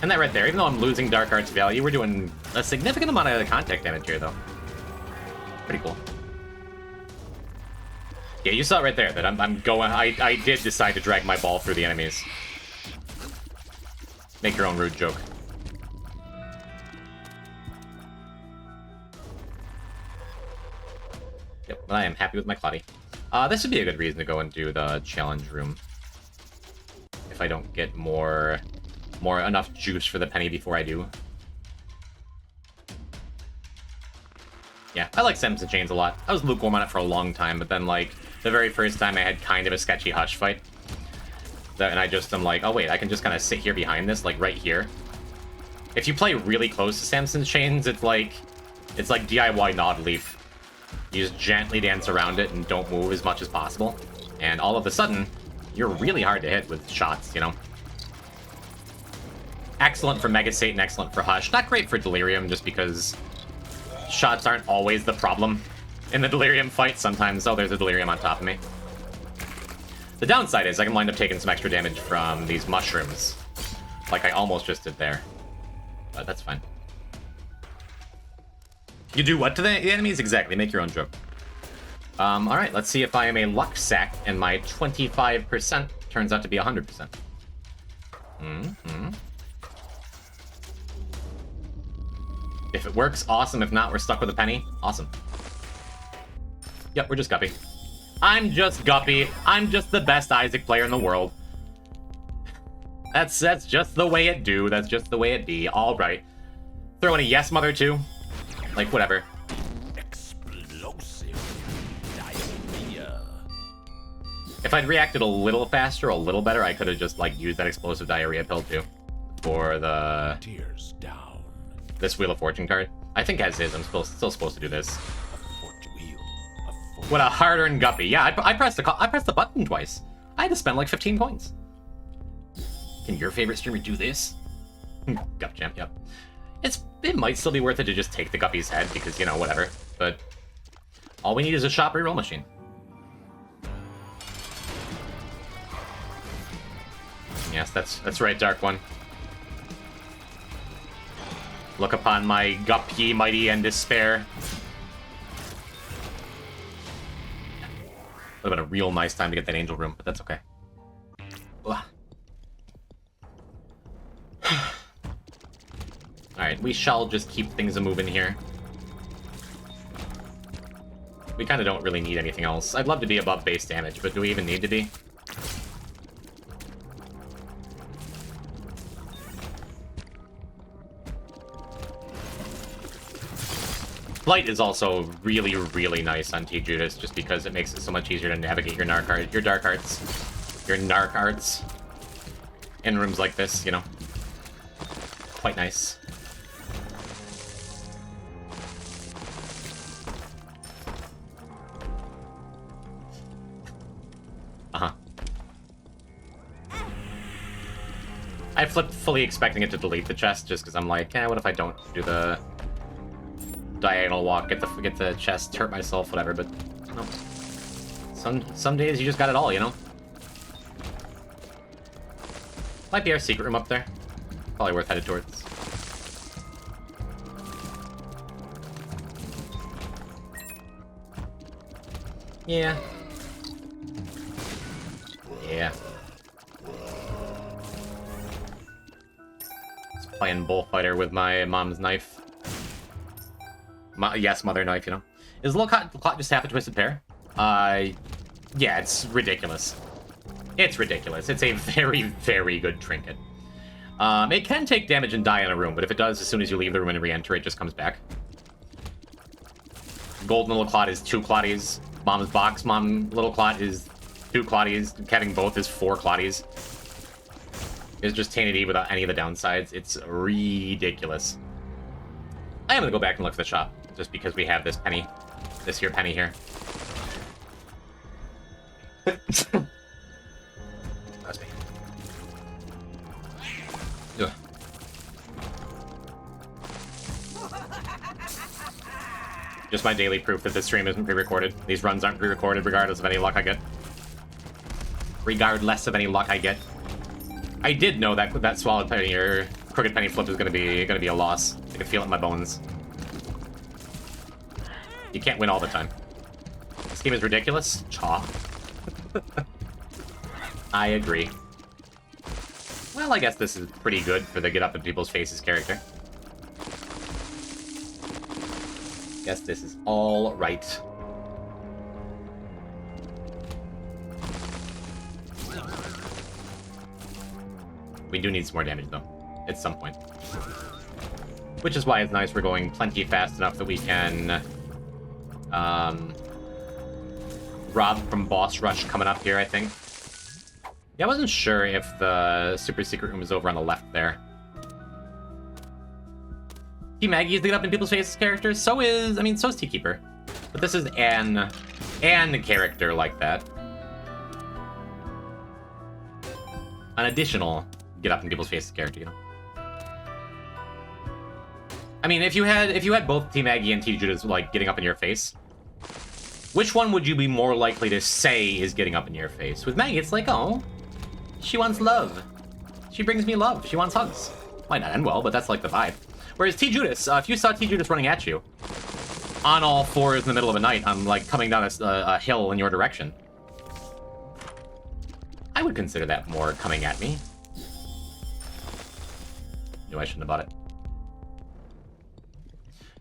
And that right there, even though I'm losing Dark Arts value, we're doing a significant amount of contact damage here, though. Pretty cool. Yeah, you saw it right there, that I'm going... I did decide to drag my ball through the enemies. Make your own rude joke. Yep, but I am happy with my Cloudy. This would be a good reason to go and do the challenge room. If I don't get enough juice for the penny before I do. Yeah, I like Samson's Chains a lot. I was lukewarm on it for a long time, but then, like, the very first time I had kind of a sketchy Hush fight. And I just am like, oh wait, I can just kind of sit here behind this, like, right here. If you play really close to Samson's Chains, it's like DIY Nod Leaf. You just gently dance around it and don't move as much as possible. And all of a sudden, you're really hard to hit with shots, you know? Excellent for Mega Satan, excellent for Hush. Not great for Delirium, just because shots aren't always the problem in the Delirium fight. Sometimes, oh, there's a Delirium on top of me. The downside is I can wind up taking some extra damage from these mushrooms, like I almost just did there. But that's fine. You do what to the enemies? Exactly, make your own joke. Alright, let's see if I am a luck sack and my 25% turns out to be 100%. If it works, awesome. If not, we're stuck with a penny. Awesome. Yep, we're just Guppy. I'm just Guppy. I'm just the best Isaac player in the world. That's just the way it do. That's just the way it be. All right. Throw in a yes, mother, too. Like, whatever. Explosive diarrhea. If I'd reacted a little faster, a little better, I could have just, like, used that explosive diarrhea pill, too. For the... Tears down. This Wheel of Fortune card. I think as is. I'm still supposed to do this. Wheel of fortune. What a hard-earned Guppy. Yeah, I pressed the button twice. I had to spend like 15 coins. Can your favorite streamer do this? Gup Champ, yep. It might still be worth it to just take the Guppy's head because, you know, whatever. But all we need is a shop reroll machine. Yes, that's right, Dark One. Look upon my Guppy, mighty, and despair. Would have been a real nice time to get that angel room, but that's okay. Alright, we shall just keep things a-moving here. We kind of don't really need anything else. I'd love to be above base damage, but do we even need to be? Flight is also really, really nice on t.judas, just because it makes it so much easier to navigate your dark arts in rooms like this, you know. Quite nice. I flipped fully expecting it to delete the chest, just because I'm like, what if I don't do the diagonal walk, get the chest, hurt myself, whatever, but no. Some days you just got it all, you know? Might be our secret room up there. Probably worth headed towards. Yeah. Yeah. Just playing bullfighter with my mom's knife. Yes, mother knife, you know. Is the little clock just half a twisted pair? Yeah, it's ridiculous. It's ridiculous. It's a very, very good trinket. It can take damage and die in a room, but if it does, as soon as you leave the room and re-enter, it just comes back. Golden little clot is 2 clotties. Mom's box, mom little clot is 2 clotties. Having both is 4 clotties. It's just tainted E without any of the downsides. It's ridiculous. I am gonna go back and look for the shop, just because we have this penny. This here penny here. That's me. Ugh. Just my daily proof that this stream isn't pre-recorded. These runs aren't pre-recorded regardless of any luck I get. Regardless of any luck I get. I did know that swallowed penny or crooked penny flip is gonna be a loss. I can feel it in my bones. You can't win all the time. This game is ridiculous. Chaw. I agree. Well, I guess this is pretty good for the get up in people's faces character. Guess this is all right. We do need some more damage, though, at some point. Which is why it's nice we're going plenty fast enough that we can rob from boss rush coming up here, I think. Yeah, I wasn't sure if the super secret room was over on the left there. T. Maggie is the get up in people's faces character. So is T. Keeper. But this is an character like that. An additional get up in people's faces character, you know. I mean, if you had both T. Maggie and t.judas like getting up in your face, which one would you be more likely to say is getting up in your face? With Maggie, it's like, oh, she wants love. She brings me love. She wants hugs. Might not end well, but that's like the vibe. Whereas t.judas, if you saw t.judas running at you on all fours in the middle of a night, I'm like coming down a hill in your direction, I would consider that more coming at me. Knew I shouldn't have bought it.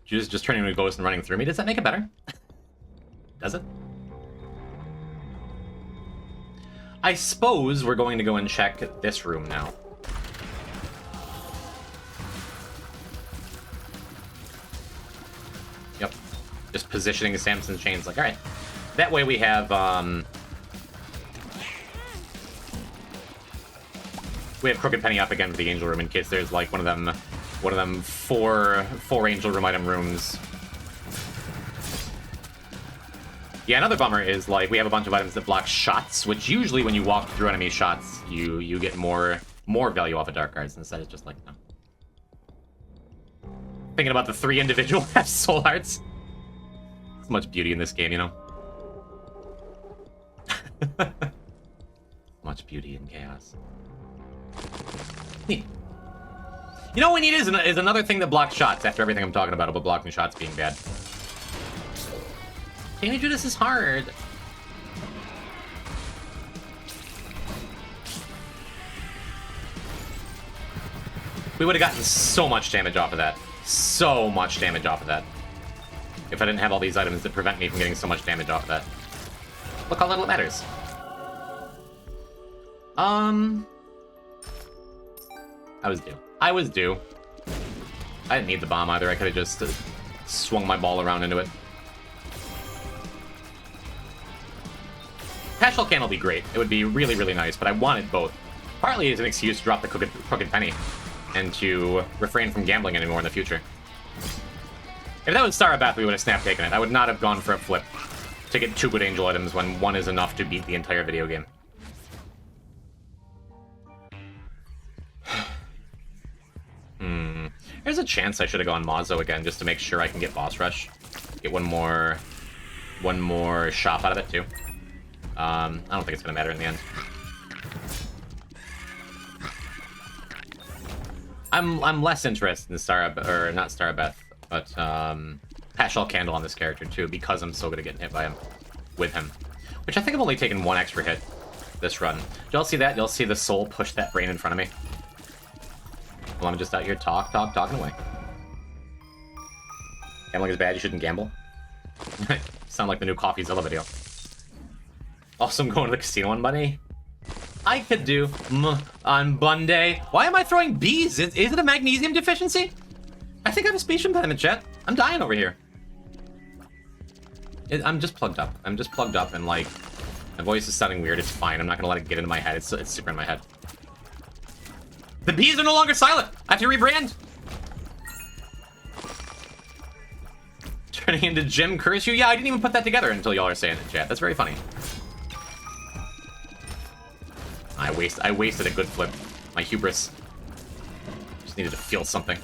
Judas just turning into a ghost and running through me. Does that make it better? Does it? I suppose we're going to go and check this room now. Yep. Just positioning Samson's chains like, alright. That way we have, Crooked Penny up again for the Angel Room in case there's like one of them four Angel Room item rooms. Yeah, another bummer is like we have a bunch of items that block shots, which usually when you walk through enemy shots, you get more value off of Dark Guards. Instead, it's just like no. Thinking about the 3 individual half soul hearts. So much beauty in this game, you know. Much beauty in chaos. Neat. You know what we need is another thing that blocks shots after everything I'm talking about blocking shots being bad. t.judas is hard. We would have gotten so much damage off of that. So much damage off of that. If I didn't have all these items that prevent me from getting so much damage off of that. Look how little it matters. I was due. I didn't need the bomb either. I could have just swung my ball around into it. Pastel Can will be great. It would be really, really nice, but I wanted both. Partly as an excuse to drop the crooked penny and to refrain from gambling anymore in the future. If that was t.eve, we would have snap taken it. I would not have gone for a flip to get 2 good angel items when 1 is enough to beat the entire video game. There's a chance I should have gone Mazo again just to make sure I can get boss rush. Get one more shop out of it too. I don't think it's gonna matter in the end. I'm less interested in not t.eve, but Pastel Candle on this character too, because I'm so good at getting hit by him with him. Which I think I've only taken 1 extra hit this run. Y'all see that? Y'all see the soul push that brain in front of me? Well, I'm just out here talking away. Gambling is bad, you shouldn't gamble. Sound like the new CoffeeZilla video. Also, I'm going to the casino on Monday. I could do on Monday. Why am I throwing bees? Is it a magnesium deficiency? I think I have a speech impediment, chat. I'm dying over here. I'm just plugged up. I'm just plugged up and like, my voice is sounding weird. It's fine. I'm not gonna let it get into my head. It's super in my head. The bees are no longer silent. I have to rebrand. Turning into Jim Curse You? Yeah, I didn't even put that together until y'all are saying it, chat. That's very funny. I wasted a good flip. My hubris. Just needed to feel something.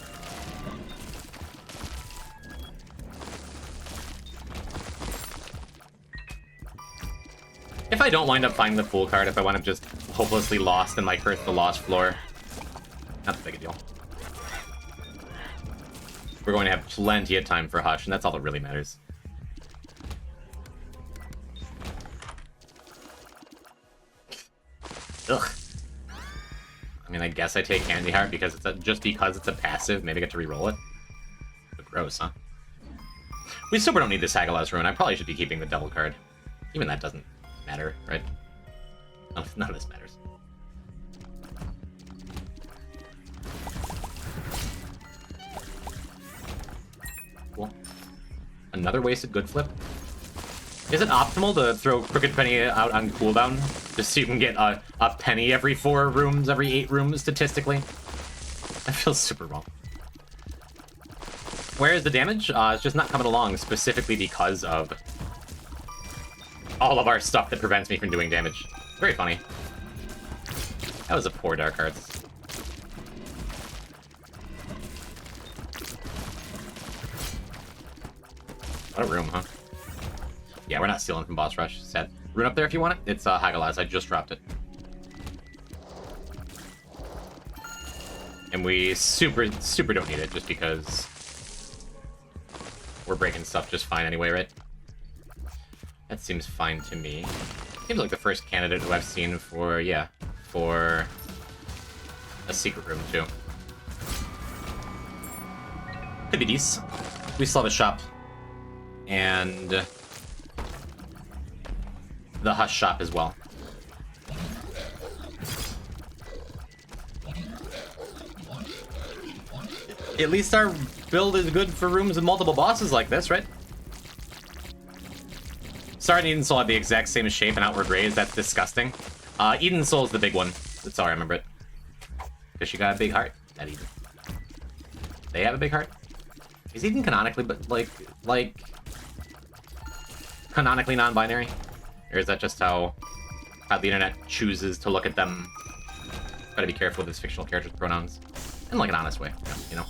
If I don't wind up finding the Fool card, if I wind up just hopelessly lost in my Curse the Lost floor, not that big a deal. We're going to have plenty of time for Hush, and that's all that really matters. Ugh. I mean, I guess I take Candy Heart because just because it's a passive, maybe I get to re-roll it. But gross, huh? We super don't need this Hagalaz Rune. I probably should be keeping the Devil card. Even that doesn't matter, right? None of this matters. Cool. Another wasted good flip. Is it optimal to throw Crooked Penny out on cooldown just so you can get a penny every 4 rooms, every 8 rooms statistically? That feels super wrong. Where is the damage? It's just not coming along specifically because of all of our stuff that prevents me from doing damage. Very funny. That was a poor Dark Arts. What a room, huh? Yeah, we're not stealing from Boss Rush. Sad. Rune up there if you want it. It's Hagalaz. I just dropped it. And we super don't need it just because we're breaking stuff just fine anyway, right? That seems fine to me. Seems like the first candidate who I've seen for, yeah, for a secret room too. Could be decent. We still have a shop. And the Hush shop as well. At least our build is good for rooms with multiple bosses like this, right? Sorry, Eden Soul had the exact same shape and outward rays. That's disgusting. Eden Soul is the big one. That's how I remember it. Because she got a big heart at Eden. They have a big heart? Is Eden canonically, but like canonically non-binary? Or is that just how the internet chooses to look at them? Gotta be careful with this fictional character's pronouns. In like an honest way, you know?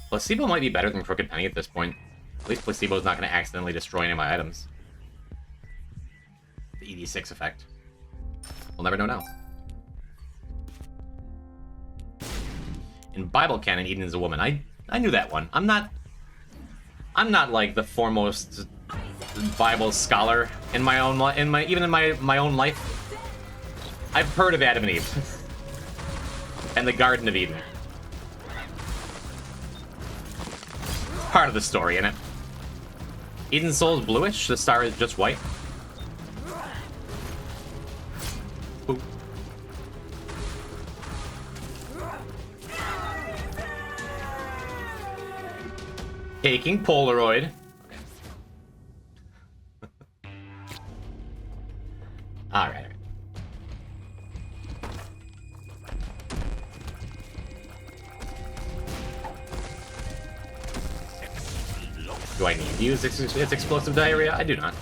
Placebo might be better than Crooked Penny at this point. At least Placebo's not going to accidentally destroy any of my items. The ED6 effect. We'll never know now. In Bible canon, Eden is a woman. I knew that one. I'm not like the foremost Bible scholar in my own my own life. I've heard of Adam and Eve and the Garden of Eden. Part of the story, innit? Eden's soul is bluish, the star is just white. Boop. Taking Polaroid. Alright. Do I need to use its explosive diarrhea? I do not.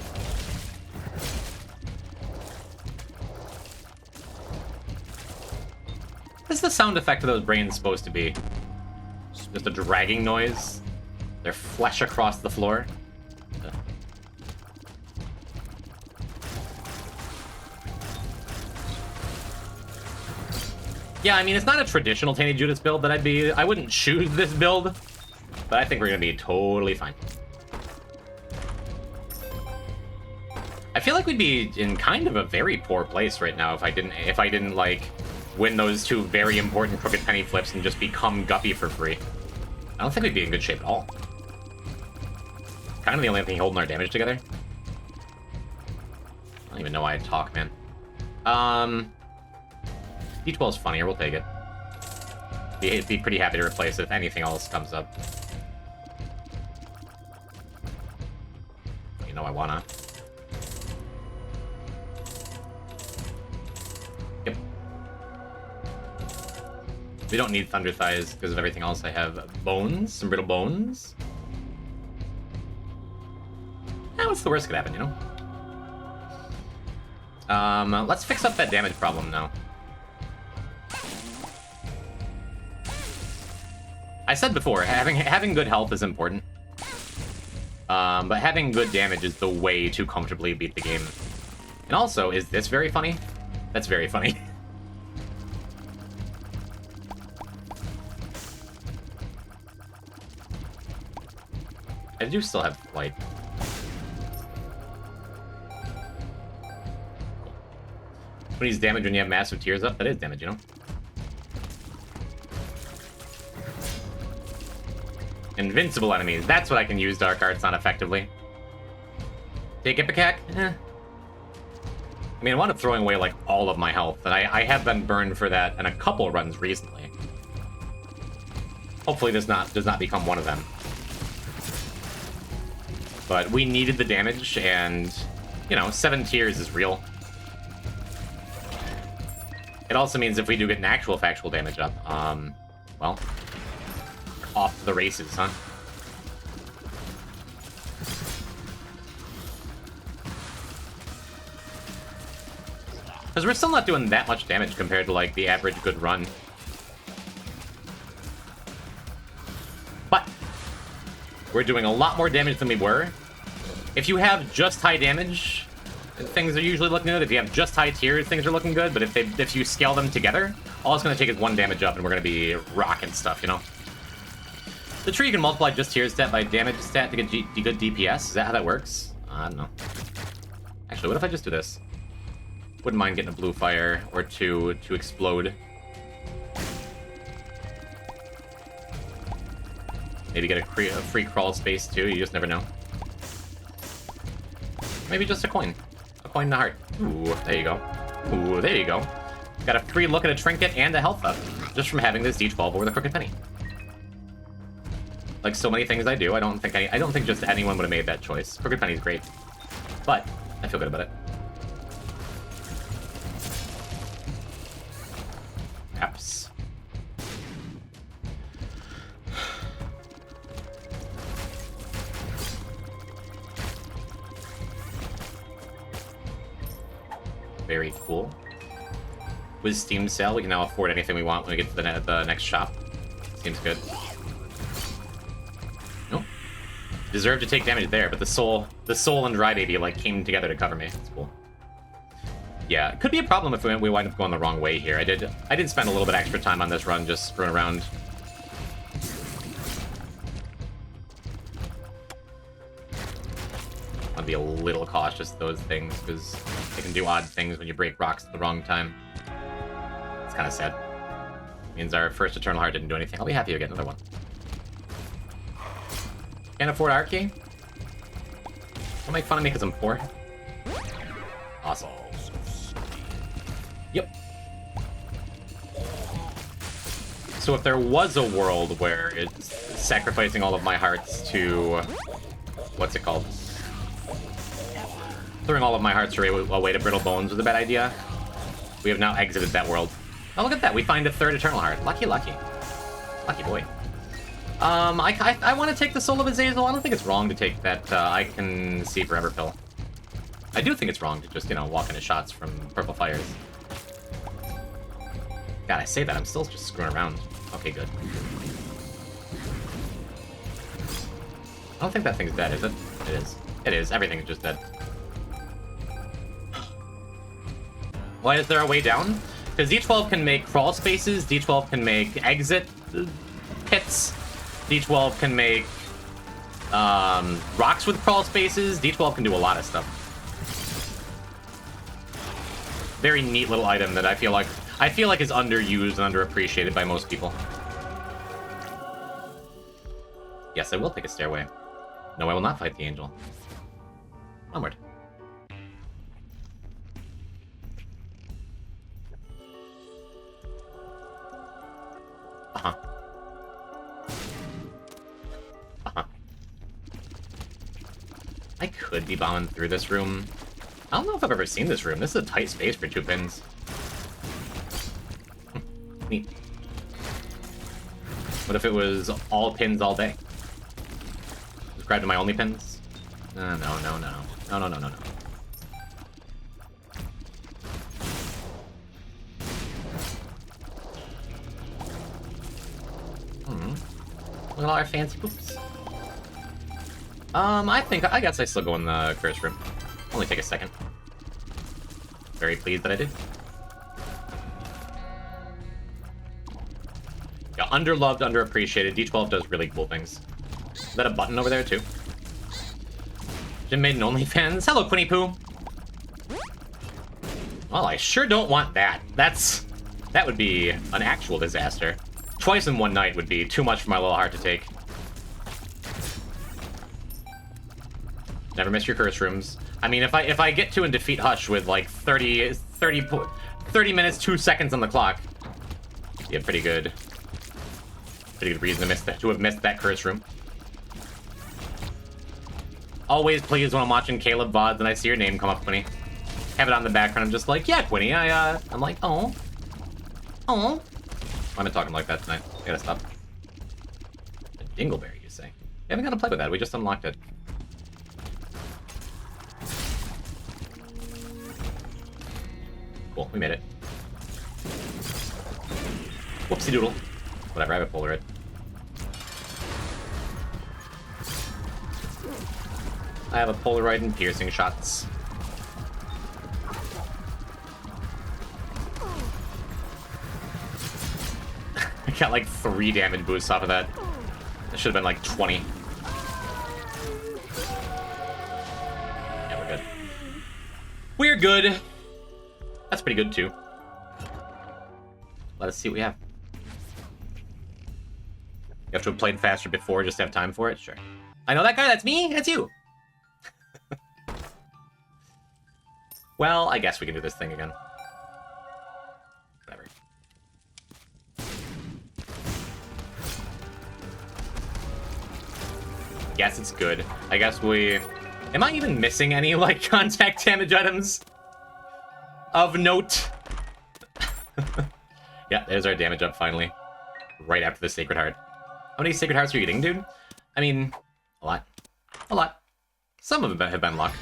What is the sound effect of those brains supposed to be? Just a dragging noise? Their flesh across the floor? Yeah, I mean, it's not a traditional t.Judas build that I wouldn't choose this build, but I think we're gonna be totally fine. I feel like we'd be in kind of a very poor place right now if I didn't like win those two very important crooked penny flips and just become Guppy for free. I don't think we'd be in good shape at all. Kind of the only thing holding our damage together. I don't even know why I talk, man. D12 is funnier, we'll take it. Be pretty happy to replace it if anything else comes up. You know I wanna. Yep. We don't need Thunder Thighs because of everything else. I have bones, some brittle bones. What's the worst could happen, you know? Let's fix up that damage problem now. I said before, having good health is important. But having good damage is the way to comfortably beat the game. And also, is this very funny? That's very funny. I do still have, like... When he's damage when you have massive tears up, that is damage, you know? Invincible enemies. That's what I can use Dark Arts on effectively. Take Ipecac? Eh. I mean, I wound up throwing away, like, all of my health, and I have been burned for that in a couple runs recently. Hopefully this does not become one of them. But we needed the damage, and, you know, 7 tears is real. It also means if we do get an actual factual damage up, well, off to the races, huh? Because we're still not doing that much damage compared to, like, the average good run. But we're doing a lot more damage than we were. If you have just high damage, things are usually looking good. If you have just high tiers, things are looking good. But if you scale them together, all it's going to take is 1 damage up, and we're going to be rocking stuff, you know? The tree can multiply just tier stat by damage stat to get good DPS. Is that how that works? I don't know. Actually, what if I just do this? Wouldn't mind getting a blue fire or 2 to explode. Maybe get a free crawl space too. You just never know. Maybe just a coin. A coin and a heart. Ooh, there you go. Ooh, there you go. Got a free look at a trinket and a health up just from having this D12 over the crooked penny. Like so many things I do, I don't think just anyone would have made that choice. Crooked penny's great, but I feel good about it. Apps. Very cool. With Steam sale, we can now afford anything we want when we get to the next shop. Seems good. Nope. Deserve to take damage there, but the soul and Dry Baby like came together to cover me. It's cool. Yeah, it could be a problem if we wind up going the wrong way here. I did spend a little bit extra time on this run just screwing around. I'll be a little cautious of those things because they can do odd things when you break rocks at the wrong time. It's kind of sad. Means our first Eternal Heart didn't do anything. I'll be happy to get another one. Can't afford Arcane? Don't make fun of me because I'm poor. Awesome. Yep. So if there was a world where it's sacrificing all of my hearts to... What's it called? Throwing all of my hearts away to brittle bones was a bad idea. We have now exited that world. Oh, look at that. We find a third eternal heart. Lucky, lucky. Lucky boy. I want to take the Soul of Azazel. I don't think it's wrong to take that I Can See Forever pill. I do think it's wrong to just, you know, walk into shots from Purple Fires. God, I say that. I'm still just screwing around. Okay, good. I don't think that thing's dead, is it? It is. It is. Everything is just dead. Why is there a way down? Because D12 can make crawl spaces, D12 can make exit pits, D12 can make rocks with crawl spaces, D12 can do a lot of stuff. Very neat little item that I feel like is underused and underappreciated by most people. Yes, I will take a stairway. No, I will not fight the angel. Onward. Uh-huh. Uh-huh. I could be bombing through this room. I don't know if I've ever seen this room. This is a tight space for 2 pins. Neat. What if it was all pins all day? Subscribe to my only pins? No. Look at all our fancy poops. I guess I still go in the curse room. Only take a second. Very pleased that I did. Yeah, underloved, underappreciated. D12 does really cool things. Is that a button over there too? Jim made an OnlyFans. Hello, Quinny Poo. Well, I sure don't want that. That would be an actual disaster. Twice in one night would be too much for my little heart to take. Never miss your curse rooms. I mean, if I get to and defeat Hush with like 30 minutes, 2 seconds on the clock, you have pretty good reason to have missed that curse room. Always pleased when I'm watching Caleb VODs and I see your name come up, Quinny. Have it on the background. I'm just like, yeah, Quinny. I'm like, oh. Why am I talking like that tonight? I gotta stop. A dingleberry, you say? We haven't got to play with that. We just unlocked it. Cool, we made it. Whoopsie doodle. Whatever, I have a Polaroid. I have a Polaroid and piercing shots. I got like 3 damage boosts off of that. That should have been like 20. Yeah, we're good. We're good. That's pretty good too. Let us see what we have. You have to have played faster before just to have time for it? Sure. I know that guy, that's me, that's you. Well, I guess we can do this thing again. Whatever. Yes, it's good. I guess we... Am I even missing any, like, contact damage items? Of note. Yeah, there's our damage up finally. Right after the Sacred Heart. How many Sacred Hearts are you getting, dude? I mean, a lot. A lot. Some of them have been luck.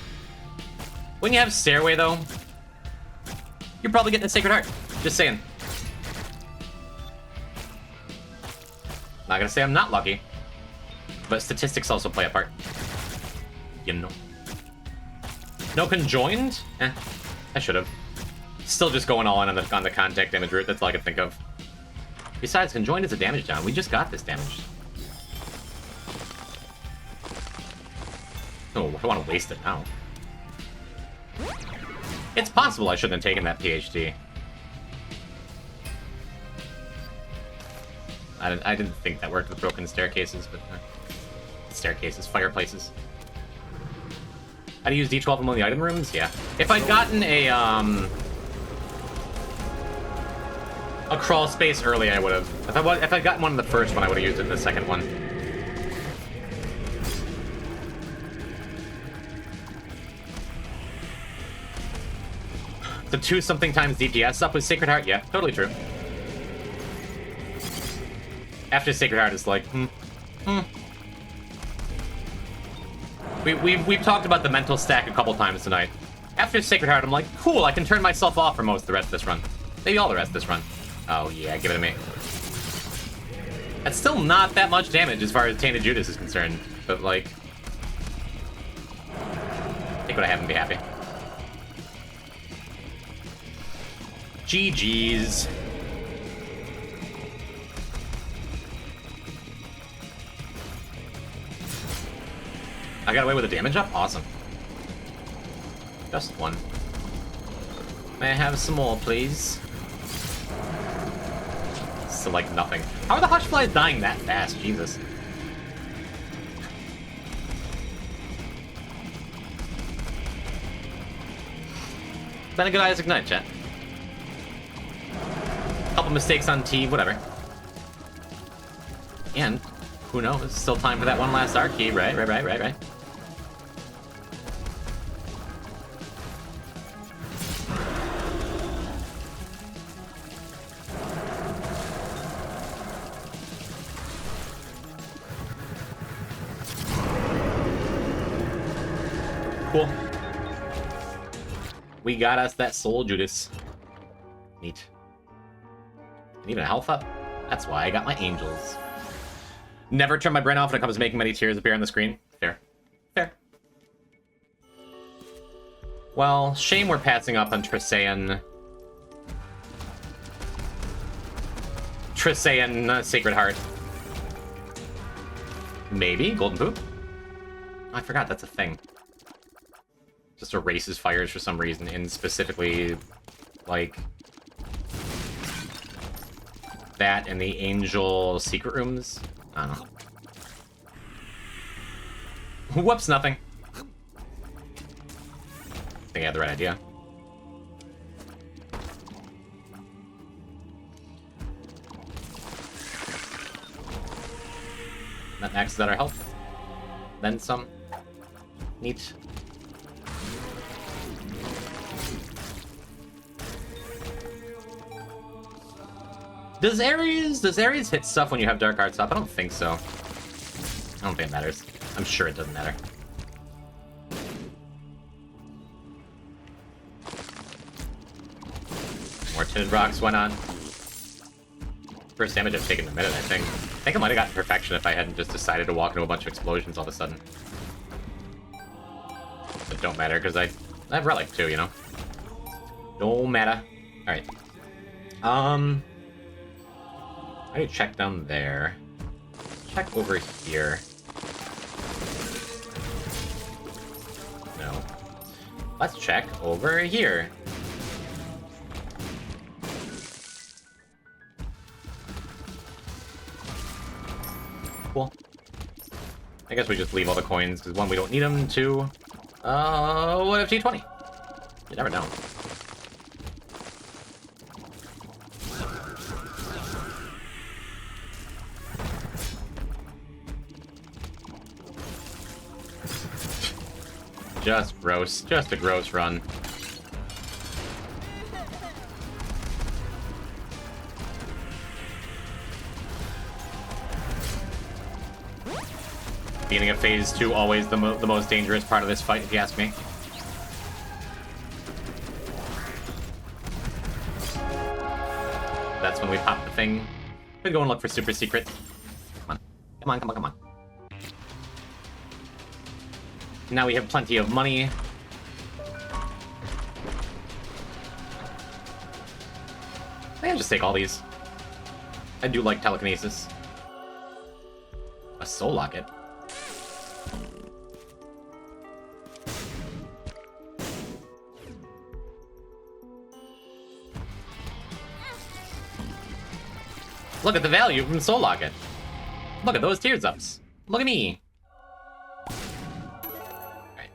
When you have Stairway, though, you're probably getting a Sacred Heart. Just saying. Not gonna say I'm not lucky, but statistics also play a part. You know. No conjoined? Eh, I should have. Still just going all in on the contact damage route. That's all I can think of. Besides, conjoined is a damage down. We just got this damage. Oh, I don't want to waste it now. It's possible I shouldn't have taken that PhD. I didn't think that worked with broken staircases, but... staircases, fireplaces. How to use D12 in one of the item rooms? Yeah. If I'd gotten a, A crawl space early, I would have. If I'd gotten one in the first one, I would have used it in the second one. The 2-something times DPS up with Sacred Heart? Yeah, totally true. After Sacred Heart, it's like, We've talked about the mental stack a couple times tonight. After Sacred Heart, I'm like, cool, I can turn myself off for most of the rest of this run. Maybe all the rest of this run. Oh yeah, give it to me. That's still not that much damage as far as t.judas is concerned, but like... take what I have and be happy. GG's. I got away with a damage up? Awesome. Just one. May I have some more, please? So, like, nothing. How are the Hush Flies dying that fast? Jesus. Been a good Isaac night, chat. Couple mistakes on T, whatever. And, who knows, still time for that one last art key, right? Right. Cool. We got us that soul, Judas. Neat. And even a health up? That's why I got my angels. Never turn my brain off when it comes to making many tears appear on the screen. Fair. Fair. Well, shame we're passing up on Trisaean Sacred Heart. Maybe? Golden Poop? Oh, I forgot that's a thing. Just erases fires for some reason, and specifically, like, that and the angel secret rooms. I don't know. Whoops, nothing. I think I had the right idea. That maxes out our health. Then some. Neat. Does Ares hit stuff when you have Dark Arts up? I don't think so. I don't think it matters. I'm sure it doesn't matter. More tinted rocks went on. First damage I've taken in a minute, I think. I think I might have gotten perfection if I hadn't just decided to walk into a bunch of explosions all of a sudden. But don't matter, because I have Relic too, you know? Don't matter. Alright. I need to check down there. Check over here. No. Let's check over here. Cool. I guess we just leave all the coins, because one, we don't need them, two, what if T20? You never know. Just gross. Just a gross run. Beginning of phase 2, always the most dangerous part of this fight, if you ask me. That's when we pop the thing. We go and look for super secret. Come on. Come on, come on, come on. Now we have plenty of money. I can just take all these. I do like telekinesis. A soul locket. Look at the value from soul locket. Look at those tears ups. Look at me. Right.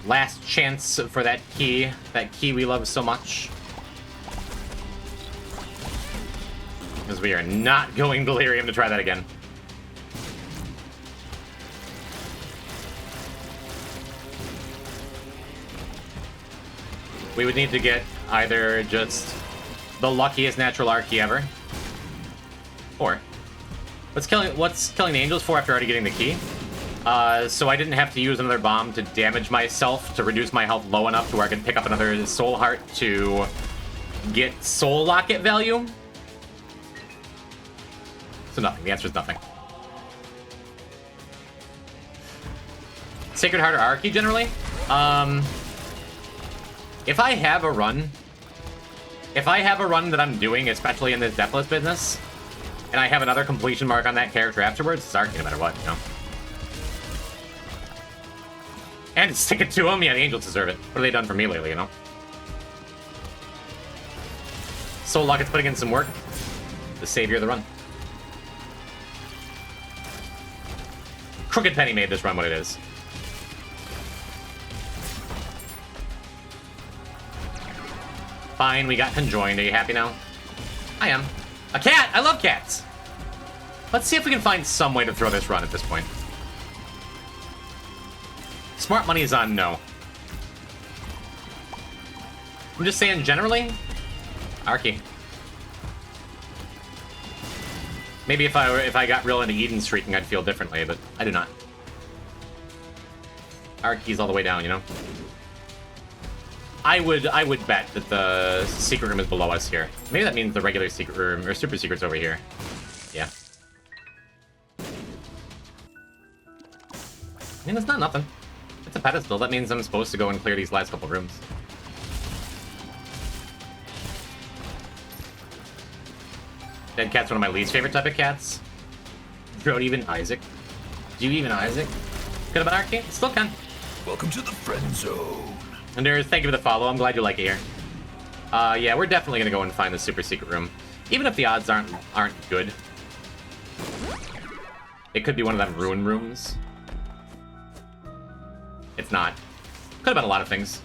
Last chance for that key we love so much. Because we are not going Delirium to try that again. We would need to get either just the luckiest natural R key ever, or what's killing the angels for after already getting the key? So I didn't have to use another bomb to damage myself to reduce my health low enough to where I could pick up another soul heart to get soul locket value. So nothing. The answer is nothing. Sacred Heart or R key generally? If I have a run that I'm doing, especially in this Deathless business, and I have another completion mark on that character afterwards, it's Arky no matter what, you know? And stick it to them, yeah, the angels deserve it. What have they done for me lately, you know? Soul Locket's putting in some work. The savior of the run. Crooked Penny made this run what it is. Fine, we got conjoined. Are you happy now? I am. A cat! I love cats! Let's see if we can find some way to throw this run at this point. Smart money is on no. I'm just saying generally, Arky. Maybe if I got real into Eden streaking, I'd feel differently, but I do not. Arky's all the way down, you know? I would bet that the secret room is below us here. Maybe that means the regular secret room or super secret's over here. Yeah. I mean, that's not nothing. It's a pedestal. That means I'm supposed to go and clear these last couple rooms. Dead cat's one of my least favorite type of cats. Don't even Isaac. Do you even Isaac? Could have been Arcane? Still can. Welcome to the friend zone. And there's, thank you for the follow. I'm glad you like it here. Yeah, we're definitely gonna go and find the super secret room. Even if the odds aren't good. It could be one of them ruin rooms. It's not. Could have been a lot of things.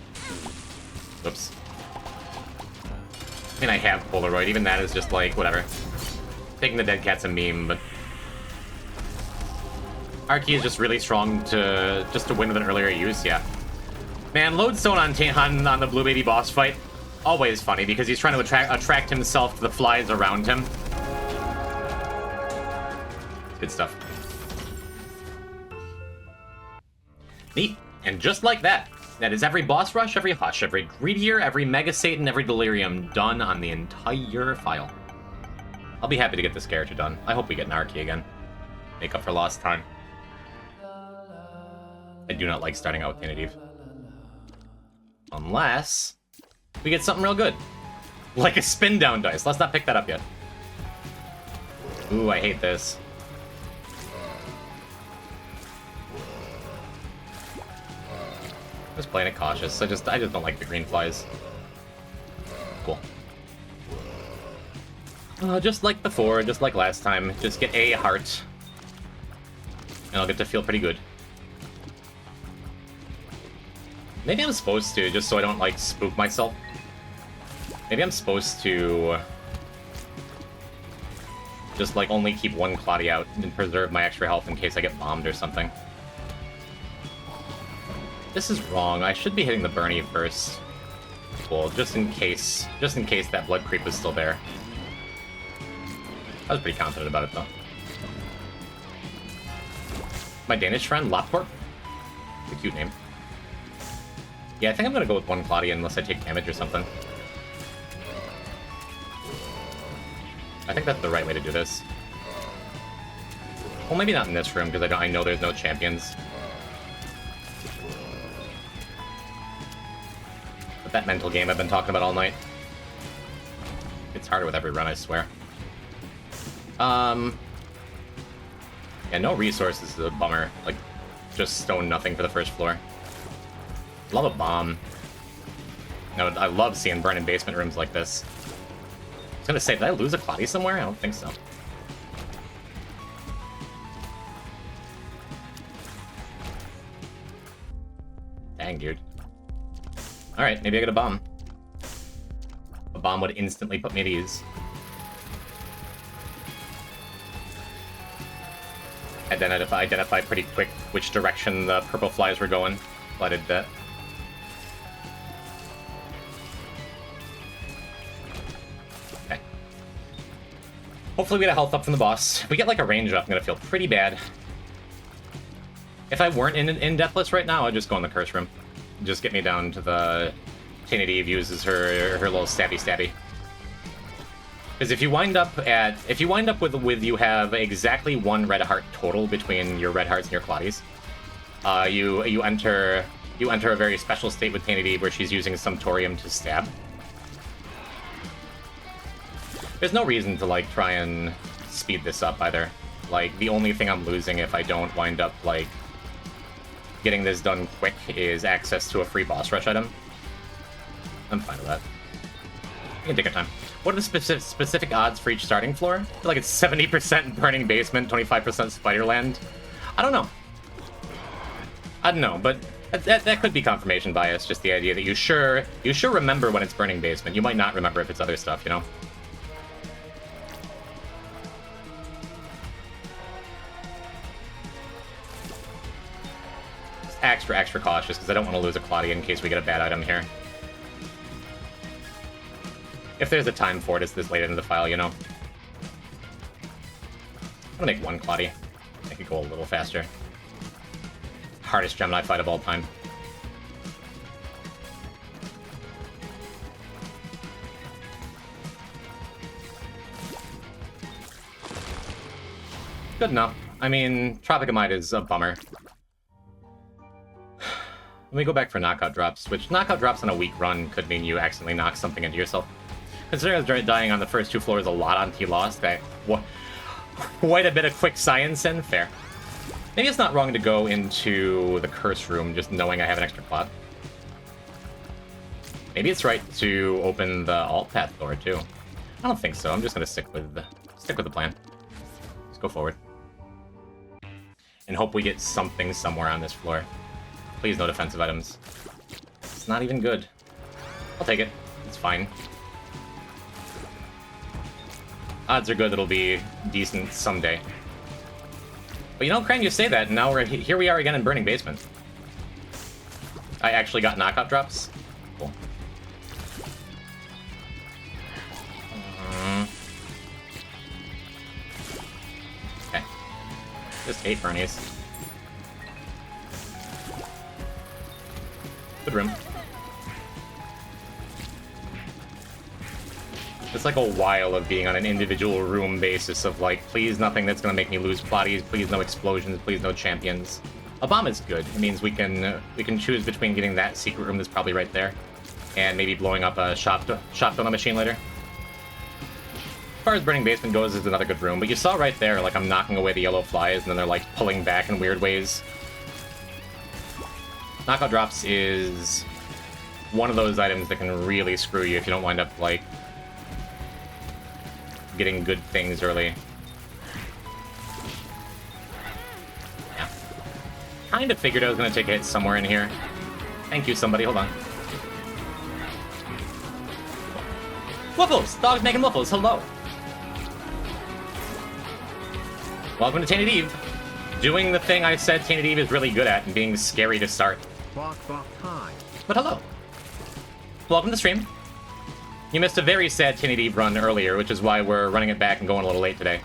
Oops. I mean, I have Polaroid. Even that is just like, whatever. Taking the dead cat's a meme, but... Arky is just really strong to win with an earlier use, yeah. Man, Lodestone on the Blue Baby boss fight, always funny, because he's trying to attract himself to the flies around him. Good stuff. Neat. And just like that, that is every boss rush, every hush, every greedier, every mega Satan, every delirium done on the entire file. I'll be happy to get this character done. I hope we get an Arky again. Make up for lost time. I do not like starting out with t.eve. Unless we get something real good. Like a spin down dice. Let's not pick that up yet. Ooh, I hate this. Just playing it cautious. I just don't like the green flies. Cool. Just like before, just like last time. Just get a heart. And I'll get to feel pretty good. Maybe I'm supposed to, just so I don't, like, spook myself. Maybe I'm supposed to... just, like, only keep one Clotty out and preserve my extra health in case I get bombed or something. This is wrong. I should be hitting the Bernie first. Cool, just in case that blood creep was still there. I was pretty confident about it, though. My Danish friend, Lopcorp? A cute name. Yeah, I think I'm gonna go with one Clotty unless I take damage or something. I think that's the right way to do this. Well, maybe not in this room, because I know there's no champions. But that mental game I've been talking about all night. It's harder with every run, I swear. Yeah, no resources is a bummer. Like, just stone nothing for the first floor. Love a bomb. No, I love seeing burning basement rooms like this. I was gonna say, did I lose a Clotty somewhere? I don't think so. Dang. dying, dude. Alright, maybe I get a bomb. A bomb would instantly put me at ease. Identify pretty quick which direction the purple flies were going. Well, I did that. Okay. Hopefully we get a health up from the boss. If we get like a range up, I'm gonna feel pretty bad. If I weren't in Deathless right now, I'd just go in the curse room. Just get me down to the t.eve uses her little stabby. Because if you wind up with you have exactly 1 red heart total between your red hearts and your Claudies, you enter a very special state with t.eve where she's using some thorium to stab. There's no reason to like try and speed this up either. Like the only thing I'm losing if I don't wind up like getting this done quick is access to a free boss rush item. I'm fine with that. You can take your time. What are the specific odds for each starting floor? I feel like it's 70% Burning Basement, 25% Spiderland. I don't know, but that could be confirmation bias, just the idea that you sure remember when it's Burning Basement. You might not remember if it's other stuff, you know? Just extra cautious, because I don't want to lose a Claudia in case we get a bad item here. If there's a time for it, it's this late into the file, you know? I'm gonna make 1 Claudia. Make it go a little faster. Hardest Gemini fight of all time. Good enough. I mean, Tropicamide is a bummer. Let me go back for knockout drops, which knockout drops on a weak run could mean you accidentally knock something into yourself. Considering I was dying on the first 2 floors a lot on t.lost, quite a bit of quick science in. Fair. Maybe it's not wrong to go into the curse room just knowing I have an extra clot. Maybe it's right to open the alt path door too. I don't think so. I'm just gonna stick with the plan. Let's go forward. And hope we get something somewhere on this floor. Please no defensive items. It's not even good. I'll take it. It's fine. Odds are good it'll be decent someday. But you know, Crane, you say that, and now here we are again in Burning Basement. I actually got knockout drops. Cool. Okay. Just 8 Bernies. Good room. It's like a while of being on an individual room basis of like, please nothing that's gonna make me lose plotties, please no explosions, please no champions. A bomb is good. It means we can choose between getting that secret room that's probably right there, and maybe blowing up a shop donut machine later. As far as Burning Basement goes, is another good room, but you saw right there, like I'm knocking away the yellow flies, and then they're like pulling back in weird ways. Knockout drops is one of those items that can really screw you if you don't wind up like getting good things early. Yeah. Kind of figured I was going to take a hit somewhere in here. Thank you, somebody. Hold on. Waffles! Dog making waffles. Hello. Welcome to t.eve. Doing the thing I said t.eve is really good at and being scary to start. Bark, hi. But hello. Welcome to the stream. You missed a very sad t.eve run earlier, which is why we're running it back and going a little late today.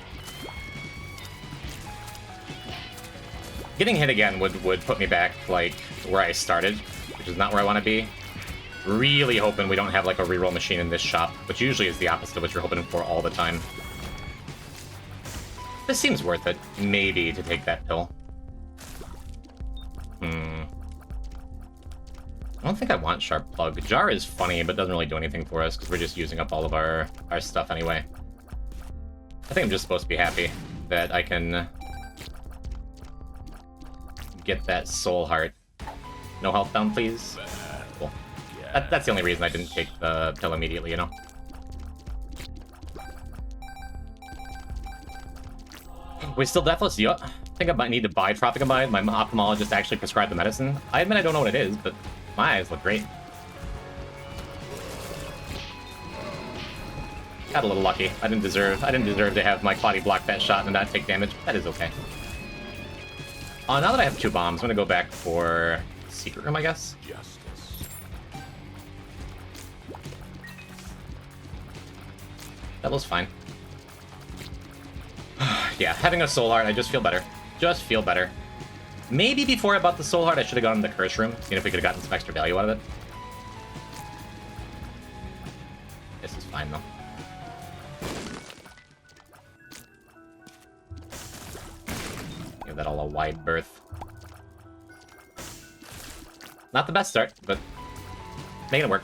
Getting hit again would put me back, like, where I started, which is not where I want to be. Really hoping we don't have, like, a reroll machine in this shop, which usually is the opposite of what you're hoping for all the time. This seems worth it, maybe, to take that pill. I don't think I want Sharp Plug. Jar is funny, but doesn't really do anything for us, because we're just using up all of our stuff anyway. I think I'm just supposed to be happy that I can get that soul heart. No health down, please? Cool. That's the only reason I didn't take the pill immediately, you know? We still Deathless? Yup. I think I might need to buy Tropicamide. My ophthalmologist actually prescribed the medicine. I admit I don't know what it is, but My eyes look great. Got a little lucky. I didn't deserve to have my Cloudy block that shot and not take damage. That is okay. Now that I have 2 bombs, I'm gonna go back for Secret Room, I guess. Justice. That was fine. Yeah, having a Soul Heart, I just feel better. Just feel better. Maybe before I bought the Soul Heart, I should have gone in the Curse Room, seeing if we could have gotten some extra value out of it. This is fine, though. Give that all a wide berth. Not the best start, but making it work.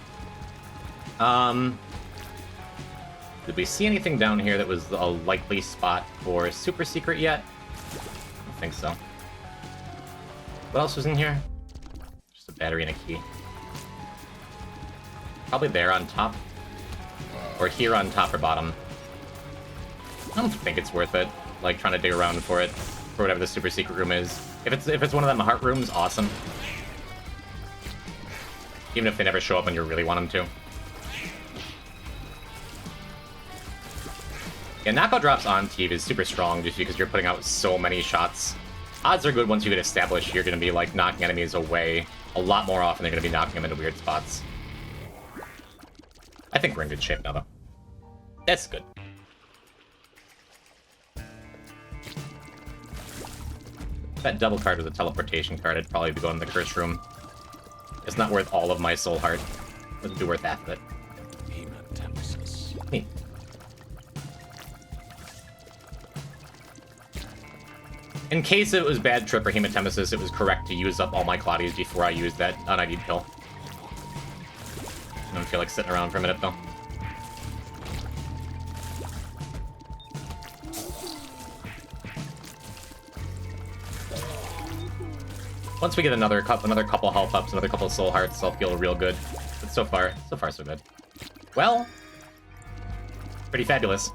Did we see anything down here that was a likely spot for Super Secret yet? I don't think so. What else was in here? Just a battery and a key. Probably there on top. Or here on top or bottom. I don't think it's worth it, like, trying to dig around for it, for whatever the Super Secret Room is. If it's one of them heart rooms, awesome. Even if they never show up when you really want them to. Yeah, knockout drops on t.eve is super strong just because you're putting out so many shots. Odds are good once you get established, you're going to be, like, knocking enemies away a lot more often. They're going to be knocking them into weird spots. I think we're in good shape now, though. That's good. If that double card was a teleportation card, I'd probably be going to the Curse Room. It's not worth all of my Soul Heart. Wouldn't be worth half of it. Neat. In case it was bad trip or hematemesis, it was correct to use up all my Cloudies before I used that un-ID'd pill. I don't feel like sitting around for a minute, though. Once we get another couple health ups, another couple soul hearts, I'll feel real good. But so far so good. Well, pretty fabulous.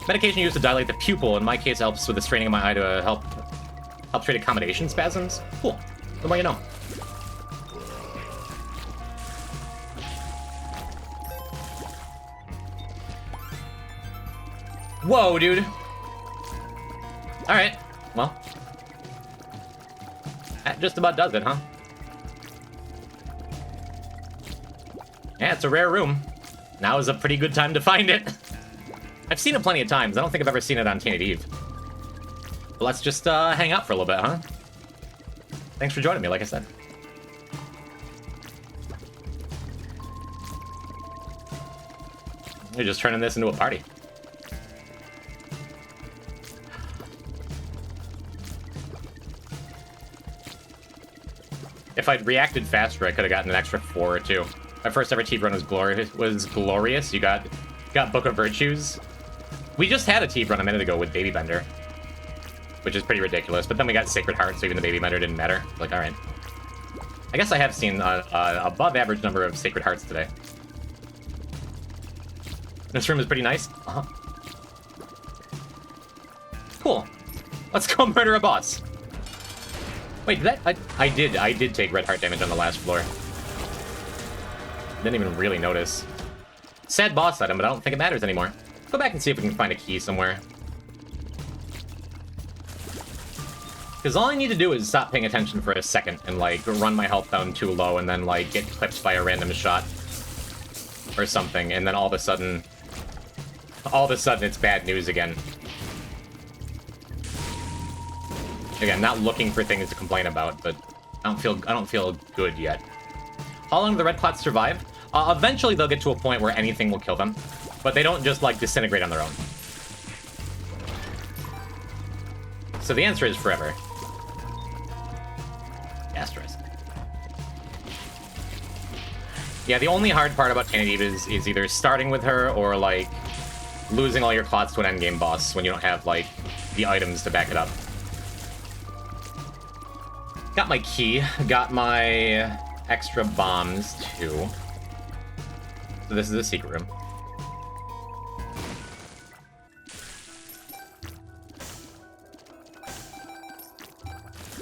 Medication used to dilate the pupil. In my case, helps with the straining of my eye to help treat accommodation spasms. Cool. The more you know. Whoa, dude. All right. Well. That just about does it, huh? Yeah, it's a rare room. Now is a pretty good time to find it. I've seen it plenty of times. I don't think I've ever seen it on t.eve. But let's just hang out for a little bit, huh? Thanks for joining me, like I said. You're just turning this into a party. If I'd reacted faster, I could have gotten an extra 4 or 2. My first ever t.eve run was glorious. You got Book of Virtues. We just had a t.eve run a minute ago with Baby Bender, which is pretty ridiculous. But then we got Sacred Heart, so even the Baby Bender didn't matter. Like, all right. I guess I have seen an above average number of Sacred Hearts today. This room is pretty nice. Cool. Let's go murder a boss. Wait, did that... I did take red heart damage on the last floor. Didn't even really notice. Sad boss item, but I don't think it matters anymore. Let's go back and see if we can find a key somewhere. Because all I need to do is stop paying attention for a second and, like, run my health down too low and then, like, get clipped by a random shot. Or something, and then all of a sudden it's bad news again. Again, not looking for things to complain about, but I don't feel good yet. How long do the red clots survive? Eventually they'll get to a point where anything will kill them, but they don't just, like, disintegrate on their own. So the answer is forever. Asterisk. Yeah, the only hard part about t.eve is either starting with her or, like, losing all your clots to an endgame boss when you don't have, like, the items to back it up. Got my key, got my extra bombs, too. So this is the secret room.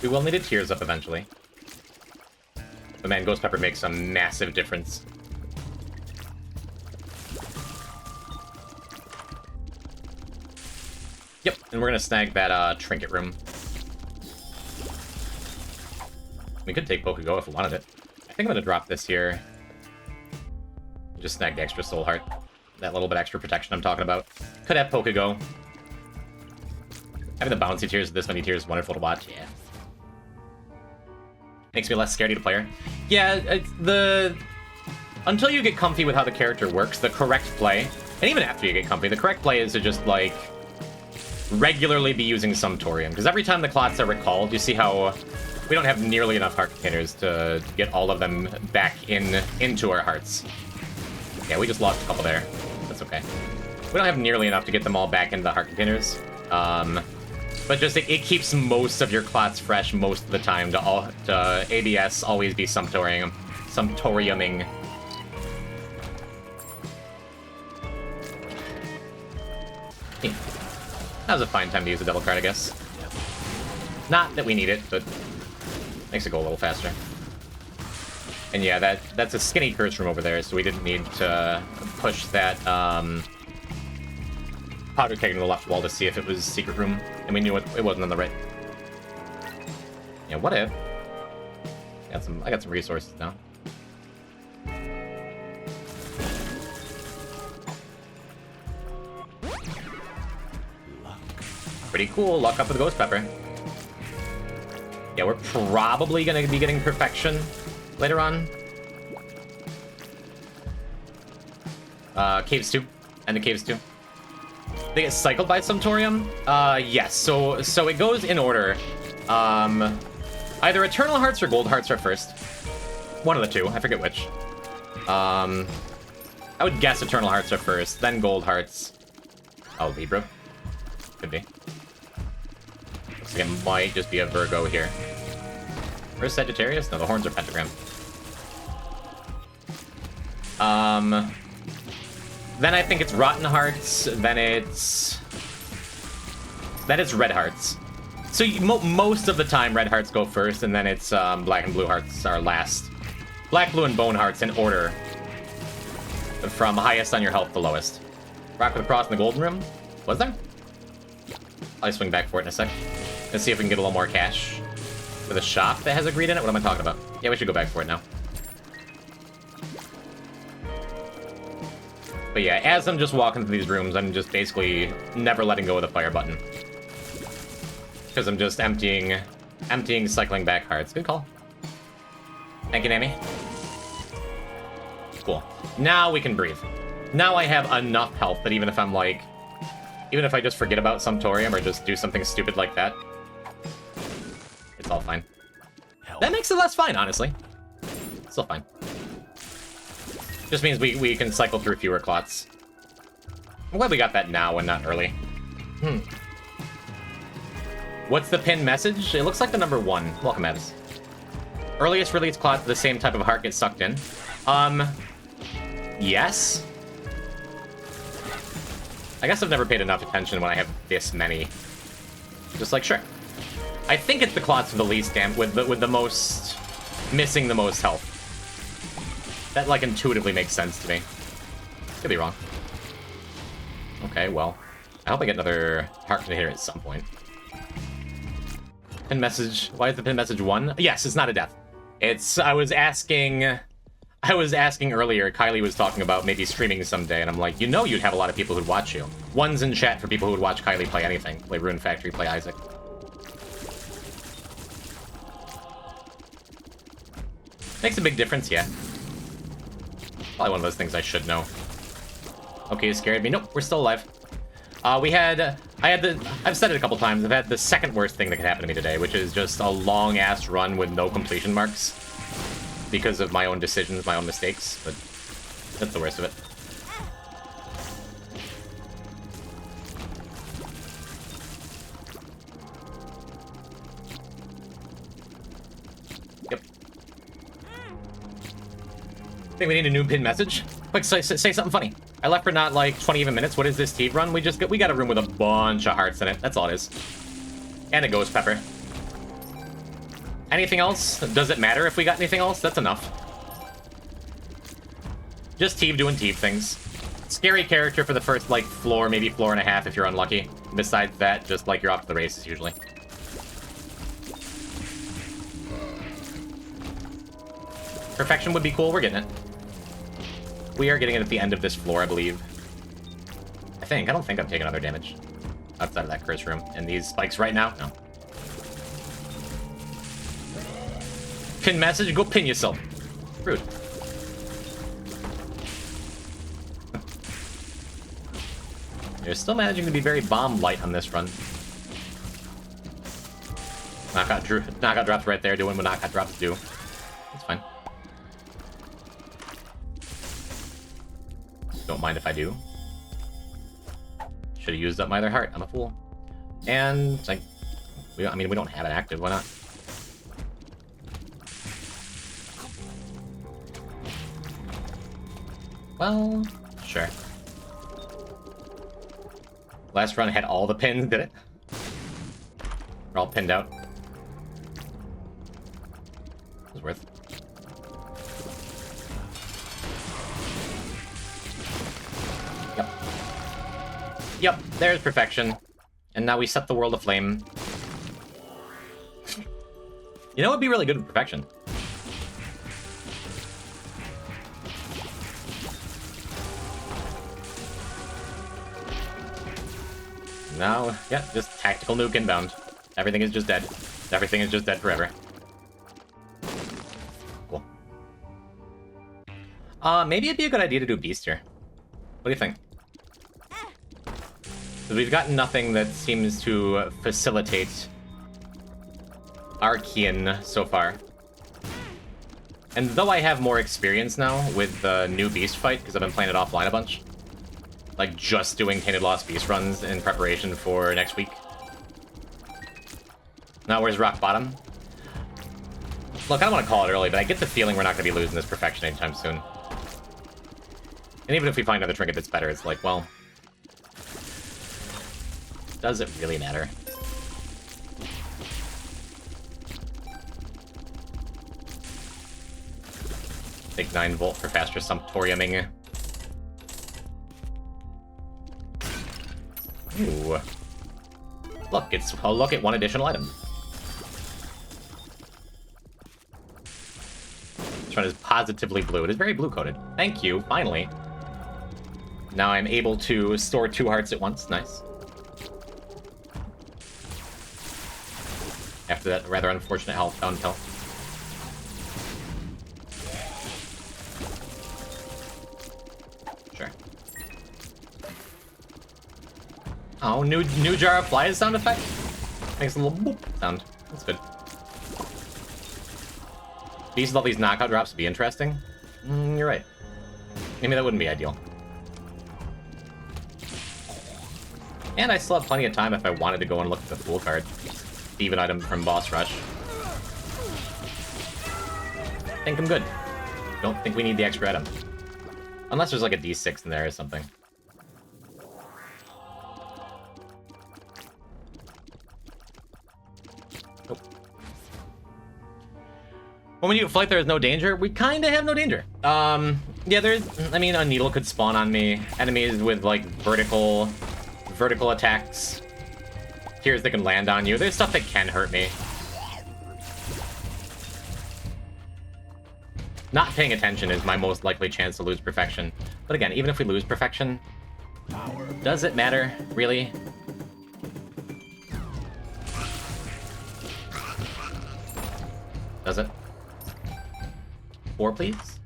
We will need a tears up eventually. But man, Ghost Pepper makes a massive difference. Yep, and we're gonna snag that trinket room. We could take Poke Go if we wanted it. I think I'm gonna drop this here. Just snag the extra soul heart. That little bit extra protection I'm talking about. Could have Poke Go. Having the bouncy tiers with this many tiers is wonderful to watch. Yeah. Makes me less scaredy to player. Yeah, until you get comfy with how the character works, the correct play, and even after you get comfy, the correct play is to just, like, regularly be using Sumptorium. Because every time the clots are recalled, you see how we don't have nearly enough heart containers to get all of them back into our hearts. Yeah, we just lost a couple there. That's okay. We don't have nearly enough to get them all back into the heart containers. But just it keeps most of your clots fresh most of the time to ABS always be Sumptoriuming. Yeah. That was a fine time to use a double card, I guess. Not that we need it, but makes it go a little faster. And yeah, that's a skinny curse room over there, so we didn't need to push that powder keg to the left wall to see if it was secret room, and we knew it wasn't on the right. Yeah, what if? I got some resources now. Pretty cool. Luck up with Ghost Pepper. Yeah, we're probably gonna be getting Perfection later on. Caves 2. And the Caves 2. They get cycled by Sumptorium? Yes. So it goes in order. Either Eternal Hearts or Gold Hearts are first. One of the two. I forget which. I would guess Eternal Hearts are first, then Gold Hearts. Oh, Libra. Could be. Looks like it might just be a Virgo here. Where's Sagittarius? No, the horns are pentagram. Then I think it's Rotten Hearts, then it's Red Hearts. So most of the time, Red Hearts go first, and then it's Black and Blue Hearts are last. Black, Blue, and Bone Hearts in order, from highest on your health to lowest. Rock with a Cross in the Golden Room? Was there? I'll swing back for it in a sec. Let's see if we can get a little more cash. With a shop that has a greed in it? What am I talking about? Yeah, we should go back for it now. But yeah, as I'm just walking through these rooms, I'm just basically never letting go of the fire button. Because I'm just emptying, cycling back hearts. Good call. Thank you, Nami. Cool. Now we can breathe. Now I have enough health that even if I'm like... Even if I just forget about Sumptorium or just do something stupid like that, it's all fine. That makes it less fine, honestly. Still fine. Just means we can cycle through fewer clots. I'm glad we got that now and not early. What's the pin message? It looks like the number 1. Welcome, Addis. Earliest release clot, the same type of heart gets sucked in. Yes. I guess I've never paid enough attention when I have this many. Just like, sure. I think it's the clots with the least damage, with the most... missing the most health. That, like, intuitively makes sense to me. Could be wrong. Okay, well. I hope I get another heart container at some point. Pin message. Why is the pin message 1? Yes, it's not a death. It's... I was asking earlier, Kylie was talking about maybe streaming someday, and I'm like, you know you'd have a lot of people who'd watch you. One's in chat for people who'd watch Kylie play anything. Play Rune Factory, play Isaac. Makes a big difference, yeah. Probably one of those things I should know. Okay, you scared me. Nope, we're still alive. I've said it a couple times, I've had the second worst thing that could happen to me today, which is just a long-ass run with no completion marks. Because of my own decisions, my own mistakes, but that's the worst of it. Yep. I think we need a new pin message. Quick, say something funny. I left for not like 20 even minutes. What is this t.eve run? We got a room with a bunch of hearts in it. That's all it is. And a Ghost Pepper. Anything else? Does it matter if we got anything else? That's enough. Just t.eve doing t.eve things. Scary character for the first, like, floor, maybe floor and a half if you're unlucky. Besides that, just, like, you're off to the races, usually. Perfection would be cool. We're getting it. We are getting it at the end of this floor, I believe. I think. I don't think I'm taking other damage outside of that curse room. And these spikes right now? No. Pin message? Go pin yourself. Rude. You're still managing to be very bomb light on this run. Knockout drops right there, doing what knockout drops do. That's fine. Don't mind if I do. Should have used up my other heart. I'm a fool. And like, I mean, we don't have it active. Why not? Well, sure. Last run had all the pins, did it? We're all pinned out. It was worth. Yep. Yep, there's perfection. And now we set the world aflame. You know what would be really good with perfection? Now, yeah, just tactical nuke inbound. Everything is just dead. Everything is just dead forever. Cool. Maybe it'd be a good idea to do Beast here. What do you think? Because we've got nothing that seems to facilitate Archean so far. And though I have more experience now with the new Beast fight, because I've been playing it offline a bunch, like just doing Tainted Lost Beast runs in preparation for next week. Now where's rock bottom? Look, I don't want to call it early, but I get the feeling we're not going to be losing this perfection anytime soon. And even if we find another trinket that's better, it's like, well, does it really matter? Take 9-volt for faster sumptoriuming. Ooh. Look, it's a look at one additional item. This one is positively blue. It is very blue-coated. Thank you, finally. Now I'm able to store 2 hearts at once. Nice. After that rather unfortunate health downhill. Sure. Oh, new jar of flies sound effect? Makes a little boop sound. That's good. These all these knockout drops would be interesting. You're right. Maybe that wouldn't be ideal. And I still have plenty of time if I wanted to go and look at the Fool card. Even item from Boss Rush. I think I'm good. Don't think we need the extra item. Unless there's like a D6 in there or something. Nope. When you flight, there is no danger. We kind of have no danger. Yeah, there's. I mean, a needle could spawn on me. Enemies with like vertical attacks. Tears that can land on you. There's stuff that can hurt me. Not paying attention is my most likely chance to lose perfection. But again, even if we lose perfection, does it matter, really? Does it? 4, please?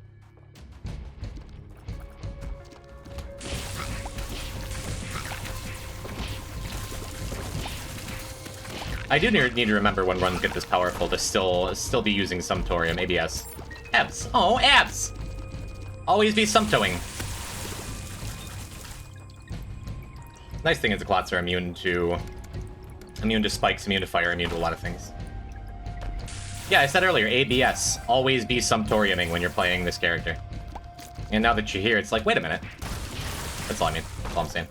I do need to remember when runs get this powerful to still be using Sumptorium, ABS. Abs! Oh, abs! Always be Sumptoing. Nice thing is the clots are immune to spikes, immune to fire, immune to a lot of things. Yeah, I said earlier, ABS. Always be Sumptoriuming when you're playing this character. And now that you're here, it's like, wait a minute. That's all I mean. That's all I'm saying.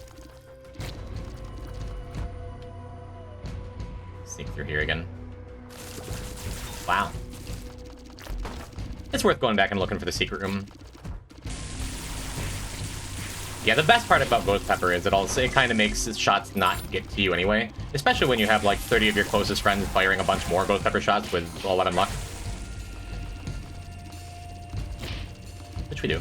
Sneak through here again. Wow. It's worth going back and looking for the secret room. Yeah, the best part about Ghost Pepper is it kind of makes its shots not get to you anyway. Especially when you have like 30 of your closest friends firing a bunch more Ghost Pepper shots with 11 luck. Which we do.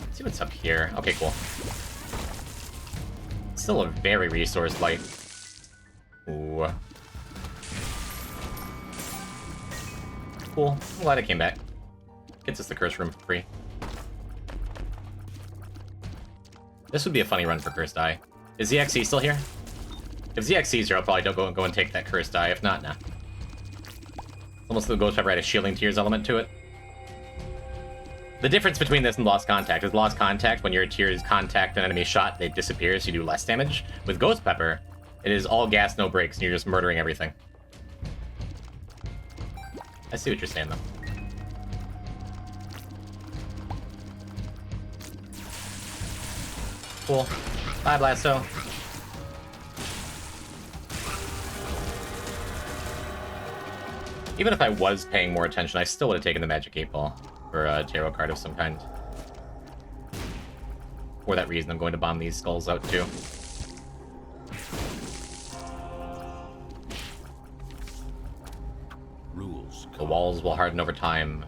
Let's see what's up here. Okay, cool. Still a very resource light. Ooh. Cool. I'm glad it came back. Gets us the curse room for free. This would be a funny run for Cursed Eye. Is ZXE still here? If ZXE's here, I'll probably don't go and take that Cursed Eye. If not, nah. Almost the Ghost Pepper had a Shielding Tears element to it. The difference between this and Lost Contact is Lost Contact, when your tears contact an enemy shot, they disappear, so you do less damage. With Ghost Pepper, it is all gas, no brakes, and you're just murdering everything. I see what you're saying, though. Cool. Bye, Blasto. Even if I was paying more attention, I still would have taken the Magic 8 Ball for a tarot card of some kind. For that reason, I'm going to bomb these skulls out, too. Rules. The walls will harden over time.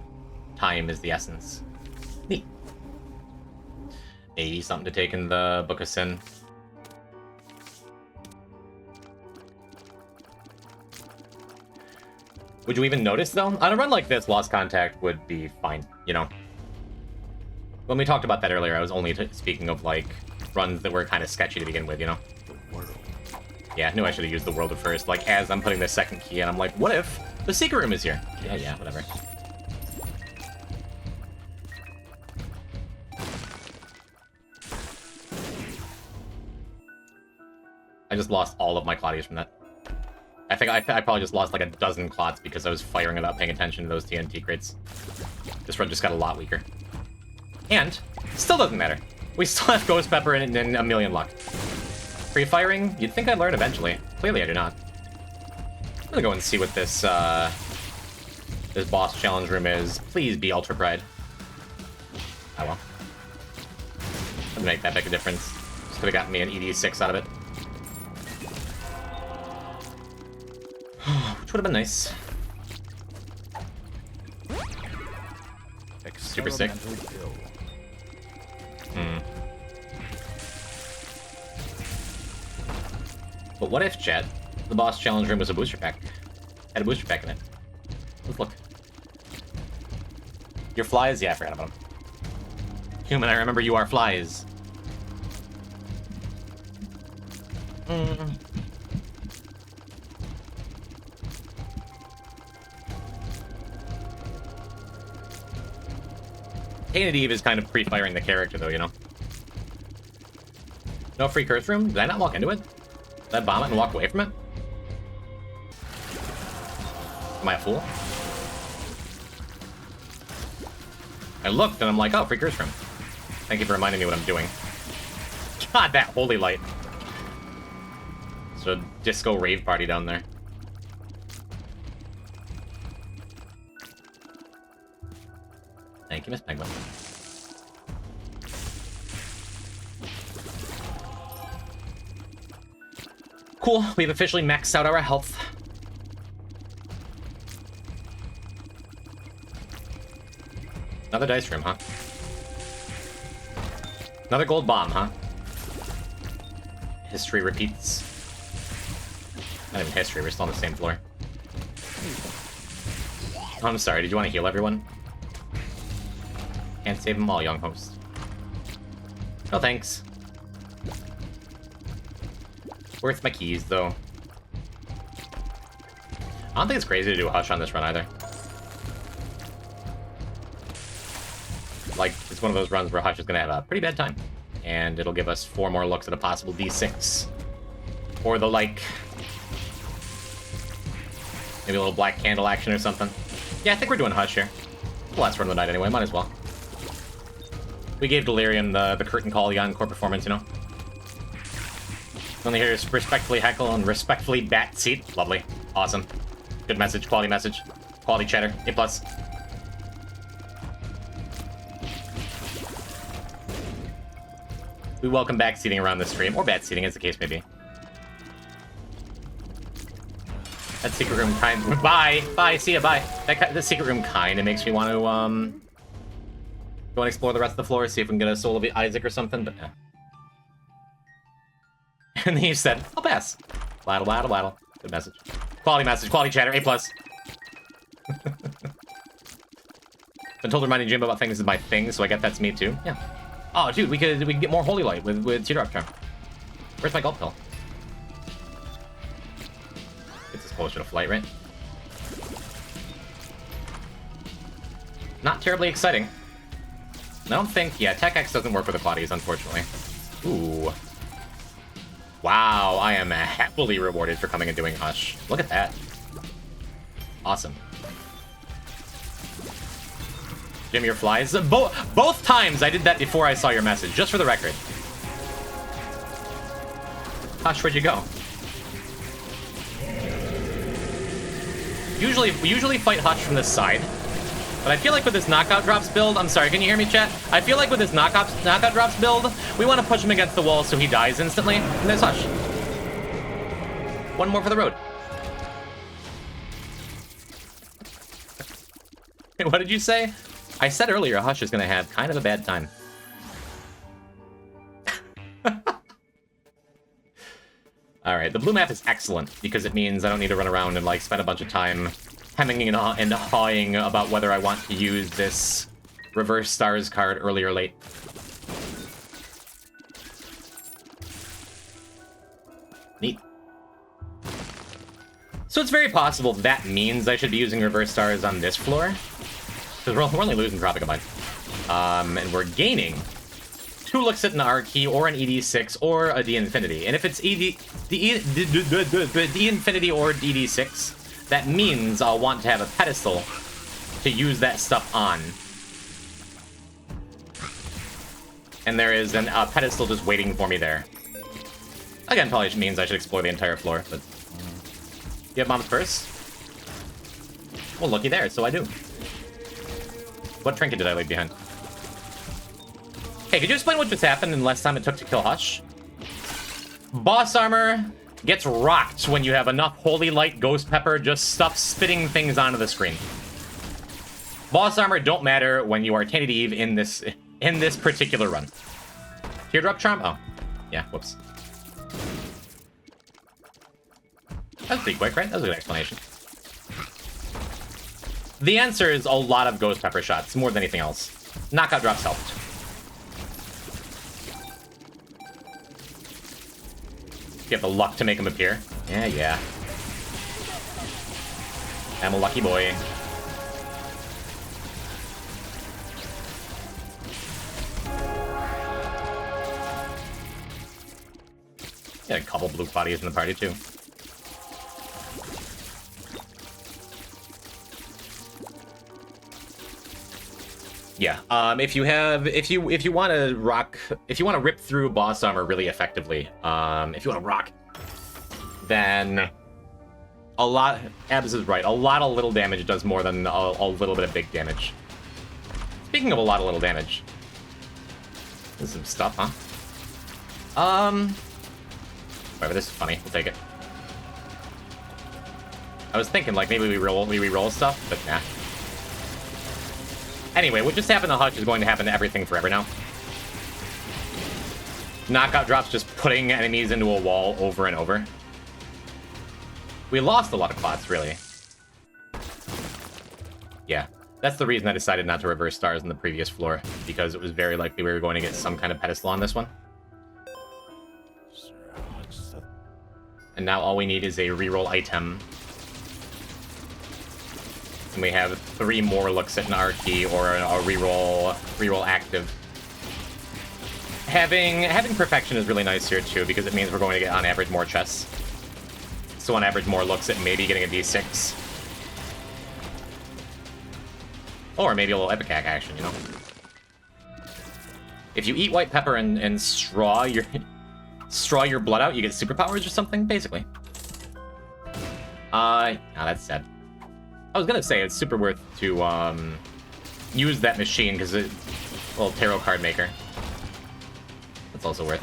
Time is the essence. Neat. Hey, something to take in the Book of Sin. Would you even notice, though? On a run like this, Lost Contact would be fine, you know? When we talked about that earlier, I was only speaking of, like, runs that were kind of sketchy to begin with, you know? The world. Yeah, I knew I should have used the world at first. Like, as I'm putting the second key in, I'm like, what if the secret room is here? Yeah, whatever. I just lost all of my Claudius from that. I think I probably just lost like a dozen clots because I was firing without paying attention to those TNT crates. This run just got a lot weaker. And, still doesn't matter. We still have Ghost Pepper and a million luck. Free firing? You'd think I'd learn eventually. Clearly I do not. I'm gonna go and see what this, this boss challenge room is. Please be Ultra Pride. Oh well. Doesn't make that big a difference. Just could've gotten me an ED6 out of it. Which would have been nice. Super sick. But what if, chat, the boss challenge room was a booster pack? Had a booster pack in it. Let's look. Your flies? Yeah, I forgot about them. Human, I remember you are flies. t.eve is kind of pre-firing the character, though, you know? No free curse room? Did I not walk into it? Did I bomb it and walk away from it? Am I a fool? I looked and I'm like, oh, free curse room. Thank you for reminding me what I'm doing. God, that holy light. It's a disco rave party down there. Thank you, Miss Penguin. Cool, we've officially maxed out our health. Another dice room, huh? Another gold bomb, huh? History repeats. Not even history, we're still on the same floor. Oh, I'm sorry, did you want to heal everyone? Can't save them all, young host. No thanks. Worth my keys, though. I don't think it's crazy to do a hush on this run, either. Like, it's one of those runs where Hush is going to have a pretty bad time. And it'll give us 4 more looks at a possible D6. Or the like. Maybe a little black candle action or something. Yeah, I think we're doing Hush here. The last run of the night anyway, might as well. We gave Delirium the curtain call, the encore performance, you know? Only here is respectfully heckle and respectfully bat seat. Lovely. Awesome. Good message. Quality message. Quality chatter. A+. We welcome back seating around the stream, or bat seating, as the case may be. That secret room kind. Bye, bye, see ya, bye. The secret room kind of makes me want to go and explore the rest of the floor, see if we can get a soul of Isaac or something. But yeah. And then you said, "I'll pass." Waddle, waddle, waddle. Good message. Quality chatter. A+. Been told reminding Jim about things is my thing, so I get that's me too. Yeah. Oh, dude, we could get more holy light with teardrop charm. Where's my gold pill? Gets us closer to flight, right? Not terribly exciting. I don't think... Yeah, Tech X doesn't work with the bodies, unfortunately. Ooh. Wow, I am happily rewarded for coming and doing Hush. Look at that. Awesome. Jim, your flies. Both times I did that before I saw your message, just for the record. Hush, where'd you go? We usually fight Hush from this side. But I feel like with this knockout drops build, I'm sorry, can you hear me, chat? I feel like with this knockout drops build, we want to push him against the wall so he dies instantly. And there's Hush. One more for the road. What did you say? I said earlier Hush is going to have kind of a bad time. Alright, the blue map is excellent, because it means I don't need to run around and, like, spend a bunch of time hemming and hawing about whether I want to use this reverse stars card early or late. Neat. So it's very possible that means I should be using reverse stars on this floor. Because we're only losing Tropic Combine. And we're gaining 2 looks at an R key, or an ED6, or a D Infinity. And if it's D Infinity or DD6, that means I'll want to have a pedestal to use that stuff on. And there is a pedestal just waiting for me there. Again, probably means I should explore the entire floor, but... You have Mom's purse? Well, looky there, so I do. What trinket did I leave behind? Hey, could you explain what just happened in the less time it took to kill Hush? Boss armor gets rocked when you have enough Holy Light Ghost Pepper just stuff spitting things onto the screen. Boss armor don't matter when you are t.eve in this particular run. Teardrop Charm? Oh. Yeah, whoops. That was pretty quick, right? That was a good explanation. The answer is a lot of Ghost Pepper shots, more than anything else. Knockout drops helped. You have the luck to make him appear. Yeah. I'm a lucky boy. Got a couple blue bodies in the party too. Yeah. If you want to rip through boss armor really effectively, if you want to rock, then a lot. Abs is right. A lot of little damage does more than a little bit of big damage. Speaking of a lot of little damage, this is some stuff, huh? Whatever. This is funny. We'll take it. I was thinking like maybe we re-roll stuff, but nah. Anyway, what just happened to Hush is going to happen to everything forever now. Knockout drops just putting enemies into a wall over and over. We lost a lot of clots, really. Yeah, that's the reason I decided not to reverse stars in the previous floor, because it was very likely we were going to get some kind of pedestal on this one. And now all we need is a reroll item. And we have 3 more looks at an R key or a reroll active. Having perfection is really nice here too, because it means we're going to get on average more chests. So on average more looks at maybe getting a D6. Or maybe a little Epicac action, you know? If you eat white pepper and straw, straw your blood out, you get superpowers or something, basically. That's sad. I was gonna say it's super worth to use that machine because it's a little tarot card maker. That's also worth.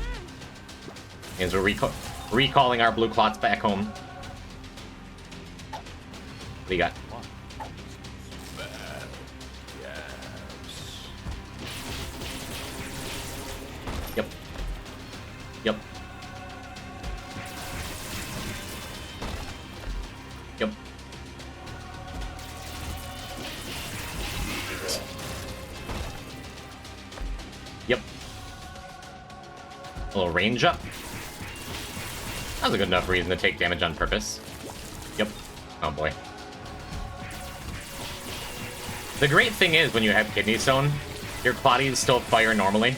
Means we're recalling our blue clots back home. What do you got? Yep. Yep. Yep. Yep. A little range up. That was a good enough reason to take damage on purpose. Yep. Oh boy. The great thing is when you have Kidney Stone, your Clotties still fire normally.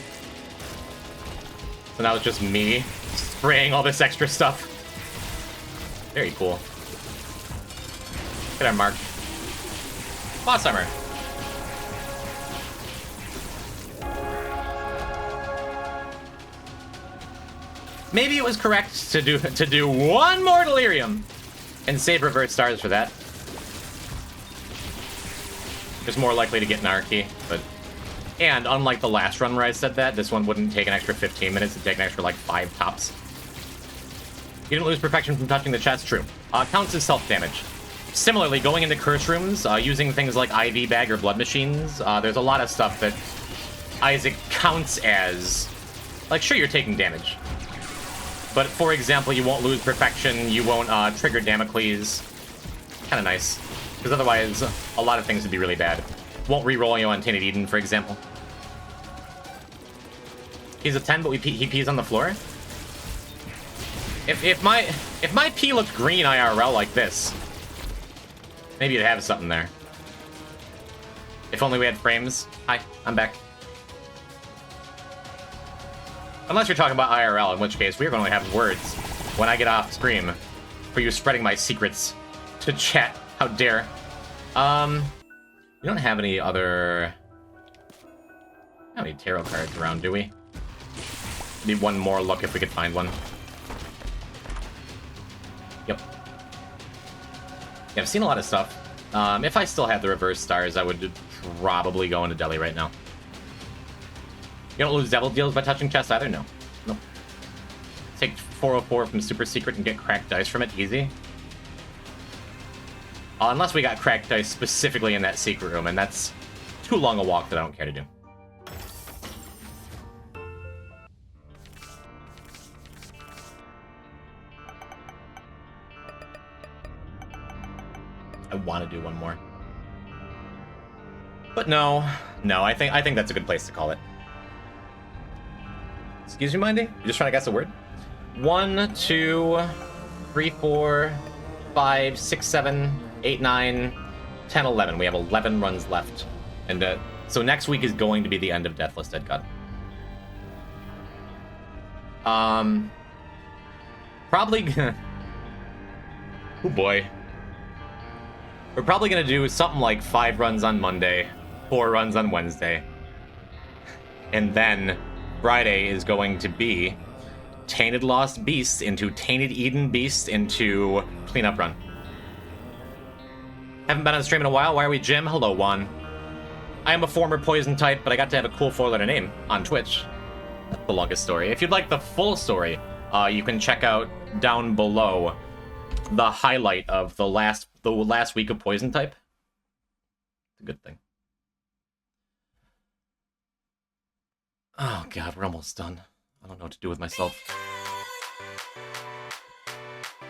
So now it's just me spraying all this extra stuff. Very cool. Look at our mark. Boss armor. Maybe it was correct to do one more delirium and save reverse stars for that. Just more likely to get an Anarchy, but... And unlike the last run where I said that, this one wouldn't take an extra 15 minutes, it'd take an extra, like, 5 tops. You didn't lose perfection from touching the chest, true. Counts as self-damage. Similarly, going into curse rooms, using things like IV bag or blood machines, there's a lot of stuff that Isaac counts as... Like, sure, you're taking damage. But, for example, you won't lose perfection, you won't trigger Damocles. Kinda nice. Because otherwise, a lot of things would be really bad. Won't reroll you on Tainted Eden, for example. He's a 10, but he pees on the floor? If my pee looked green IRL like this, maybe you'd have something there. If only we had frames. Hi, I'm back. Unless you're talking about IRL, in which case we're going to have words when I get off screen for you spreading my secrets to chat. How dare. We don't have any other... Not any tarot cards around, do we? Need one more look if we could find one. Yep. Yeah, I've seen a lot of stuff. If I still had the reverse stars, I would probably go into Deli right now. You don't lose devil deals by touching chests either? No. Nope. Take 404 from Super Secret and get cracked dice from it, easy. Unless we got cracked dice specifically in that secret room, and that's too long a walk that I don't care to do. I want to do one more. But no, I think that's a good place to call it. Excuse me, Mindy? You're just trying to guess a word? 1, 2, 3, 4, 5, 6, 7, 8, 9, 10, 11. We have 11 runs left. And so next week is going to be the end of Deathless, Dead God. Probably... Oh boy. We're probably going to do something like 5 runs on Monday, 4 runs on Wednesday. And then Friday is going to be Tainted Lost Beasts into Tainted Eden Beasts into Cleanup Run. Haven't been on stream in a while. Why are we Jim? Hello, Juan. I am a former poison type, but I got to have a cool 4-letter name on Twitch. That's the longest story. If you'd like the full story, you can check out down below the highlight of the last week of poison type. It's a good thing. Oh god, we're almost done. I don't know what to do with myself.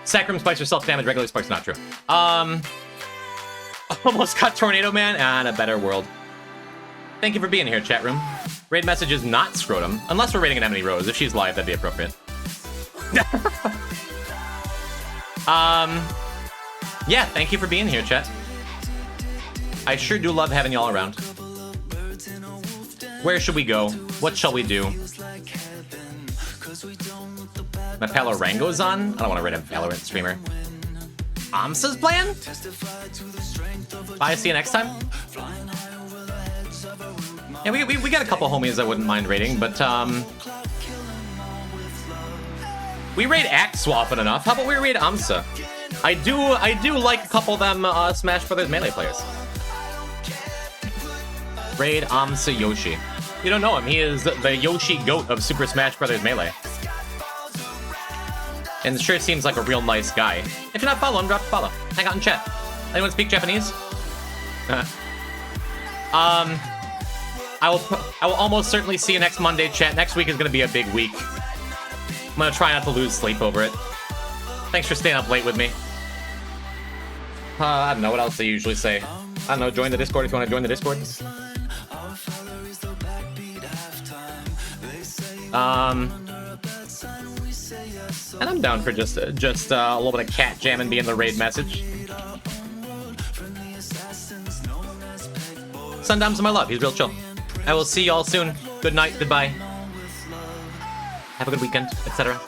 Sacrum spikes or self-damage, regular spikes not true. Almost got Tornado Man and a better world. Thank you for being here, chat room. Raid message is not Scrotum, unless we're raiding an Emily Rose. If she's live, that'd be appropriate. Yeah, thank you for being here, chat. I sure do love having y'all around. Where should we go? What shall we do? My Palorango's on? I don't want to raid a Valorant streamer. Amsa's playing? Bye, see you next time. Yeah, we got a couple homies I wouldn't mind raiding, but We raid Axe often enough. How about we raid Amsa? I do like a couple of them Smash Brothers Melee players. Raid Amsa Yoshi. You don't know him. He is the Yoshi goat of Super Smash Brothers Melee. And sure seems like a real nice guy. If you're not following, drop a follow. Hang out in chat. Anyone speak Japanese? I will almost certainly see you next Monday, chat. Next week is going to be a big week. I'm going to try not to lose sleep over it. Thanks for staying up late with me. I don't know what else they usually say. I don't know, join the Discord if you want to join the Discord. And I'm down for just a little bit of cat jamming being the raid message. Sundom's my love. He's real chill. I will see y'all soon. Good night. Goodbye. Have a good weekend, etc.